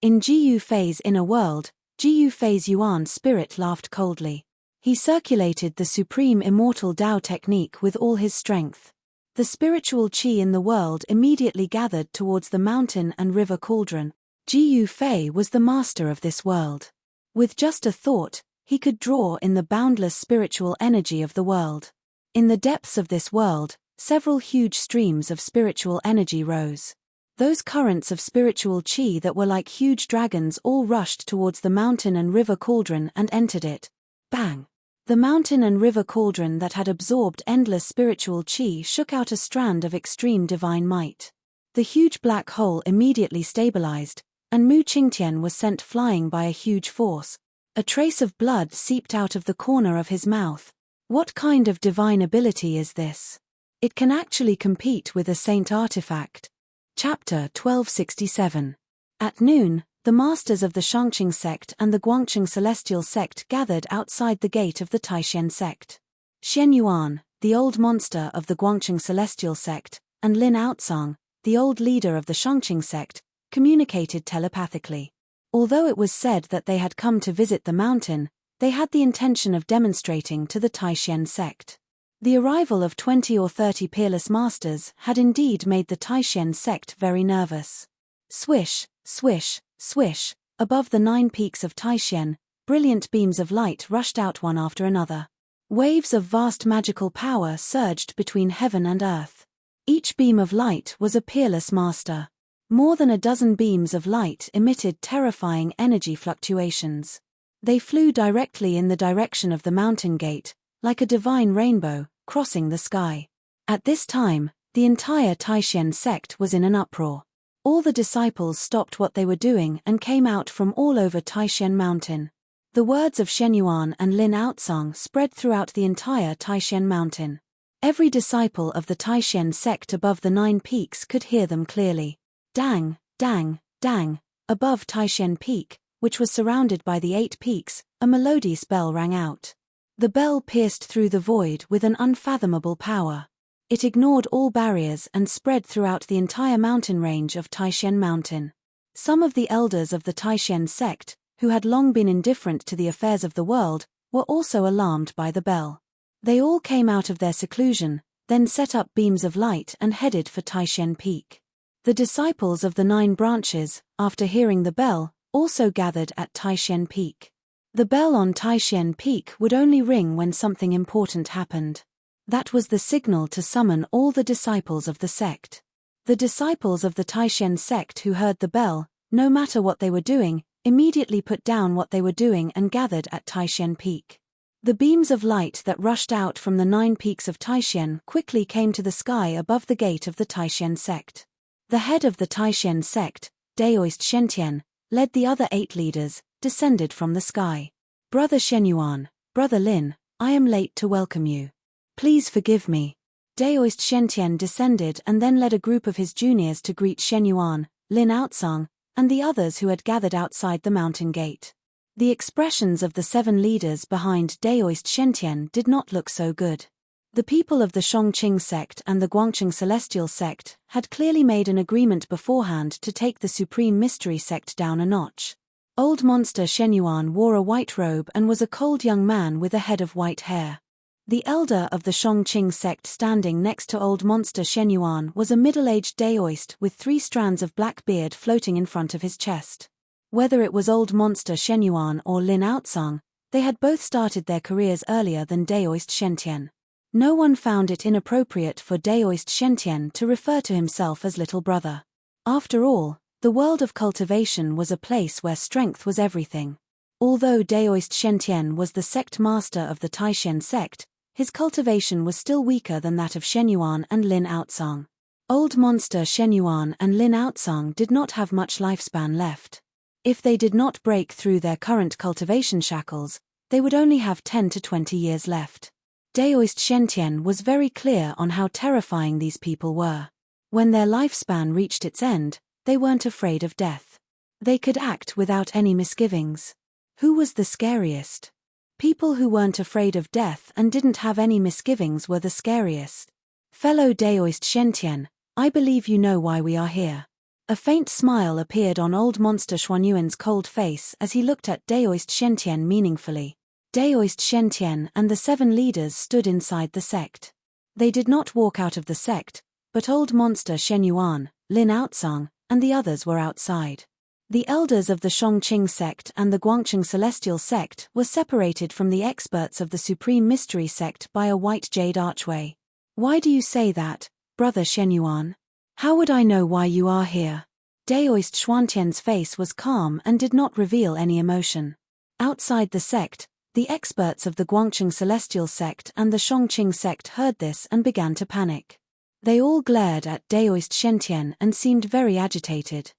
In Ji Yufei's inner world, Ji Yufei's Yuan spirit laughed coldly. He circulated the supreme immortal Tao technique with all his strength. The spiritual qi in the world immediately gathered towards the mountain and river cauldron. Ji Yufei was the master of this world. With just a thought, he could draw in the boundless spiritual energy of the world. In the depths of this world, several huge streams of spiritual energy rose. Those currents of spiritual qi that were like huge dragons all rushed towards the mountain and river cauldron and entered it. Bang! The mountain and river cauldron that had absorbed endless spiritual qi shook out a strand of extreme divine might. The huge black hole immediately stabilized, and Mu Qingtian was sent flying by a huge force. A trace of blood seeped out of the corner of his mouth. What kind of divine ability is this? It can actually compete with a saint artifact. Chapter 1267. At noon, the masters of the Shangqing sect and the Guangqing celestial sect gathered outside the gate of the Taishan sect. Xian Yuan, the old monster of the Guangqing celestial sect, and Lin Outsang, the old leader of the Shangqing sect, communicated telepathically. Although it was said that they had come to visit the mountain, they had the intention of demonstrating to the Taishan sect. The arrival of 20 or 30 peerless masters had indeed made the Taishan sect very nervous. Swish, swish, swish, above the 9 peaks of Taishan, brilliant beams of light rushed out one after another. Waves of vast magical power surged between heaven and earth. Each beam of light was a peerless master. More than a dozen beams of light emitted terrifying energy fluctuations. They flew directly in the direction of the mountain gate, like a divine rainbow, crossing the sky. At this time, the entire Taishan sect was in an uproar. All the disciples stopped what they were doing and came out from all over Taishan Mountain. The words of Shen Yuan and Lin Outsang spread throughout the entire Taishan Mountain. Every disciple of the Taishan sect above the 9 peaks could hear them clearly. Dang, dang, dang, above Taishan Peak, which was surrounded by the 8 peaks, a melodious bell rang out. The bell pierced through the void with an unfathomable power. It ignored all barriers and spread throughout the entire mountain range of Taishan Mountain. Some of the elders of the Taishan sect, who had long been indifferent to the affairs of the world, were also alarmed by the bell. They all came out of their seclusion, then set up beams of light and headed for Taishan Peak. The disciples of the 9 branches, after hearing the bell, also gathered at Taishan Peak. The bell on Taishan Peak would only ring when something important happened. That was the signal to summon all the disciples of the sect. The disciples of the Taishan sect who heard the bell, no matter what they were doing, immediately put down what they were doing and gathered at Taishan Peak. The beams of light that rushed out from the 9 peaks of Taishan quickly came to the sky above the gate of the Taishan sect. The head of the Taishan sect, Daoist Shentian, led the other 8 leaders, descended from the sky. Brother Shenyuan, Brother Lin, I am late to welcome you. Please forgive me. Daoist Shentian descended and then led a group of his juniors to greet Shenyuan, Lin Outsang, and the others who had gathered outside the mountain gate. The expressions of the 7 leaders behind Daoist Shentian did not look so good. The people of the Shongqing sect and the Guangqing Celestial sect had clearly made an agreement beforehand to take the Supreme Mystery sect down a notch. Old Monster Shenyuan wore a white robe and was a cold young man with a head of white hair. The elder of the Shongqing sect standing next to Old Monster Shenyuan was a middle-aged Daoist with 3 strands of black beard floating in front of his chest. Whether it was Old Monster Shenyuan or Lin Outsang, they had both started their careers earlier than Daoist Shentian. No one found it inappropriate for Daoist Shentian to refer to himself as little brother. After all, the world of cultivation was a place where strength was everything. Although Daoist Shentian was the sect master of the Taishan sect, his cultivation was still weaker than that of Shenyuan and Lin Outsang. Old Monster Shenyuan and Lin Outsang did not have much lifespan left. If they did not break through their current cultivation shackles, they would only have 10 to 20 years left. Daoist Shentian was very clear on how terrifying these people were. When their lifespan reached its end, they weren't afraid of death. They could act without any misgivings. Who was the scariest? People who weren't afraid of death and didn't have any misgivings were the scariest. Fellow Daoist Shentian, I believe you know why we are here. A faint smile appeared on Old Monster Xuanyuan's cold face as he looked at Daoist Shentian meaningfully. Daoist Shentian and the 7 leaders stood inside the sect. They did not walk out of the sect, but Old Monster Shenyuan, Lin Outsang, and the others were outside. The elders of the Shongqing sect and the Guangqing Celestial sect were separated from the experts of the Supreme Mystery sect by a white jade archway. Why do you say that, Brother Shenyuan? How would I know why you are here? Daoist Xuantian's face was calm and did not reveal any emotion. Outside the sect, the experts of the Guangqing Celestial sect and the Shongqing sect heard this and began to panic. They all glared at Daoist Shentian and seemed very agitated.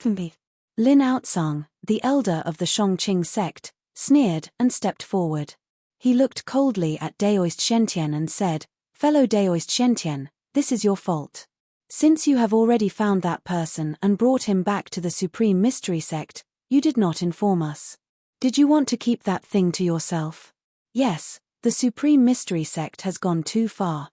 Lin Outsang, the elder of the Shongqing sect, sneered and stepped forward. He looked coldly at Daoist Shentian and said, "Fellow Daoist Shentian, this is your fault. Since you have already found that person and brought him back to the Supreme Mystery sect, you did not inform us. Did you want to keep that thing to yourself? Yes, the Supreme Mystery sect has gone too far."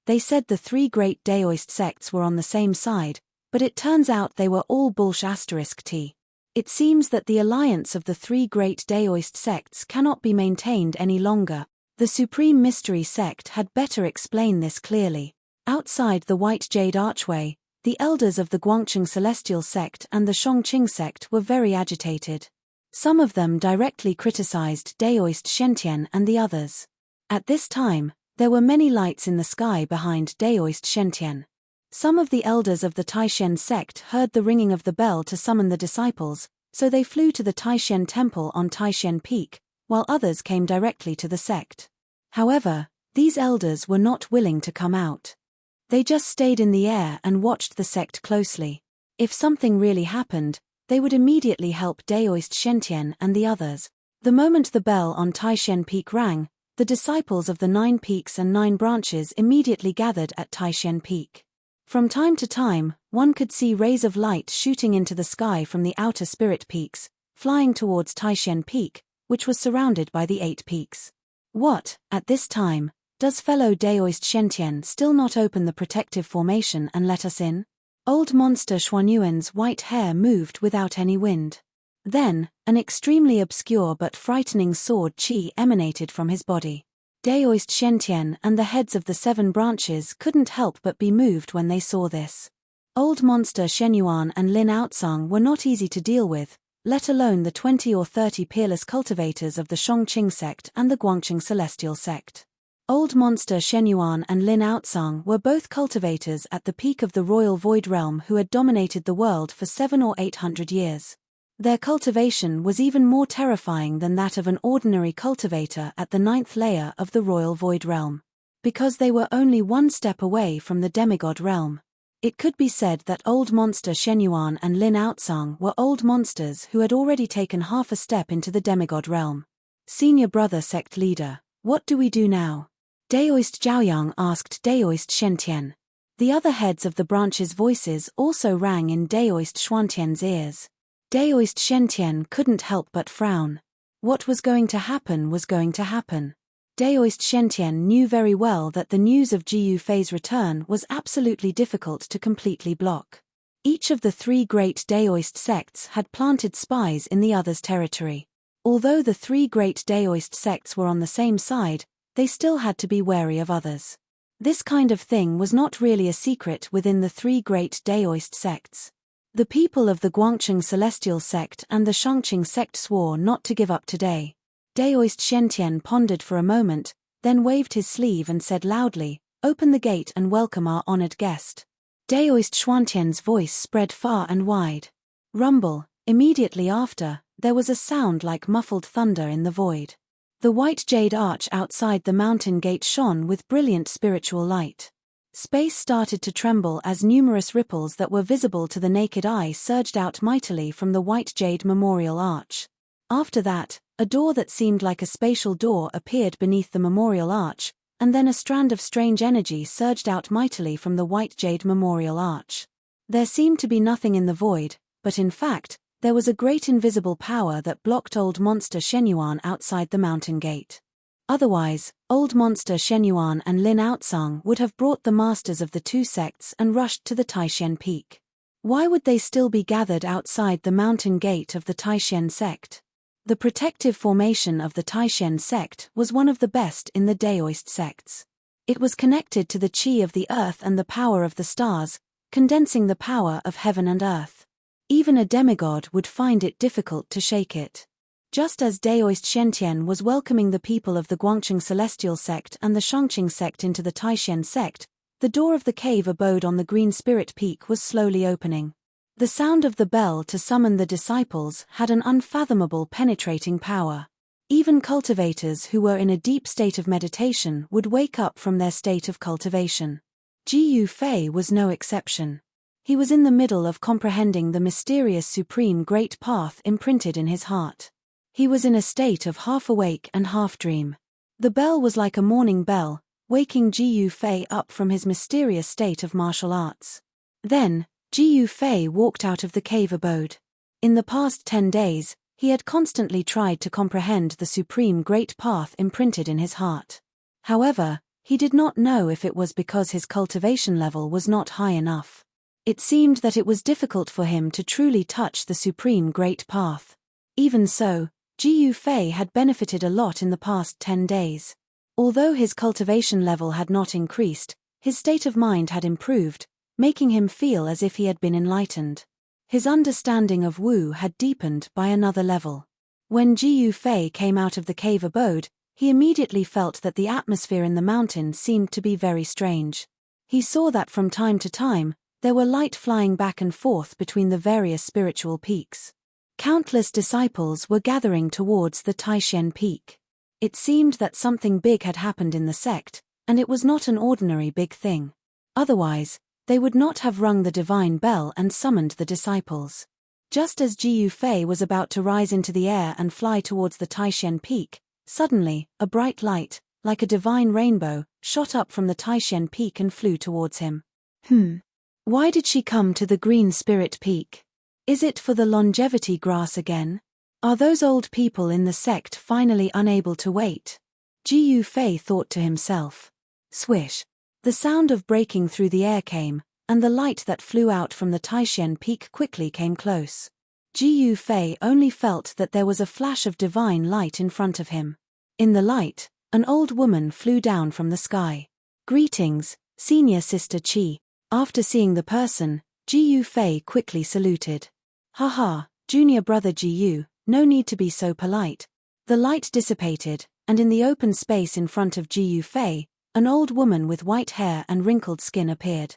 They said the 3 great Daoist sects were on the same side, but it turns out they were all bullsh*t. It seems that the alliance of the 3 great Daoist sects cannot be maintained any longer. The Supreme Mystery sect had better explain this clearly. Outside the white jade archway, the elders of the Guangqing Celestial sect and the Shongqing sect were very agitated. Some of them directly criticized Daoist Shentian and the others. At this time, there were many lights in the sky behind Daoist Shentian. Some of the elders of the Taishan sect heard the ringing of the bell to summon the disciples, so they flew to the Taishan temple on Taishan Peak, while others came directly to the sect. However, these elders were not willing to come out. They just stayed in the air and watched the sect closely. If something really happened, they would immediately help Daoist Shentian and the others. The moment the bell on Taishan Peak rang, the disciples of the 9 peaks and 9 branches immediately gathered at Taishan Peak. From time to time, one could see rays of light shooting into the sky from the outer spirit peaks, flying towards Taishan Peak, which was surrounded by the 8 peaks. What, at this time, does fellow Daoist Shentian still not open the protective formation and let us in? Old Monster Xuanyuan's white hair moved without any wind. Then, an extremely obscure but frightening sword chi emanated from his body. Daoist Shentian and the heads of the 7 branches couldn't help but be moved when they saw this. Old Monster Shenyuan and Lin Outsang were not easy to deal with, let alone the 20 or 30 peerless cultivators of the Shongqing sect and the Guangqing Celestial sect. Old Monster Shenyuan and Lin Outsang were both cultivators at the peak of the Royal Void Realm who had dominated the world for 700 or 800 years. Their cultivation was even more terrifying than that of an ordinary cultivator at the 9th layer of the Royal Void Realm. Because they were only one step away from the demigod realm. It could be said that Old Monster Shenyuan and Lin Outsang were old monsters who had already taken half a step into the demigod realm. Senior brother sect leader, what do we do now? Daoist Zhaoyang asked Daoist Shentian. The other heads of the branch's voices also rang in Daoist Xuantian's ears. Daoist Shentian couldn't help but frown. What was going to happen was going to happen. Daoist Shentian knew very well that the news of Ji Yufei's return was absolutely difficult to completely block. Each of the three great Daoist sects had planted spies in the other's territory. Although the three great Daoist sects were on the same side, they still had to be wary of others. This kind of thing was not really a secret within the three great Daoist sects. The people of the Guangcheng Celestial sect and the Shangqing sect swore not to give up today. Daoist Shentian pondered for a moment, then waved his sleeve and said loudly, "Open the gate and welcome our honored guest." Daoist Xuantian's voice spread far and wide. Rumble. Immediately after, there was a sound like muffled thunder in the void. The white jade arch outside the mountain gate shone with brilliant spiritual light. Space started to tremble as numerous ripples that were visible to the naked eye surged out mightily from the white jade memorial arch. After that, a door that seemed like a spatial door appeared beneath the memorial arch, and then a strand of strange energy surged out mightily from the white jade memorial arch. There seemed to be nothing in the void, but in fact, there was a great invisible power that blocked Old Monster Shenyuan outside the mountain gate. Otherwise, Old Monster Shenyuan and Lin Outsang would have brought the masters of the two sects and rushed to the Taishen Peak. Why would they still be gathered outside the mountain gate of the Taishen sect? The protective formation of the Taishen sect was one of the best in the Daoist sects. It was connected to the qi of the earth and the power of the stars, condensing the power of heaven and earth. Even a demigod would find it difficult to shake it. Just as Daoist Shentian was welcoming the people of the Guangcheng Celestial sect and the Shangqing sect into the Taishen sect, the door of the cave abode on the Green Spirit Peak was slowly opening. The sound of the bell to summon the disciples had an unfathomable penetrating power. Even cultivators who were in a deep state of meditation would wake up from their state of cultivation. Ji Yufei was no exception. He was in the middle of comprehending the mysterious supreme great path imprinted in his heart. He was in a state of half-awake and half-dream. The bell was like a morning bell, waking Ji Yufei up from his mysterious state of martial arts. Then, Ji Yufei walked out of the cave abode. In the past 10 days, he had constantly tried to comprehend the supreme great path imprinted in his heart. However, he did not know if it was because his cultivation level was not high enough. It seemed that it was difficult for him to truly touch the supreme great path. Even so, Ji Yufei had benefited a lot in the past 10 days. Although his cultivation level had not increased, his state of mind had improved, making him feel as if he had been enlightened. His understanding of Wu had deepened by another level. When Ji Yufei came out of the cave abode, he immediately felt that the atmosphere in the mountain seemed to be very strange. He saw that from time to time, there were light flying back and forth between the various spiritual peaks. Countless disciples were gathering towards the Taishen Peak. It seemed that something big had happened in the sect, and it was not an ordinary big thing. Otherwise, they would not have rung the divine bell and summoned the disciples. Just as Ji Yufei was about to rise into the air and fly towards the Taishen Peak, suddenly, a bright light, like a divine rainbow, shot up from the Taishen Peak and flew towards him. Why did she come to the Green Spirit Peak? Is it for the longevity grass again? Are those old people in the sect finally unable to wait? Ji Yufei thought to himself. Swish. The sound of breaking through the air came, and the light that flew out from the Taishen Peak quickly came close. Ji Yufei only felt that there was a flash of divine light in front of him. In the light, an old woman flew down from the sky. Greetings, Senior Sister Qi. After seeing the person, Ji Yufei quickly saluted. Haha, Junior Brother Ji Yu, no need to be so polite. The light dissipated, and in the open space in front of Ji Yufei, an old woman with white hair and wrinkled skin appeared.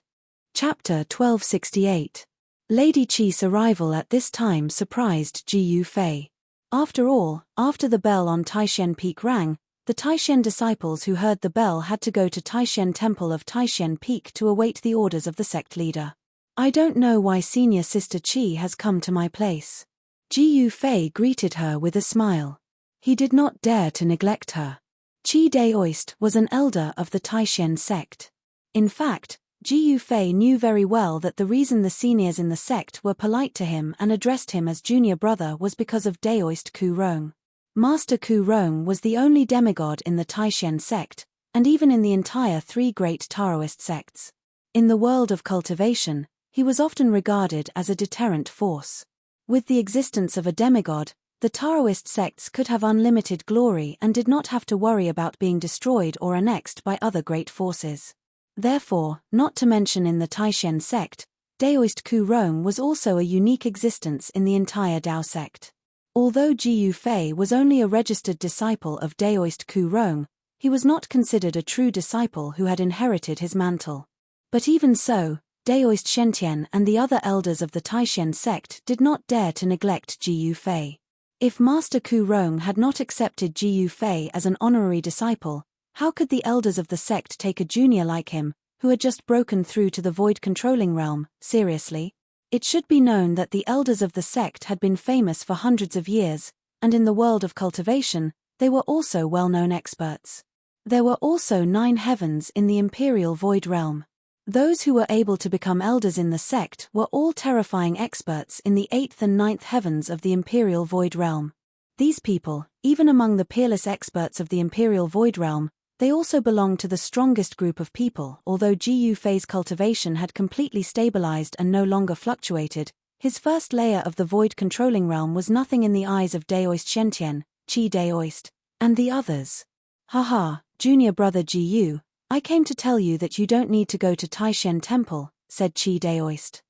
Chapter 1268. Lady Qi's arrival at this time surprised Ji Yufei. After all, after the bell on Taishan Peak rang, the Taishan disciples who heard the bell had to go to Taishan Temple of Taishan Peak to await the orders of the sect leader. I don't know why Senior Sister Qi has come to my place. Ji Yufei greeted her with a smile. He did not dare to neglect her. Qi Daoist was an elder of the Taishan sect. In fact, Ji Yufei knew very well that the reason the seniors in the sect were polite to him and addressed him as junior brother was because of Daoist Ku Rong. Master Ku Rong was the only demigod in the Taishan sect, and even in the entire three great Taoist sects. In the world of cultivation, he was often regarded as a deterrent force. With the existence of a demigod, the Taoist sects could have unlimited glory and did not have to worry about being destroyed or annexed by other great forces. Therefore, not to mention in the Taishan sect, Daoist Ku Rong was also a unique existence in the entire Dao sect. Although Ji Yufei was only a registered disciple of Daoist Ku Rong, he was not considered a true disciple who had inherited his mantle. But even so, Daoist Shentian and the other elders of the Taishan sect did not dare to neglect Ji Yufei. If Master Ku Rong had not accepted Ji Yufei as an honorary disciple, how could the elders of the sect take a junior like him, who had just broken through to the void controlling realm, seriously? It should be known that the elders of the sect had been famous for hundreds of years, and in the world of cultivation, they were also well-known experts. There were also 9 heavens in the imperial void realm. Those who were able to become elders in the sect were all terrifying experts in the 8th and 9th heavens of the imperial void realm. These people, even among the peerless experts of the imperial void realm, they also belonged to the strongest group of people. Although Ji Yufei's cultivation had completely stabilized and no longer fluctuated, his first layer of the void controlling realm was nothing in the eyes of Daoist Shentian, Qi Daoist, and the others. Haha, junior brother Ji Yu, I came to tell you that you don't need to go to Taishan Temple, said Qi Daoist.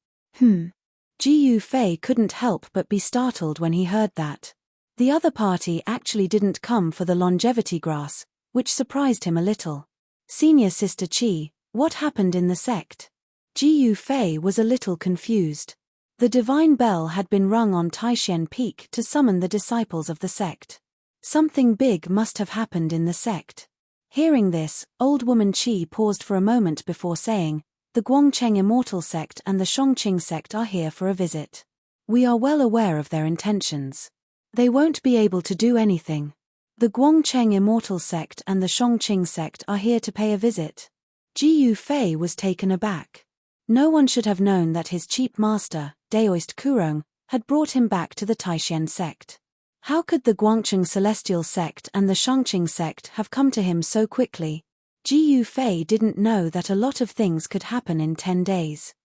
Ji Yufei couldn't help but be startled when he heard that. The other party actually didn't come for the longevity grass, which surprised him a little. Senior Sister Qi, what happened in the sect? Ji Yufei was a little confused. The divine bell had been rung on Taishan Peak to summon the disciples of the sect. Something big must have happened in the sect. Hearing this, old woman Qi paused for a moment before saying, "The Guangcheng Immortal sect and the Shongqing sect are here for a visit. We are well aware of their intentions. They won't be able to do anything. The Guangcheng Immortal sect and the Shongqing sect are here to pay a visit." Ji Yufei was taken aback. No one should have known that his cheap master, Daoist Ku Rong, had brought him back to the Taishan sect. How could the Guangcheng Celestial sect and the Shangqing sect have come to him so quickly? Ji Yufei didn't know that a lot of things could happen in 10 days.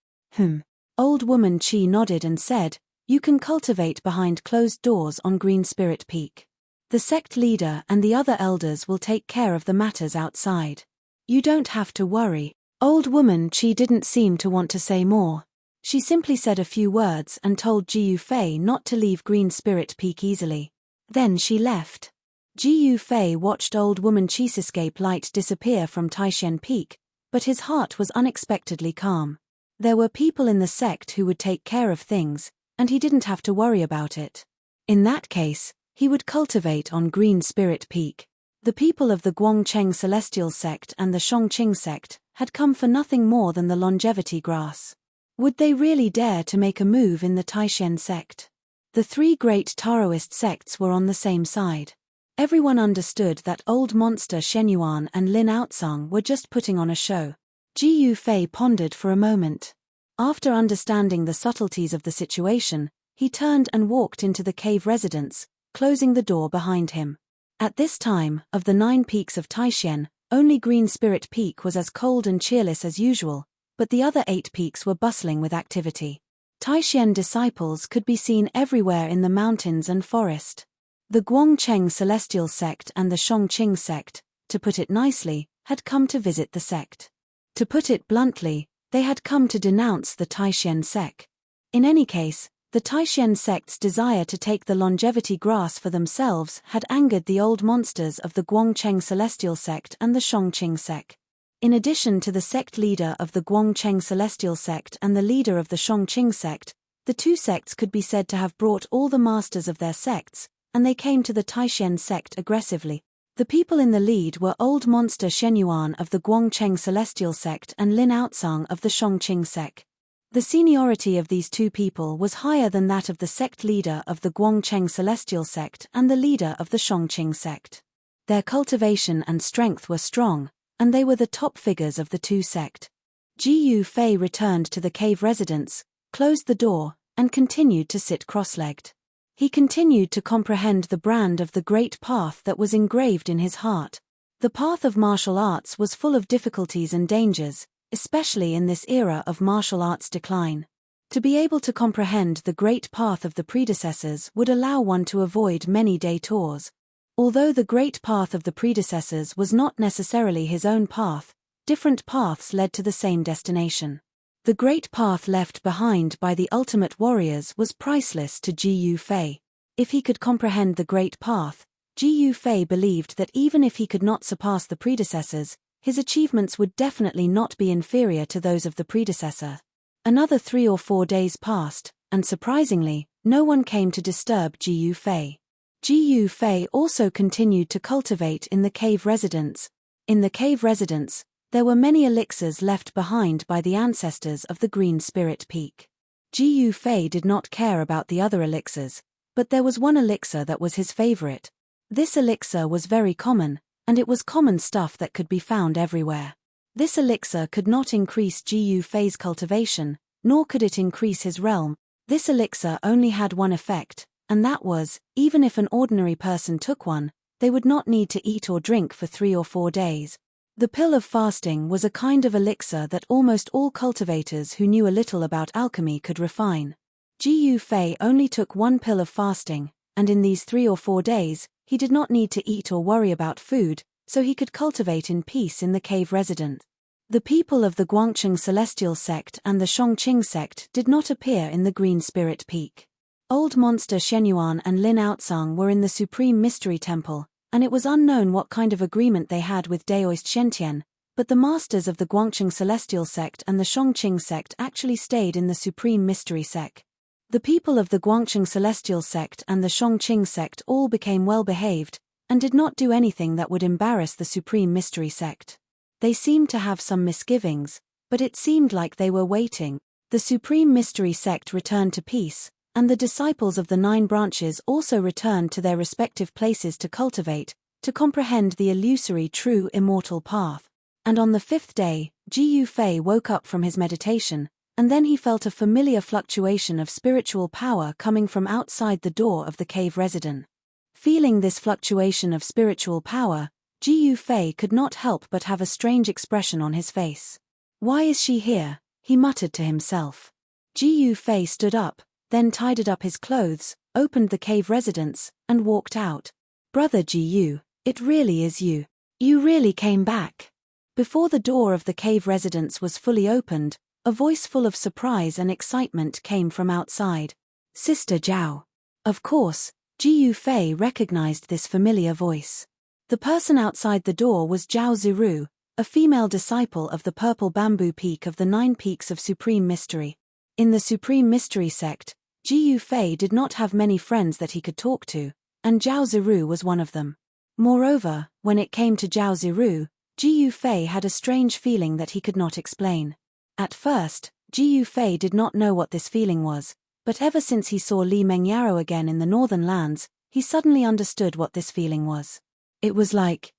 Old woman Qi nodded and said, "You can cultivate behind closed doors on Green Spirit Peak. The sect leader and the other elders will take care of the matters outside. You don't have to worry." Old woman Qi didn't seem to want to say more. She simply said a few words and told Ji Yufei not to leave Green Spirit Peak easily. Then she left. Ji Yufei watched old woman Qi's escape light disappear from Taishan Peak, but his heart was unexpectedly calm. There were people in the sect who would take care of things, and he didn't have to worry about it. In that case, he would cultivate on Green Spirit Peak. The people of the Guangcheng Celestial sect and the Shongqing sect had come for nothing more than the longevity grass. Would they really dare to make a move in the Taishan sect? The 3 great Taoist sects were on the same side. Everyone understood that old monster Shenyuan and Lin Outsang were just putting on a show. Ji Yufei pondered for a moment. After understanding the subtleties of the situation, he turned and walked into the cave residence, closing the door behind him. At this time, of the 9 peaks of Taishan, only Green Spirit Peak was as cold and cheerless as usual, but the other 8 peaks were bustling with activity. Taishan disciples could be seen everywhere in the mountains and forest. The Guangcheng Celestial sect and the Shongqing sect, to put it nicely, had come to visit the sect. To put it bluntly, they had come to denounce the Taishan sect. In any case, the Taishan sect's desire to take the longevity grass for themselves had angered the old monsters of the Guangcheng Celestial sect and the Shongqing sect. In addition to the sect leader of the Guangcheng Celestial sect and the leader of the Shongqing sect, The two sects could be said to have brought all the masters of their sects, and they came to the Taishen sect aggressively. The people in the lead were Old Monster Shenyuan of the Guangcheng Celestial sect and Lin Outsang of the Shongqing sect. The seniority of these two people was higher than that of the sect leader of the Guangcheng Celestial sect and the leader of the Shongqing sect. Their cultivation and strength were strong, and they were the top figures of the two sect. Ji Yufei returned to the cave residence, closed the door, and continued to sit cross-legged. He continued to comprehend the brand of the great path that was engraved in his heart. The path of martial arts was full of difficulties and dangers, especially in this era of martial arts decline. To be able to comprehend the great path of the predecessors would allow one to avoid many detours. Although the great path of the predecessors was not necessarily his own path, different paths led to the same destination. The great path left behind by the ultimate warriors was priceless to Ji Yufei. If he could comprehend the great path, Ji Yufei believed that even if he could not surpass the predecessors, his achievements would definitely not be inferior to those of the predecessor. Another 3 or 4 days passed, and surprisingly, no one came to disturb Ji Yufei. Ji Yufei also continued to cultivate in the cave residence. In the cave residence, there were many elixirs left behind by the ancestors of the Green Spirit Peak. Ji Yufei did not care about the other elixirs, but there was one elixir that was his favorite. This elixir was very common, and it was common stuff that could be found everywhere. This elixir could not increase Ji Yufei's cultivation, nor could it increase his realm. This elixir only had one effect, and that was, even if an ordinary person took one, they would not need to eat or drink for 3 or 4 days. The pill of fasting was a kind of elixir that almost all cultivators who knew a little about alchemy could refine. Ji Yufei only took one pill of fasting, and in these 3 or 4 days, he did not need to eat or worry about food, so he could cultivate in peace in the cave residence. The people of the Guangcheng Celestial sect and the Shongqing sect did not appear in the Green Spirit Peak. Old Monster Shenyuan and Lin Outsang were in the Supreme Mystery Temple, and it was unknown what kind of agreement they had with Daoist Shentian, but the masters of the Guangcheng Celestial sect and the Shongqing sect actually stayed in the Supreme Mystery sect. The people of the Guangcheng Celestial sect and the Shongqing sect all became well-behaved, and did not do anything that would embarrass the Supreme Mystery sect. They seemed to have some misgivings, but it seemed like they were waiting. The Supreme Mystery sect returned to peace, and the disciples of the 9 branches also returned to their respective places to cultivate, to comprehend the illusory true immortal path. And on the 5th day, Ji Yufei woke up from his meditation, and then he felt a familiar fluctuation of spiritual power coming from outside the door of the cave residence. Feeling this fluctuation of spiritual power, Ji Yufei could not help but have a strange expression on his face. "Why is she here?" he muttered to himself. Ji Yufei stood up, then tidied up his clothes, opened the cave residence, and walked out. "Brother Ji Yu, it really is you. You really came back." Before the door of the cave residence was fully opened, a voice full of surprise and excitement came from outside. "Sister Zhao." Of course, Ji Yufei recognized this familiar voice. The person outside the door was Zhao Ziru, a female disciple of the Purple Bamboo Peak of the 9 Peaks of Supreme Mystery. In the Supreme Mystery sect, Ji Yufei did not have many friends that he could talk to, and Zhao Ziru was one of them. Moreover, when it came to Zhao Ziru, Ji Yufei had a strange feeling that he could not explain. At first, Ji Yufei did not know what this feeling was, but ever since he saw Li Mengyaro again in the northern lands, he suddenly understood what this feeling was. It was like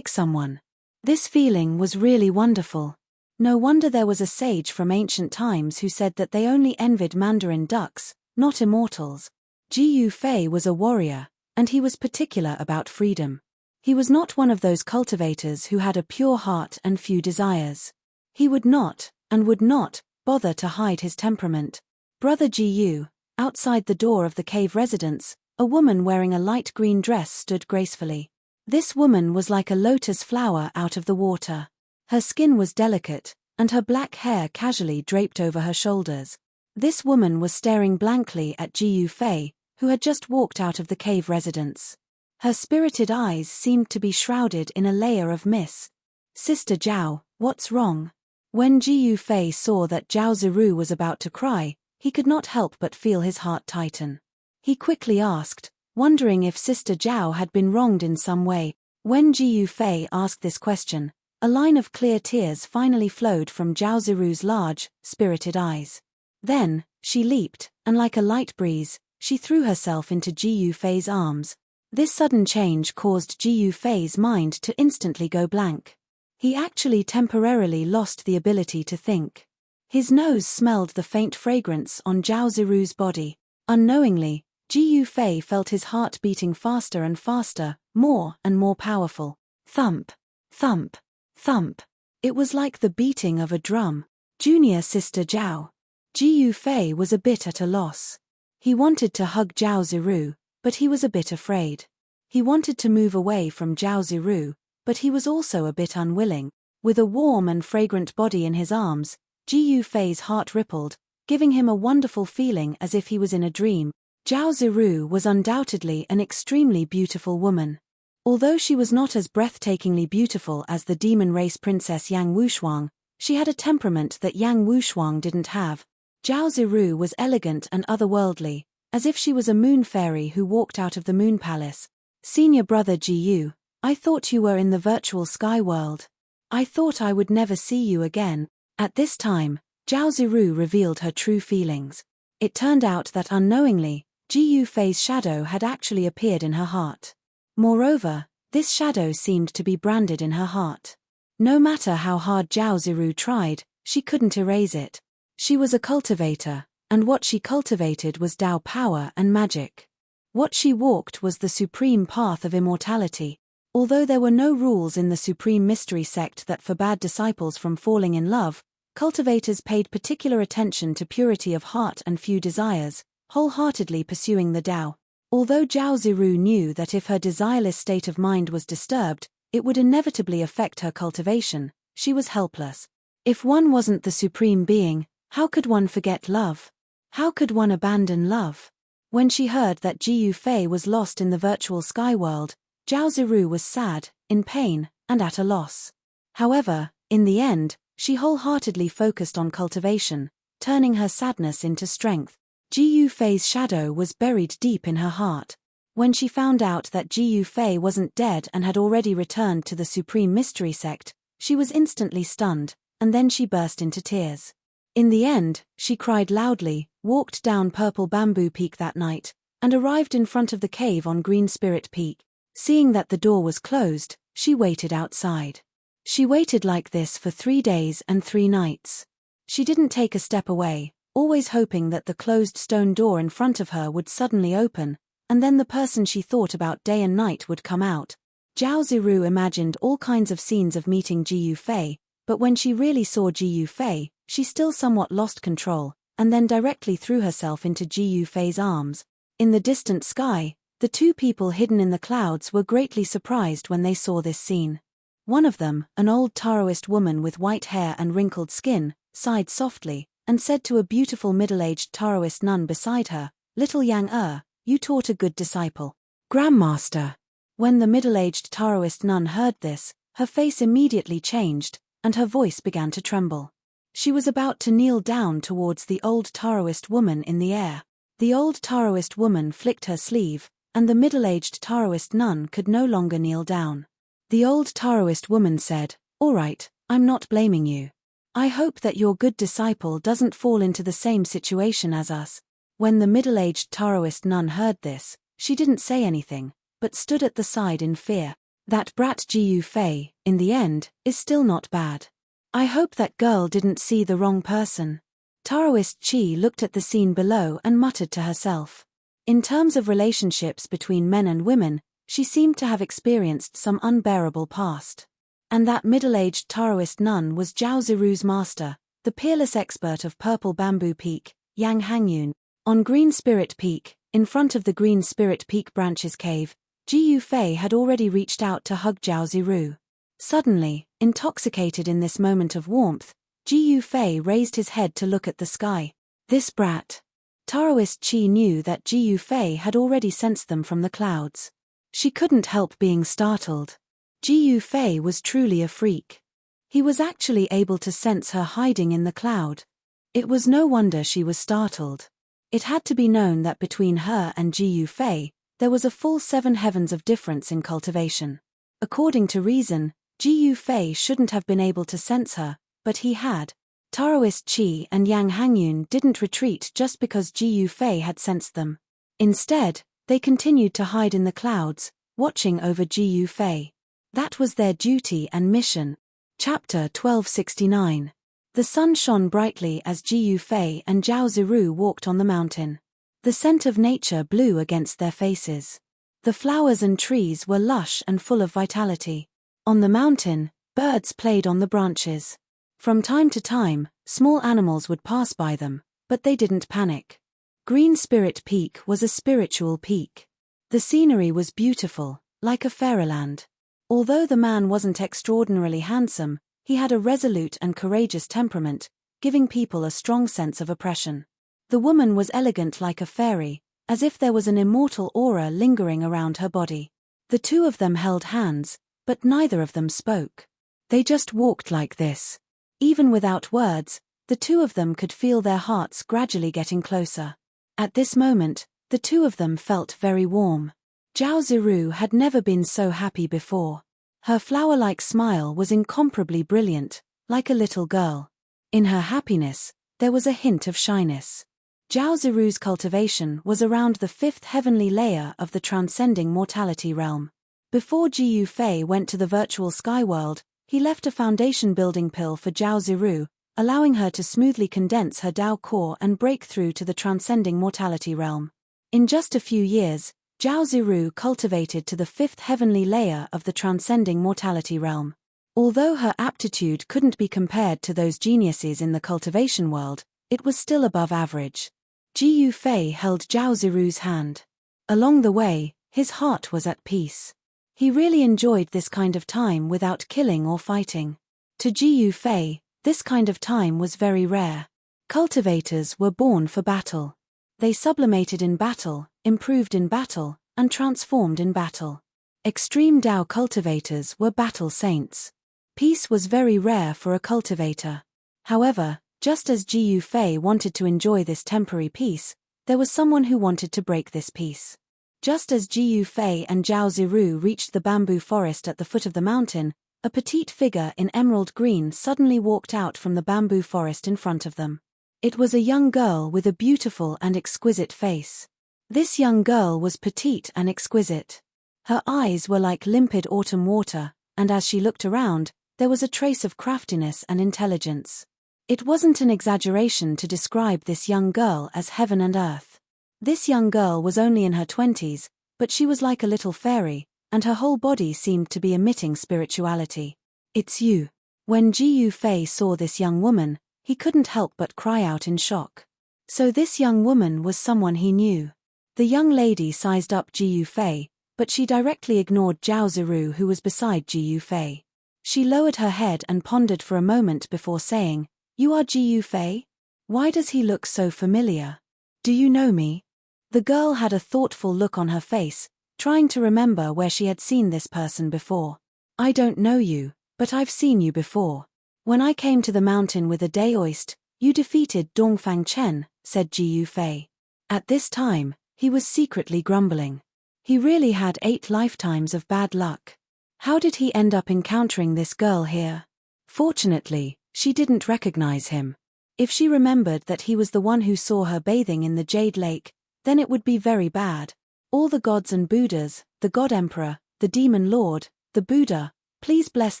someone. This feeling was really wonderful. No wonder there was a sage from ancient times who said that they only envied Mandarin ducks, not immortals. Ji Yufei was a warrior, and he was particular about freedom. He was not one of those cultivators who had a pure heart and few desires. He would not, and would not, bother to hide his temperament. Brother Ji Yu, outside the door of the cave residence, a woman wearing a light green dress stood gracefully. This woman was like a lotus flower out of the water. Her skin was delicate, and her black hair casually draped over her shoulders. This woman was staring blankly at Ji Yufei, who had just walked out of the cave residence. Her spirited eyes seemed to be shrouded in a layer of mist. "Sister Zhao, what's wrong?" When Ji Yufei saw that Zhao Ziru was about to cry, he could not help but feel his heart tighten. He quickly asked, wondering if Sister Zhao had been wronged in some way. When Ji Yufei asked this question, a line of clear tears finally flowed from Zhao Ziru's large, spirited eyes. Then, she leaped, and like a light breeze, she threw herself into Ji Yufei's arms. This sudden change caused Ji Yufei's mind to instantly go blank. He actually temporarily lost the ability to think. His nose smelled the faint fragrance on Zhao Ziru's body. Unknowingly, Ji Yufei felt his heart beating faster and faster, more and more powerful. Thump, thump, thump. It was like the beating of a drum. Junior Sister Zhao. Ji Yufei was a bit at a loss. He wanted to hug Zhao Ziru, but he was a bit afraid. He wanted to move away from Zhao Ziru, but he was also a bit unwilling. With a warm and fragrant body in his arms, Ji Yufei's heart rippled, giving him a wonderful feeling as if he was in a dream. Zhao Ziru was undoubtedly an extremely beautiful woman. Although she was not as breathtakingly beautiful as the demon race princess Yang Wushuang, she had a temperament that Yang Wushuang didn't have. Zhao Ziru was elegant and otherworldly, as if she was a moon fairy who walked out of the moon palace. Senior brother Ji Yu, I thought you were in the virtual sky world. I thought I would never see you again. At this time, Zhao Ziru revealed her true feelings. It turned out that unknowingly, Ji Yufei's shadow had actually appeared in her heart. Moreover, this shadow seemed to be branded in her heart. No matter how hard Zhao Ziru tried, she couldn't erase it. She was a cultivator, and what she cultivated was Dao power and magic. What she walked was the supreme path of immortality. Although there were no rules in the Supreme Mystery Sect that forbade disciples from falling in love, cultivators paid particular attention to purity of heart and few desires, wholeheartedly pursuing the Tao. Although Zhao Ziru knew that if her desireless state of mind was disturbed, it would inevitably affect her cultivation, she was helpless. If one wasn't the supreme being, how could one forget love? How could one abandon love? When she heard that Ji Yufei was lost in the virtual sky world, Zhao Ziru was sad, in pain, and at a loss. However, in the end, she wholeheartedly focused on cultivation, turning her sadness into strength. Ji Yufei's shadow was buried deep in her heart. When she found out that Ji Yufei wasn't dead and had already returned to the Supreme Mystery Sect, she was instantly stunned, and then she burst into tears. In the end, she cried loudly, walked down Purple Bamboo Peak that night, and arrived in front of the cave on Green Spirit Peak. Seeing that the door was closed, she waited outside. She waited like this for 3 days and 3 nights. She didn't take a step away, always hoping that the closed stone door in front of her would suddenly open, and then the person she thought about day and night would come out. Zhao Ziru imagined all kinds of scenes of meeting Ji Yufei, but when she really saw Ji Yufei, she still somewhat lost control, and then directly threw herself into Ji Yufei's arms. In the distant sky, the 2 people hidden in the clouds were greatly surprised when they saw this scene. One of them, an old Taoist woman with white hair and wrinkled skin, sighed softly, and said to a beautiful middle-aged Taoist nun beside her, "Little Yang you taught a good disciple." Grandmaster. When the middle-aged Taoist nun heard this, her face immediately changed, and her voice began to tremble. She was about to kneel down towards the old Taoist woman in the air. The old Taoist woman flicked her sleeve, and the middle-aged Taoist nun could no longer kneel down. The old Taoist woman said, "All right, I'm not blaming you. I hope that your good disciple doesn't fall into the same situation as us." When the middle-aged Taoist nun heard this, she didn't say anything, but stood at the side in fear. That brat Ji Yufei, in the end, is still not bad. I hope that girl didn't see the wrong person. Taoist Chi looked at the scene below and muttered to herself. In terms of relationships between men and women, she seemed to have experienced some unbearable past. And that middle-aged Taoist nun was Zhao Ziru's master, the peerless expert of Purple Bamboo Peak, Yang Hangyun. On Green Spirit Peak, in front of the Green Spirit Peak branches cave, Ji Yufei had already reached out to hug Zhao Ziru. Suddenly, intoxicated in this moment of warmth, Ji Yufei raised his head to look at the sky. This brat. Taoist Chi knew that Ji Yufei had already sensed them from the clouds. She couldn't help being startled. Ji Yufei was truly a freak. He was actually able to sense her hiding in the cloud. It was no wonder she was startled. It had to be known that between her and Ji Yufei, there was a full 7 heavens of difference in cultivation. According to reason, Ji Yufei shouldn't have been able to sense her, but he had. Taoist Qi and Yang Hangyun didn't retreat just because Ji Yufei had sensed them. Instead, they continued to hide in the clouds, watching over Ji Yufei. That was their duty and mission. Chapter 1269. The sun shone brightly as Ji Yufei and Zhao Ziru walked on the mountain. The scent of nature blew against their faces. The flowers and trees were lush and full of vitality. On the mountain, birds played on the branches. From time to time, small animals would pass by them, but they didn't panic. Green Spirit Peak was a spiritual peak. The scenery was beautiful, like a fairyland. Although the man wasn't extraordinarily handsome, he had a resolute and courageous temperament, giving people a strong sense of oppression. The woman was elegant like a fairy, as if there was an immortal aura lingering around her body. The two of them held hands, but neither of them spoke. They just walked like this. Even without words, the two of them could feel their hearts gradually getting closer. At this moment, the two of them felt very warm. Zhao Ziru had never been so happy before. Her flower-like smile was incomparably brilliant, like a little girl. In her happiness, there was a hint of shyness. Zhao Ziru's cultivation was around the 5th heavenly layer of the transcending mortality realm. Before Ji Yufei went to the virtual sky world, he left a foundation building pill for Zhao Ziru, allowing her to smoothly condense her Dao core and break through to the transcending mortality realm. In just a few years, Zhao Ziru cultivated to the 5th heavenly layer of the transcending mortality realm. Although her aptitude couldn't be compared to those geniuses in the cultivation world, it was still above average. Ji Yufei held Zhao Ziru's hand. Along the way, his heart was at peace. He really enjoyed this kind of time without killing or fighting. To Ji Yufei, this kind of time was very rare. Cultivators were born for battle. They sublimated in battle, improved in battle, and transformed in battle. Extreme Dao cultivators were battle saints. Peace was very rare for a cultivator. However, just as Ji Yufei wanted to enjoy this temporary peace, there was someone who wanted to break this peace. Just as Ji Yufei and Zhao Ziru reached the bamboo forest at the foot of the mountain, a petite figure in emerald green suddenly walked out from the bamboo forest in front of them. It was a young girl with a beautiful and exquisite face. This young girl was petite and exquisite. Her eyes were like limpid autumn water, and as she looked around, there was a trace of craftiness and intelligence. It wasn't an exaggeration to describe this young girl as heaven and earth. This young girl was only in her 20s, but she was like a little fairy, and her whole body seemed to be emitting spirituality. "It's you." When Ji Yufei saw this young woman, he couldn't help but cry out in shock. So this young woman was someone he knew. The young lady sized up Ji Yufei, but she directly ignored Zhao Ziru who was beside Ji Yufei. She lowered her head and pondered for a moment before saying, "You are Ji Yufei? Why does he look so familiar? Do you know me?" The girl had a thoughtful look on her face, trying to remember where she had seen this person before. "I don't know you, but I've seen you before. When I came to the mountain with a Daoist, you defeated Dongfang Chen," said Ji Yufei. At this time, he was secretly grumbling. He really had 8 lifetimes of bad luck. How did he end up encountering this girl here? Fortunately, she didn't recognize him. If she remembered that he was the one who saw her bathing in the Jade Lake, then it would be very bad. All the gods and Buddhas, the God Emperor, the Demon Lord, the Buddha, please bless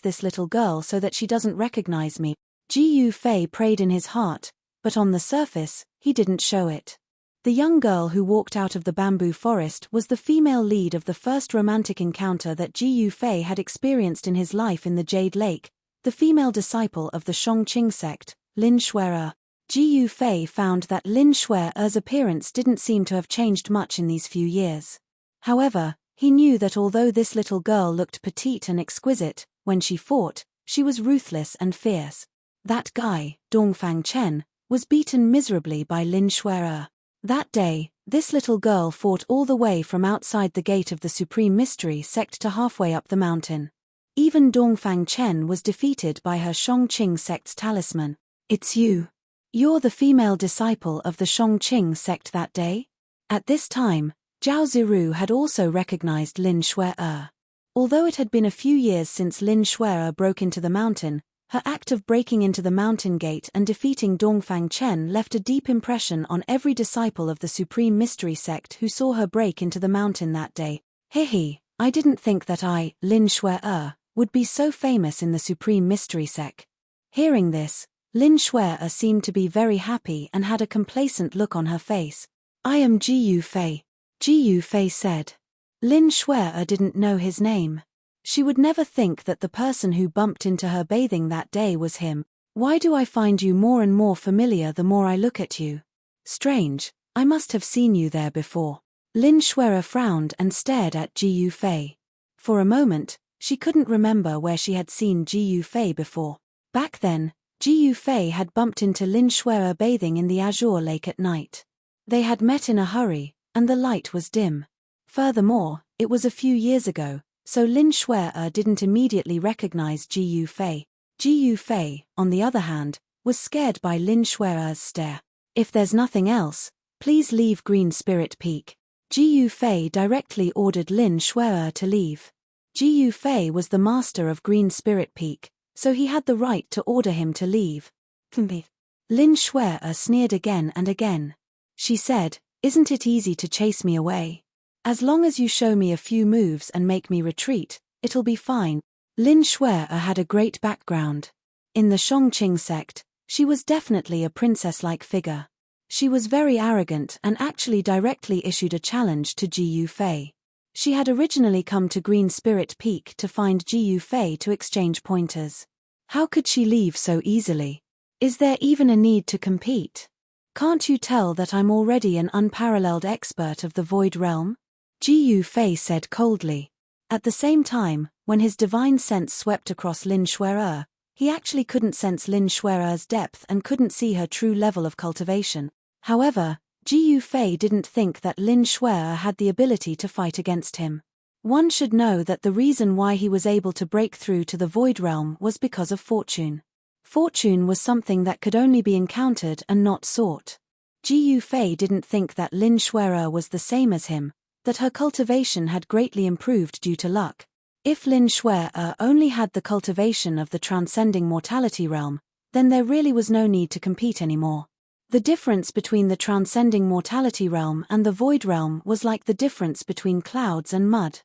this little girl so that she doesn't recognize me. Ji Yufei prayed in his heart, but on the surface, he didn't show it. The young girl who walked out of the bamboo forest was the female lead of the first romantic encounter that Ji Yufei had experienced in his life in the Jade Lake, the female disciple of the Shongqing sect, Lin Shuer. Ji Yufei found that Lin Shuer's appearance didn't seem to have changed much in these few years. However, he knew that although this little girl looked petite and exquisite, when she fought, she was ruthless and fierce. That guy, Dongfang Chen, was beaten miserably by Lin Shuer. That day, this little girl fought all the way from outside the gate of the Supreme Mystery sect to halfway up the mountain. Even Dongfang Chen was defeated by her Shongqing sect's talisman. "It's you." You're the female disciple of the Shongqing sect that day? At this time, Zhao Ziru had also recognized Lin Shuai. Although it had been a few years since Lin Shuai broke into the mountain, her act of breaking into the mountain gate and defeating Dongfang Chen left a deep impression on every disciple of the Supreme Mystery Sect who saw her break into the mountain that day. I didn't think that I, Lin Shuai, would be so famous in the Supreme Mystery Sect. Hearing this, Lin Shuai seemed to be very happy and had a complacent look on her face. I am Ji Yufei, Ji Yufei said. Lin Shuai didn't know his name. She would never think that the person who bumped into her bathing that day was him. Why do I find you more and more familiar the more I look at you? Strange, I must have seen you there before. Lin Shuai frowned and stared at Ji Yufei. For a moment, she couldn't remember where she had seen Ji Yufei before. Back then, Ji Yufei had bumped into Lin Shuai bathing in the Azure Lake at night. They had met in a hurry, and the light was dim. Furthermore, it was a few years ago, so Lin Shuai didn't immediately recognize Ji Yufei. Ji Yufei, on the other hand, was scared by Lin Shuai's stare. If there's nothing else, please leave Green Spirit Peak. Ji Yufei directly ordered Lin Shuai to leave. Ji Yufei was the master of Green Spirit Peak, so he had the right to order him to leave. Lin Shuai sneered again and again. She said, "Isn't it easy to chase me away? As long as you show me a few moves and make me retreat, it'll be fine." Lin Shuai had a great background. In the Shongqing sect, she was definitely a princess-like figure. She was very arrogant and actually directly issued a challenge to Ji Yufei. She had originally come to Green Spirit Peak to find Ji Yufei to exchange pointers. How could she leave so easily? Is there even a need to compete? Can't you tell that I'm already an unparalleled expert of the Void Realm? Ji Yufei said coldly. At the same time, when his divine sense swept across Lin Shuai, he actually couldn't sense Lin Shuai's depth and couldn't see her true level of cultivation. However, Ji Yufei didn't think that Lin Shuai had the ability to fight against him. One should know that the reason why he was able to break through to the Void Realm was because of fortune. Fortune was something that could only be encountered and not sought. Ji Yufei didn't think that Lin Shuai was the same as him, that her cultivation had greatly improved due to luck. If Lin Shuai only had the cultivation of the transcending mortality realm, then there really was no need to compete anymore. The difference between the transcending mortality realm and the void realm was like the difference between clouds and mud.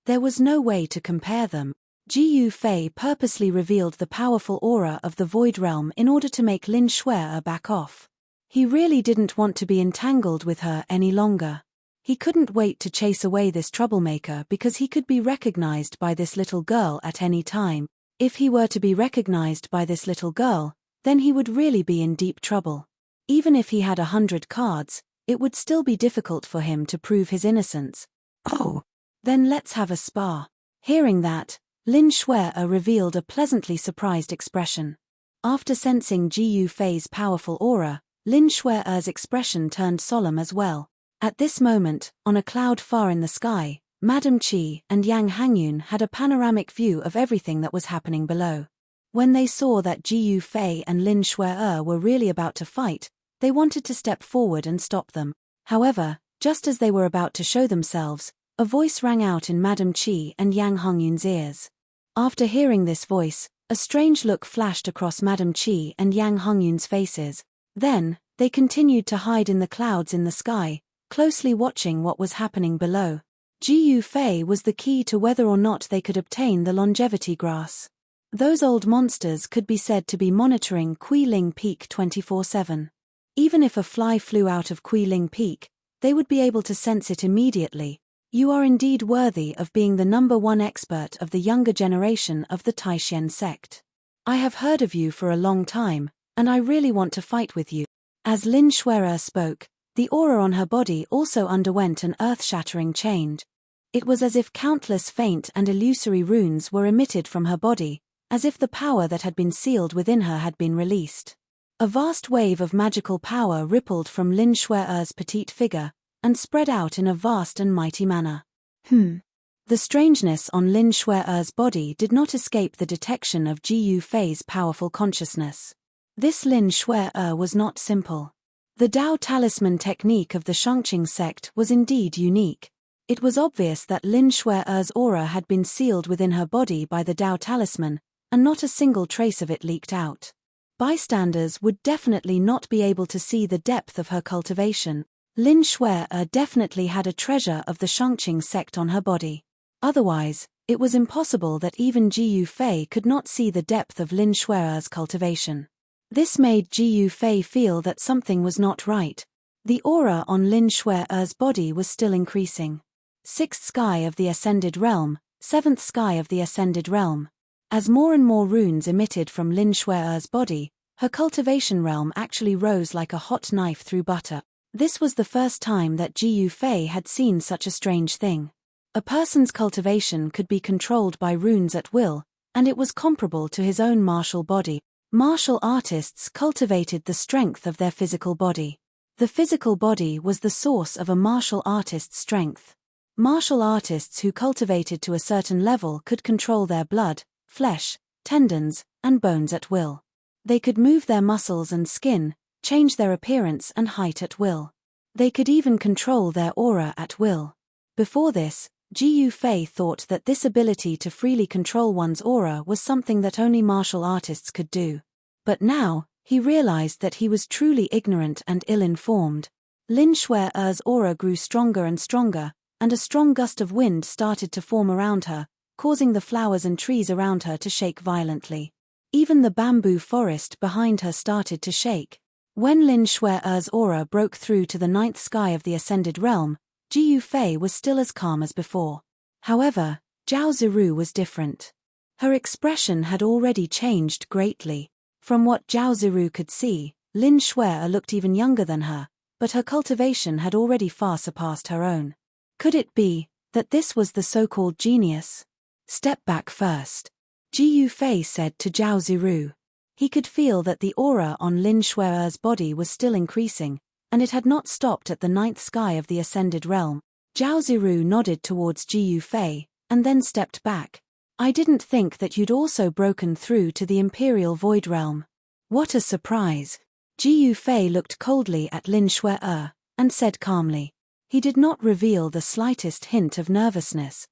There was no way to compare them. Ji Yufei purposely revealed the powerful aura of the void realm in order to make Lin Shuai back off. He really didn't want to be entangled with her any longer. He couldn't wait to chase away this troublemaker because he could be recognized by this little girl at any time. If he were to be recognized by this little girl, then he would really be in deep trouble. Even if he had 100 cards, it would still be difficult for him to prove his innocence. Oh, then let's have a spar. Hearing that, Lin Shuai revealed a pleasantly surprised expression. After sensing Ji Yufei's powerful aura, Lin Shuai's expression turned solemn as well. At this moment, on a cloud far in the sky, Madame Qi and Yang Hangyun had a panoramic view of everything that was happening below. When they saw that Ji Yufei and Lin Shuai were really about to fight, they wanted to step forward and stop them. However, just as they were about to show themselves, a voice rang out in Madame Qi and Yang Hangyun's ears. After hearing this voice, a strange look flashed across Madame Qi and Yang Hangyun's faces. Then, they continued to hide in the clouds in the sky, closely watching what was happening below. Ji Yufei was the key to whether or not they could obtain the longevity grass. Those old monsters could be said to be monitoring Qiling Peak 24/7. Even if a fly flew out of Qiling Peak, they would be able to sense it immediately. You are indeed worthy of being the #1 expert of the younger generation of the Taishan sect. I have heard of you for a long time, and I really want to fight with you. As Lin Shuai spoke, the aura on her body also underwent an earth-shattering change. It was as if countless faint and illusory runes were emitted from her body, as if the power that had been sealed within her had been released. A vast wave of magical power rippled from Lin Shuai's petite figure, and spread out in a vast and mighty manner. The strangeness on Lin Shuai's body did not escape the detection of Ji Yufei's powerful consciousness. This Lin Shui was not simple. The Dao talisman technique of the Shangqing sect was indeed unique. It was obvious that Lin Shui's aura had been sealed within her body by the Dao talisman, and not a single trace of it leaked out. Bystanders would definitely not be able to see the depth of her cultivation. Lin Shui definitely had a treasure of the Shangqing sect on her body. Otherwise, it was impossible that even Ji Yufei could not see the depth of Lin Shui's cultivation. This made Ji Yufei feel that something was not right. The aura on Lin Shui's body was still increasing. Sixth sky of the Ascended Realm, seventh sky of the Ascended Realm. As more and more runes emitted from Lin Shui's body, her cultivation realm actually rose like a hot knife through butter. This was the first time that Ji Yufei had seen such a strange thing. A person's cultivation could be controlled by runes at will, and it was comparable to his own martial body. Martial artists cultivated the strength of their physical body. The physical body was the source of a martial artist's strength. Martial artists who cultivated to a certain level could control their blood, flesh, tendons, and bones at will. They could move their muscles and skin, change their appearance and height at will. They could even control their aura at will. Before this, Ji Yufei thought that this ability to freely control one's aura was something that only martial artists could do. But now, he realized that he was truly ignorant and ill-informed. Lin Shui's aura grew stronger and stronger, and a strong gust of wind started to form around her, causing the flowers and trees around her to shake violently. Even the bamboo forest behind her started to shake. When Lin Shui's aura broke through to the ninth sky of the Ascended Realm, Ji Yufei was still as calm as before. However, Zhao Ziru was different. Her expression had already changed greatly. From what Zhao Ziru could see, Lin Shui looked even younger than her, but her cultivation had already far surpassed her own. Could it be that this was the so-called genius? Step back first, Ji Yufei said to Zhao Ziru. He could feel that the aura on Lin Shui's body was still increasing, and it had not stopped at the ninth sky of the Ascended Realm. Zhao Ziru nodded towards Ji Yufei, and then stepped back. I didn't think that you'd also broken through to the Imperial Void Realm. What a surprise. Ji Yufei looked coldly at Lin Shui, and said calmly. He did not reveal the slightest hint of nervousness.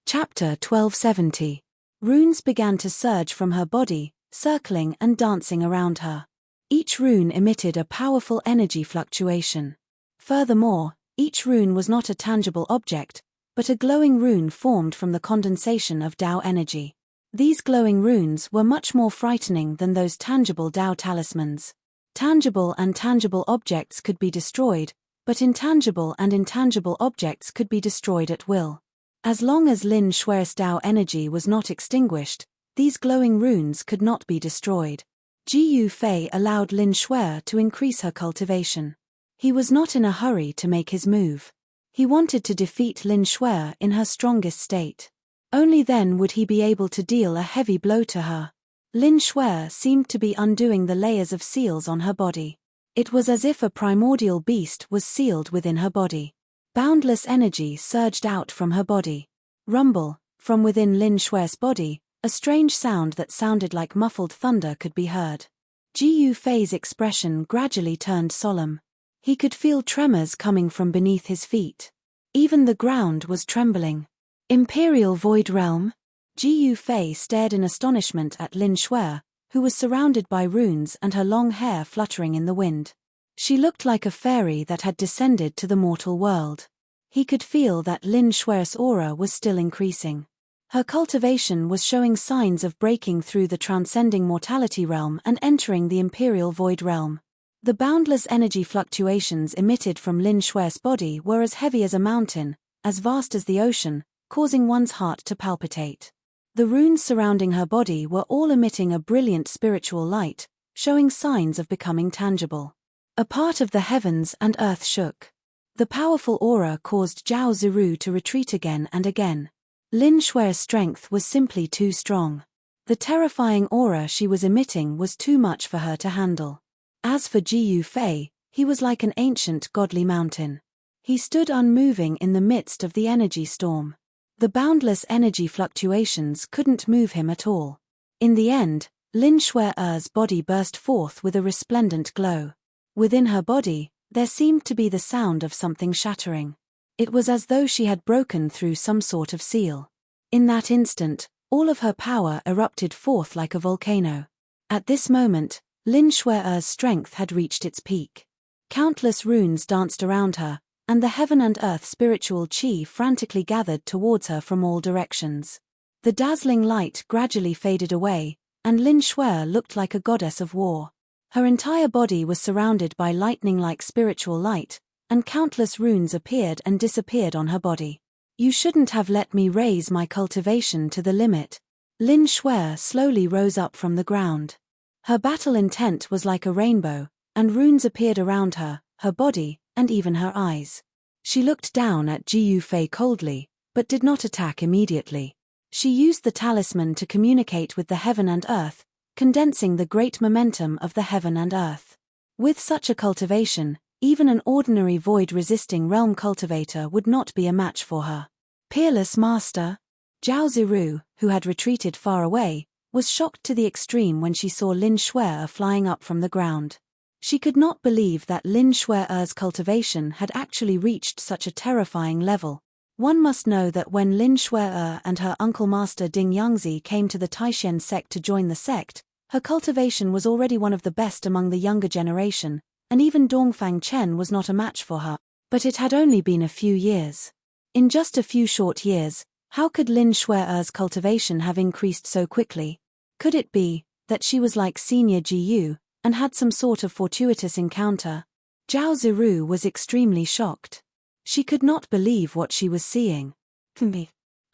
Chapter 1270. Runes began to surge from her body, circling and dancing around her. Each rune emitted a powerful energy fluctuation. Furthermore, each rune was not a tangible object, but a glowing rune formed from the condensation of Dao energy. These glowing runes were much more frightening than those tangible Dao talismans. Tangible and tangible objects could be destroyed, but intangible and intangible objects could be destroyed at will. As long as Lin Shui's Dao energy was not extinguished, these glowing runes could not be destroyed. Ji Yufei allowed Lin Shui to increase her cultivation. He was not in a hurry to make his move. He wanted to defeat Lin Shui in her strongest state. Only then would he be able to deal a heavy blow to her. Lin Shui seemed to be undoing the layers of seals on her body. It was as if a primordial beast was sealed within her body. Boundless energy surged out from her body. Rumble, from within Lin Shui's body, a strange sound that sounded like muffled thunder could be heard. Ji Yufei's expression gradually turned solemn. He could feel tremors coming from beneath his feet. Even the ground was trembling. Imperial Void Realm? Ji Yufei stared in astonishment at Lin Shui, who was surrounded by runes and her long hair fluttering in the wind. She looked like a fairy that had descended to the mortal world. He could feel that Lin Shui's aura was still increasing. Her cultivation was showing signs of breaking through the transcending mortality realm and entering the Imperial Void Realm. The boundless energy fluctuations emitted from Lin Shui's body were as heavy as a mountain, as vast as the ocean, causing one's heart to palpitate. The runes surrounding her body were all emitting a brilliant spiritual light, showing signs of becoming tangible. A part of the heavens and earth shook. The powerful aura caused Zhao Ziru to retreat again and again. Lin Shui's strength was simply too strong. The terrifying aura she was emitting was too much for her to handle. As for Ji Yufei, he was like an ancient godly mountain. He stood unmoving in the midst of the energy storm. The boundless energy fluctuations couldn't move him at all. In the end, Lin Shue'er's body burst forth with a resplendent glow. Within her body, there seemed to be the sound of something shattering. It was as though she had broken through some sort of seal. In that instant, all of her power erupted forth like a volcano. At this moment, Lin Shue'er's strength had reached its peak. Countless runes danced around her, and the heaven and earth spiritual chi frantically gathered towards her from all directions. The dazzling light gradually faded away, and Lin Shue'er looked like a goddess of war. Her entire body was surrounded by lightning-like spiritual light, and countless runes appeared and disappeared on her body. You shouldn't have let me raise my cultivation to the limit. Lin Shue'er slowly rose up from the ground. Her battle intent was like a rainbow, and runes appeared around her, her body, and even her eyes. She looked down at Ji Yufei coldly, but did not attack immediately. She used the talisman to communicate with the heaven and earth, condensing the great momentum of the heaven and earth. With such a cultivation, even an ordinary void-resisting realm cultivator would not be a match for her. Peerless master? Zhao Ziru, who had retreated far away, was shocked to the extreme when she saw Lin Shue'er flying up from the ground. She could not believe that Lin Shue'er's cultivation had actually reached such a terrifying level. One must know that when Lin Shue'er and her uncle Master Ding Yangzi came to the Taishen sect to join the sect, her cultivation was already one of the best among the younger generation, and even Dongfang Chen was not a match for her. But it had only been a few years. In just a few short years, how could Lin Shue'er's cultivation have increased so quickly? Could it be that she was like Senior Ji Yu, and had some sort of fortuitous encounter? Zhao Ziru was extremely shocked. She could not believe what she was seeing.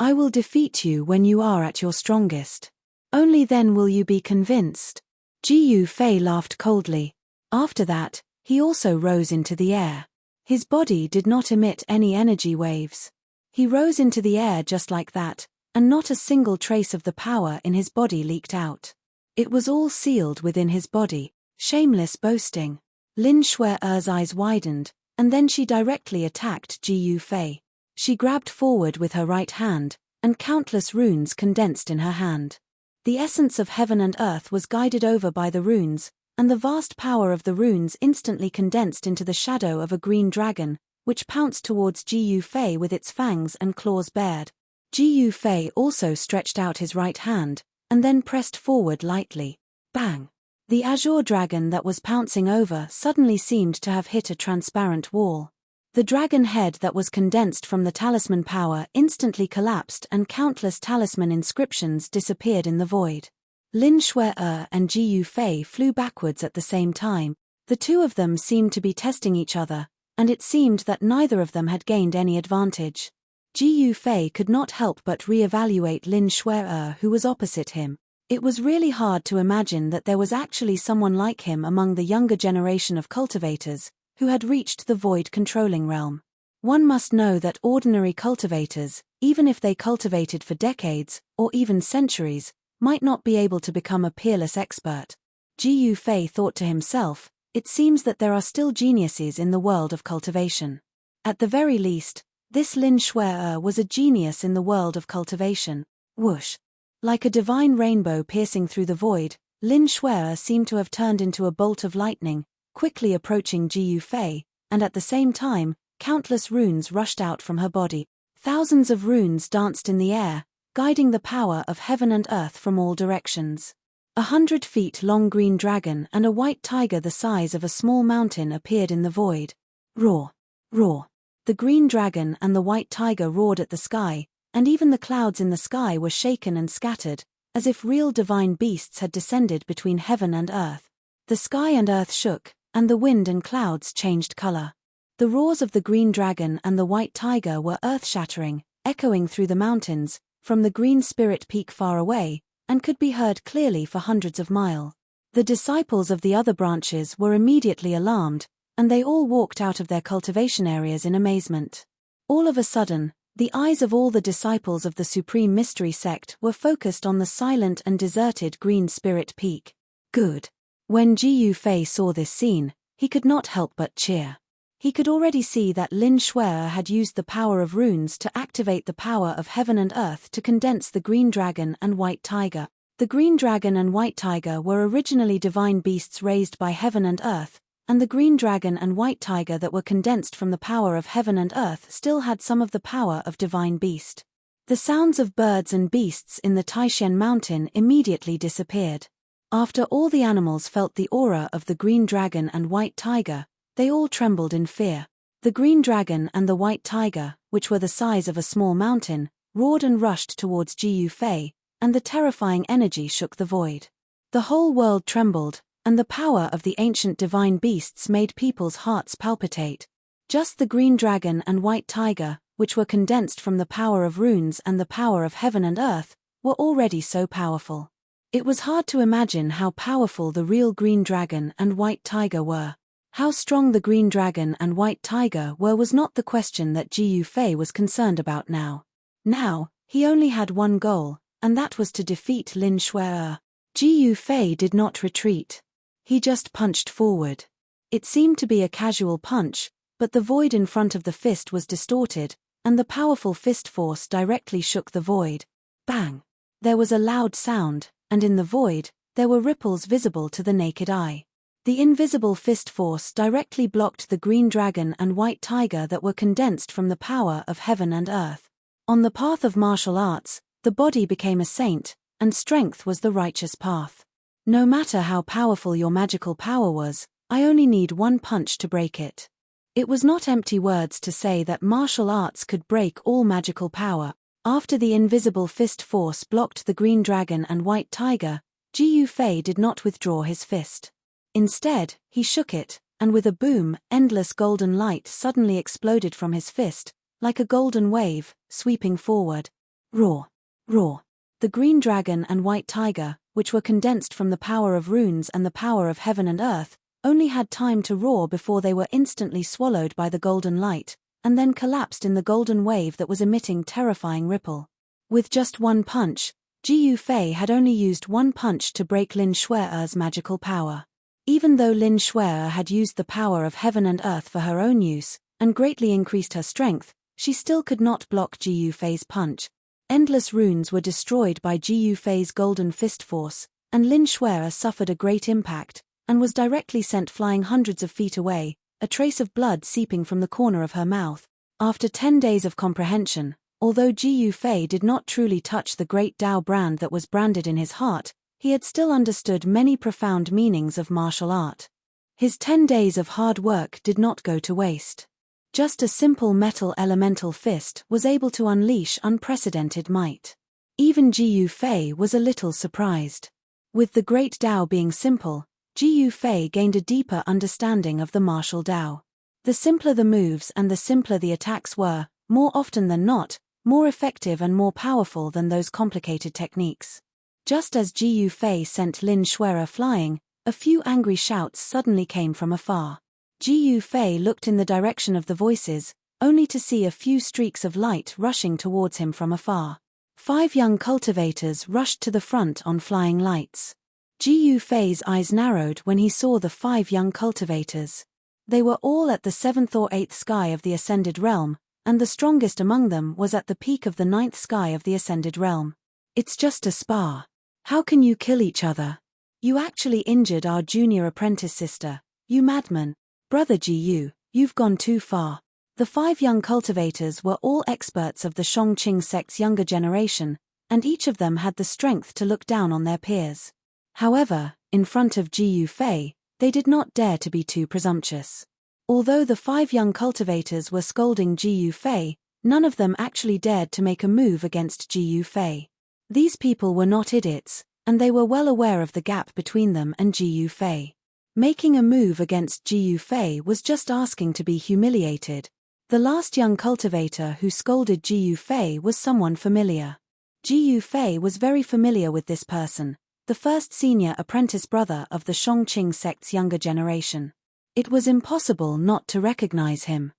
I will defeat you when you are at your strongest. Only then will you be convinced. Ji Yufei laughed coldly. After that, he also rose into the air. His body did not emit any energy waves. He rose into the air just like that, and not a single trace of the power in his body leaked out. It was all sealed within his body. Shameless boasting. Lin Shue'er's eyes widened, and then she directly attacked Ji Yufei. She grabbed forward with her right hand, and countless runes condensed in her hand. The essence of heaven and earth was guided over by the runes, and the vast power of the runes instantly condensed into the shadow of a green dragon, which pounced towards Ji Yufei with its fangs and claws bared. Ji Yufei also stretched out his right hand, and then pressed forward lightly. Bang! The azure dragon that was pouncing over suddenly seemed to have hit a transparent wall. The dragon head that was condensed from the talisman power instantly collapsed and countless talisman inscriptions disappeared in the void. Lin Shue'er and Ji Yufei flew backwards at the same time. The two of them seemed to be testing each other, and it seemed that neither of them had gained any advantage. Ji Yufei could not help but re-evaluate Lin Shue'er, who was opposite him. It was really hard to imagine that there was actually someone like him among the younger generation of cultivators, who had reached the void controlling realm. One must know that ordinary cultivators, even if they cultivated for decades, or even centuries, might not be able to become a peerless expert. Ji Yufei thought to himself, it seems that there are still geniuses in the world of cultivation. At the very least, this Lin Shue'er was a genius in the world of cultivation. Whoosh! Like a divine rainbow piercing through the void, Lin Shue'er seemed to have turned into a bolt of lightning, quickly approaching Ji Yufei, and at the same time, countless runes rushed out from her body. Thousands of runes danced in the air, guiding the power of heaven and earth from all directions. 100 feet long green dragon and a white tiger the size of a small mountain appeared in the void. Roar! Roar! The green dragon and the white tiger roared at the sky, and even the clouds in the sky were shaken and scattered, as if real divine beasts had descended between heaven and earth. The sky and earth shook, and the wind and clouds changed color. The roars of the green dragon and the white tiger were earth-shattering, echoing through the mountains, from the green spirit peak far away, and could be heard clearly for hundreds of miles. The disciples of the other branches were immediately alarmed, and they all walked out of their cultivation areas in amazement. All of a sudden, the eyes of all the disciples of the Supreme Mystery Sect were focused on the silent and deserted green spirit peak. Good. When Ji Yufei saw this scene, he could not help but cheer. He could already see that Lin Shue'er had used the power of runes to activate the power of heaven and earth to condense the green dragon and white tiger. The green dragon and white tiger were originally divine beasts raised by heaven and earth, and the green dragon and white tiger that were condensed from the power of heaven and earth still had some of the power of divine beast. The sounds of birds and beasts in the Taishan mountain immediately disappeared. After all the animals felt the aura of the green dragon and white tiger, they all trembled in fear. The green dragon and the white tiger, which were the size of a small mountain, roared and rushed towards Ji Yufei, and the terrifying energy shook the void. The whole world trembled, and the power of the ancient divine beasts made people's hearts palpitate. Just the green dragon and white tiger, which were condensed from the power of runes and the power of heaven and earth, were already so powerful. It was hard to imagine how powerful the real green dragon and white tiger were. How strong the green dragon and white tiger were was not the question that Ji Yufei was concerned about now. Now, he only had one goal, and that was to defeat Lin Shuai. Ji Yufei did not retreat. He just punched forward. It seemed to be a casual punch, but the void in front of the fist was distorted, and the powerful fist force directly shook the void. Bang! There was a loud sound, and in the void, there were ripples visible to the naked eye. The invisible fist force directly blocked the green dragon and white tiger that were condensed from the power of heaven and earth. On the path of martial arts, the body became a saint, and strength was the righteous path. No matter how powerful your magical power was, I only need one punch to break it. It was not empty words to say that martial arts could break all magical power. After the invisible fist force blocked the green dragon and white tiger, Ji Yufei did not withdraw his fist. Instead, he shook it, and with a boom, endless golden light suddenly exploded from his fist, like a golden wave, sweeping forward. Roar! Roar! The green dragon and white tiger, which were condensed from the power of runes and the power of heaven and earth, only had time to roar before they were instantly swallowed by the golden light, and then collapsed in the golden wave that was emitting terrifying ripple. With just one punch, Ji Yufei had only used one punch to break Lin Shuai's magical power. Even though Lin Shuai had used the power of heaven and earth for her own use, and greatly increased her strength, she still could not block Ji Yufei's punch. Endless runes were destroyed by Ji Yufei's golden fist force, and Lin Shuai suffered a great impact, and was directly sent flying hundreds of feet away, a trace of blood seeping from the corner of her mouth. After 10 days of comprehension, although Ji Yufei did not truly touch the great Dao brand that was branded in his heart, he had still understood many profound meanings of martial art. His 10 days of hard work did not go to waste. Just a simple metal elemental fist was able to unleash unprecedented might. Even Ji Yufei was a little surprised. With the great Dao being simple, Ji Yufei gained a deeper understanding of the martial Dao. The simpler the moves and the simpler the attacks were, more often than not, more effective and more powerful than those complicated techniques. Just as Ji Yufei sent Lin Shuai flying, a few angry shouts suddenly came from afar. Ji Yufei looked in the direction of the voices, only to see a few streaks of light rushing towards him from afar. 5 young cultivators rushed to the front on flying lights. Ji Yufei's eyes narrowed when he saw the 5 young cultivators. They were all at the 7th or 8th sky of the Ascended Realm, and the strongest among them was at the peak of the 9th sky of the Ascended Realm. It's just a spar. How can you kill each other? You actually injured our junior apprentice sister, you madman. Brother Ji, you've gone too far. The 5 young cultivators were all experts of the Shongqing sect's younger generation, and each of them had the strength to look down on their peers. However, in front of Ji Yufei, they did not dare to be too presumptuous. Although the 5 young cultivators were scolding Ji Yufei, none of them actually dared to make a move against Ji Yufei. These people were not idiots, and they were well aware of the gap between them and Ji Yufei. Making a move against Ji Yufei was just asking to be humiliated. The last young cultivator who scolded Ji Yufei was someone familiar. Ji Yufei was very familiar with this person, the first senior apprentice brother of the Shongqing sect's younger generation. It was impossible not to recognize him.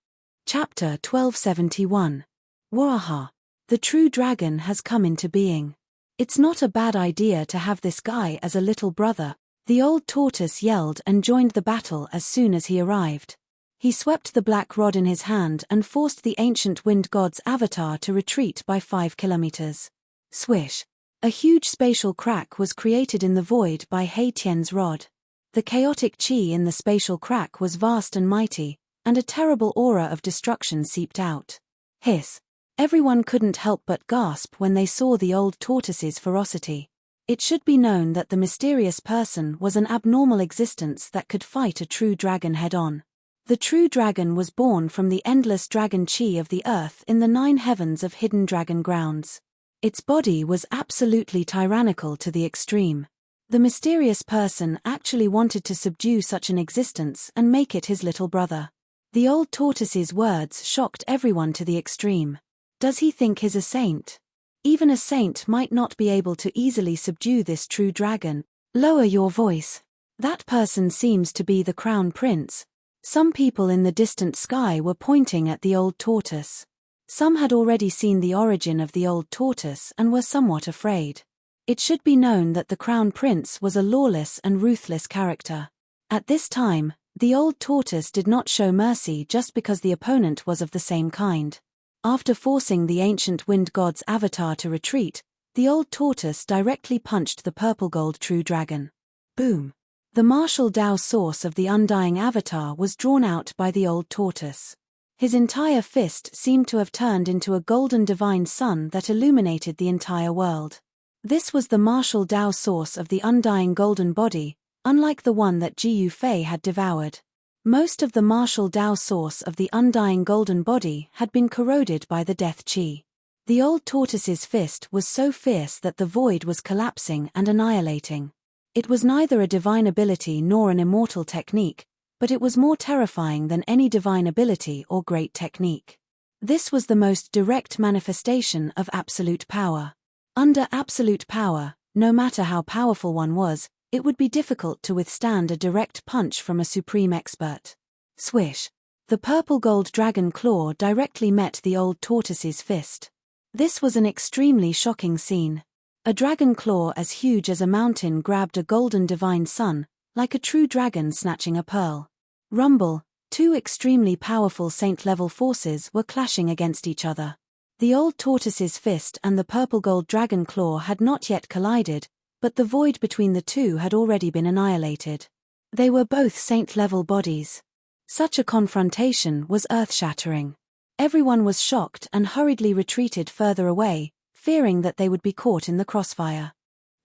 Chapter 1271. Waha! The true dragon has come into being. It's not a bad idea to have this guy as a little brother, the old tortoise yelled and joined the battle as soon as he arrived. He swept the black rod in his hand and forced the ancient wind god's avatar to retreat by 5 kilometers. Swish! A huge spatial crack was created in the void by He Tian's rod. The chaotic qi in the spatial crack was vast and mighty, and a terrible aura of destruction seeped out. Hiss! Everyone couldn't help but gasp when they saw the old tortoise's ferocity. It should be known that the mysterious person was an abnormal existence that could fight a true dragon head-on. The true dragon was born from the endless dragon qi of the earth in the 9 heavens of hidden dragon grounds. Its body was absolutely tyrannical to the extreme. The mysterious person actually wanted to subdue such an existence and make it his little brother. The old tortoise's words shocked everyone to the extreme. Does he think he's a saint? Even a saint might not be able to easily subdue this true dragon. Lower your voice. That person seems to be the crown prince. Some people in the distant sky were pointing at the old tortoise. Some had already seen the origin of the old tortoise and were somewhat afraid. It should be known that the crown prince was a lawless and ruthless character. At this time, the old tortoise did not show mercy just because the opponent was of the same kind. After forcing the ancient wind god's avatar to retreat, the old tortoise directly punched the purple gold true dragon. Boom! The martial Tao source of the undying avatar was drawn out by the old tortoise. His entire fist seemed to have turned into a golden divine sun that illuminated the entire world. This was the martial Tao source of the undying golden body, unlike the one that Ji Yufei had devoured. Most of the martial Tao source of the undying golden body had been corroded by the death qi. The old tortoise's fist was so fierce that the void was collapsing and annihilating. It was neither a divine ability nor an immortal technique, but it was more terrifying than any divine ability or great technique. This was the most direct manifestation of absolute power. Under absolute power, no matter how powerful one was, it would be difficult to withstand a direct punch from a supreme expert. Swish! The purple gold dragon claw directly met the old tortoise's fist. This was an extremely shocking scene. A dragon claw as huge as a mountain grabbed a golden divine sun, like a true dragon snatching a pearl. Rumble! 2 extremely powerful saint-level forces were clashing against each other. The old tortoise's fist and the purple gold dragon claw had not yet collided, but the void between the two had already been annihilated. They were both saint-level bodies. Such a confrontation was earth-shattering. Everyone was shocked and hurriedly retreated further away, fearing that they would be caught in the crossfire.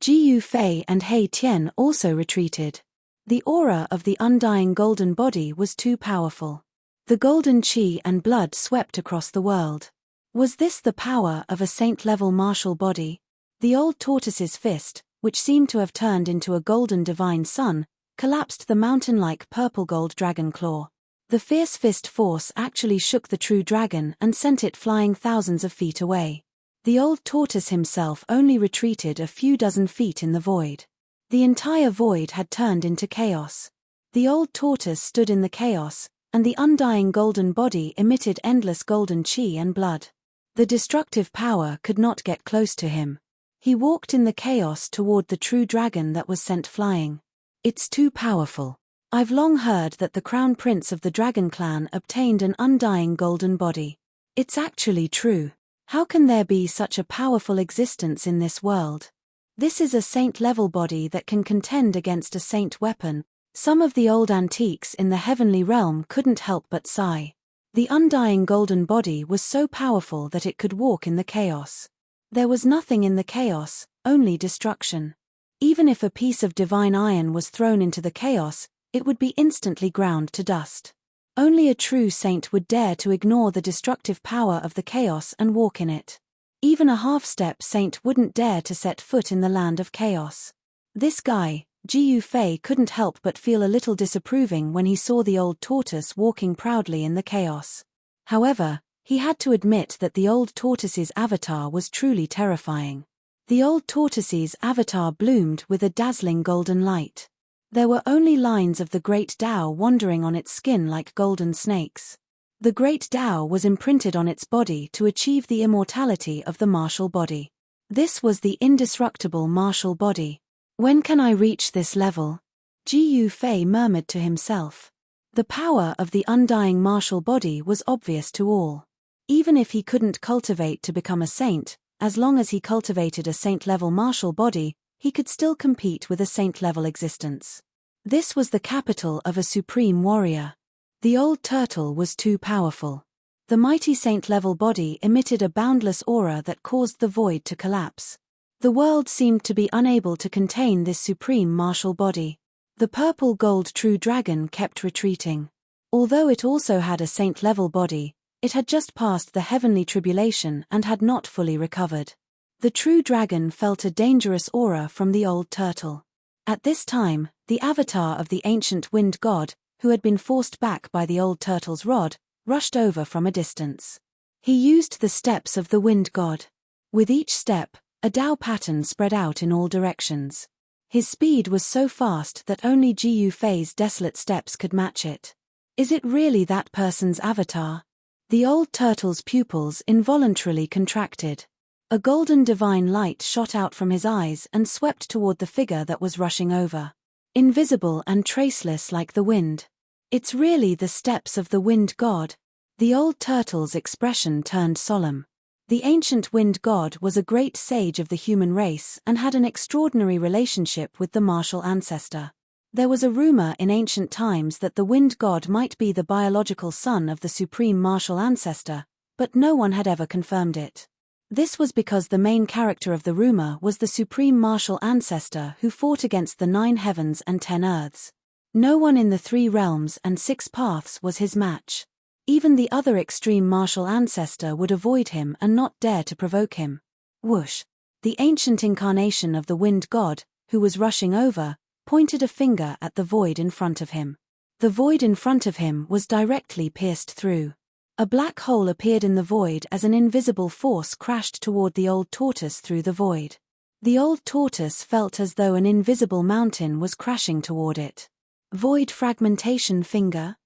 Ji Yufei and He Tian also retreated. The aura of the undying golden body was too powerful. The golden qi and blood swept across the world. Was this the power of a saint-level martial body? The old tortoise's fist, which seemed to have turned into a golden divine sun, collapsed the mountain-like purple gold dragon claw. The fierce fist force actually shook the true dragon and sent it flying thousands of feet away. The old tortoise himself only retreated a few dozen feet in the void. The entire void had turned into chaos. The old tortoise stood in the chaos, and the undying golden body emitted endless golden qi and blood. The destructive power could not get close to him. He walked in the chaos toward the true dragon that was sent flying. It's too powerful. I've long heard that the crown prince of the dragon clan obtained an undying golden body. It's actually true. How can there be such a powerful existence in this world? This is a saint-level body that can contend against a saint weapon. Some of the old antiques in the heavenly realm couldn't help but sigh. The undying golden body was so powerful that it could walk in the chaos. There was nothing in the chaos, only destruction. Even if a piece of divine iron was thrown into the chaos, it would be instantly ground to dust. Only a true saint would dare to ignore the destructive power of the chaos and walk in it. Even a half-step saint wouldn't dare to set foot in the land of chaos. This guy, Ji Yufei, couldn't help but feel a little disapproving when he saw the old tortoise walking proudly in the chaos. However, he had to admit that the old tortoise's avatar was truly terrifying. The old tortoise's avatar bloomed with a dazzling golden light. There were only lines of the great Tao wandering on its skin like golden snakes. The great Tao was imprinted on its body to achieve the immortality of the martial body. This was the indestructible martial body. When can I reach this level? Ji Yufei murmured to himself. The power of the undying martial body was obvious to all. Even if he couldn't cultivate to become a saint, as long as he cultivated a saint-level martial body, he could still compete with a saint-level existence. This was the capital of a supreme warrior. The old turtle was too powerful. The mighty saint-level body emitted a boundless aura that caused the void to collapse. The world seemed to be unable to contain this supreme martial body. The purple gold true dragon kept retreating. Although it also had a saint-level body, it had just passed the heavenly tribulation and had not fully recovered. The true dragon felt a dangerous aura from the old turtle. At this time, the avatar of the ancient wind god, who had been forced back by the old turtle's rod, rushed over from a distance. He used the steps of the wind god. With each step, a Tao pattern spread out in all directions. His speed was so fast that only Jiu Fei's desolate steps could match it. Is it really that person's avatar? The old turtle's pupils involuntarily contracted. A golden divine light shot out from his eyes and swept toward the figure that was rushing over. Invisible and traceless like the wind. It's really the steps of the wind god. The old turtle's expression turned solemn. The ancient wind god was a great sage of the human race and had an extraordinary relationship with the martial ancestor. There was a rumor in ancient times that the wind god might be the biological son of the supreme martial ancestor, but no one had ever confirmed it. This was because the main character of the rumor was the supreme martial ancestor who fought against the 9 heavens and 10 earths. No one in the 3 realms and 6 paths was his match. Even the other extreme martial ancestor would avoid him and not dare to provoke him. Whoosh! The ancient incarnation of the wind god, who was rushing over, pointed a finger at the void in front of him. The void in front of him was directly pierced through. A black hole appeared in the void as an invisible force crashed toward the old tortoise through the void. The old tortoise felt as though an invisible mountain was crashing toward it. Void fragmentation finger?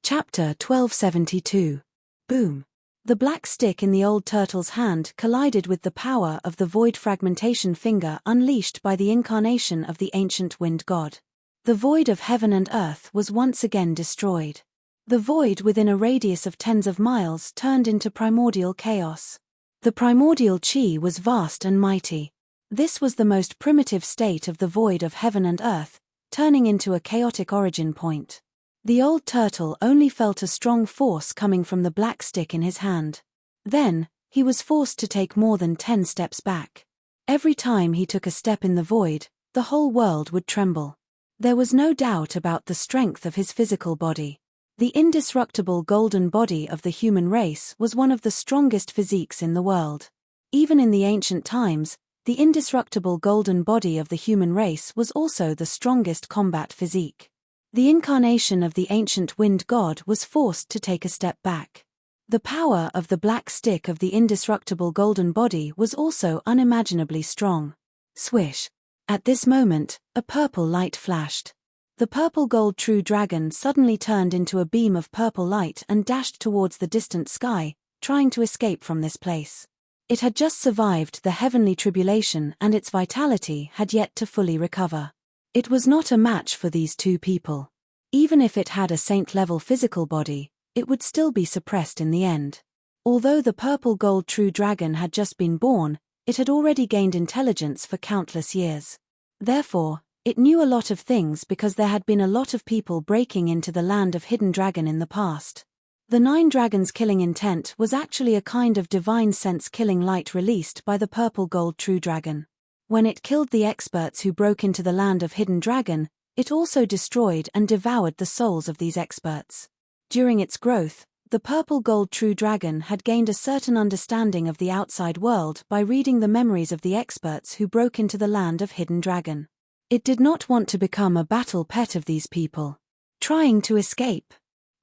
Chapter 1272. Boom. The black stick in the old turtle's hand collided with the power of the void fragmentation finger unleashed by the incarnation of the ancient wind god. The void of heaven and earth was once again destroyed. The void within a radius of tens of miles turned into primordial chaos. The primordial chi was vast and mighty. This was the most primitive state of the void of heaven and earth, turning into a chaotic origin point. The old turtle only felt a strong force coming from the black stick in his hand. Then, he was forced to take more than 10 steps back. Every time he took a step in the void, the whole world would tremble. There was no doubt about the strength of his physical body. The indestructible golden body of the human race was one of the strongest physiques in the world. Even in the ancient times, the indestructible golden body of the human race was also the strongest combat physique. The incarnation of the ancient wind god was forced to take a step back. The power of the black stick of the indestructible golden body was also unimaginably strong. Swish! At this moment, a purple light flashed. The purple gold true dragon suddenly turned into a beam of purple light and dashed towards the distant sky, trying to escape from this place. It had just survived the heavenly tribulation and its vitality had yet to fully recover. It was not a match for these 2 people. Even if it had a saint-level physical body, it would still be suppressed in the end. Although the purple gold true dragon had just been born, it had already gained intelligence for countless years. Therefore, it knew a lot of things because there had been a lot of people breaking into the land of Hidden Dragon in the past. The 9 dragons killing intent was actually a kind of divine sense killing light released by the purple gold true dragon. When it killed the experts who broke into the land of Hidden Dragon, it also destroyed and devoured the souls of these experts. During its growth, the purple gold true dragon had gained a certain understanding of the outside world by reading the memories of the experts who broke into the land of Hidden Dragon. It did not want to become a battle pet of these people. Trying to escape.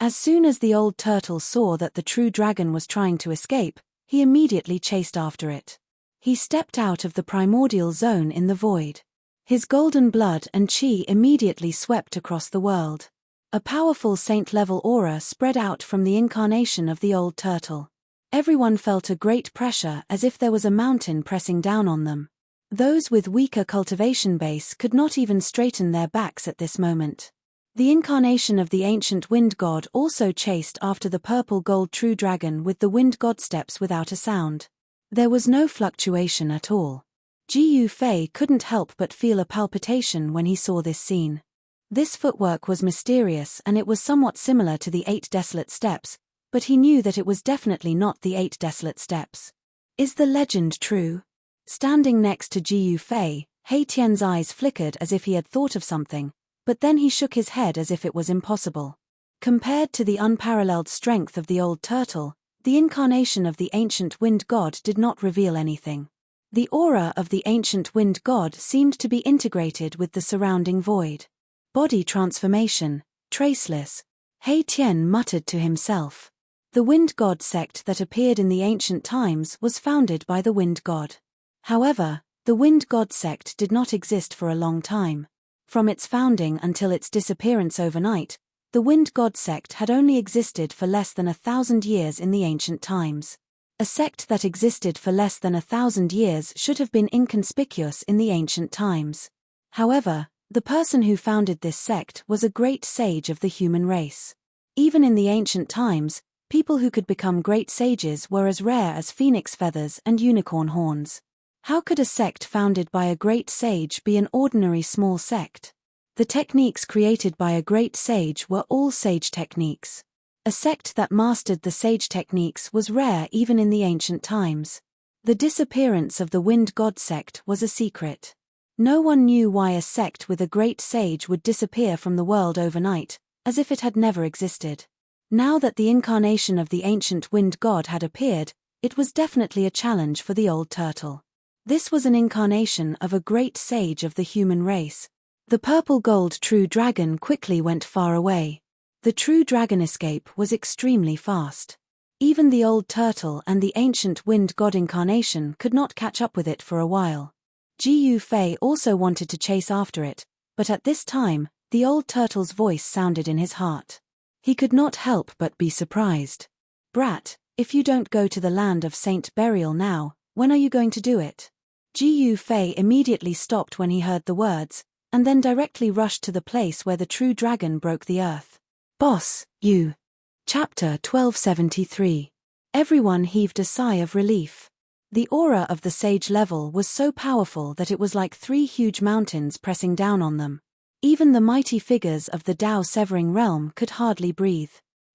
As soon as the old turtle saw that the true dragon was trying to escape, he immediately chased after it. He stepped out of the primordial zone in the void. His golden blood and chi immediately swept across the world. A powerful saint-level aura spread out from the incarnation of the old turtle. Everyone felt a great pressure as if there was a mountain pressing down on them. Those with weaker cultivation base could not even straighten their backs at this moment. The incarnation of the ancient wind god also chased after the purple gold true dragon with the wind god steps without a sound. There was no fluctuation at all. Ji Fei couldn't help but feel a palpitation when he saw this scene. This footwork was mysterious and it was somewhat similar to the 8 desolate steps, but he knew that it was definitely not the 8 desolate steps. Is the legend true? Standing next to Ji Fei, He Tian's eyes flickered as if he had thought of something, but then he shook his head as if it was impossible. Compared to the unparalleled strength of the old turtle, the incarnation of the ancient wind god did not reveal anything. The aura of the ancient wind god seemed to be integrated with the surrounding void. Body transformation, traceless, He Tian muttered to himself. The wind god sect that appeared in the ancient times was founded by the wind god. However, the wind god sect did not exist for a long time. From its founding until its disappearance overnight, the wind god sect had only existed for less than 1,000 years in the ancient times. A sect that existed for less than 1,000 years should have been inconspicuous in the ancient times. However, the person who founded this sect was a great sage of the human race. Even in the ancient times, people who could become great sages were as rare as phoenix feathers and unicorn horns. How could a sect founded by a great sage be an ordinary small sect? The techniques created by a great sage were all sage techniques. A sect that mastered the sage techniques was rare even in the ancient times. The disappearance of the wind god sect was a secret. No one knew why a sect with a great sage would disappear from the world overnight, as if it had never existed. Now that the incarnation of the ancient wind god had appeared, it was definitely a challenge for the old turtle. This was an incarnation of a great sage of the human race. The purple gold true dragon quickly went far away. The true dragon escape was extremely fast. Even the old turtle and the ancient wind god incarnation could not catch up with it for a while. Ji Fei also wanted to chase after it, but at this time, the old turtle's voice sounded in his heart. He could not help but be surprised. Brat, if you don't go to the land of Saint Burial now, when are you going to do it? Ji Fei immediately stopped when he heard the words, and then directly rushed to the place where the true dragon broke the earth. Boss, you. Chapter 1273. Everyone heaved a sigh of relief. The aura of the sage level was so powerful that it was like 3 huge mountains pressing down on them. Even the mighty figures of the Tao-severing realm could hardly breathe.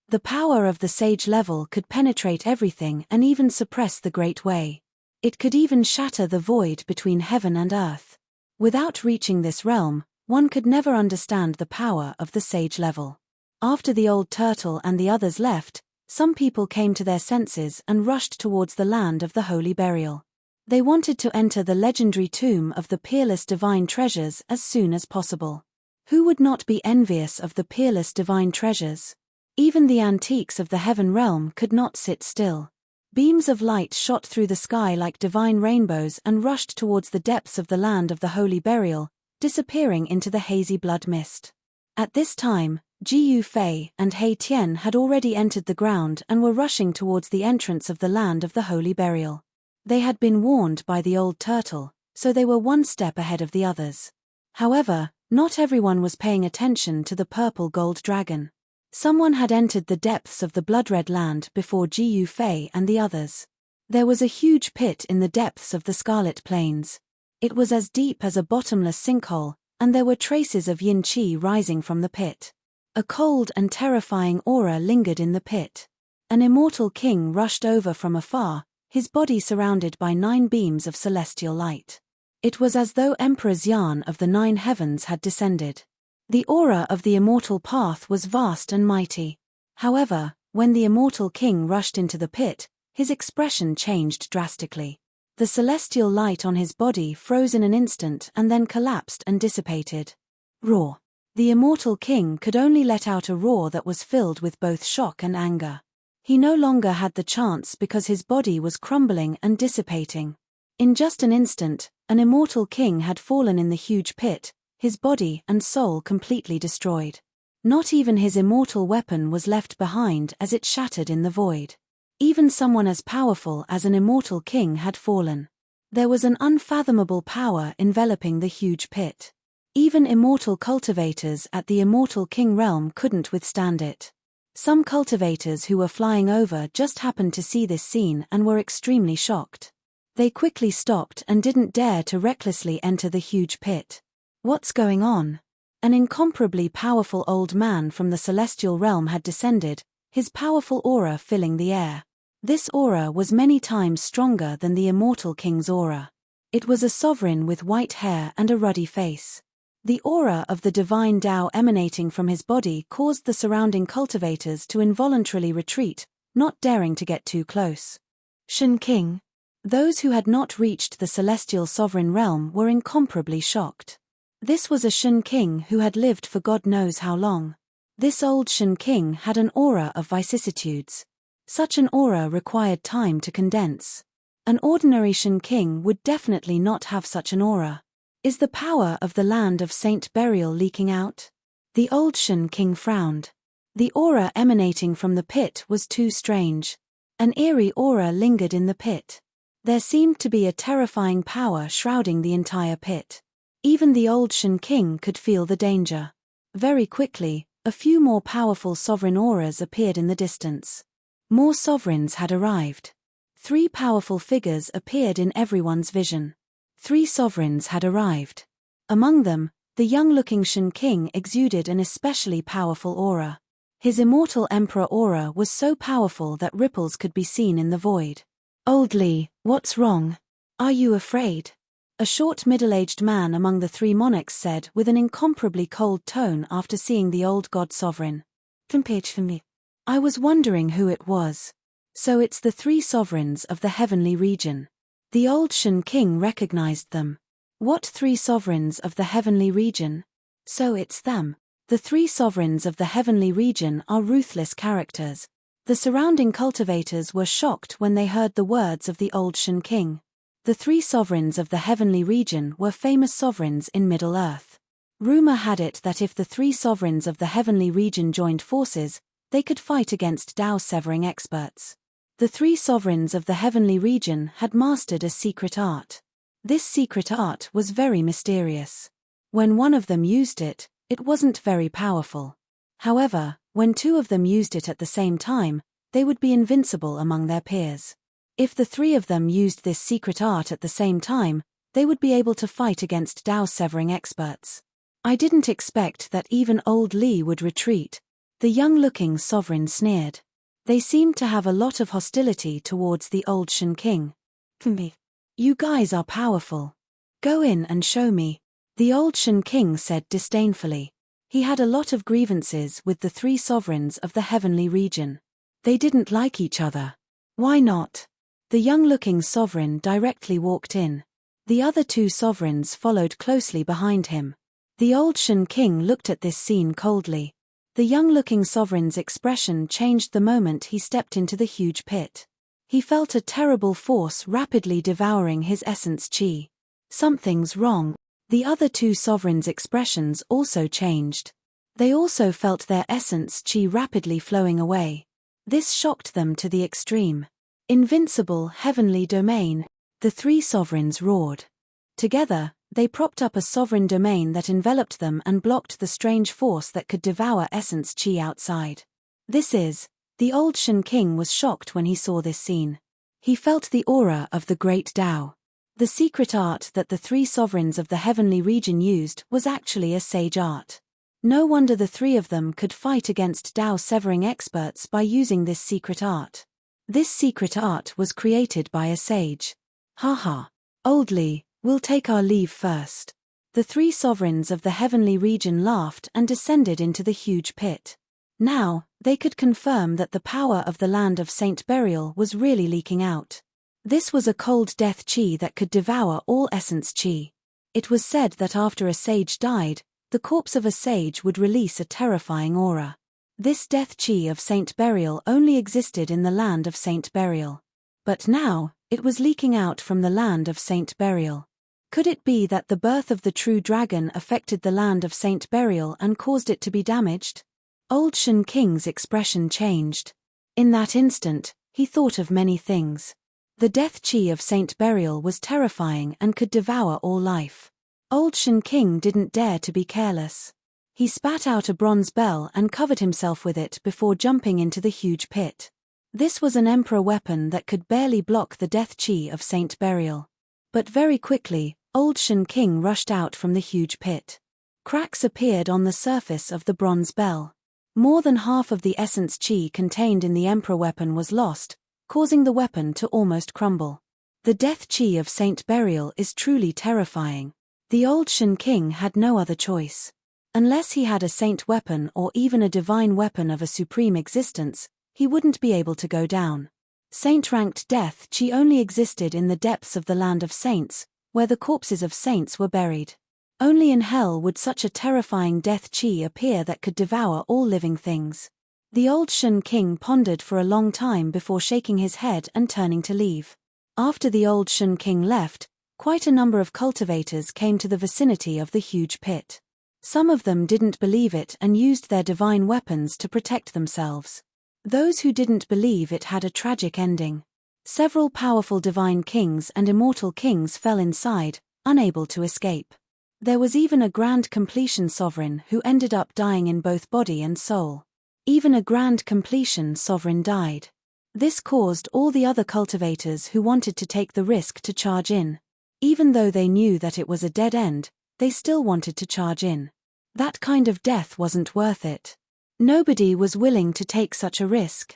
The power of the sage level could penetrate everything and even suppress the Great Way. It could even shatter the void between heaven and earth. Without reaching this realm, one could never understand the power of the sage level. After the old turtle and the others left, some people came to their senses and rushed towards the land of the holy burial. They wanted to enter the legendary tomb of the peerless divine treasures as soon as possible. Who would not be envious of the peerless divine treasures? Even the antiques of the heaven realm could not sit still. Beams of light shot through the sky like divine rainbows and rushed towards the depths of the land of the holy burial, disappearing into the hazy blood mist. At this time, Ji Fei and He Tian had already entered the ground and were rushing towards the entrance of the land of the holy burial. They had been warned by the old turtle, so they were one step ahead of the others. However, not everyone was paying attention to the purple gold dragon. Someone had entered the depths of the blood-red land before Ji Fei and the others. There was a huge pit in the depths of the Scarlet Plains. It was as deep as a bottomless sinkhole, and there were traces of yin qi rising from the pit. A cold and terrifying aura lingered in the pit. An immortal king rushed over from afar, his body surrounded by 9 beams of celestial light. It was as though Emperor Xian of the 9 heavens had descended. The aura of the immortal path was vast and mighty. However, when the immortal king rushed into the pit, his expression changed drastically. The celestial light on his body froze in an instant and then collapsed and dissipated. Roar. The immortal king could only let out a roar that was filled with both shock and anger. He no longer had the chance because his body was crumbling and dissipating. In just an instant, an immortal king had fallen in the huge pit, his body and soul completely destroyed. Not even his immortal weapon was left behind as it shattered in the void. Even someone as powerful as an immortal king had fallen. There was an unfathomable power enveloping the huge pit. Even immortal cultivators at the immortal king realm couldn't withstand it. Some cultivators who were flying over just happened to see this scene and were extremely shocked. They quickly stopped and didn't dare to recklessly enter the huge pit. What's going on? An incomparably powerful old man from the celestial realm had descended, his powerful aura filling the air. This aura was many times stronger than the immortal king's aura. It was a sovereign with white hair and a ruddy face. The aura of the divine Tao emanating from his body caused the surrounding cultivators to involuntarily retreat, not daring to get too close. Shen King. Those who had not reached the celestial sovereign realm were incomparably shocked. This was a Shen King who had lived for God knows how long. This old Shen King had an aura of vicissitudes. Such an aura required time to condense. An ordinary Shen King would definitely not have such an aura. Is the power of the land of Saint Burial leaking out? The old Shen King frowned. The aura emanating from the pit was too strange. An eerie aura lingered in the pit. There seemed to be a terrifying power shrouding the entire pit. Even the old Shen King could feel the danger. Very quickly, a few more powerful sovereign auras appeared in the distance. More sovereigns had arrived. 3 powerful figures appeared in everyone's vision. 3 sovereigns had arrived. Among them, the young-looking Shen King exuded an especially powerful aura. His immortal emperor aura was so powerful that ripples could be seen in the void. Old Li, what's wrong? Are you afraid? A short middle-aged man among the 3 monarchs said with an incomparably cold tone after seeing the old god sovereign. Compared for me. I was wondering who it was. So it's the 3 sovereigns of the heavenly region. The old Shen King recognized them. What 3 sovereigns of the heavenly region? So it's them. The 3 sovereigns of the heavenly region are ruthless characters. The surrounding cultivators were shocked when they heard the words of the old Shen King. The 3 sovereigns of the heavenly region were famous sovereigns in Middle-earth. Rumor had it that if the 3 sovereigns of the heavenly region joined forces, they could fight against Tao-severing experts. The 3 sovereigns of the heavenly region had mastered a secret art. This secret art was very mysterious. When one of them used it, it wasn't very powerful. However, when 2 of them used it at the same time, they would be invincible among their peers. If the 3 of them used this secret art at the same time, they would be able to fight against Tao-severing experts. I didn't expect that even old Li would retreat. The young-looking sovereign sneered. They seemed to have a lot of hostility towards the old Shen King. You guys are powerful. Go in and show me. The old Shen King said disdainfully. He had a lot of grievances with the 3 sovereigns of the heavenly region. They didn't like each other. Why not? The young-looking sovereign directly walked in. The other 2 sovereigns followed closely behind him. The old Shen King looked at this scene coldly. The young-looking sovereign's expression changed the moment he stepped into the huge pit. He felt a terrible force rapidly devouring his essence chi. Something's wrong. The other 2 sovereigns' expressions also changed. They also felt their essence chi rapidly flowing away. This shocked them to the extreme. Invincible heavenly domain, the 3 sovereigns roared. Together, they propped up a sovereign domain that enveloped them and blocked the strange force that could devour essence chi outside. The old Shen King was shocked when he saw this scene. He felt the aura of the great Tao. The secret art that the 3 sovereigns of the heavenly region used was actually a sage art. No wonder the 3 of them could fight against Tao-severing experts by using this secret art. This secret art was created by a sage. Haha. Old Li, we'll take our leave first. The 3 sovereigns of the heavenly region laughed and descended into the huge pit. Now, they could confirm that the power of the land of Saint Burial was really leaking out. This was a cold death chi that could devour all essence chi. It was said that after a sage died, the corpse of a sage would release a terrifying aura. This death chi of Saint Burial only existed in the land of Saint Burial. But now, it was leaking out from the land of Saint Burial. Could it be that the birth of the true dragon affected the land of Saint Burial and caused it to be damaged? Old Shen King's expression changed. In that instant, he thought of many things. The death chi of Saint Burial was terrifying and could devour all life. Old Shen King didn't dare to be careless. He spat out a bronze bell and covered himself with it before jumping into the huge pit. This was an emperor weapon that could barely block the death chi of Saint Burial. But very quickly, old Shen King rushed out from the huge pit. Cracks appeared on the surface of the bronze bell. More than half of the essence chi contained in the emperor weapon was lost, causing the weapon to almost crumble. The death chi of Saint Burial is truly terrifying. The old Shen King had no other choice. Unless he had a saint weapon or even a divine weapon of a supreme existence, he wouldn't be able to go down. Saint-ranked death chi only existed in the depths of the land of saints, where the corpses of saints were buried. Only in hell would such a terrifying death chi appear that could devour all living things. The old Shen King pondered for a long time before shaking his head and turning to leave. After the old Shen King left, quite a number of cultivators came to the vicinity of the huge pit. Some of them didn't believe it and used their divine weapons to protect themselves. Those who didn't believe it had a tragic ending. Several powerful divine kings and immortal kings fell inside, unable to escape. There was even a grand completion sovereign who ended up dying in both body and soul. Even a grand completion sovereign died. This caused all the other cultivators who wanted to take the risk to charge in. Even though they knew that it was a dead end, they still wanted to charge in. That kind of death wasn't worth it. Nobody was willing to take such a risk.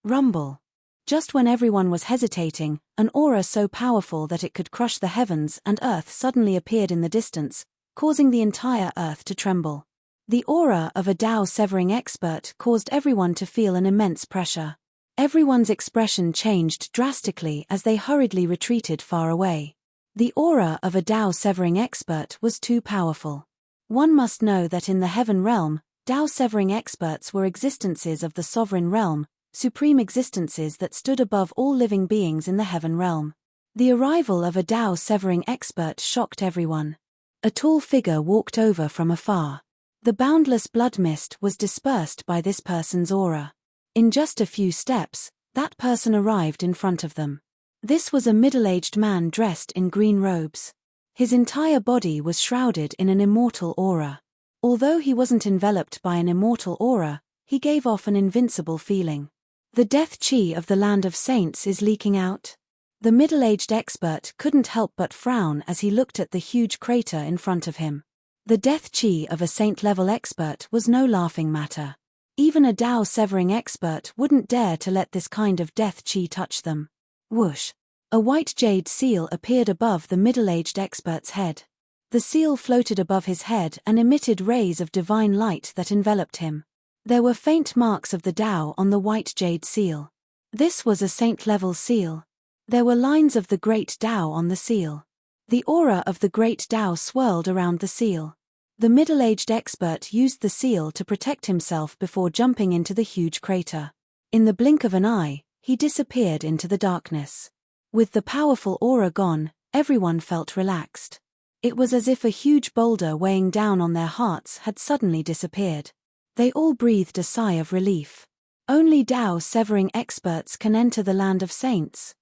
Rumble. Just when everyone was hesitating, an aura so powerful that it could crush the heavens and earth suddenly appeared in the distance, causing the entire earth to tremble. The aura of a Dao-severing expert caused everyone to feel an immense pressure. Everyone's expression changed drastically as they hurriedly retreated far away. The aura of a Dao-severing expert was too powerful. One must know that in the heaven realm, Dao-severing experts were existences of the sovereign realm, supreme existences that stood above all living beings in the heaven realm. The arrival of a Dao-severing expert shocked everyone. A tall figure walked over from afar. The boundless blood mist was dispersed by this person's aura. In just a few steps, that person arrived in front of them. This was a middle-aged man dressed in green robes. His entire body was shrouded in an immortal aura. Although he wasn't enveloped by an immortal aura, he gave off an invincible feeling. The death chi of the land of saints is leaking out. The middle-aged expert couldn't help but frown as he looked at the huge crater in front of him. The death chi of a saint-level expert was no laughing matter. Even a Dao-severing expert wouldn't dare to let this kind of death chi touch them. Whoosh! A white jade seal appeared above the middle-aged expert's head. The seal floated above his head and emitted rays of divine light that enveloped him. There were faint marks of the Dao on the white jade seal. This was a saint-level seal. There were lines of the great Dao on the seal. The aura of the great Dao swirled around the seal. The middle-aged expert used the seal to protect himself before jumping into the huge crater. In the blink of an eye, he disappeared into the darkness. With the powerful aura gone, everyone felt relaxed. It was as if a huge boulder weighing down on their hearts had suddenly disappeared. They all breathed a sigh of relief. Only Dao-severing experts can enter the land of saints.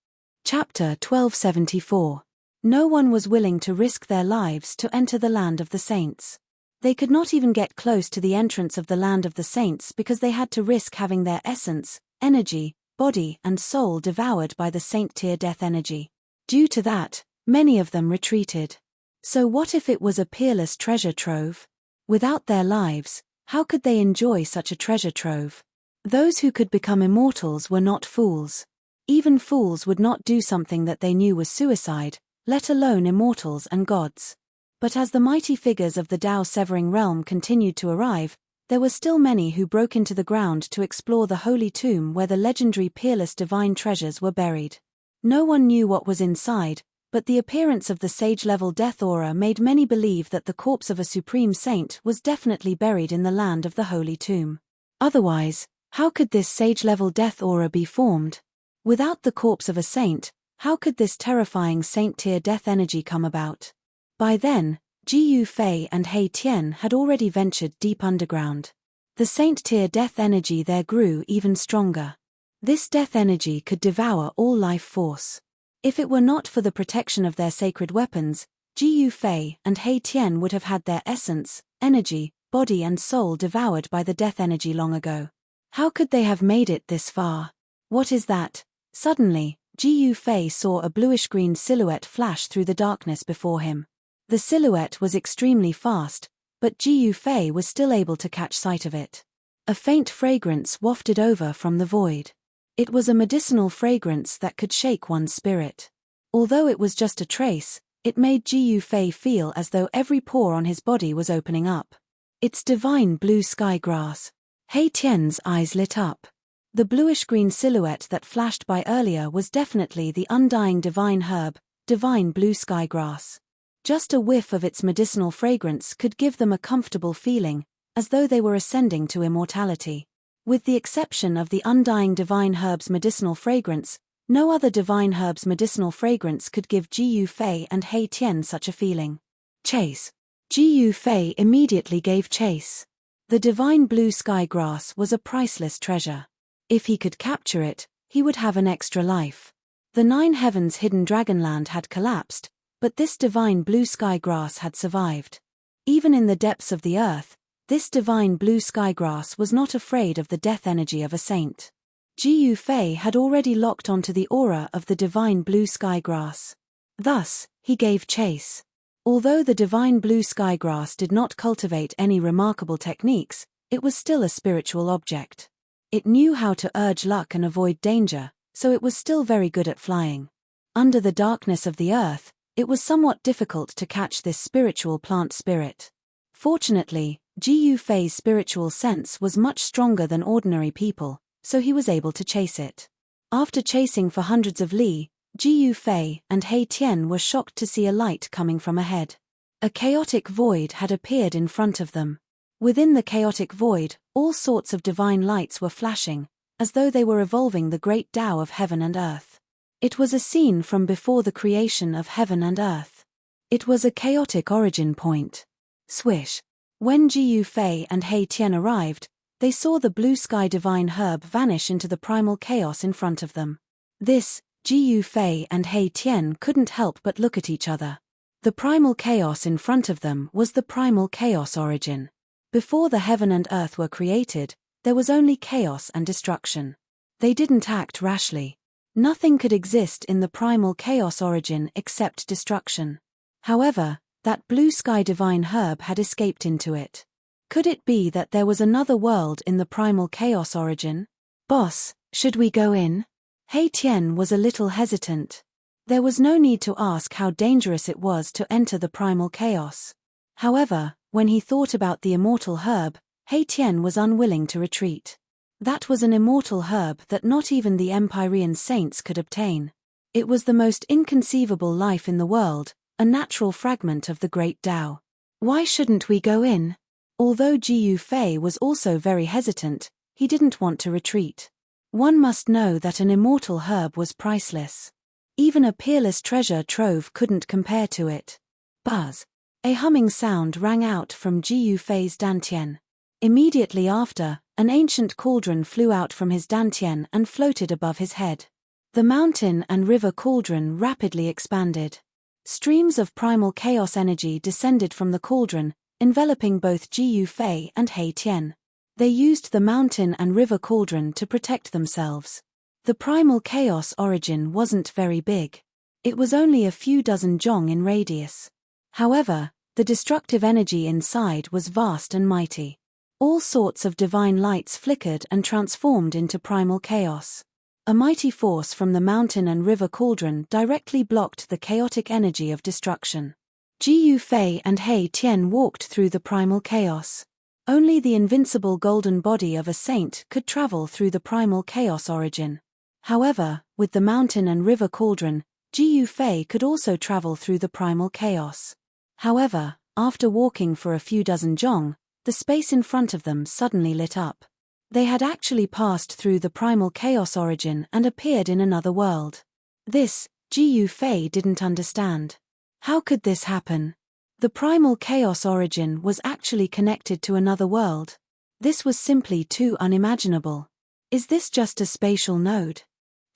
Chapter 1274. No one was willing to risk their lives to enter the land of the saints. They could not even get close to the entrance of the land of the saints because they had to risk having their essence, energy, body and soul devoured by the saint-tier death energy. Due to that, many of them retreated. So what if it was a peerless treasure trove? Without their lives, how could they enjoy such a treasure trove? Those who could become immortals were not fools. Even fools would not do something that they knew was suicide, let alone immortals and gods. But as the mighty figures of the Dao-severing realm continued to arrive, there were still many who broke into the ground to explore the holy tomb where the legendary peerless divine treasures were buried. No one knew what was inside, but the appearance of the sage-level death aura made many believe that the corpse of a supreme saint was definitely buried in the land of the holy tomb. Otherwise, how could this sage-level death aura be formed? Without the corpse of a saint, how could this terrifying saint-tier death energy come about? By then, Ji Yufei and He Tian had already ventured deep underground. The saint-tier death energy there grew even stronger. This death energy could devour all life force. If it were not for the protection of their sacred weapons, Ji Yufei and He Tian would have had their essence, energy, body and soul devoured by the death energy long ago. How could they have made it this far? What is that? Suddenly, Ji Yufei saw a bluish-green silhouette flash through the darkness before him. The silhouette was extremely fast, but Ji Yufei was still able to catch sight of it. A faint fragrance wafted over from the void. It was a medicinal fragrance that could shake one's spirit. Although it was just a trace, it made Ji Yufei feel as though every pore on his body was opening up. It's divine blue sky grass. He Tian's eyes lit up. The bluish-green silhouette that flashed by earlier was definitely the undying divine herb, divine blue sky grass. Just a whiff of its medicinal fragrance could give them a comfortable feeling, as though they were ascending to immortality. With the exception of the undying divine herb's medicinal fragrance, no other divine herb's medicinal fragrance could give Ji Yufei and He Tian such a feeling. Chase. Ji Yufei immediately gave chase. The divine blue sky grass was a priceless treasure. If he could capture it, he would have an extra life. The 9 heavens hidden dragonland had collapsed, but this divine blue sky grass had survived. Even in the depths of the earth, this divine blue sky grass was not afraid of the death energy of a saint. Ji Yufei had already locked onto the aura of the divine blue sky grass. Thus, he gave chase. Although the divine blue sky grass did not cultivate any remarkable techniques, it was still a spiritual object. It knew how to urge luck and avoid danger, so it was still very good at flying. Under the darkness of the earth, it was somewhat difficult to catch this spiritual plant spirit. Fortunately, Ji Yufei's spiritual sense was much stronger than ordinary people, so he was able to chase it. After chasing for hundreds of li, Ji Yufei and He Tian were shocked to see a light coming from ahead. A chaotic void had appeared in front of them. Within the chaotic void, all sorts of divine lights were flashing, as though they were evolving the great Tao of heaven and earth. It was a scene from before the creation of heaven and earth. It was a chaotic origin point. Swish. When Ji Yufei and He Tian arrived, they saw the blue sky divine herb vanish into the primal chaos in front of them. This, Ji Yufei and He Tian couldn't help but look at each other. The primal chaos in front of them was the primal chaos origin. Before the heaven and earth were created, there was only chaos and destruction. They didn't act rashly. Nothing could exist in the primal chaos origin except destruction. However, that blue sky divine herb had escaped into it. Could it be that there was another world in the primal chaos origin? Boss, should we go in? He Tian was a little hesitant. There was no need to ask how dangerous it was to enter the primal chaos. However, when he thought about the immortal herb, He Tian was unwilling to retreat. That was an immortal herb that not even the Empyrean saints could obtain. It was the most inconceivable life in the world, a natural fragment of the great Tao. Why shouldn't we go in? Although Ji Yufei was also very hesitant, he didn't want to retreat. One must know that an immortal herb was priceless. Even a peerless treasure trove couldn't compare to it. Buzz. A humming sound rang out from Ji Yufei's dantian. Immediately after, an ancient cauldron flew out from his dantian and floated above his head. The mountain and river cauldron rapidly expanded. Streams of primal chaos energy descended from the cauldron, enveloping both Ji Yufei and He Tian. They used the mountain and river cauldron to protect themselves. The primal chaos origin wasn't very big. It was only a few dozen zhong in radius. However, the destructive energy inside was vast and mighty. All sorts of divine lights flickered and transformed into primal chaos. A mighty force from the mountain and river cauldron directly blocked the chaotic energy of destruction. Ji Yufei and He Tian walked through the primal chaos. Only the invincible golden body of a saint could travel through the primal chaos origin. However, with the mountain and river cauldron, Ji Yufei could also travel through the primal chaos. However, after walking for a few dozen zhong, the space in front of them suddenly lit up. They had actually passed through the primal chaos origin and appeared in another world. This, Ji Yufei didn't understand. How could this happen? The primal chaos origin was actually connected to another world. This was simply too unimaginable. Is this just a spatial node?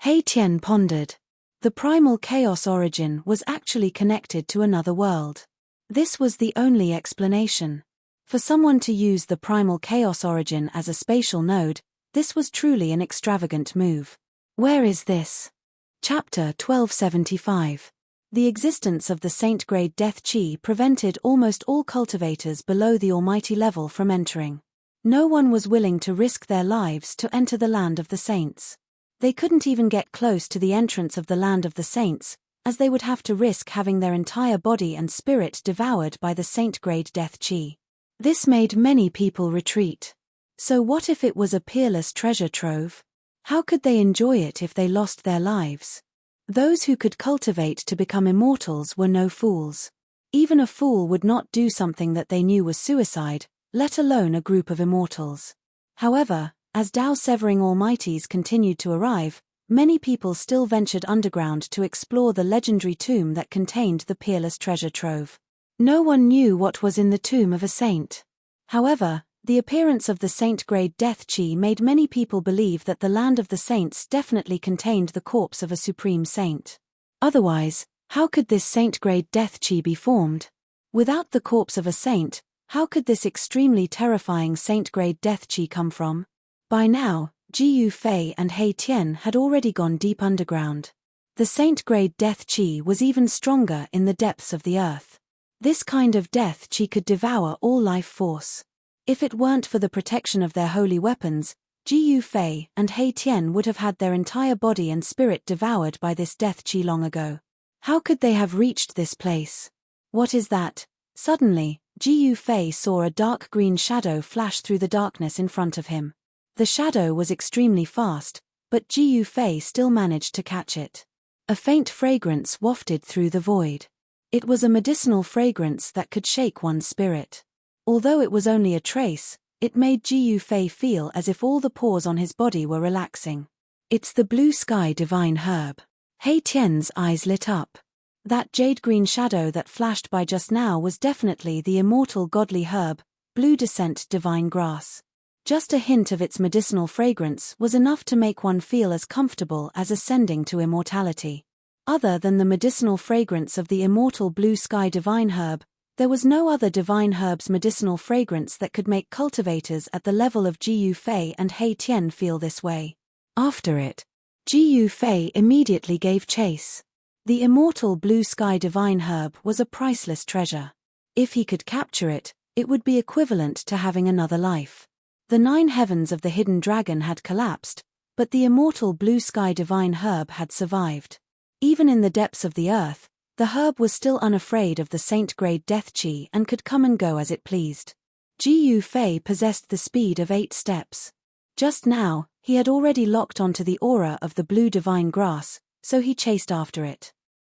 He Tian pondered. The primal chaos origin was actually connected to another world. This was the only explanation. For someone to use the primal chaos origin as a spatial node, this was truly an extravagant move. Where is this? Chapter 1275. The existence of the saint-grade death chi prevented almost all cultivators below the almighty level from entering. No one was willing to risk their lives to enter the land of the saints. They couldn't even get close to the entrance of the land of the saints, as they would have to risk having their entire body and spirit devoured by the saint-grade death chi. This made many people retreat. So what if it was a peerless treasure trove? How could they enjoy it if they lost their lives? Those who could cultivate to become immortals were no fools. Even a fool would not do something that they knew was suicide, let alone a group of immortals. However, as Tao-severing almighties continued to arrive, many people still ventured underground to explore the legendary tomb that contained the peerless treasure trove. No one knew what was in the tomb of a saint. However, the appearance of the saint-grade death chi made many people believe that the land of the saints definitely contained the corpse of a supreme saint. Otherwise, how could this saint-grade death chi be formed? Without the corpse of a saint, how could this extremely terrifying saint-grade death chi come from? By now, Ji Yufei and He Tian had already gone deep underground. The saint-grade death chi was even stronger in the depths of the earth. This kind of death chi could devour all life force. If it weren't for the protection of their holy weapons, Ji Yufei and He Tian would have had their entire body and spirit devoured by this death chi long ago. How could they have reached this place? What is that? Suddenly, Ji Yufei saw a dark green shadow flash through the darkness in front of him. The shadow was extremely fast, but Ji Yufei still managed to catch it. A faint fragrance wafted through the void. It was a medicinal fragrance that could shake one's spirit. Although it was only a trace, it made Ji Yufei feel as if all the pores on his body were relaxing. It's the blue sky divine herb. He Tian's eyes lit up. That jade-green shadow that flashed by just now was definitely the immortal godly herb, blue descent divine grass. Just a hint of its medicinal fragrance was enough to make one feel as comfortable as ascending to immortality. Other than the medicinal fragrance of the immortal blue sky divine herb, there was no other divine herb's medicinal fragrance that could make cultivators at the level of Ji Yufei and He Tian feel this way. After it, Ji Yufei immediately gave chase. The immortal blue sky divine herb was a priceless treasure. If he could capture it, it would be equivalent to having another life. The 9 heavens of the hidden dragon had collapsed, but the immortal blue sky divine herb had survived. Even in the depths of the earth, the herb was still unafraid of the saint-grade death chi and could come and go as it pleased. Ji Yufei possessed the speed of 8 steps. Just now, he had already locked onto the aura of the blue divine grass, so he chased after it.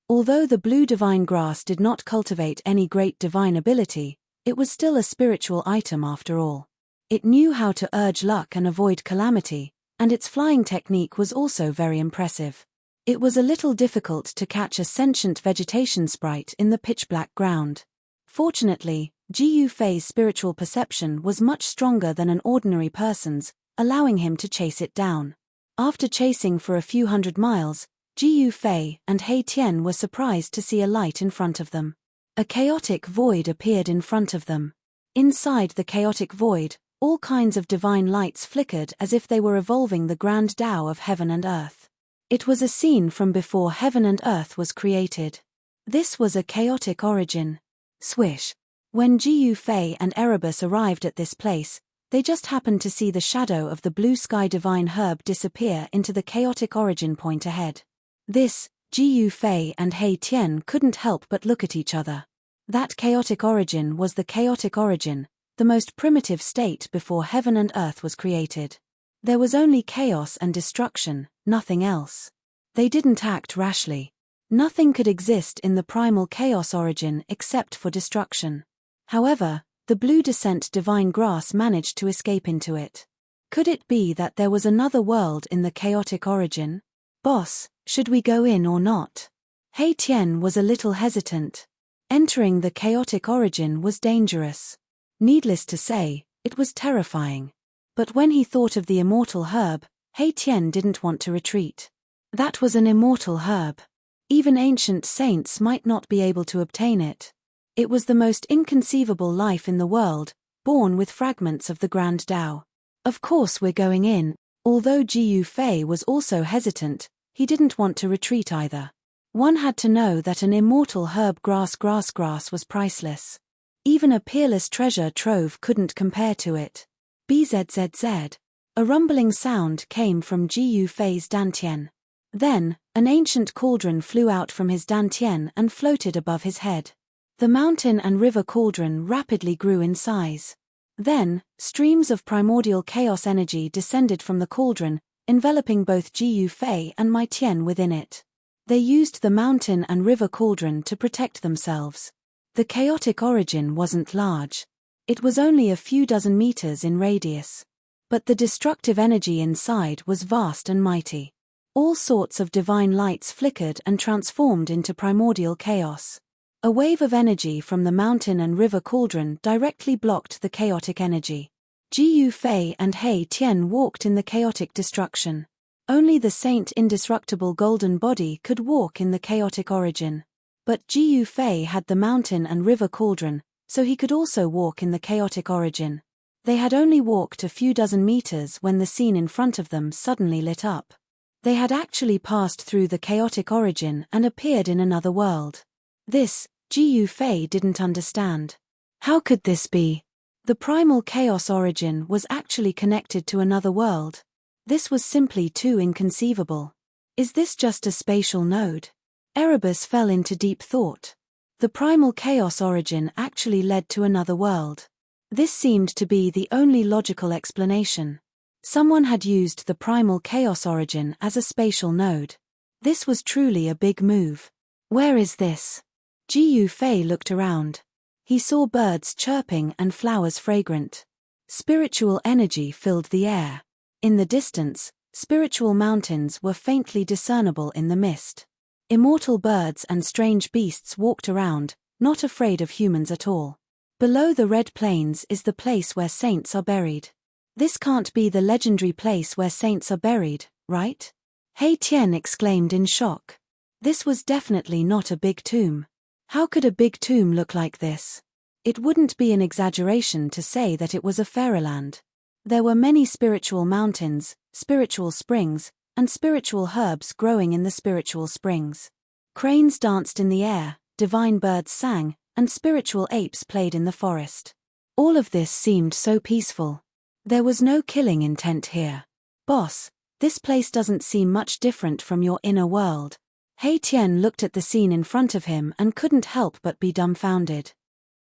Although the blue divine grass did not cultivate any great divine ability, it was still a spiritual item after all. It knew how to urge luck and avoid calamity, and its flying technique was also very impressive. It was a little difficult to catch a sentient vegetation sprite in the pitch-black ground. Fortunately, Ji Yufei's spiritual perception was much stronger than an ordinary person's, allowing him to chase it down. After chasing for a few hundred miles, Ji Yufei and He Tian were surprised to see a light in front of them. A chaotic void appeared in front of them. Inside the chaotic void, all kinds of divine lights flickered as if they were evolving the grand Tao of heaven and earth. It was a scene from before heaven and earth was created. This was a chaotic origin. Swish. When Ji Yufei and Erebus arrived at this place, they just happened to see the shadow of the blue sky divine herb disappear into the chaotic origin point ahead. This, Ji Yufei and He Tian couldn't help but look at each other. That chaotic origin was the chaotic origin, the most primitive state before heaven and earth was created. There was only chaos and destruction, nothing else. They didn't act rashly. Nothing could exist in the primal chaos origin except for destruction. However, the blue descent divine grass managed to escape into it. Could it be that there was another world in the chaotic origin? Boss, should we go in or not? He Tian was a little hesitant. Entering the chaotic origin was dangerous. Needless to say, it was terrifying. But when he thought of the immortal herb, He Tian didn't want to retreat. That was an immortal herb. Even ancient saints might not be able to obtain it. It was the most inconceivable life in the world, born with fragments of the grand Tao. Of course we're going in, Although Jiu Fei was also hesitant, he didn't want to retreat either. One had to know that an immortal herb grass was priceless. Even a peerless treasure trove couldn't compare to it. Bzzz. A rumbling sound came from Jiu Fei's dantian. Then, an ancient cauldron flew out from his dantian and floated above his head. The mountain and river cauldron rapidly grew in size. Then, streams of primordial chaos energy descended from the cauldron, enveloping both Jiu Fei and Mai Tian within it. They used the mountain and river cauldron to protect themselves. The chaotic origin wasn't large. It was only a few dozen meters in radius. But the destructive energy inside was vast and mighty. All sorts of divine lights flickered and transformed into primordial chaos. A wave of energy from the mountain and river cauldron directly blocked the chaotic energy. Jiu Fei and He Tian walked in the chaotic destruction. Only the saint indestructible golden body could walk in the chaotic origin. But Jiu Fei had the mountain and river cauldron, so he could also walk in the chaotic origin. They had only walked a few dozen meters when the scene in front of them suddenly lit up. They had actually passed through the chaotic origin and appeared in another world. This, Jiu Fei didn't understand. How could this be? The primal chaos origin was actually connected to another world. This was simply too inconceivable. Is this just a spatial node? Erebus fell into deep thought. The primal chaos origin actually led to another world. This seemed to be the only logical explanation. Someone had used the primal chaos origin as a spatial node. This was truly a big move. Where is this? Jiu Fei looked around. He saw birds chirping and flowers fragrant. Spiritual energy filled the air. In the distance, spiritual mountains were faintly discernible in the mist. Immortal birds and strange beasts walked around, not afraid of humans at all. Below the Red Plains is the place where saints are buried. This can't be the legendary place where saints are buried, right? He Tian exclaimed in shock. This was definitely not a big tomb. How could a big tomb look like this? It wouldn't be an exaggeration to say that it was a fairyland. There were many spiritual mountains, spiritual springs, and spiritual herbs growing in the spiritual springs. Cranes danced in the air, divine birds sang, and spiritual apes played in the forest. All of this seemed so peaceful. There was no killing intent here. Boss, this place doesn't seem much different from your inner world. He Tian looked at the scene in front of him and couldn't help but be dumbfounded.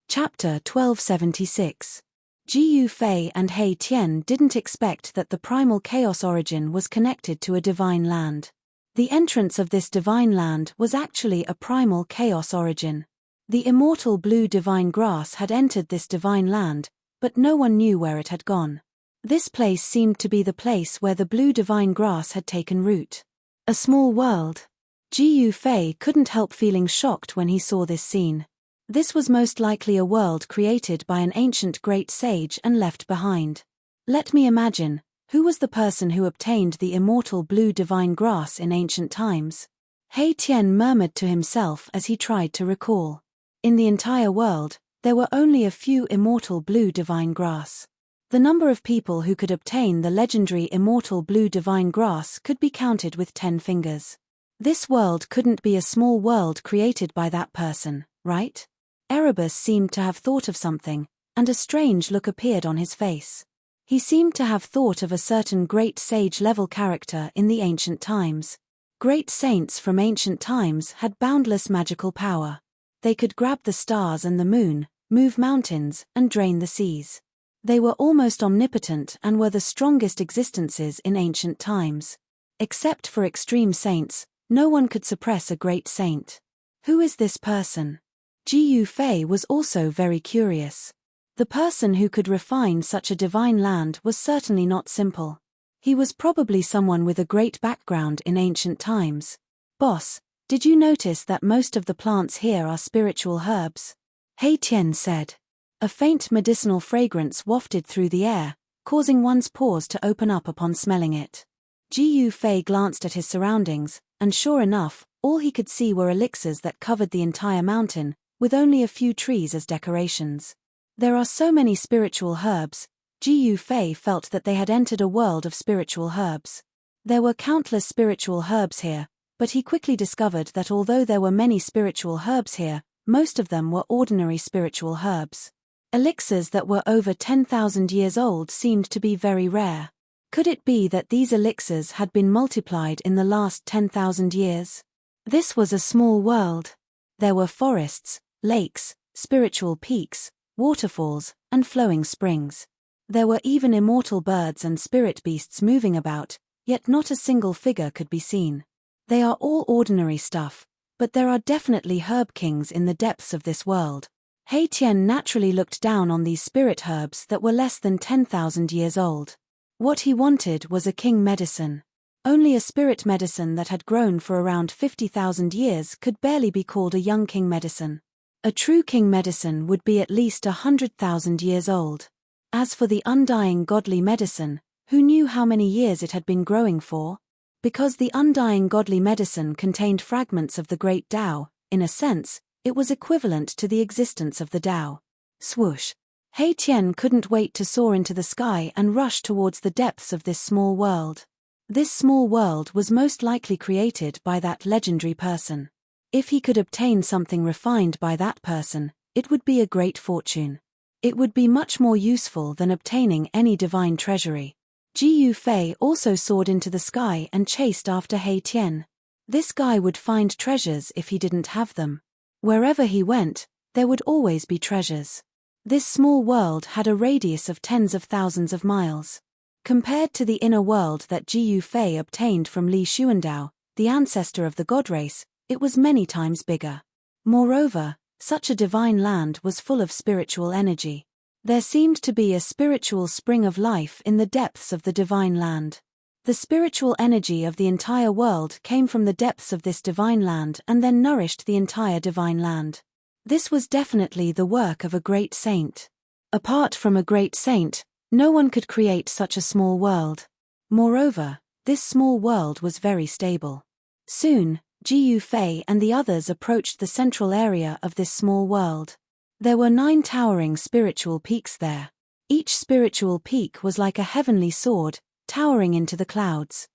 Chapter 1276. Jiu Fei and He Tian didn't expect that the primal chaos origin was connected to a divine land. The entrance of this divine land was actually a primal chaos origin. The immortal blue divine grass had entered this divine land, but no one knew where it had gone. This place seemed to be the place where the blue divine grass had taken root. A small world. Jiu Fei couldn't help feeling shocked when he saw this scene. This was most likely a world created by an ancient great sage and left behind. Let me imagine, who was the person who obtained the immortal blue divine grass in ancient times? He Tian murmured to himself as he tried to recall. In the entire world, there were only a few immortal blue divine grass. The number of people who could obtain the legendary immortal blue divine grass could be counted with 10 fingers. This world couldn't be a small world created by that person, right? Erebus seemed to have thought of something, and a strange look appeared on his face. He seemed to have thought of a certain great sage-level character in the ancient times. Great saints from ancient times had boundless magical power. They could grab the stars and the moon, move mountains, and drain the seas. They were almost omnipotent and were the strongest existences in ancient times. Except for extreme saints, no one could suppress a great saint. Who is this person? Jiu Fei was also very curious. The person who could refine such a divine land was certainly not simple. He was probably someone with a great background in ancient times. Boss, did you notice that most of the plants here are spiritual herbs? He Tian said. A faint medicinal fragrance wafted through the air, causing one's pores to open up upon smelling it. Jiu Fei glanced at his surroundings, and sure enough, all he could see were elixirs that covered the entire mountain, with only a few trees as decorations. There are so many spiritual herbs, Ji Fei felt that they had entered a world of spiritual herbs. There were countless spiritual herbs here, but he quickly discovered that although there were many spiritual herbs here, most of them were ordinary spiritual herbs. Elixirs that were over 10,000 years old seemed to be very rare. Could it be that these elixirs had been multiplied in the last 10,000 years? This was a small world. There were forests, lakes, spiritual peaks, waterfalls, and flowing springs. There were even immortal birds and spirit beasts moving about, yet not a single figure could be seen. They are all ordinary stuff, but there are definitely herb kings in the depths of this world. He Tian naturally looked down on these spirit herbs that were less than 10,000 years old. What he wanted was a king medicine. Only a spirit medicine that had grown for around 50,000 years could barely be called a young king medicine. A true king medicine would be at least 100,000 years old. As for the undying godly medicine, who knew how many years it had been growing for? Because the undying godly medicine contained fragments of the great Tao, in a sense, it was equivalent to the existence of the Tao. Swoosh! He Tian couldn't wait to soar into the sky and rush towards the depths of this small world. This small world was most likely created by that legendary person. If he could obtain something refined by that person, it would be a great fortune. It would be much more useful than obtaining any divine treasury. Ji Fei also soared into the sky and chased after He Tian. This guy would find treasures if he didn't have them. Wherever he went, there would always be treasures. This small world had a radius of tens of thousands of miles. Compared to the inner world that Ji Fei obtained from Li Xuandao, the ancestor of the god race, it was many times bigger. Moreover, such a divine land was full of spiritual energy. There seemed to be a spiritual spring of life in the depths of the divine land. The spiritual energy of the entire world came from the depths of this divine land and then nourished the entire divine land. This was definitely the work of a great saint. Apart from a great saint, no one could create such a small world. Moreover, this small world was very stable. Soon, Ji Fei and the others approached the central area of this small world. There were 9 towering spiritual peaks there. Each spiritual peak was like a heavenly sword, towering into the clouds.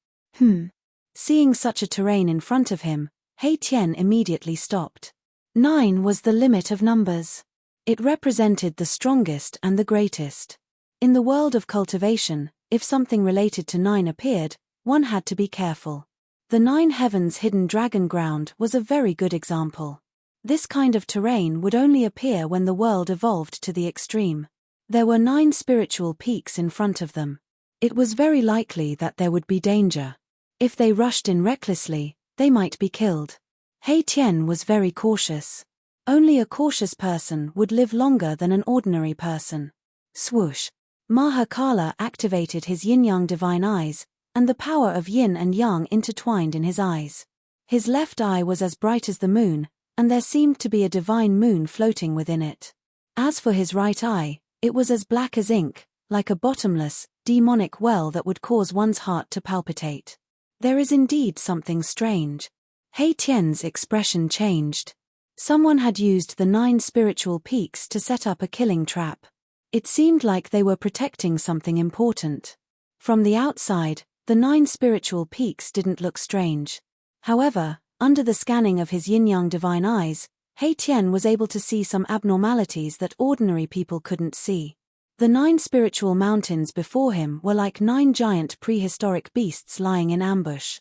Seeing such a terrain in front of him, He Tian immediately stopped. 9 was the limit of numbers. It represented the strongest and the greatest. In the world of cultivation, if something related to 9 appeared, one had to be careful. The 9 heavens hidden dragon ground was a very good example. This kind of terrain would only appear when the world evolved to the extreme. There were 9 spiritual peaks in front of them. It was very likely that there would be danger. If they rushed in recklessly, they might be killed. He Tian was very cautious. Only a cautious person would live longer than an ordinary person. Swoosh! Mahakala activated his yin-yang divine eyes, and the power of yin and yang intertwined in his eyes. His left eye was as bright as the moon, and there seemed to be a divine moon floating within it. As for his right eye, it was as black as ink, like a bottomless, demonic well that would cause one's heart to palpitate. There is indeed something strange. He Tian's expression changed. Someone had used the 9 spiritual peaks to set up a killing trap. It seemed like they were protecting something important. From the outside, the 9 spiritual peaks didn't look strange. However, under the scanning of his yin-yang divine eyes, He Tian was able to see some abnormalities that ordinary people couldn't see. The 9 spiritual mountains before him were like 9 giant prehistoric beasts lying in ambush.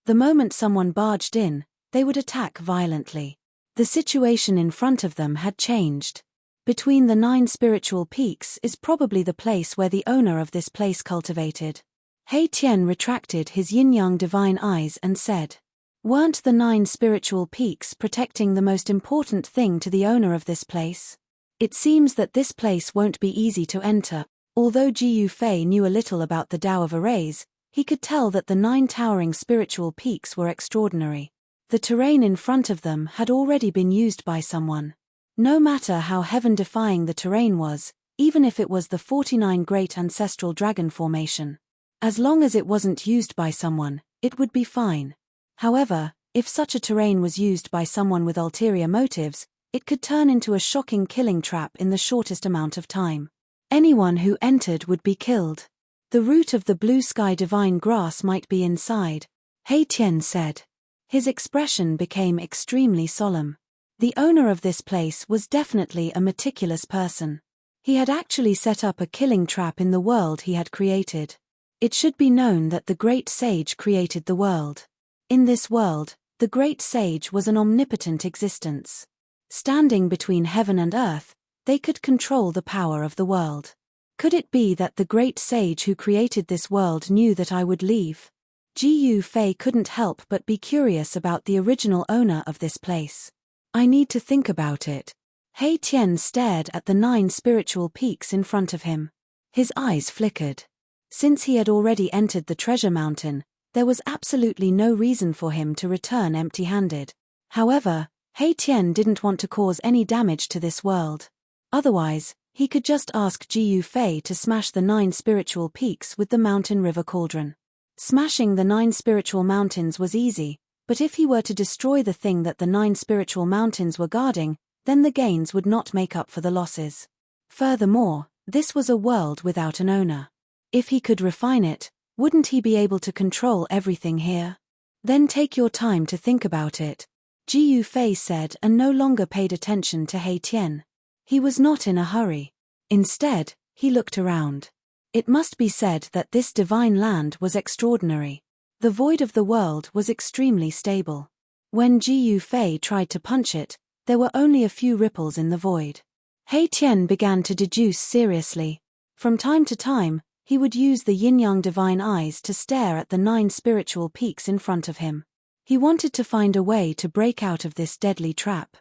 The moment someone barged in, they would attack violently. The situation in front of them had changed. Between the 9 spiritual peaks is probably the place where the owner of this place cultivated. He Tian retracted his yin-yang divine eyes and said, "Weren't the 9 spiritual peaks protecting the most important thing to the owner of this place? It seems that this place won't be easy to enter." Although Ji Fei knew a little about the Tao of Arrays, he could tell that the 9 towering spiritual peaks were extraordinary. The terrain in front of them had already been used by someone. No matter how heaven-defying the terrain was, even if it was the 49 Great Ancestral Dragon Formation. As long as it wasn't used by someone, it would be fine. However, if such a terrain was used by someone with ulterior motives, it could turn into a shocking killing trap in the shortest amount of time. Anyone who entered would be killed. The root of the blue sky divine grass might be inside, He Tian said. His expression became extremely solemn. The owner of this place was definitely a meticulous person. He had actually set up a killing trap in the world he had created. It should be known that the great sage created the world. In this world, the great sage was an omnipotent existence. Standing between heaven and earth, they could control the power of the world. Could it be that the great sage who created this world knew that I would leave? Ji Fei couldn't help but be curious about the original owner of this place. I need to think about it. He Tian stared at the 9 spiritual peaks in front of him. His eyes flickered. Since he had already entered the treasure mountain, there was absolutely no reason for him to return empty-handed. However, He Tian didn't want to cause any damage to this world. Otherwise, he could just ask Ji Fei to smash the 9 spiritual peaks with the mountain river cauldron. Smashing the 9 spiritual mountains was easy, but if he were to destroy the thing that the 9 spiritual mountains were guarding, then the gains would not make up for the losses. Furthermore, this was a world without an owner. If he could refine it, wouldn't he be able to control everything here? Then take your time to think about it, Ji Fei said, and no longer paid attention to He Tian. He was not in a hurry. Instead, he looked around. It must be said that this divine land was extraordinary. The void of the world was extremely stable. When Ji Fei tried to punch it, there were only a few ripples in the void. He Tian began to deduce seriously. From time to time, he would use the yin-yang divine eyes to stare at the 9 spiritual peaks in front of him. He wanted to find a way to break out of this deadly trap.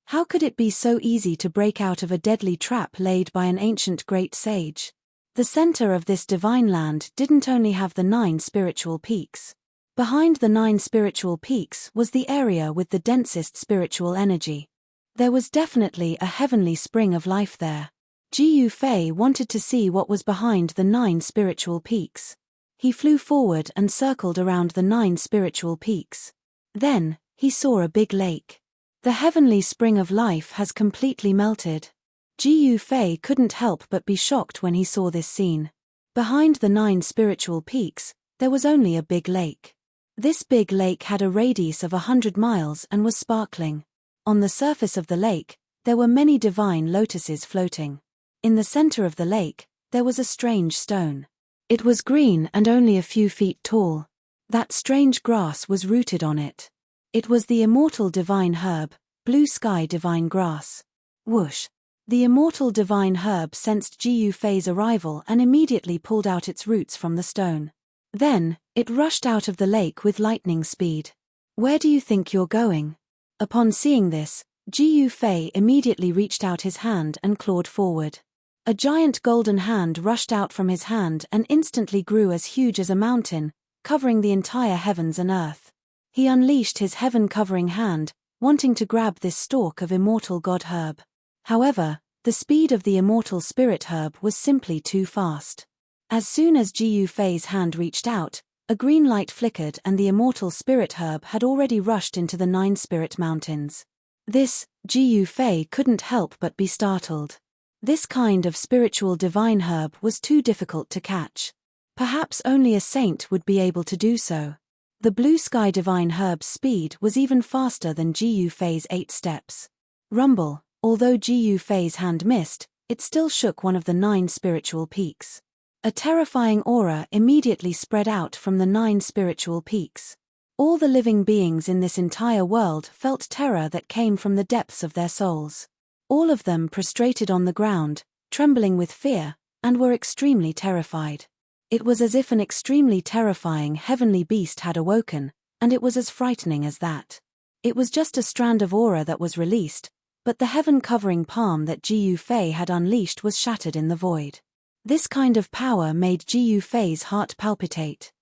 How could it be so easy to break out of a deadly trap laid by an ancient great sage? The center of this divine land didn't only have the 9 spiritual peaks. Behind the 9 spiritual peaks was the area with the densest spiritual energy. There was definitely a heavenly spring of life there. Ji Fei wanted to see what was behind the 9 spiritual peaks. He flew forward and circled around the 9 spiritual peaks. Then, he saw a big lake. The heavenly spring of life has completely melted. Ji Fei couldn't help but be shocked when he saw this scene. Behind the 9 spiritual peaks, there was only a big lake. This big lake had a radius of 100 miles and was sparkling. On the surface of the lake, there were many divine lotuses floating. In the center of the lake, there was a strange stone. It was green and only a few feet tall. That strange grass was rooted on it. It was the immortal divine herb, blue sky divine grass. Whoosh! The immortal divine herb sensed Ji Fei's arrival and immediately pulled out its roots from the stone. Then, it rushed out of the lake with lightning speed. Where do you think you're going? Upon seeing this, Ji Fei immediately reached out his hand and clawed forward. A giant golden hand rushed out from his hand and instantly grew as huge as a mountain, covering the entire heavens and earth. He unleashed his heaven-covering hand, wanting to grab this stalk of immortal god herb. However, the speed of the immortal spirit herb was simply too fast. As soon as Ji Fei's hand reached out, a green light flickered and the immortal spirit herb had already rushed into the 9 spirit mountains. This, Ji Fei couldn't help but be startled. This kind of spiritual divine herb was too difficult to catch. Perhaps only a saint would be able to do so. The blue sky divine herb's speed was even faster than Ji Fei's 8 steps. Rumble, although Ji Fei's hand missed, it still shook one of the 9 spiritual peaks. A terrifying aura immediately spread out from the 9 spiritual peaks. All the living beings in this entire world felt terror that came from the depths of their souls. All of them prostrated on the ground, trembling with fear, and were extremely terrified. It was as if an extremely terrifying heavenly beast had awoken, and it was as frightening as that. It was just a strand of aura that was released, but the heaven-covering palm that Ji Fei had unleashed was shattered in the void. This kind of power made Ji Fei's heart palpitate.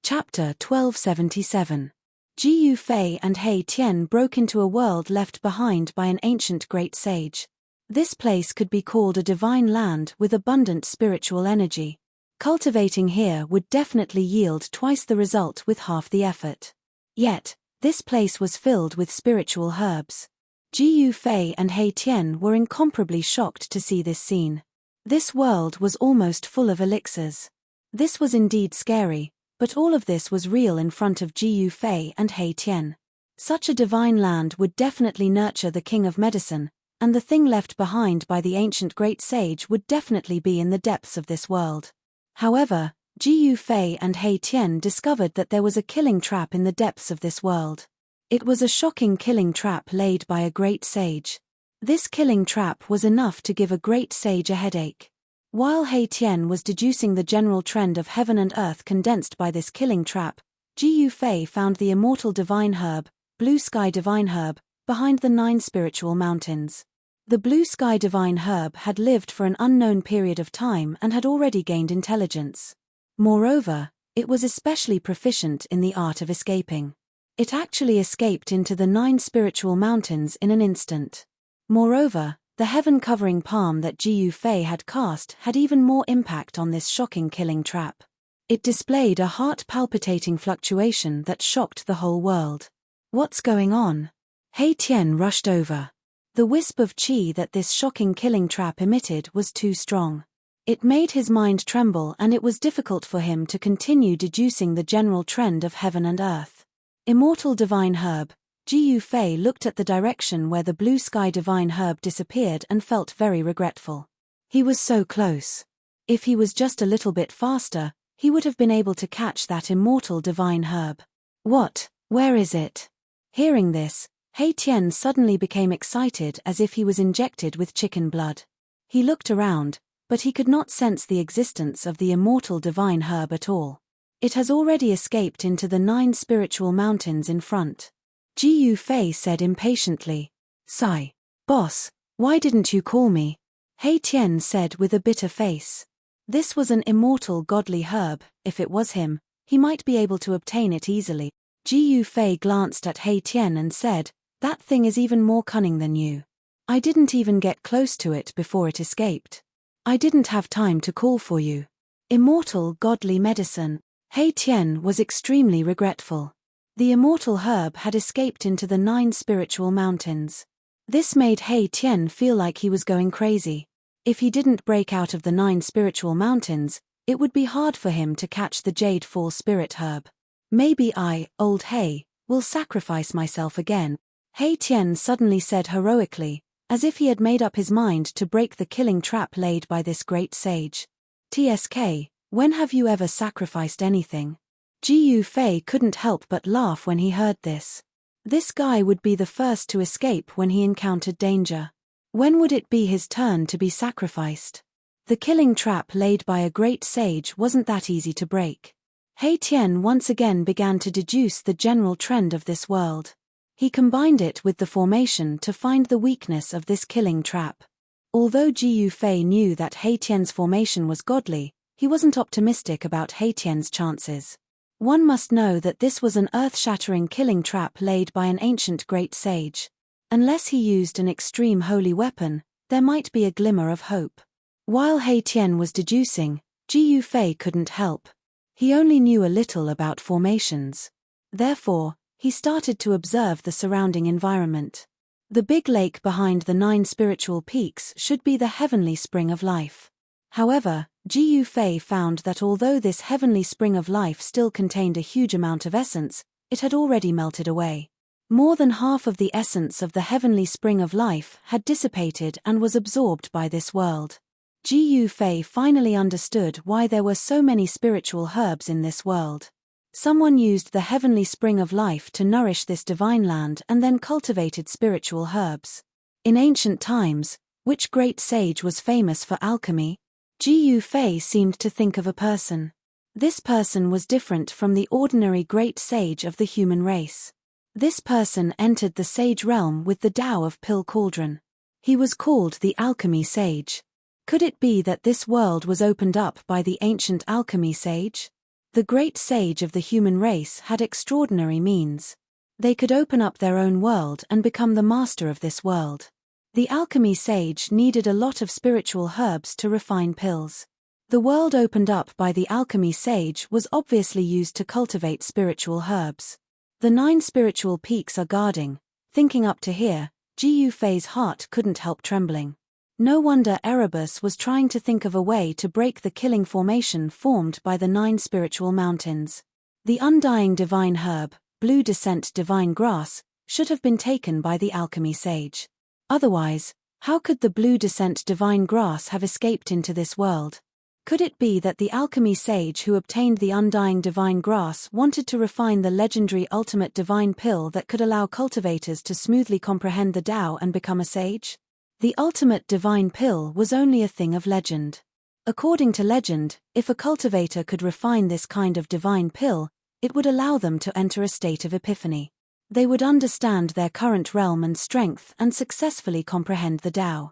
Chapter 1277. Ji Fei and He Tian broke into a world left behind by an ancient great sage. This place could be called a divine land with abundant spiritual energy. Cultivating here would definitely yield twice the result with half the effort. Yet, this place was filled with spiritual herbs. Ji Fei and He Tian were incomparably shocked to see this scene. This world was almost full of elixirs. This was indeed scary, but all of this was real in front of Ji Yufei and He Tian. Such a divine land would definitely nurture the king of medicine, and the thing left behind by the ancient great sage would definitely be in the depths of this world. However, Ji Yufei and He Tian discovered that there was a killing trap in the depths of this world. It was a shocking killing trap laid by a great sage. This killing trap was enough to give a great sage a headache. While He Tian was deducing the general trend of heaven and earth condensed by this killing trap, Ji Yufei found the immortal divine herb, Blue Sky Divine Herb, behind the 9 spiritual mountains. The Blue Sky Divine Herb had lived for an unknown period of time and had already gained intelligence. Moreover, it was especially proficient in the art of escaping. It actually escaped into the 9 spiritual mountains in an instant. Moreover, the heaven-covering palm that Ji Yufei had cast had even more impact on this shocking killing trap. It displayed a heart-palpitating fluctuation that shocked the whole world. What's going on? He Tian rushed over. The wisp of qi that this shocking killing trap emitted was too strong. It made his mind tremble and it was difficult for him to continue deducing the general trend of heaven and earth. Immortal Divine Herb, Ji Yufei looked at the direction where the Blue Sky Divine Herb disappeared and felt very regretful. He was so close. If he was just a little bit faster, he would have been able to catch that immortal Divine Herb. What? Where is it? Hearing this, He Tian suddenly became excited as if he was injected with chicken blood. He looked around, but he could not sense the existence of the immortal divine herb at all. It has already escaped into the 9 spiritual mountains in front. Ji Yufei said impatiently. Sigh. Boss, why didn't you call me? He Tian said with a bitter face. This was an immortal godly herb. If it was him, he might be able to obtain it easily. Ji Yufei glanced at He Tian and said, that thing is even more cunning than you. I didn't even get close to it before it escaped. I didn't have time to call for you. Immortal godly medicine. He Tian was extremely regretful. The immortal herb had escaped into the 9 spiritual mountains. This made He Tian feel like he was going crazy. If he didn't break out of the 9 spiritual mountains, it would be hard for him to catch the Jade Fall Spirit herb. Maybe I, old He, will sacrifice myself again. He Tian suddenly said heroically, as if he had made up his mind to break the killing trap laid by this great sage. TSK, when have you ever sacrificed anything? Ji Yufei couldn't help but laugh when he heard this. This guy would be the first to escape when he encountered danger. When would it be his turn to be sacrificed? The killing trap laid by a great sage wasn't that easy to break. He Tian once again began to deduce the general trend of this world. He combined it with the formation to find the weakness of this killing trap. Although Ji Yufei knew that He Tian's formation was godly, he wasn't optimistic about He Tian's chances. One must know that this was an earth-shattering killing trap laid by an ancient great sage. Unless he used an extreme holy weapon, there might be a glimmer of hope. While He Tian was deducing, Ji Yufei couldn't help. He only knew a little about formations. Therefore, he started to observe the surrounding environment. The big lake behind the 9 spiritual peaks should be the heavenly spring of life. However, Ji Yufei found that although this heavenly spring of life still contained a huge amount of essence, it had already melted away. More than half of the essence of the heavenly spring of life had dissipated and was absorbed by this world. Ji Yufei finally understood why there were so many spiritual herbs in this world. Someone used the heavenly spring of life to nourish this divine land and then cultivated spiritual herbs. In ancient times, which great sage was famous for alchemy? Ji Yufei seemed to think of a person. This person was different from the ordinary great sage of the human race. This person entered the sage realm with the Tao of Pill Cauldron. He was called the alchemy sage. Could it be that this world was opened up by the ancient alchemy sage? The great sage of the human race had extraordinary means. They could open up their own world and become the master of this world. The alchemy sage needed a lot of spiritual herbs to refine pills. The world opened up by the alchemy sage was obviously used to cultivate spiritual herbs. The 9 spiritual peaks are guarding. Thinking up to here, Ji Yufei's heart couldn't help trembling. No wonder Erebus was trying to think of a way to break the killing formation formed by the 9 spiritual mountains. The undying divine herb, blue descent divine grass, should have been taken by the alchemy sage. Otherwise, how could the blue descent divine grass have escaped into this world? Could it be that the alchemy sage who obtained the undying divine grass wanted to refine the legendary ultimate divine pill that could allow cultivators to smoothly comprehend the Tao and become a sage? The ultimate divine pill was only a thing of legend. According to legend, if a cultivator could refine this kind of divine pill, it would allow them to enter a state of epiphany. They would understand their current realm and strength and successfully comprehend the Tao.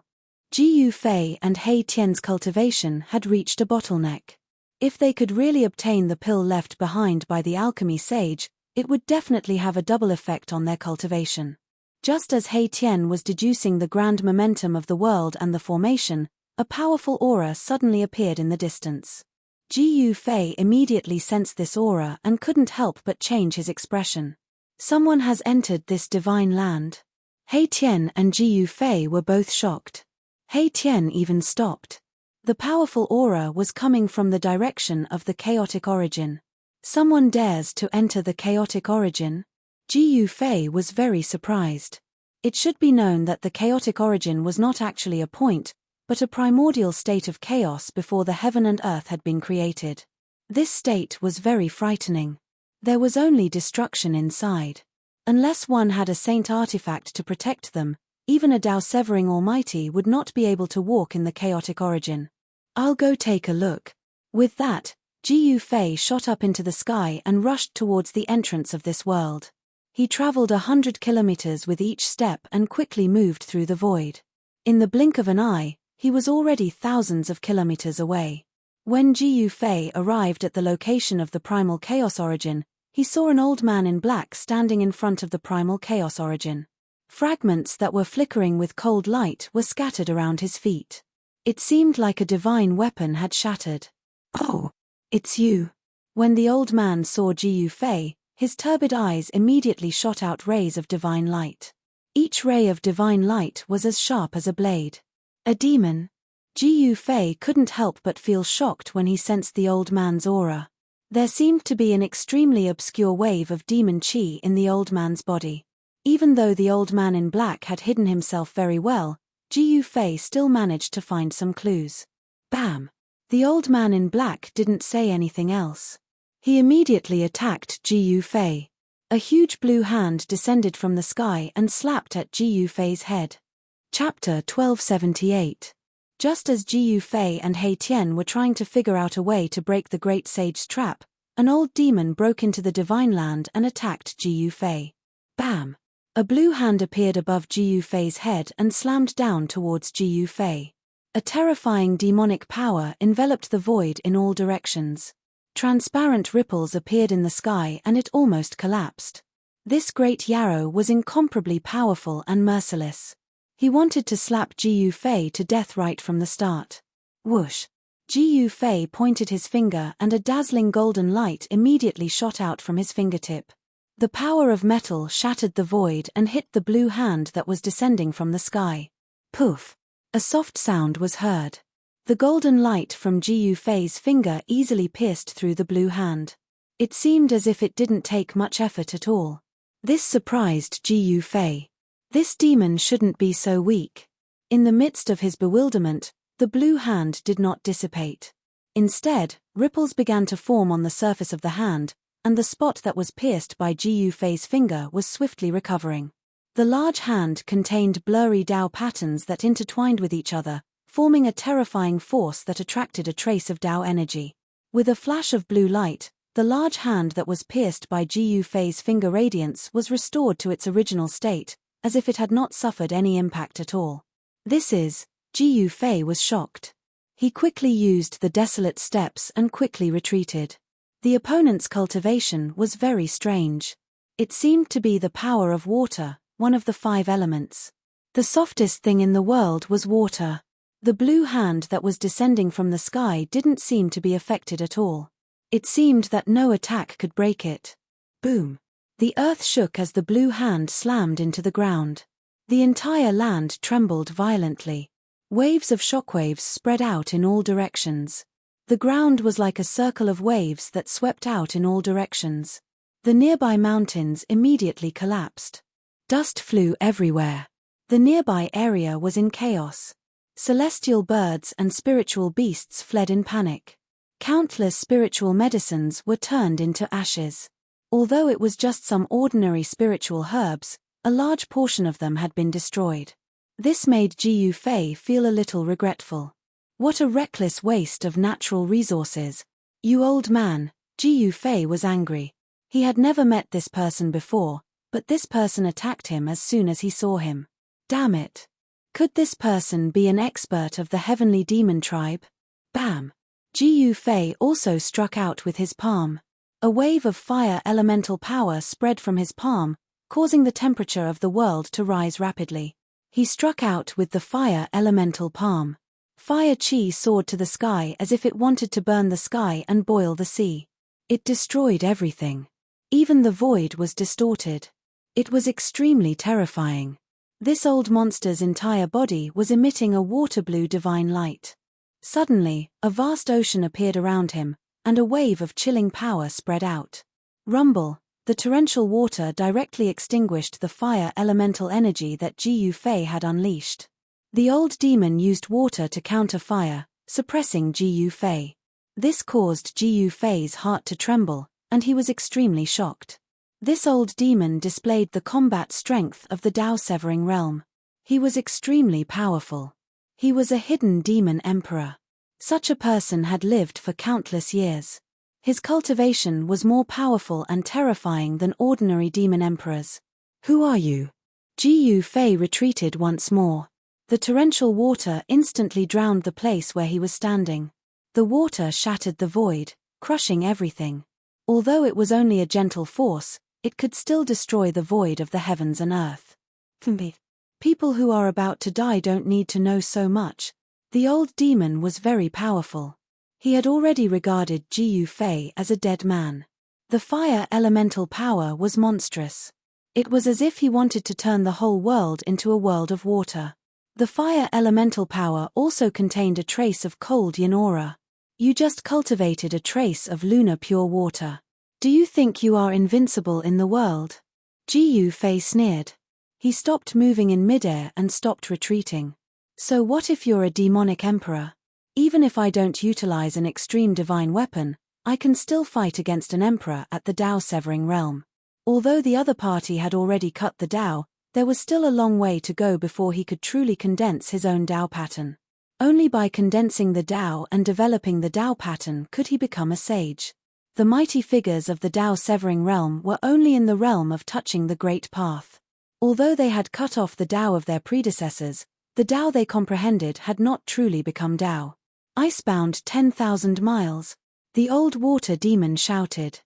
Ji Yufei and He Tian's cultivation had reached a bottleneck. If they could really obtain the pill left behind by the alchemy sage, it would definitely have a double effect on their cultivation. Just as He Tian was deducing the grand momentum of the world and the formation, a powerful aura suddenly appeared in the distance. Ji Yufei immediately sensed this aura and couldn't help but change his expression. Someone has entered this divine land. He Tian and Ji Yufei were both shocked. He Tian even stopped. The powerful aura was coming from the direction of the chaotic origin. Someone dares to enter the chaotic origin? Ji Yufei was very surprised. It should be known that the chaotic origin was not actually a point, but a primordial state of chaos before the heaven and earth had been created. This state was very frightening. There was only destruction inside. Unless one had a saint artifact to protect them, even a Tao-severing almighty would not be able to walk in the chaotic origin. I'll go take a look. With that, Ji Yufei shot up into the sky and rushed towards the entrance of this world. He traveled 100 kilometers with each step and quickly moved through the void. In the blink of an eye, he was already thousands of kilometers away. When Ji Yufei arrived at the location of the primal chaos origin, he saw an old man in black standing in front of the primal chaos origin. Fragments that were flickering with cold light were scattered around his feet. It seemed like a divine weapon had shattered. "Oh, it's you." When the old man saw Ji Yufei, his turbid eyes immediately shot out rays of divine light. Each ray of divine light was as sharp as a blade. A demon? Ji Yufei couldn't help but feel shocked when he sensed the old man's aura. There seemed to be an extremely obscure wave of demon chi in the old man's body. Even though the old man in black had hidden himself very well, Ji Yufei still managed to find some clues. Bam! The old man in black didn't say anything else. He immediately attacked Ji Yufei. A huge blue hand descended from the sky and slapped at Ji Yufei's head. Chapter 1278. Just as Ji Yufei and He Tian were trying to figure out a way to break the great sage's trap, an old demon broke into the divine land and attacked Ji Yufei. Bam! A blue hand appeared above Ji Yufei's head and slammed down towards Ji Yufei. A terrifying demonic power enveloped the void in all directions. Transparent ripples appeared in the sky and it almost collapsed. This great yarrow was incomparably powerful and merciless. He wanted to slap Ji Yufei to death right from the start. Whoosh! Ji Yufei pointed his finger and a dazzling golden light immediately shot out from his fingertip. The power of metal shattered the void and hit the blue hand that was descending from the sky. Poof! A soft sound was heard. The golden light from Ji Yufei's finger easily pierced through the blue hand. It seemed as if it didn't take much effort at all. This surprised Ji Yufei. This demon shouldn't be so weak. In the midst of his bewilderment, the blue hand did not dissipate. Instead, ripples began to form on the surface of the hand, and the spot that was pierced by Ji Yufei's finger was swiftly recovering. The large hand contained blurry Tao patterns that intertwined with each other, forming a terrifying force that attracted a trace of Tao energy. With a flash of blue light, the large hand that was pierced by Ji Yufei's finger radiance was restored to its original state, as if it had not suffered any impact at all. Ji Yufei was shocked. He quickly used the desolate steps and quickly retreated. The opponent's cultivation was very strange. It seemed to be the power of water, one of the 5 elements. The softest thing in the world was water. The blue hand that was descending from the sky didn't seem to be affected at all. It seemed that no attack could break it. Boom! The earth shook as the blue hand slammed into the ground. The entire land trembled violently. Waves of shockwaves spread out in all directions. The ground was like a circle of waves that swept out in all directions. The nearby mountains immediately collapsed. Dust flew everywhere. The nearby area was in chaos. Celestial birds and spiritual beasts fled in panic. Countless spiritual medicines were turned into ashes. Although it was just some ordinary spiritual herbs, a large portion of them had been destroyed. This made Jiyu Fei feel a little regretful. What a reckless waste of natural resources. You old man, Jiyu Fei was angry. He had never met this person before, but this person attacked him as soon as he saw him. Damn it. Could this person be an expert of the heavenly demon tribe? Bam! Jiyu Fei also struck out with his palm. A wave of fire elemental power spread from his palm, causing the temperature of the world to rise rapidly. He struck out with the fire elemental palm. Fire chi soared to the sky as if it wanted to burn the sky and boil the sea. It destroyed everything. Even the void was distorted. It was extremely terrifying. This old monster's entire body was emitting a water blue divine light. Suddenly, a vast ocean appeared around him, and a wave of chilling power spread out. Rumble, the torrential water directly extinguished the fire elemental energy that Jiyu Fei had unleashed. The old demon used water to counter fire, suppressing Jiyu Fei. This caused Jiyu Fei's heart to tremble, and he was extremely shocked. This old demon displayed the combat strength of the Dao-severing realm. He was extremely powerful. He was a hidden demon emperor. Such a person had lived for countless years. His cultivation was more powerful and terrifying than ordinary demon emperors. Who are you? Jiyu Fei retreated once more. The torrential water instantly drowned the place where he was standing. The water shattered the void, crushing everything. Although it was only a gentle force, it could still destroy the void of the heavens and earth. People who are about to die don't need to know so much. The old demon was very powerful. He had already regarded Jiyu Fei as a dead man. The fire elemental power was monstrous. It was as if he wanted to turn the whole world into a world of water. The fire elemental power also contained a trace of cold yin aura. You just cultivated a trace of lunar pure water. Do you think you are invincible in the world? Jiyu Fei sneered. He stopped moving in midair and stopped retreating. So what if you're a demonic emperor? Even if I don't utilize an extreme divine weapon, I can still fight against an emperor at the Dao-severing realm. Although the other party had already cut the Dao, there was still a long way to go before he could truly condense his own Dao pattern. Only by condensing the Dao and developing the Dao pattern could he become a sage. The mighty figures of the Dao-severing realm were only in the realm of touching the Great Path. Although they had cut off the Dao of their predecessors, the Dao they comprehended had not truly become Dao. Icebound 10,000 miles. The old water demon shouted.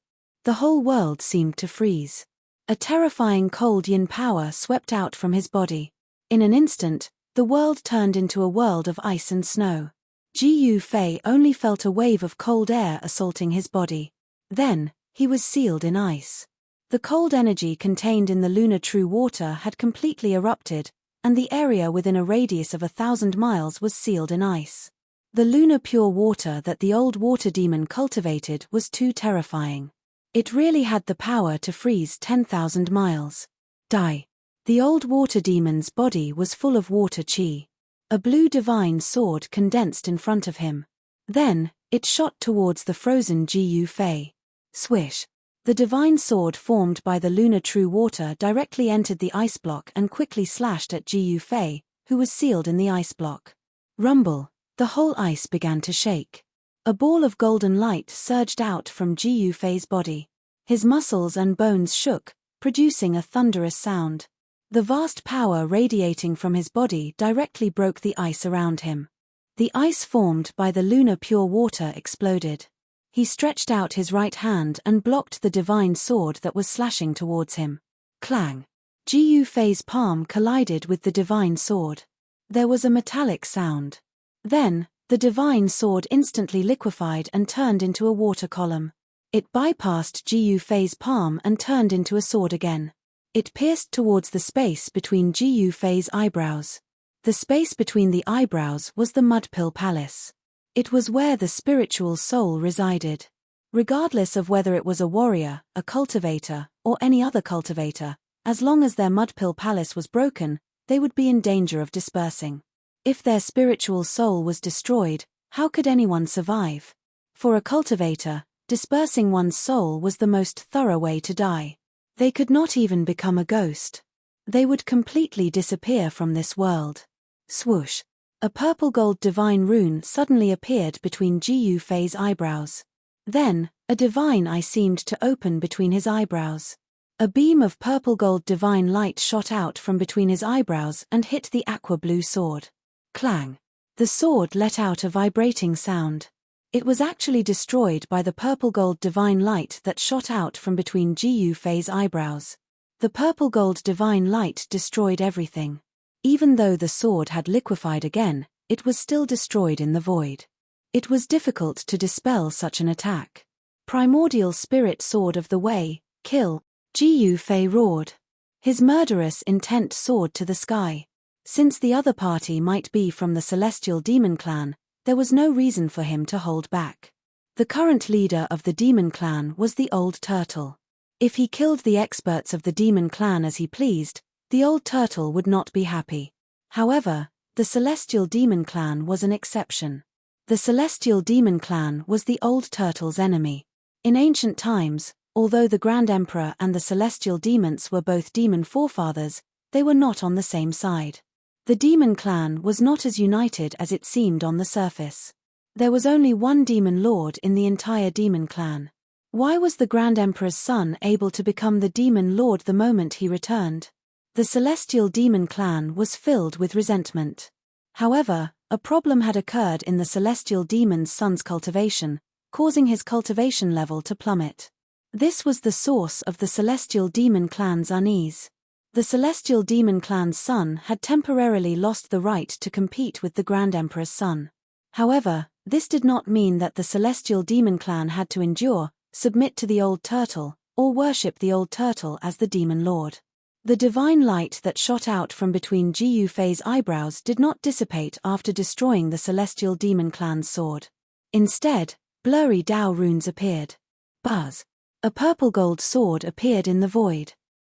The whole world seemed to freeze. A terrifying cold yin power swept out from his body. In an instant, the world turned into a world of ice and snow. Jiyu Fei only felt a wave of cold air assaulting his body. Then, he was sealed in ice. The cold energy contained in the lunar true water had completely erupted, and the area within a radius of 1,000 miles was sealed in ice. The lunar pure water that the old water demon cultivated was too terrifying. It really had the power to freeze 10,000 miles. Die. The old water demon's body was full of water chi. A blue divine sword condensed in front of him. Then, it shot towards the frozen Jiyu Fei. Swish. The divine sword formed by the lunar true water directly entered the ice block and quickly slashed at Jiyu Fei, who was sealed in the ice block. Rumble. The whole ice began to shake. A ball of golden light surged out from Jiyu Fei's body. His muscles and bones shook, producing a thunderous sound. The vast power radiating from his body directly broke the ice around him. The ice formed by the lunar pure water exploded. He stretched out his right hand and blocked the divine sword that was slashing towards him. Clang! Jiyu Fei's palm collided with the divine sword. There was a metallic sound. Then, the divine sword instantly liquefied and turned into a water column. It bypassed Jiyu Fei's palm and turned into a sword again. It pierced towards the space between Jiyu Fei's eyebrows. The space between the eyebrows was the Mudpill Palace. It was where the spiritual soul resided. Regardless of whether it was a warrior, a cultivator, or any other cultivator, as long as their Mudpill Palace was broken, they would be in danger of dispersing. If their spiritual soul was destroyed, how could anyone survive? For a cultivator, dispersing one's soul was the most thorough way to die. They could not even become a ghost. They would completely disappear from this world. Swoosh! A purple-gold divine rune suddenly appeared between Jiu Fei's eyebrows. Then, a divine eye seemed to open between his eyebrows. A beam of purple-gold divine light shot out from between his eyebrows and hit the aqua-blue sword. Clang! The sword let out a vibrating sound. It was actually destroyed by the purple-gold divine light that shot out from between Jiu Fei's eyebrows. The purple-gold divine light destroyed everything. Even though the sword had liquefied again, it was still destroyed in the void. It was difficult to dispel such an attack. Primordial spirit sword of the way, kill! Jiu Fei roared. His murderous intent soared to the sky. Since the other party might be from the Celestial Demon Clan, there was no reason for him to hold back. The current leader of the Demon Clan was the Old Turtle. If he killed the experts of the Demon Clan as he pleased, the Old Turtle would not be happy. However, the Celestial Demon Clan was an exception. The Celestial Demon Clan was the Old Turtle's enemy. In ancient times, although the Grand Emperor and the Celestial Demons were both demon forefathers, they were not on the same side. The Demon Clan was not as united as it seemed on the surface. There was only one Demon Lord in the entire Demon Clan. Why was the Grand Emperor's son able to become the Demon Lord the moment he returned? The Celestial Demon Clan was filled with resentment. However, a problem had occurred in the Celestial Demon's son's cultivation, causing his cultivation level to plummet. This was the source of the Celestial Demon Clan's unease. The Celestial Demon Clan's son had temporarily lost the right to compete with the Grand Emperor's son. However, this did not mean that the Celestial Demon Clan had to endure, submit to the Old Turtle, or worship the Old Turtle as the Demon Lord. The divine light that shot out from between Jiu Fei's eyebrows did not dissipate after destroying the Celestial Demon Clan's sword. Instead, blurry Dao runes appeared. Buzz! A purple-gold sword appeared in the void.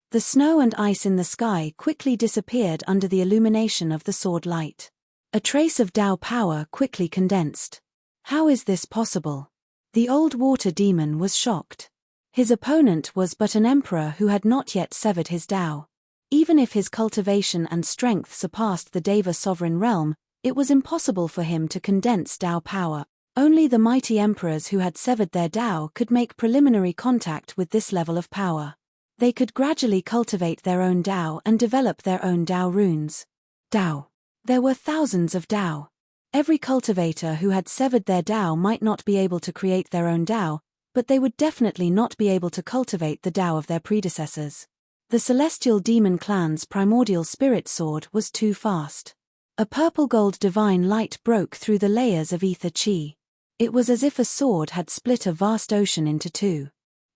The snow and ice in the sky quickly disappeared under the illumination of the sword light. A trace of Dao power quickly condensed. How is this possible? The old water demon was shocked. His opponent was but an emperor who had not yet severed his Dao. Even if his cultivation and strength surpassed the Deva sovereign realm, it was impossible for him to condense Dao power. Only the mighty emperors who had severed their Dao could make preliminary contact with this level of power. They could gradually cultivate their own Dao and develop their own Dao runes. Dao. There were thousands of Dao. Every cultivator who had severed their Dao might not be able to create their own Dao, but they would definitely not be able to cultivate the Dao of their predecessors. The Celestial Demon Clan's primordial spirit sword was too fast. A purple-gold divine light broke through the layers of ether chi. It was as if a sword had split a vast ocean into two.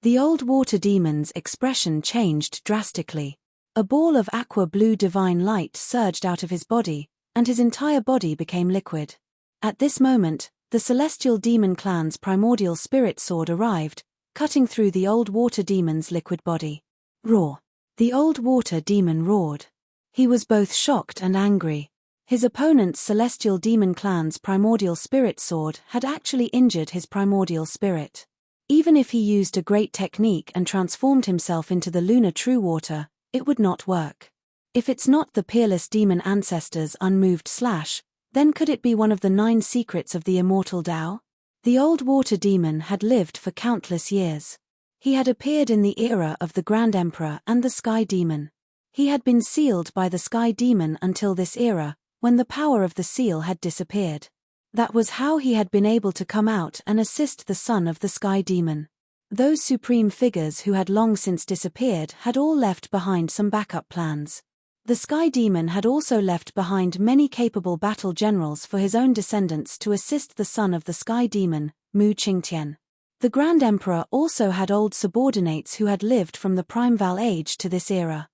The old water demon's expression changed drastically. A ball of aqua-blue divine light surged out of his body, and his entire body became liquid. At this moment, the Celestial Demon Clan's primordial spirit sword arrived, cutting through the old water demon's liquid body. Roar! The old water demon roared. He was both shocked and angry. His opponent's Celestial Demon Clan's primordial spirit sword had actually injured his primordial spirit. Even if he used a great technique and transformed himself into the lunar true water, it would not work. If it's not the peerless demon ancestor's unmoved slash, then could it be one of the 9 secrets of the immortal Tao? The old water demon had lived for countless years. He had appeared in the era of the Grand Emperor and the Sky Demon. He had been sealed by the Sky Demon until this era, when the power of the seal had disappeared. That was how he had been able to come out and assist the son of the Sky Demon. Those supreme figures who had long since disappeared had all left behind some backup plans. The Sky Demon had also left behind many capable battle generals for his own descendants to assist the son of the Sky Demon, Mu Qingtian. The Grand Emperor also had old subordinates who had lived from the Primeval Age to this era.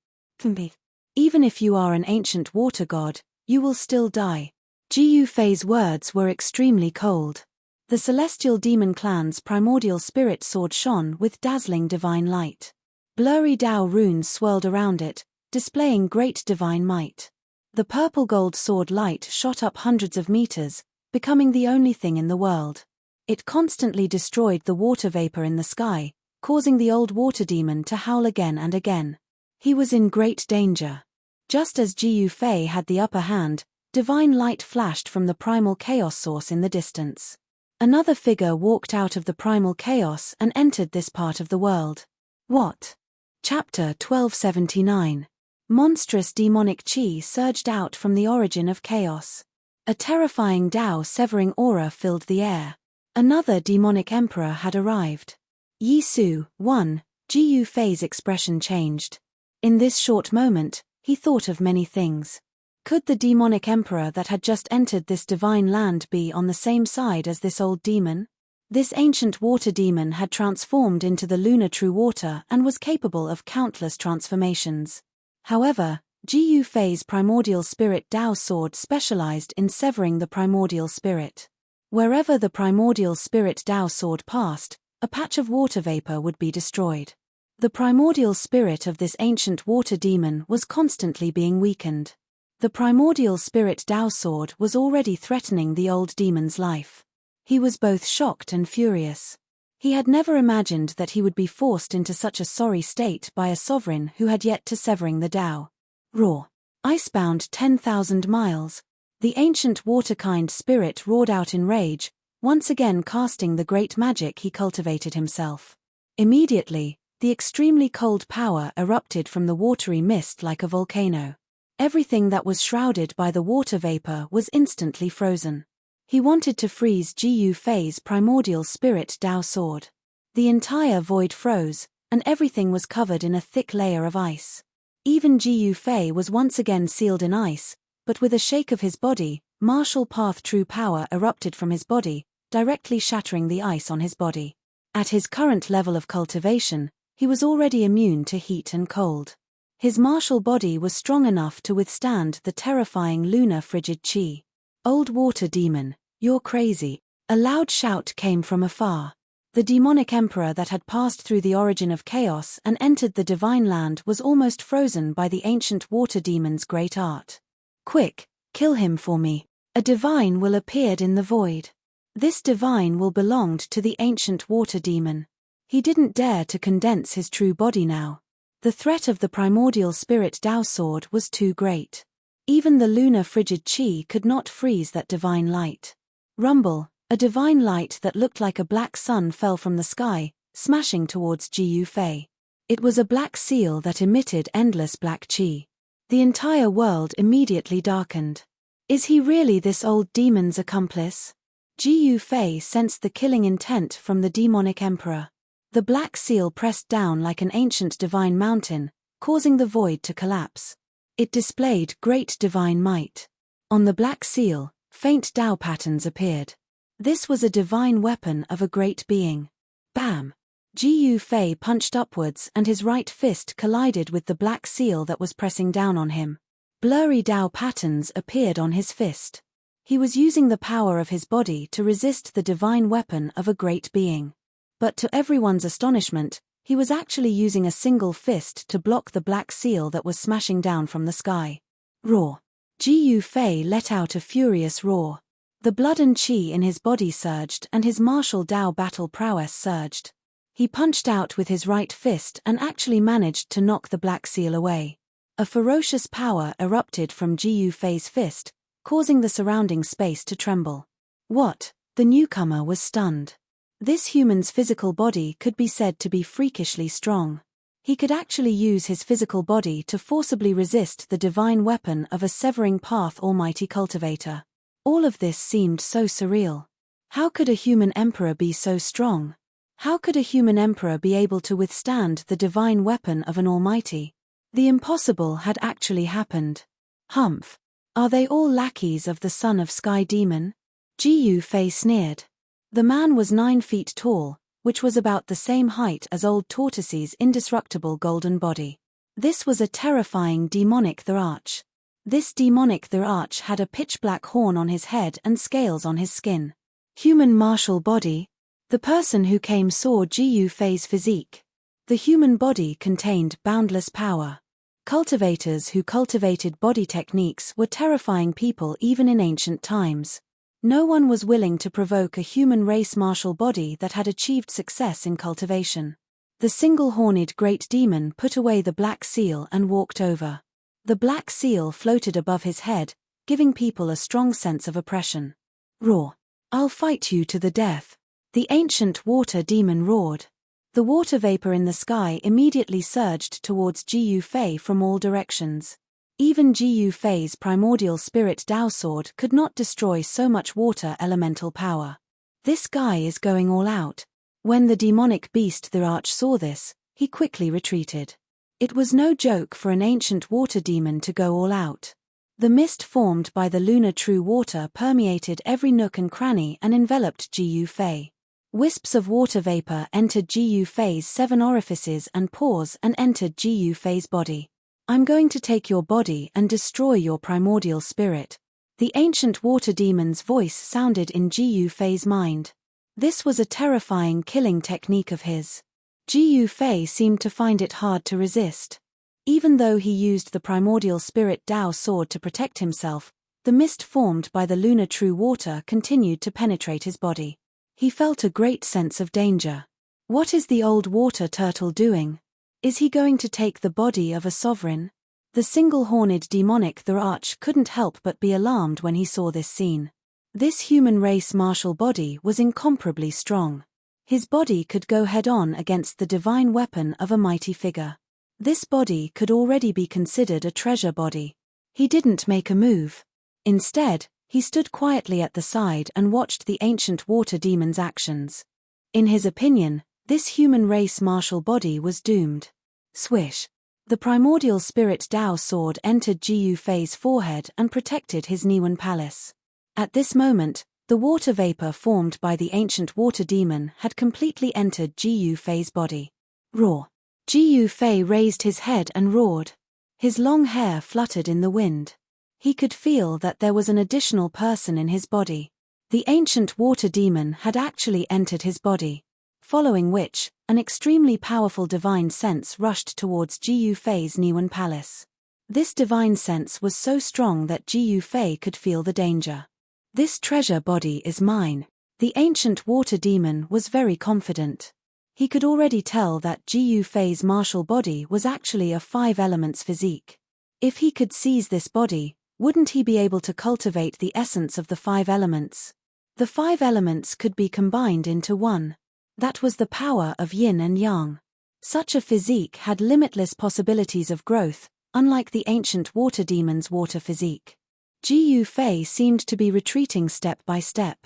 Even if you are an ancient water god, You will still die. Ji Fei's words were extremely cold. The celestial demon clan's primordial spirit sword shone with dazzling divine light. Blurry Dao runes swirled around it, displaying great divine might. The purple-gold sword light shot up hundreds of meters, becoming the only thing in the world. It constantly destroyed the water vapor in the sky, causing the old water demon to howl again and again. He was in great danger. Just as Ji Fei had the upper hand, divine light flashed from the primal chaos source in the distance. Another figure walked out of the primal chaos and entered this part of the world. What? Chapter 1279. Monstrous demonic qi surged out from the origin of chaos. A terrifying Dao-severing aura filled the air. Another demonic emperor had arrived. Yi Su, 1, Ji Fei's expression changed. In this short moment, he thought of many things. Could the demonic emperor that had just entered this divine land be on the same side as this old demon? This ancient water demon had transformed into the lunar true water and was capable of countless transformations. However, Ji Fei's primordial spirit Dao sword specialized in severing the primordial spirit. Wherever the primordial spirit Dao sword passed, a patch of water vapor would be destroyed. The primordial spirit of this ancient water demon was constantly being weakened. The primordial spirit Dao sword was already threatening the old demon's life. He was both shocked and furious. He had never imagined that he would be forced into such a sorry state by a sovereign who had yet to severing the Dao. Roar. Icebound 10,000 miles. The ancient water-kind spirit roared out in rage, once again casting the great magic he cultivated himself. Immediately, the extremely cold power erupted from the watery mist like a volcano. Everything that was shrouded by the water vapor was instantly frozen. He wanted to freeze Ji Fei's primordial spirit Dao sword. The entire void froze, and everything was covered in a thick layer of ice. Even Ji Fei was once again sealed in ice, but with a shake of his body, martial path true power erupted from his body, directly shattering the ice on his body. At his current level of cultivation, he was already immune to heat and cold. His martial body was strong enough to withstand the terrifying lunar frigid qi. Old water demon, you're crazy. A loud shout came from afar. The demonic emperor that had passed through the origin of chaos and entered the divine land was almost frozen by the ancient water demon's great art. Quick, kill him for me. A divine will appeared in the void. This divine will belonged to the ancient water demon. He didn't dare to condense his true body now. The threat of the primordial spirit Dao sword was too great. Even the lunar frigid qi could not freeze that divine light. Rumble, a divine light that looked like a black sun fell from the sky, smashing towards Ji Fei. It was a black seal that emitted endless black qi. The entire world immediately darkened. Is he really this old demon's accomplice? Ji Fei sensed the killing intent from the demonic emperor. The black seal pressed down like an ancient divine mountain, causing the void to collapse. It displayed great divine might. On the black seal, faint Dao patterns appeared. This was a divine weapon of a great being. Bam! Ji Fei punched upwards and his right fist collided with the black seal that was pressing down on him. Blurry Dao patterns appeared on his fist. He was using the power of his body to resist the divine weapon of a great being. But to everyone's astonishment, he was actually using a single fist to block the black seal that was smashing down from the sky. Roar. Ji Fei let out a furious roar. The blood and qi in his body surged and his martial Dao battle prowess surged. He punched out with his right fist and actually managed to knock the black seal away. A ferocious power erupted from Ji Fei's fist, causing the surrounding space to tremble. What? The newcomer was stunned. This human's physical body could be said to be freakishly strong. He could actually use his physical body to forcibly resist the divine weapon of a severing path almighty cultivator. All of this seemed so surreal. How could a human emperor be so strong? How could a human emperor be able to withstand the divine weapon of an almighty? The impossible had actually happened. Humph! Are they all lackeys of the son of Sky Demon? Ji Fei sneered. The man was 9 feet tall, which was about the same height as old Tortoise's indestructible golden body. This was a terrifying demonic Tharach. This demonic enrich had a pitch-black horn on his head and scales on his skin. Human martial body. The person who came saw Ji Yufei's physique. The human body contained boundless power. Cultivators who cultivated body techniques were terrifying people even in ancient times. No one was willing to provoke a human race martial body that had achieved success in cultivation. The single-horned great demon put away the black seal and walked over. The black seal floated above his head, giving people a strong sense of oppression. Roar. I'll fight you to the death. The ancient water demon roared. The water vapor in the sky immediately surged towards Ji Yufei from all directions. Even Ji Yufei's primordial spirit Dao sword could not destroy so much water elemental power. This guy is going all out. When the demonic beast the Arch saw this, he quickly retreated. It was no joke for an ancient water demon to go all out. The mist formed by the lunar true water permeated every nook and cranny and enveloped Ji Yufei. Wisps of water vapor entered Ji Yufei's 7 orifices and pores and entered Ji Yufei's body. I'm going to take your body and destroy your primordial spirit. The ancient water demon's voice sounded in Ji Yufei's mind. This was a terrifying killing technique of his. Ji Yufei seemed to find it hard to resist. Even though he used the primordial spirit Dao sword to protect himself, the mist formed by the lunar true water continued to penetrate his body. He felt a great sense of danger. What is the old water turtle doing? Is he going to take the body of a sovereign? The single-horned demonic the Arch couldn't help but be alarmed when he saw this scene. This human race martial body was incomparably strong. His body could go head-on against the divine weapon of a mighty figure. This body could already be considered a treasure body. He didn't make a move. Instead, he stood quietly at the side and watched the ancient water demon's actions. In his opinion, this human race martial body was doomed. Swish. The primordial spirit Dao sword entered Ji Yufei's forehead and protected his Niwen palace. At this moment, the water vapor formed by the ancient water demon had completely entered Ji Yufei's body. Roar. Ji Yufei raised his head and roared. His long hair fluttered in the wind. He could feel that there was an additional person in his body. The ancient water demon had actually entered his body. Following which, an extremely powerful divine sense rushed towards Ji Yufei's Niwen palace. This divine sense was so strong that Ji Yufei could feel the danger. This treasure body is mine. The ancient water demon was very confident. He could already tell that Ji Yufei's martial body was actually a 5 elements physique. If he could seize this body, wouldn't he be able to cultivate the essence of the 5 elements? The 5 elements could be combined into one. That was the power of yin and yang. Such a physique had limitless possibilities of growth, unlike the ancient water demon's water physique. Ji Yufei seemed to be retreating step by step.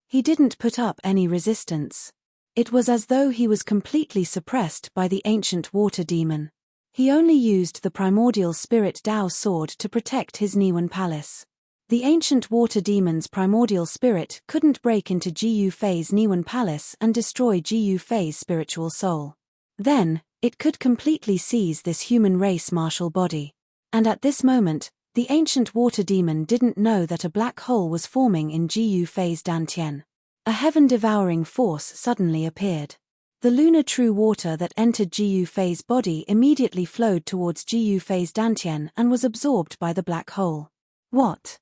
He didn't put up any resistance. It was as though he was completely suppressed by the ancient water demon. He only used the primordial spirit Dao sword to protect his Niwen palace. The ancient water demon's primordial spirit couldn't break into Ji Yufei's Niwen palace and destroy Ji Yufei's spiritual soul. Then, it could completely seize this human race martial body. And at this moment, the ancient water demon didn't know that a black hole was forming in Ji Yufei's dantian. A heaven-devouring force suddenly appeared. The lunar true water that entered Ji Yufei's body immediately flowed towards Ji Yufei's dantian and was absorbed by the black hole. What?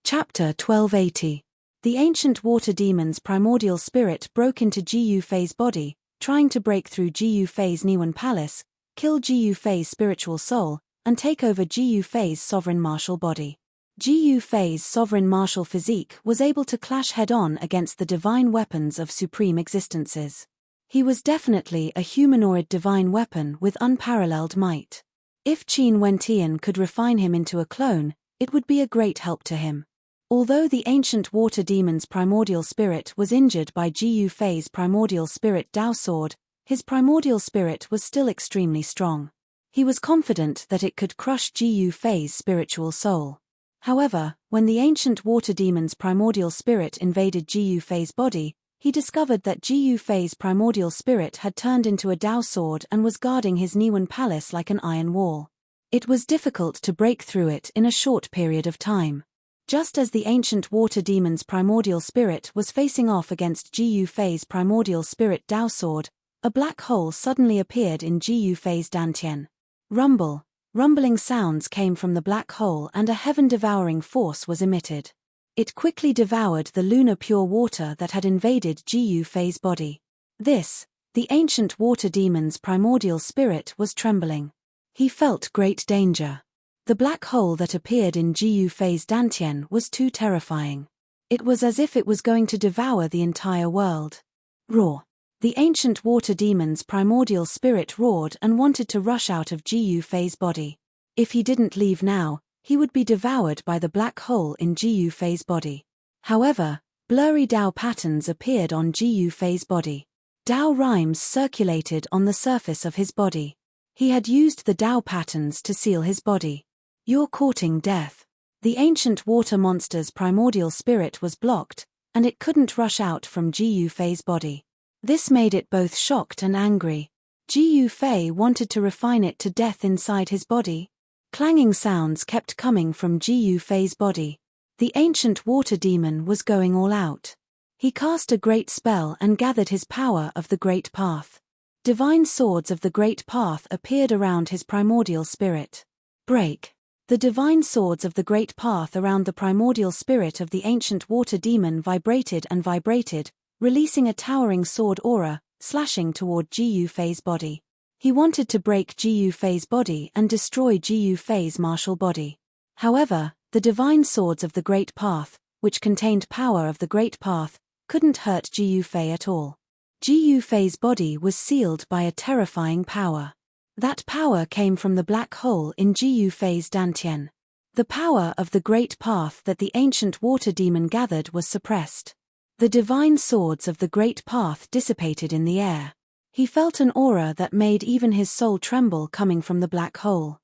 Chapter 1280. The ancient water demon's primordial spirit broke into Ji Yufei's body, trying to break through Ji Yufei's Niwen palace, kill Ji Yufei's spiritual soul, and take over Ji Yufei's sovereign martial body. Ji Yufei's sovereign martial physique was able to clash head-on against the divine weapons of supreme existences. He was definitely a humanoid divine weapon with unparalleled might. If Qin Wentian could refine him into a clone, it would be a great help to him. Although the ancient water demon's primordial spirit was injured by Ji Yufei's primordial spirit Dao sword, his primordial spirit was still extremely strong. He was confident that it could crush Ji Yufei's spiritual soul. However, when the ancient water demon's primordial spirit invaded Ji Yufei's body, he discovered that Ji Yufei's primordial spirit had turned into a Dao sword and was guarding his Niwen palace like an iron wall. It was difficult to break through it in a short period of time. Just as the ancient water demon's primordial spirit was facing off against Ji Yufei's primordial spirit Dao sword, a black hole suddenly appeared in Ji Yufei's dantian. Rumbling sounds came from the black hole and a heaven-devouring force was emitted. It quickly devoured the lunar pure water that had invaded Ji Yufei's body. The ancient water demon's primordial spirit was trembling. He felt great danger. The black hole that appeared in Ji Yufei's dantian was too terrifying. It was as if it was going to devour the entire world. Roar! The ancient water demon's primordial spirit roared and wanted to rush out of Ji Yufei's body. If he didn't leave now, he would be devoured by the black hole in Ji Yufei's body. However, blurry Dao patterns appeared on Ji Yufei's body. Dao rhymes circulated on the surface of his body. He had used the Dao patterns to seal his body. You're courting death. The ancient water monster's primordial spirit was blocked, and it couldn't rush out from Ji Yufei's body. This made it both shocked and angry. Ji Yufei wanted to refine it to death inside his body. Clanging sounds kept coming from Ji Yufei's body. The ancient water demon was going all out. He cast a great spell and gathered his power of the Great Path. Divine swords of the Great Path appeared around his primordial spirit. Break! The divine swords of the Great Path around the primordial spirit of the ancient water demon vibrated and vibrated, releasing a towering sword aura, slashing toward Ji Yufei's body. He wanted to break Ji Yufei's body and destroy Ji Yufei's martial body. However, the divine swords of the Great Path, which contained power of the Great Path, couldn't hurt Ji Yufei at all. Ji Yufei's body was sealed by a terrifying power. That power came from the black hole in Ji Yufei's dantian. The power of the Great Path that the ancient water demon gathered was suppressed. The divine swords of the Great Path dissipated in the air. He felt an aura that made even his soul tremble coming from the black hole.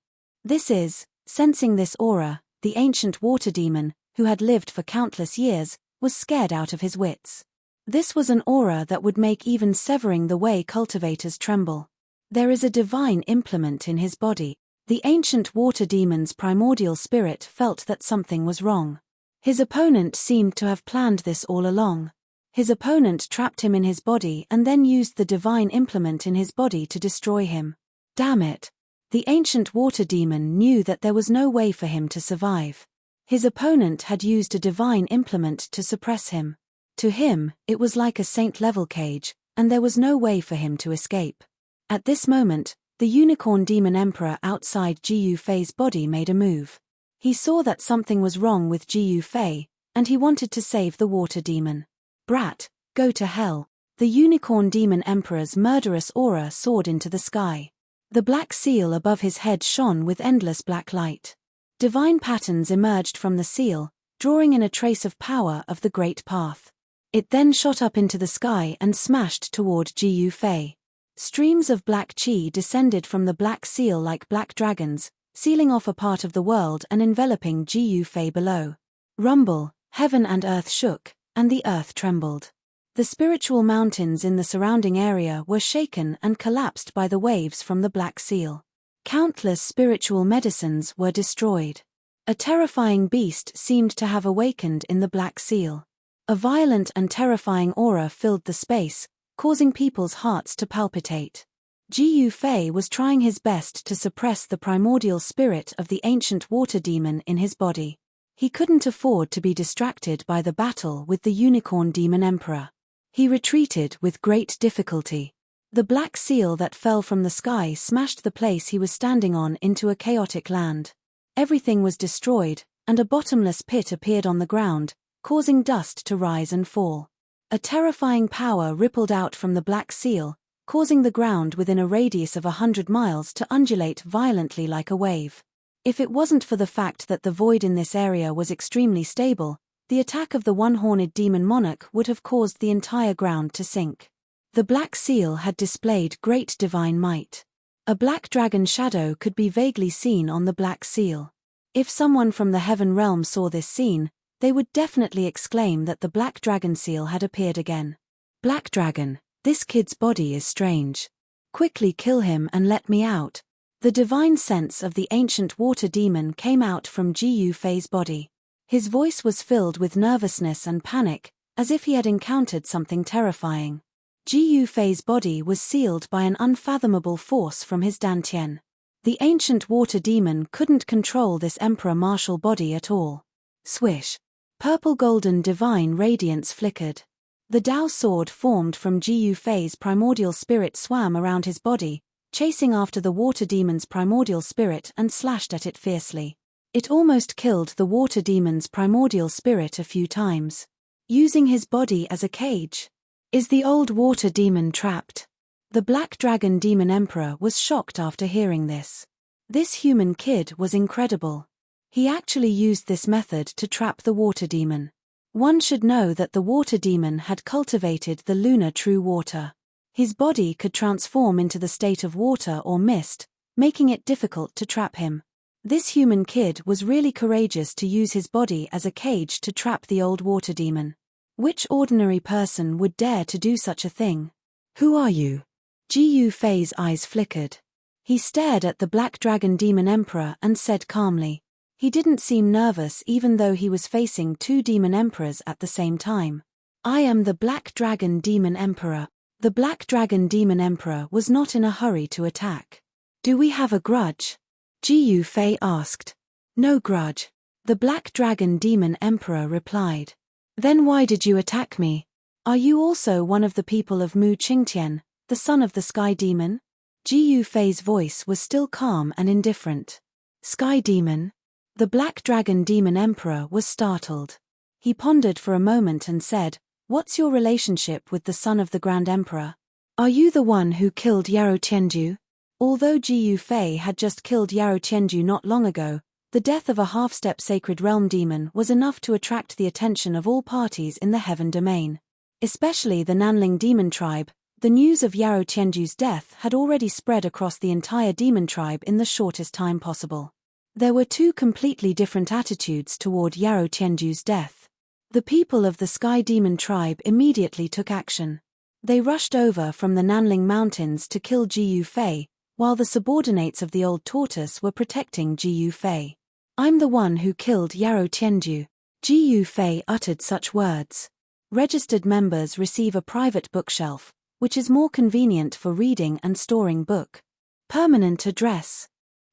Sensing this aura, the ancient water demon, who had lived for countless years, was scared out of his wits. This was an aura that would make even severing the way cultivators tremble. There is a divine implement in his body. The ancient water demon's primordial spirit felt that something was wrong. His opponent seemed to have planned this all along. His opponent trapped him in his body and then used the divine implement in his body to destroy him. Damn it! The ancient water demon knew that there was no way for him to survive. His opponent had used a divine implement to suppress him. To him, it was like a saint-level cage, and there was no way for him to escape. At this moment, the unicorn demon emperor outside Ji Yufei's body made a move. He saw that something was wrong with Ji Yufei, and he wanted to save the water demon. Brat, go to hell. The unicorn demon emperor's murderous aura soared into the sky. The black seal above his head shone with endless black light. Divine patterns emerged from the seal, drawing in a trace of power of the Great Path. It then shot up into the sky and smashed toward Ji Yufei. Streams of black chi descended from the black seal like black dragons, sealing off a part of the world and enveloping Ji Yufei below. Rumble, heaven and earth shook, and the earth trembled. The spiritual mountains in the surrounding area were shaken and collapsed by the waves from the black seal. Countless spiritual medicines were destroyed. A terrifying beast seemed to have awakened in the black seal. A violent and terrifying aura filled the space, causing people's hearts to palpitate. Ji Yufei was trying his best to suppress the primordial spirit of the ancient water demon in his body. He couldn't afford to be distracted by the battle with the unicorn demon emperor. He retreated with great difficulty. The black seal that fell from the sky smashed the place he was standing on into a chaotic land. Everything was destroyed, and a bottomless pit appeared on the ground, causing dust to rise and fall. A terrifying power rippled out from the black seal, causing the ground within a radius of 100 miles to undulate violently like a wave. If it wasn't for the fact that the void in this area was extremely stable, the attack of the one-horned demon Monarch would have caused the entire ground to sink. The black seal had displayed great divine might. A black dragon shadow could be vaguely seen on the black seal. If someone from the heaven realm saw this scene, they would definitely exclaim that the black dragon seal had appeared again. Black dragon, this kid's body is strange. Quickly kill him and let me out. The divine sense of the ancient water demon came out from Gu Fei's body. His voice was filled with nervousness and panic, as if he had encountered something terrifying. Gu Fei's body was sealed by an unfathomable force from his dantian. The ancient water demon couldn't control this emperor martial body at all. Swish! Purple-golden divine radiance flickered. The Dao sword formed from Gu Fei's primordial spirit swam around his body, chasing after the water demon's primordial spirit and slashed at it fiercely. It almost killed the water demon's primordial spirit a few times. Using his body as a cage. Is the old water demon trapped? The Black Dragon Demon Emperor was shocked after hearing this. This human kid was incredible. He actually used this method to trap the water demon. One should know that the water demon had cultivated the lunar true water. His body could transform into the state of water or mist, making it difficult to trap him. This human kid was really courageous to use his body as a cage to trap the old water demon. Which ordinary person would dare to do such a thing? Who are you? Gu Fei's eyes flickered. He stared at the Black Dragon Demon Emperor and said calmly. He didn't seem nervous even though he was facing two demon emperors at the same time. I am the Black Dragon Demon Emperor. The Black Dragon Demon Emperor was not in a hurry to attack. Do we have a grudge? Gu Fei asked. No grudge. The Black Dragon Demon Emperor replied. Then why did you attack me? Are you also one of the people of Mu Qingtian, the son of the Sky Demon? Gu Fei's voice was still calm and indifferent. Sky Demon? The Black Dragon Demon Emperor was startled. He pondered for a moment and said, What's your relationship with the son of the Grand Emperor? Are you the one who killed Yarou Tianju? Although Gu Fei had just killed Yarou Tianju not long ago, the death of a half-step sacred realm demon was enough to attract the attention of all parties in the heaven domain. Especially the Nanling demon tribe. The news of Yarou Tianju's death had already spread across the entire demon tribe in the shortest time possible. There were two completely different attitudes toward Yarou Tianju's death. The people of the Sky Demon tribe immediately took action. They rushed over from the Nanling Mountains to kill Gu Fei, while the subordinates of the old tortoise were protecting Gu Fei. I'm the one who killed Yarou Tianju. Gu Fei uttered such words. Registered members receive a private bookshelf, which is more convenient for reading and storing book. Permanent address.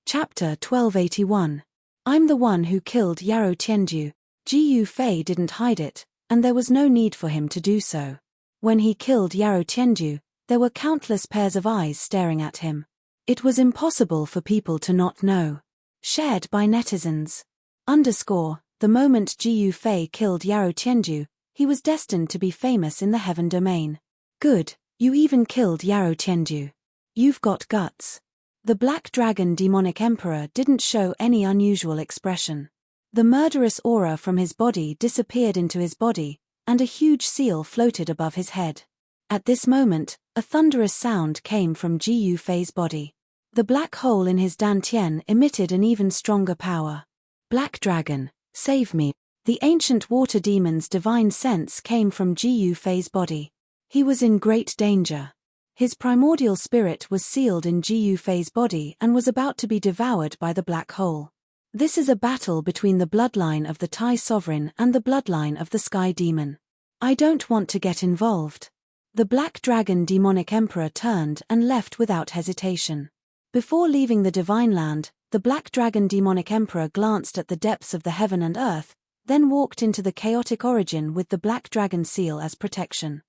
Chapter 1281. I'm the one who killed Yarou Tianju. Gu Fei didn't hide it, and there was no need for him to do so. When he killed Yarou Tianju, there were countless pairs of eyes staring at him. It was impossible for people to not know. Shared by netizens. The moment Gu Fei killed Yarou Tianju, he was destined to be famous in the heaven domain. Good, you even killed Yarou Tianju. You've got guts. The Black Dragon Demonic Emperor didn't show any unusual expression. The murderous aura from his body disappeared into his body, and a huge seal floated above his head. At this moment, a thunderous sound came from Gu Fei's body. The black hole in his dantian emitted an even stronger power. Black Dragon, save me. The ancient water demon's divine sense came from Gu Fei's body. He was in great danger. His primordial spirit was sealed in Gu Fei's body and was about to be devoured by the black hole. This is a battle between the bloodline of the Tai Sovereign and the bloodline of the Sky Demon. I don't want to get involved. The Black Dragon Demonic Emperor turned and left without hesitation. Before leaving the Divine Land, the Black Dragon Demonic Emperor glanced at the depths of the heaven and earth, then walked into the chaotic origin with the Black Dragon seal as protection.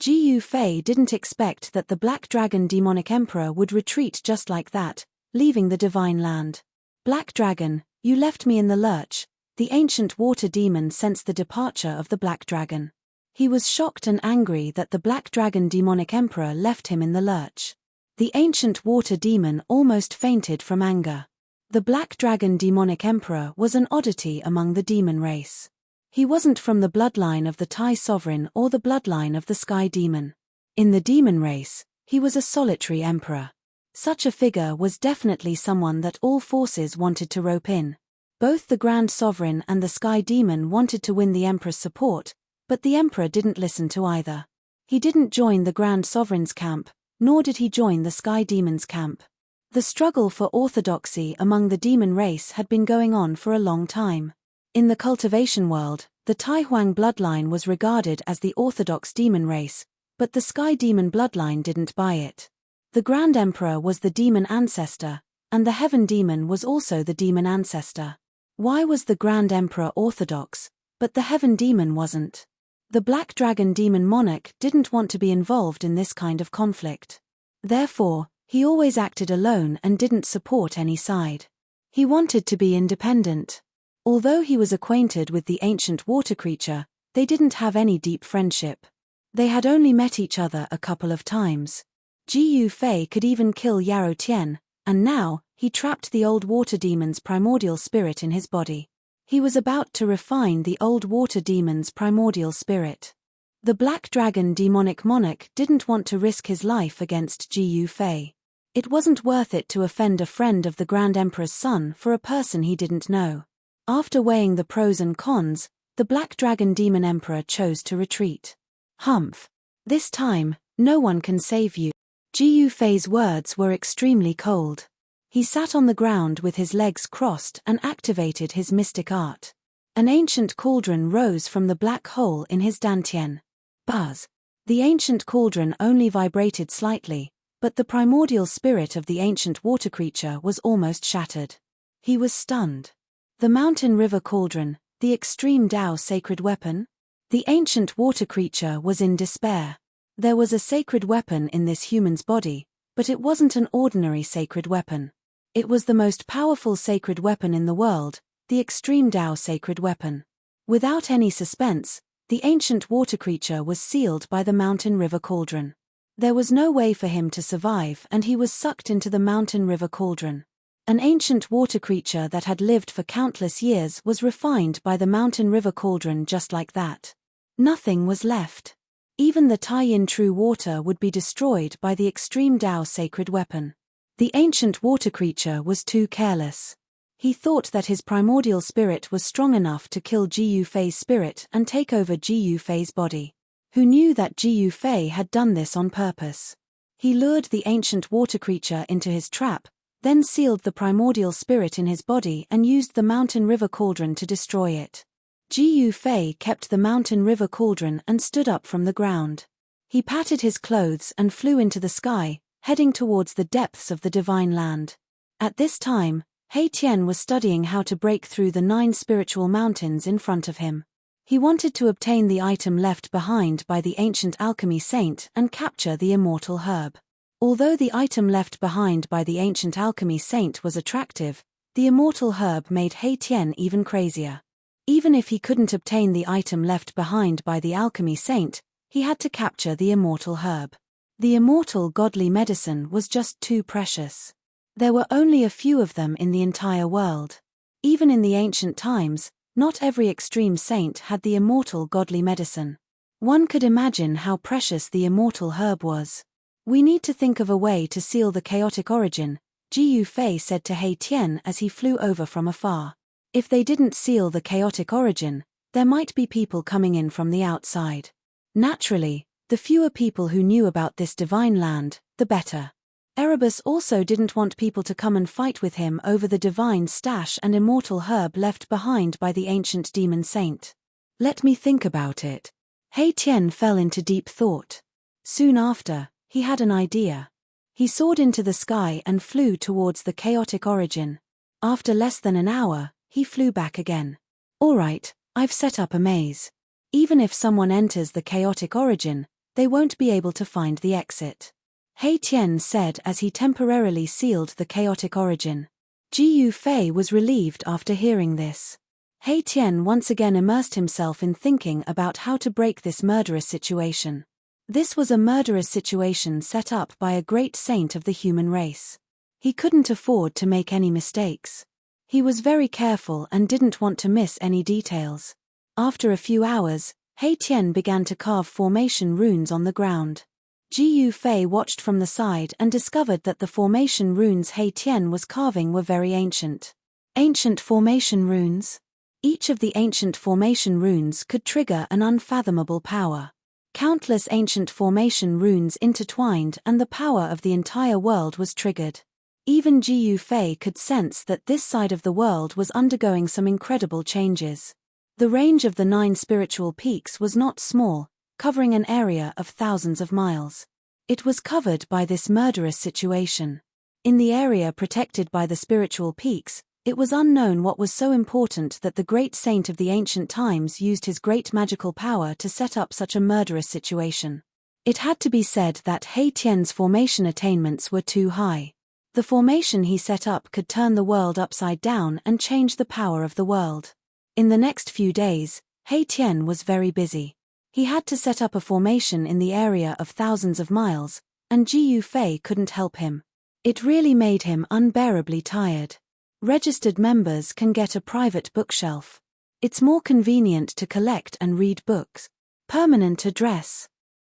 Gu Fei didn't expect that the Black Dragon Demonic Emperor would retreat just like that, leaving the Divine Land. Black Dragon, you left me in the lurch. The ancient water demon sensed the departure of the Black Dragon. He was shocked and angry that the Black Dragon Demonic Emperor left him in the lurch. The ancient water demon almost fainted from anger. The Black Dragon Demonic Emperor was an oddity among the demon race. He wasn't from the bloodline of the Tai Sovereign or the bloodline of the Sky Demon. In the demon race, he was a solitary emperor. Such a figure was definitely someone that all forces wanted to rope in. Both the Grand Sovereign and the Sky Demon wanted to win the Emperor's support, but the Emperor didn't listen to either. He didn't join the Grand Sovereign's camp, nor did he join the Sky Demon's camp. The struggle for orthodoxy among the demon race had been going on for a long time. In the cultivation world, the Taihuang bloodline was regarded as the orthodox demon race, but the Sky Demon bloodline didn't buy it. The Grand Emperor was the demon ancestor, and the Heaven Demon was also the demon ancestor. Why was the Grand Emperor orthodox, but the Heaven Demon wasn't? The Black Dragon Demon Monarch didn't want to be involved in this kind of conflict. Therefore, he always acted alone and didn't support any side. He wanted to be independent. Although he was acquainted with the ancient water creature, they didn't have any deep friendship. They had only met each other a couple of times. Ji Yufei could even kill Yarrow Tian, and now, he trapped the old water demon's primordial spirit in his body. He was about to refine the old water demon's primordial spirit. The Black Dragon Demonic Monarch didn't want to risk his life against Ji Yufei. It wasn't worth it to offend a friend of the Grand Emperor's son for a person he didn't know. After weighing the pros and cons, the Black Dragon Demon Emperor chose to retreat. Humph. This time, no one can save you. Ji Yufei's words were extremely cold. He sat on the ground with his legs crossed and activated his mystic art. An ancient cauldron rose from the black hole in his dantian. Buzz. The ancient cauldron only vibrated slightly, but the primordial spirit of the ancient water creature was almost shattered. He was stunned. The mountain river cauldron, the extreme Tao sacred weapon? The ancient water creature was in despair. There was a sacred weapon in this human's body, but it wasn't an ordinary sacred weapon. It was the most powerful sacred weapon in the world, the extreme Tao sacred weapon. Without any suspense, the ancient water creature was sealed by the mountain river cauldron. There was no way for him to survive, and he was sucked into the mountain river cauldron. An ancient water creature that had lived for countless years was refined by the mountain river cauldron just like that. Nothing was left. Even the Taiyin true water would be destroyed by the extreme Tao sacred weapon. The ancient water creature was too careless. He thought that his primordial spirit was strong enough to kill Ji Yufei's spirit and take over Ji Yufei's body. Who knew that Ji Yufei had done this on purpose? He lured the ancient water creature into his trap, then sealed the primordial spirit in his body and used the mountain river cauldron to destroy it. Ji Yufei kept the mountain river cauldron and stood up from the ground. He patted his clothes and flew into the sky, heading towards the depths of the divine land. At this time, He Tian was studying how to break through the 9 spiritual mountains in front of him. He wanted to obtain the item left behind by the ancient alchemy saint and capture the immortal herb. Although the item left behind by the ancient alchemy saint was attractive, the immortal herb made He Tian even crazier. Even if he couldn't obtain the item left behind by the alchemy saint, he had to capture the immortal herb. The immortal godly medicine was just too precious. There were only a few of them in the entire world. Even in the ancient times, not every extreme saint had the immortal godly medicine. One could imagine how precious the immortal herb was. We need to think of a way to seal the chaotic origin, Ji Yufei said to He Tian as he flew over from afar. If they didn't seal the chaotic origin, there might be people coming in from the outside. Naturally, the fewer people who knew about this divine land, the better. Erebus also didn't want people to come and fight with him over the divine stash and immortal herb left behind by the ancient demon saint. Let me think about it. He Tian fell into deep thought. Soon after, he had an idea. He soared into the sky and flew towards the chaotic origin. After less than an hour, he flew back again. All right, I've set up a maze. Even if someone enters the chaotic origin, they won't be able to find the exit. He Tian said as he temporarily sealed the chaotic origin. Ji Yufei was relieved after hearing this. He Tian once again immersed himself in thinking about how to break this murderous situation. This was a murderous situation set up by a great saint of the human race. He couldn't afford to make any mistakes. He was very careful and didn't want to miss any details. After a few hours, He Tian began to carve formation runes on the ground. Ji Yufei watched from the side and discovered that the formation runes He Tian was carving were very ancient. Ancient formation runes? Each of the ancient formation runes could trigger an unfathomable power. Countless ancient formation runes intertwined and the power of the entire world was triggered. Even Jiu Fei could sense that this side of the world was undergoing some incredible changes. The range of the 9 spiritual peaks was not small, covering an area of thousands of miles. It was covered by this murderous situation. In the area protected by the spiritual peaks, it was unknown what was so important that the great saint of the ancient times used his great magical power to set up such a murderous situation. It had to be said that He Tian's formation attainments were too high. The formation he set up could turn the world upside down and change the power of the world. In the next few days, He Tian was very busy. He had to set up a formation in the area of thousands of miles, and Jiu Fei couldn't help him. It really made him unbearably tired. Registered members can get a private bookshelf. It's more convenient to collect and read books. Permanent address.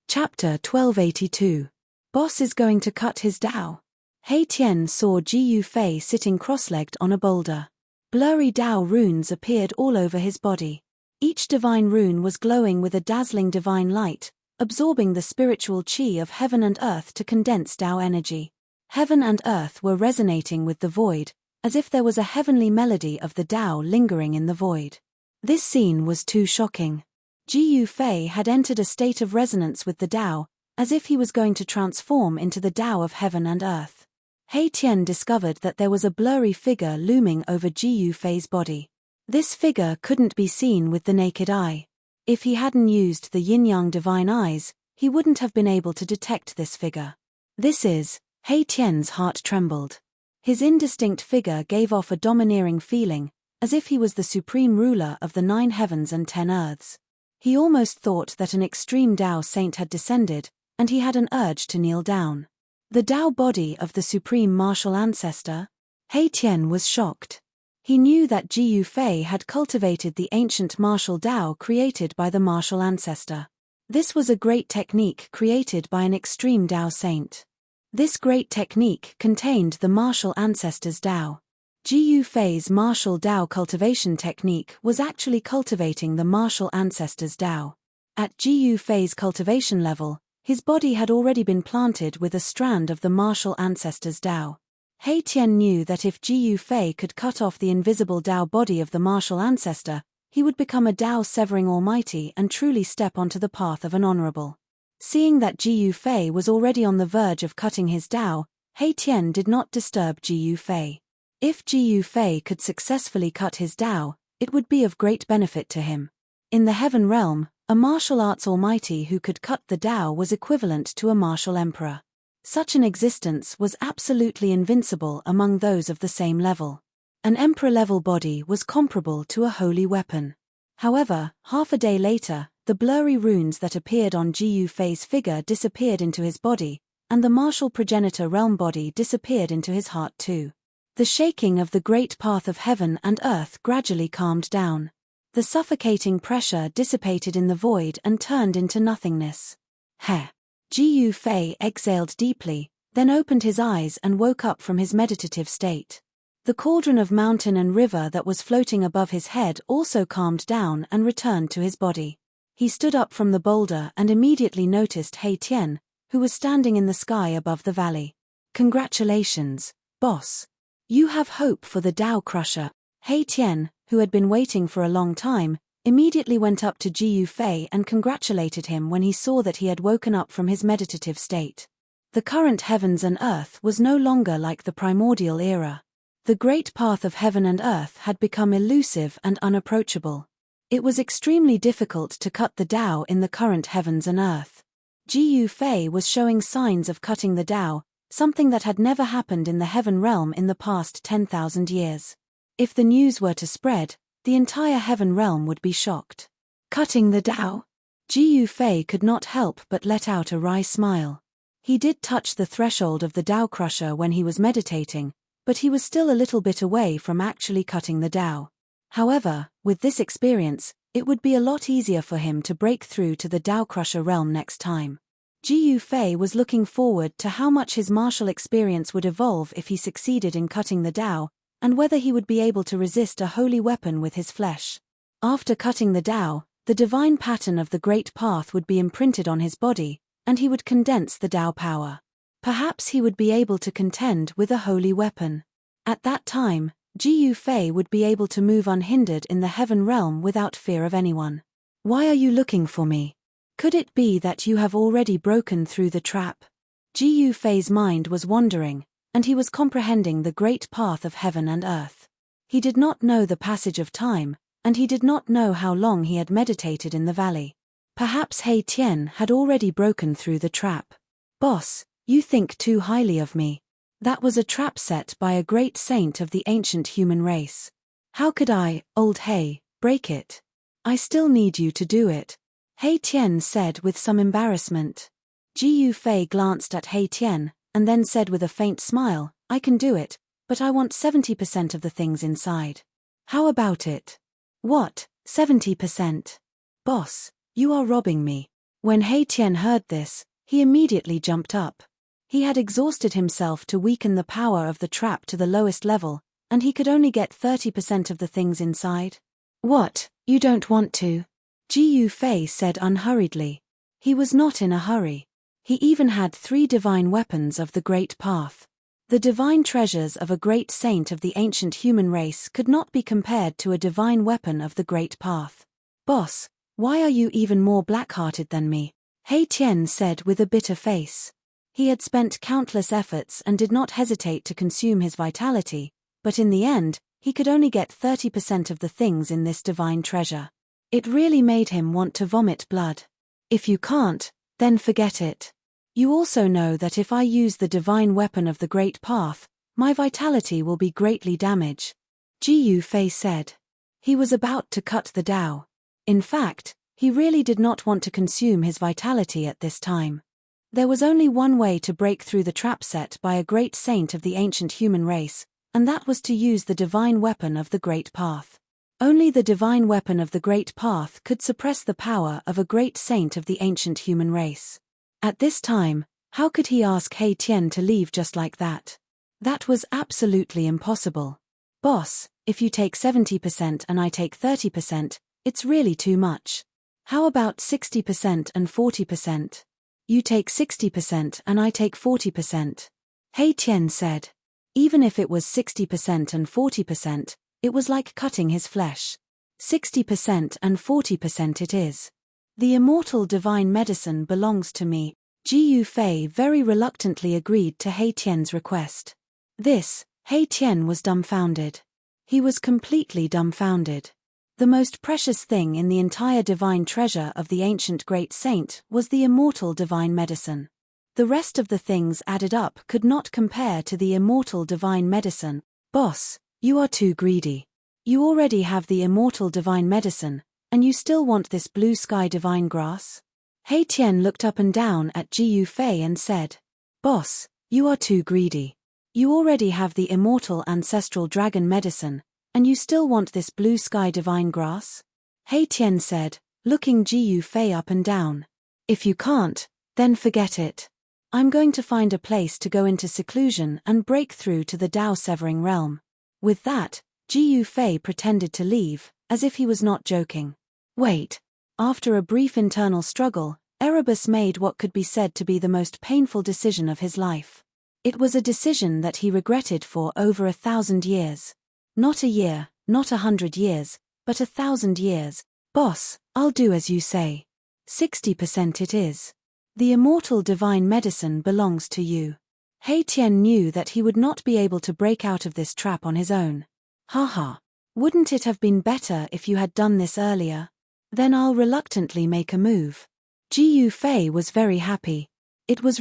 Chapter 1282. Boss is going to cut his Dao. He Tian saw Jiu Fei sitting cross-legged on a boulder. Blurry Dao runes appeared all over his body. Each divine rune was glowing with a dazzling divine light, absorbing the spiritual qi of heaven and earth to condense Dao energy. Heaven and earth were resonating with the void, as if there was a heavenly melody of the Dao lingering in the void. This scene was too shocking. Jiu Fei had entered a state of resonance with the Dao, as if he was going to transform into the Dao of heaven and earth. He Tian discovered that there was a blurry figure looming over Jiu Fei's body. This figure couldn't be seen with the naked eye. If he hadn't used the yin-yang divine eyes, he wouldn't have been able to detect this figure. He Tian's heart trembled. His indistinct figure gave off a domineering feeling, as if he was the supreme ruler of the 9 heavens and 10 earths. He almost thought that an extreme Dao saint had descended, and he had an urge to kneel down. The Dao body of the supreme martial ancestor? He Tian was shocked. He knew that Jiu Fei had cultivated the ancient martial Dao created by the martial ancestor. This was a great technique created by an extreme Dao saint. This great technique contained the martial ancestor's Dao. Jiu Fei's martial Dao cultivation technique was actually cultivating the martial ancestor's Dao. At Jiu Fei's cultivation level, his body had already been planted with a strand of the martial ancestor's Dao. He Tian knew that if Jiu Fei could cut off the invisible Dao body of the martial ancestor, he would become a Dao-severing almighty and truly step onto the path of an honorable. Seeing that Jiu Fei was already on the verge of cutting his Dao, He Tian did not disturb Jiu Fei. If Jiu Fei could successfully cut his Dao, it would be of great benefit to him. In the heaven realm, a martial arts almighty who could cut the Dao was equivalent to a martial emperor. Such an existence was absolutely invincible among those of the same level. An emperor-level body was comparable to a holy weapon. However, half a day later, the blurry runes that appeared on Jiu Fei's figure disappeared into his body, and the martial progenitor realm body disappeared into his heart too. The shaking of the great path of heaven and earth gradually calmed down. The suffocating pressure dissipated in the void and turned into nothingness. Jiu Fei exhaled deeply, then opened his eyes and woke up from his meditative state. The cauldron of mountain and river that was floating above his head also calmed down and returned to his body. He stood up from the boulder and immediately noticed He Tian, who was standing in the sky above the valley. "Congratulations, boss. You have hope for the Dao Crusher." He Tian, who had been waiting for a long time, immediately went up to Jiu Fei and congratulated him when he saw that he had woken up from his meditative state. The current heavens and earth was no longer like the primordial era. The great path of heaven and earth had become elusive and unapproachable. It was extremely difficult to cut the Dao in the current heavens and earth. Jiu Fei was showing signs of cutting the Dao, something that had never happened in the heaven realm in the past 10,000 years. If the news were to spread, the entire heaven realm would be shocked. Cutting the Dao? Jiu Fei could not help but let out a wry smile. He did touch the threshold of the Dao Crusher when he was meditating, but he was still a little bit away from actually cutting the Dao. However, with this experience, it would be a lot easier for him to break through to the Dao Crusher realm next time. Jiu Fei was looking forward to how much his martial experience would evolve if he succeeded in cutting the Dao, and whether he would be able to resist a holy weapon with his flesh. After cutting the Dao, the divine pattern of the Great Path would be imprinted on his body, and he would condense the Dao power. Perhaps he would be able to contend with a holy weapon. At that time, Ji Yufei would be able to move unhindered in the heaven realm without fear of anyone. Why are you looking for me? Could it be that you have already broken through the trap? Ji Yufei's mind was wandering, and he was comprehending the great path of heaven and earth. He did not know the passage of time, and he did not know how long he had meditated in the valley. Perhaps He Tian had already broken through the trap. Boss, you think too highly of me. That was a trap set by a great saint of the ancient human race. How could I, old He, break it? I still need you to do it, He Tian said with some embarrassment. Ji Yufei glanced at He Tian, and then said with a faint smile, I can do it, but I want 70% of the things inside. How about it? What, 70%? Boss, you are robbing me. When He Tian heard this, he immediately jumped up. He had exhausted himself to weaken the power of the trap to the lowest level, and he could only get 30% of the things inside. What, you don't want to? Ji Yufei said unhurriedly. He was not in a hurry. He even had 3 divine weapons of the great path. The divine treasures of a great saint of the ancient human race could not be compared to a divine weapon of the great path. Boss, why are you even more black-hearted than me? He Tian said with a bitter face. He had spent countless efforts and did not hesitate to consume his vitality, but in the end, he could only get 30% of the things in this divine treasure. It really made him want to vomit blood. If you can't, then forget it. You also know that if I use the divine weapon of the great path, my vitality will be greatly damaged. Ji Yufei said. He was about to cut the Tao. In fact, he really did not want to consume his vitality at this time. There was only one way to break through the trap set by a great saint of the ancient human race, and that was to use the divine weapon of the great path. Only the divine weapon of the great path could suppress the power of a great saint of the ancient human race. At this time, how could he ask He Tian to leave just like that? That was absolutely impossible. Boss, if you take 70% and I take 30%, it's really too much. How about 60% and 40%? You take 60% and I take 40%. He Tian said. Even if it was 60% and 40%, it was like cutting his flesh. 60% and 40% it is. The immortal divine medicine belongs to me. Ji Yufei very reluctantly agreed to He Tian's request. This, He Tian was dumbfounded. He was completely dumbfounded. The most precious thing in the entire divine treasure of the ancient great saint was the immortal divine medicine. The rest of the things added up could not compare to the immortal divine medicine. Boss, you are too greedy. You already have the immortal divine medicine, and you still want this blue sky divine grass? He Tian looked up and down at Ji Yufei and said, Boss, you are too greedy. You already have the immortal ancestral dragon medicine, and you still want this blue sky divine grass? He Tian said, looking Ji Yufei up and down. If you can't, then forget it. I'm going to find a place to go into seclusion and break through to the Tao-severing realm. With that, Ji Yufei pretended to leave, as if he was not joking. Wait. After a brief internal struggle, Erebus made what could be said to be the most painful decision of his life. It was a decision that he regretted for over 1,000 years. Not a year, not 100 years, but 1,000 years. Boss, I'll do as you say. 60% it is. The immortal divine medicine belongs to you. He Tian knew that he would not be able to break out of this trap on his own. Haha. Wouldn't it have been better if you had done this earlier? Then I'll reluctantly make a move. Ji Yufei was very happy. It was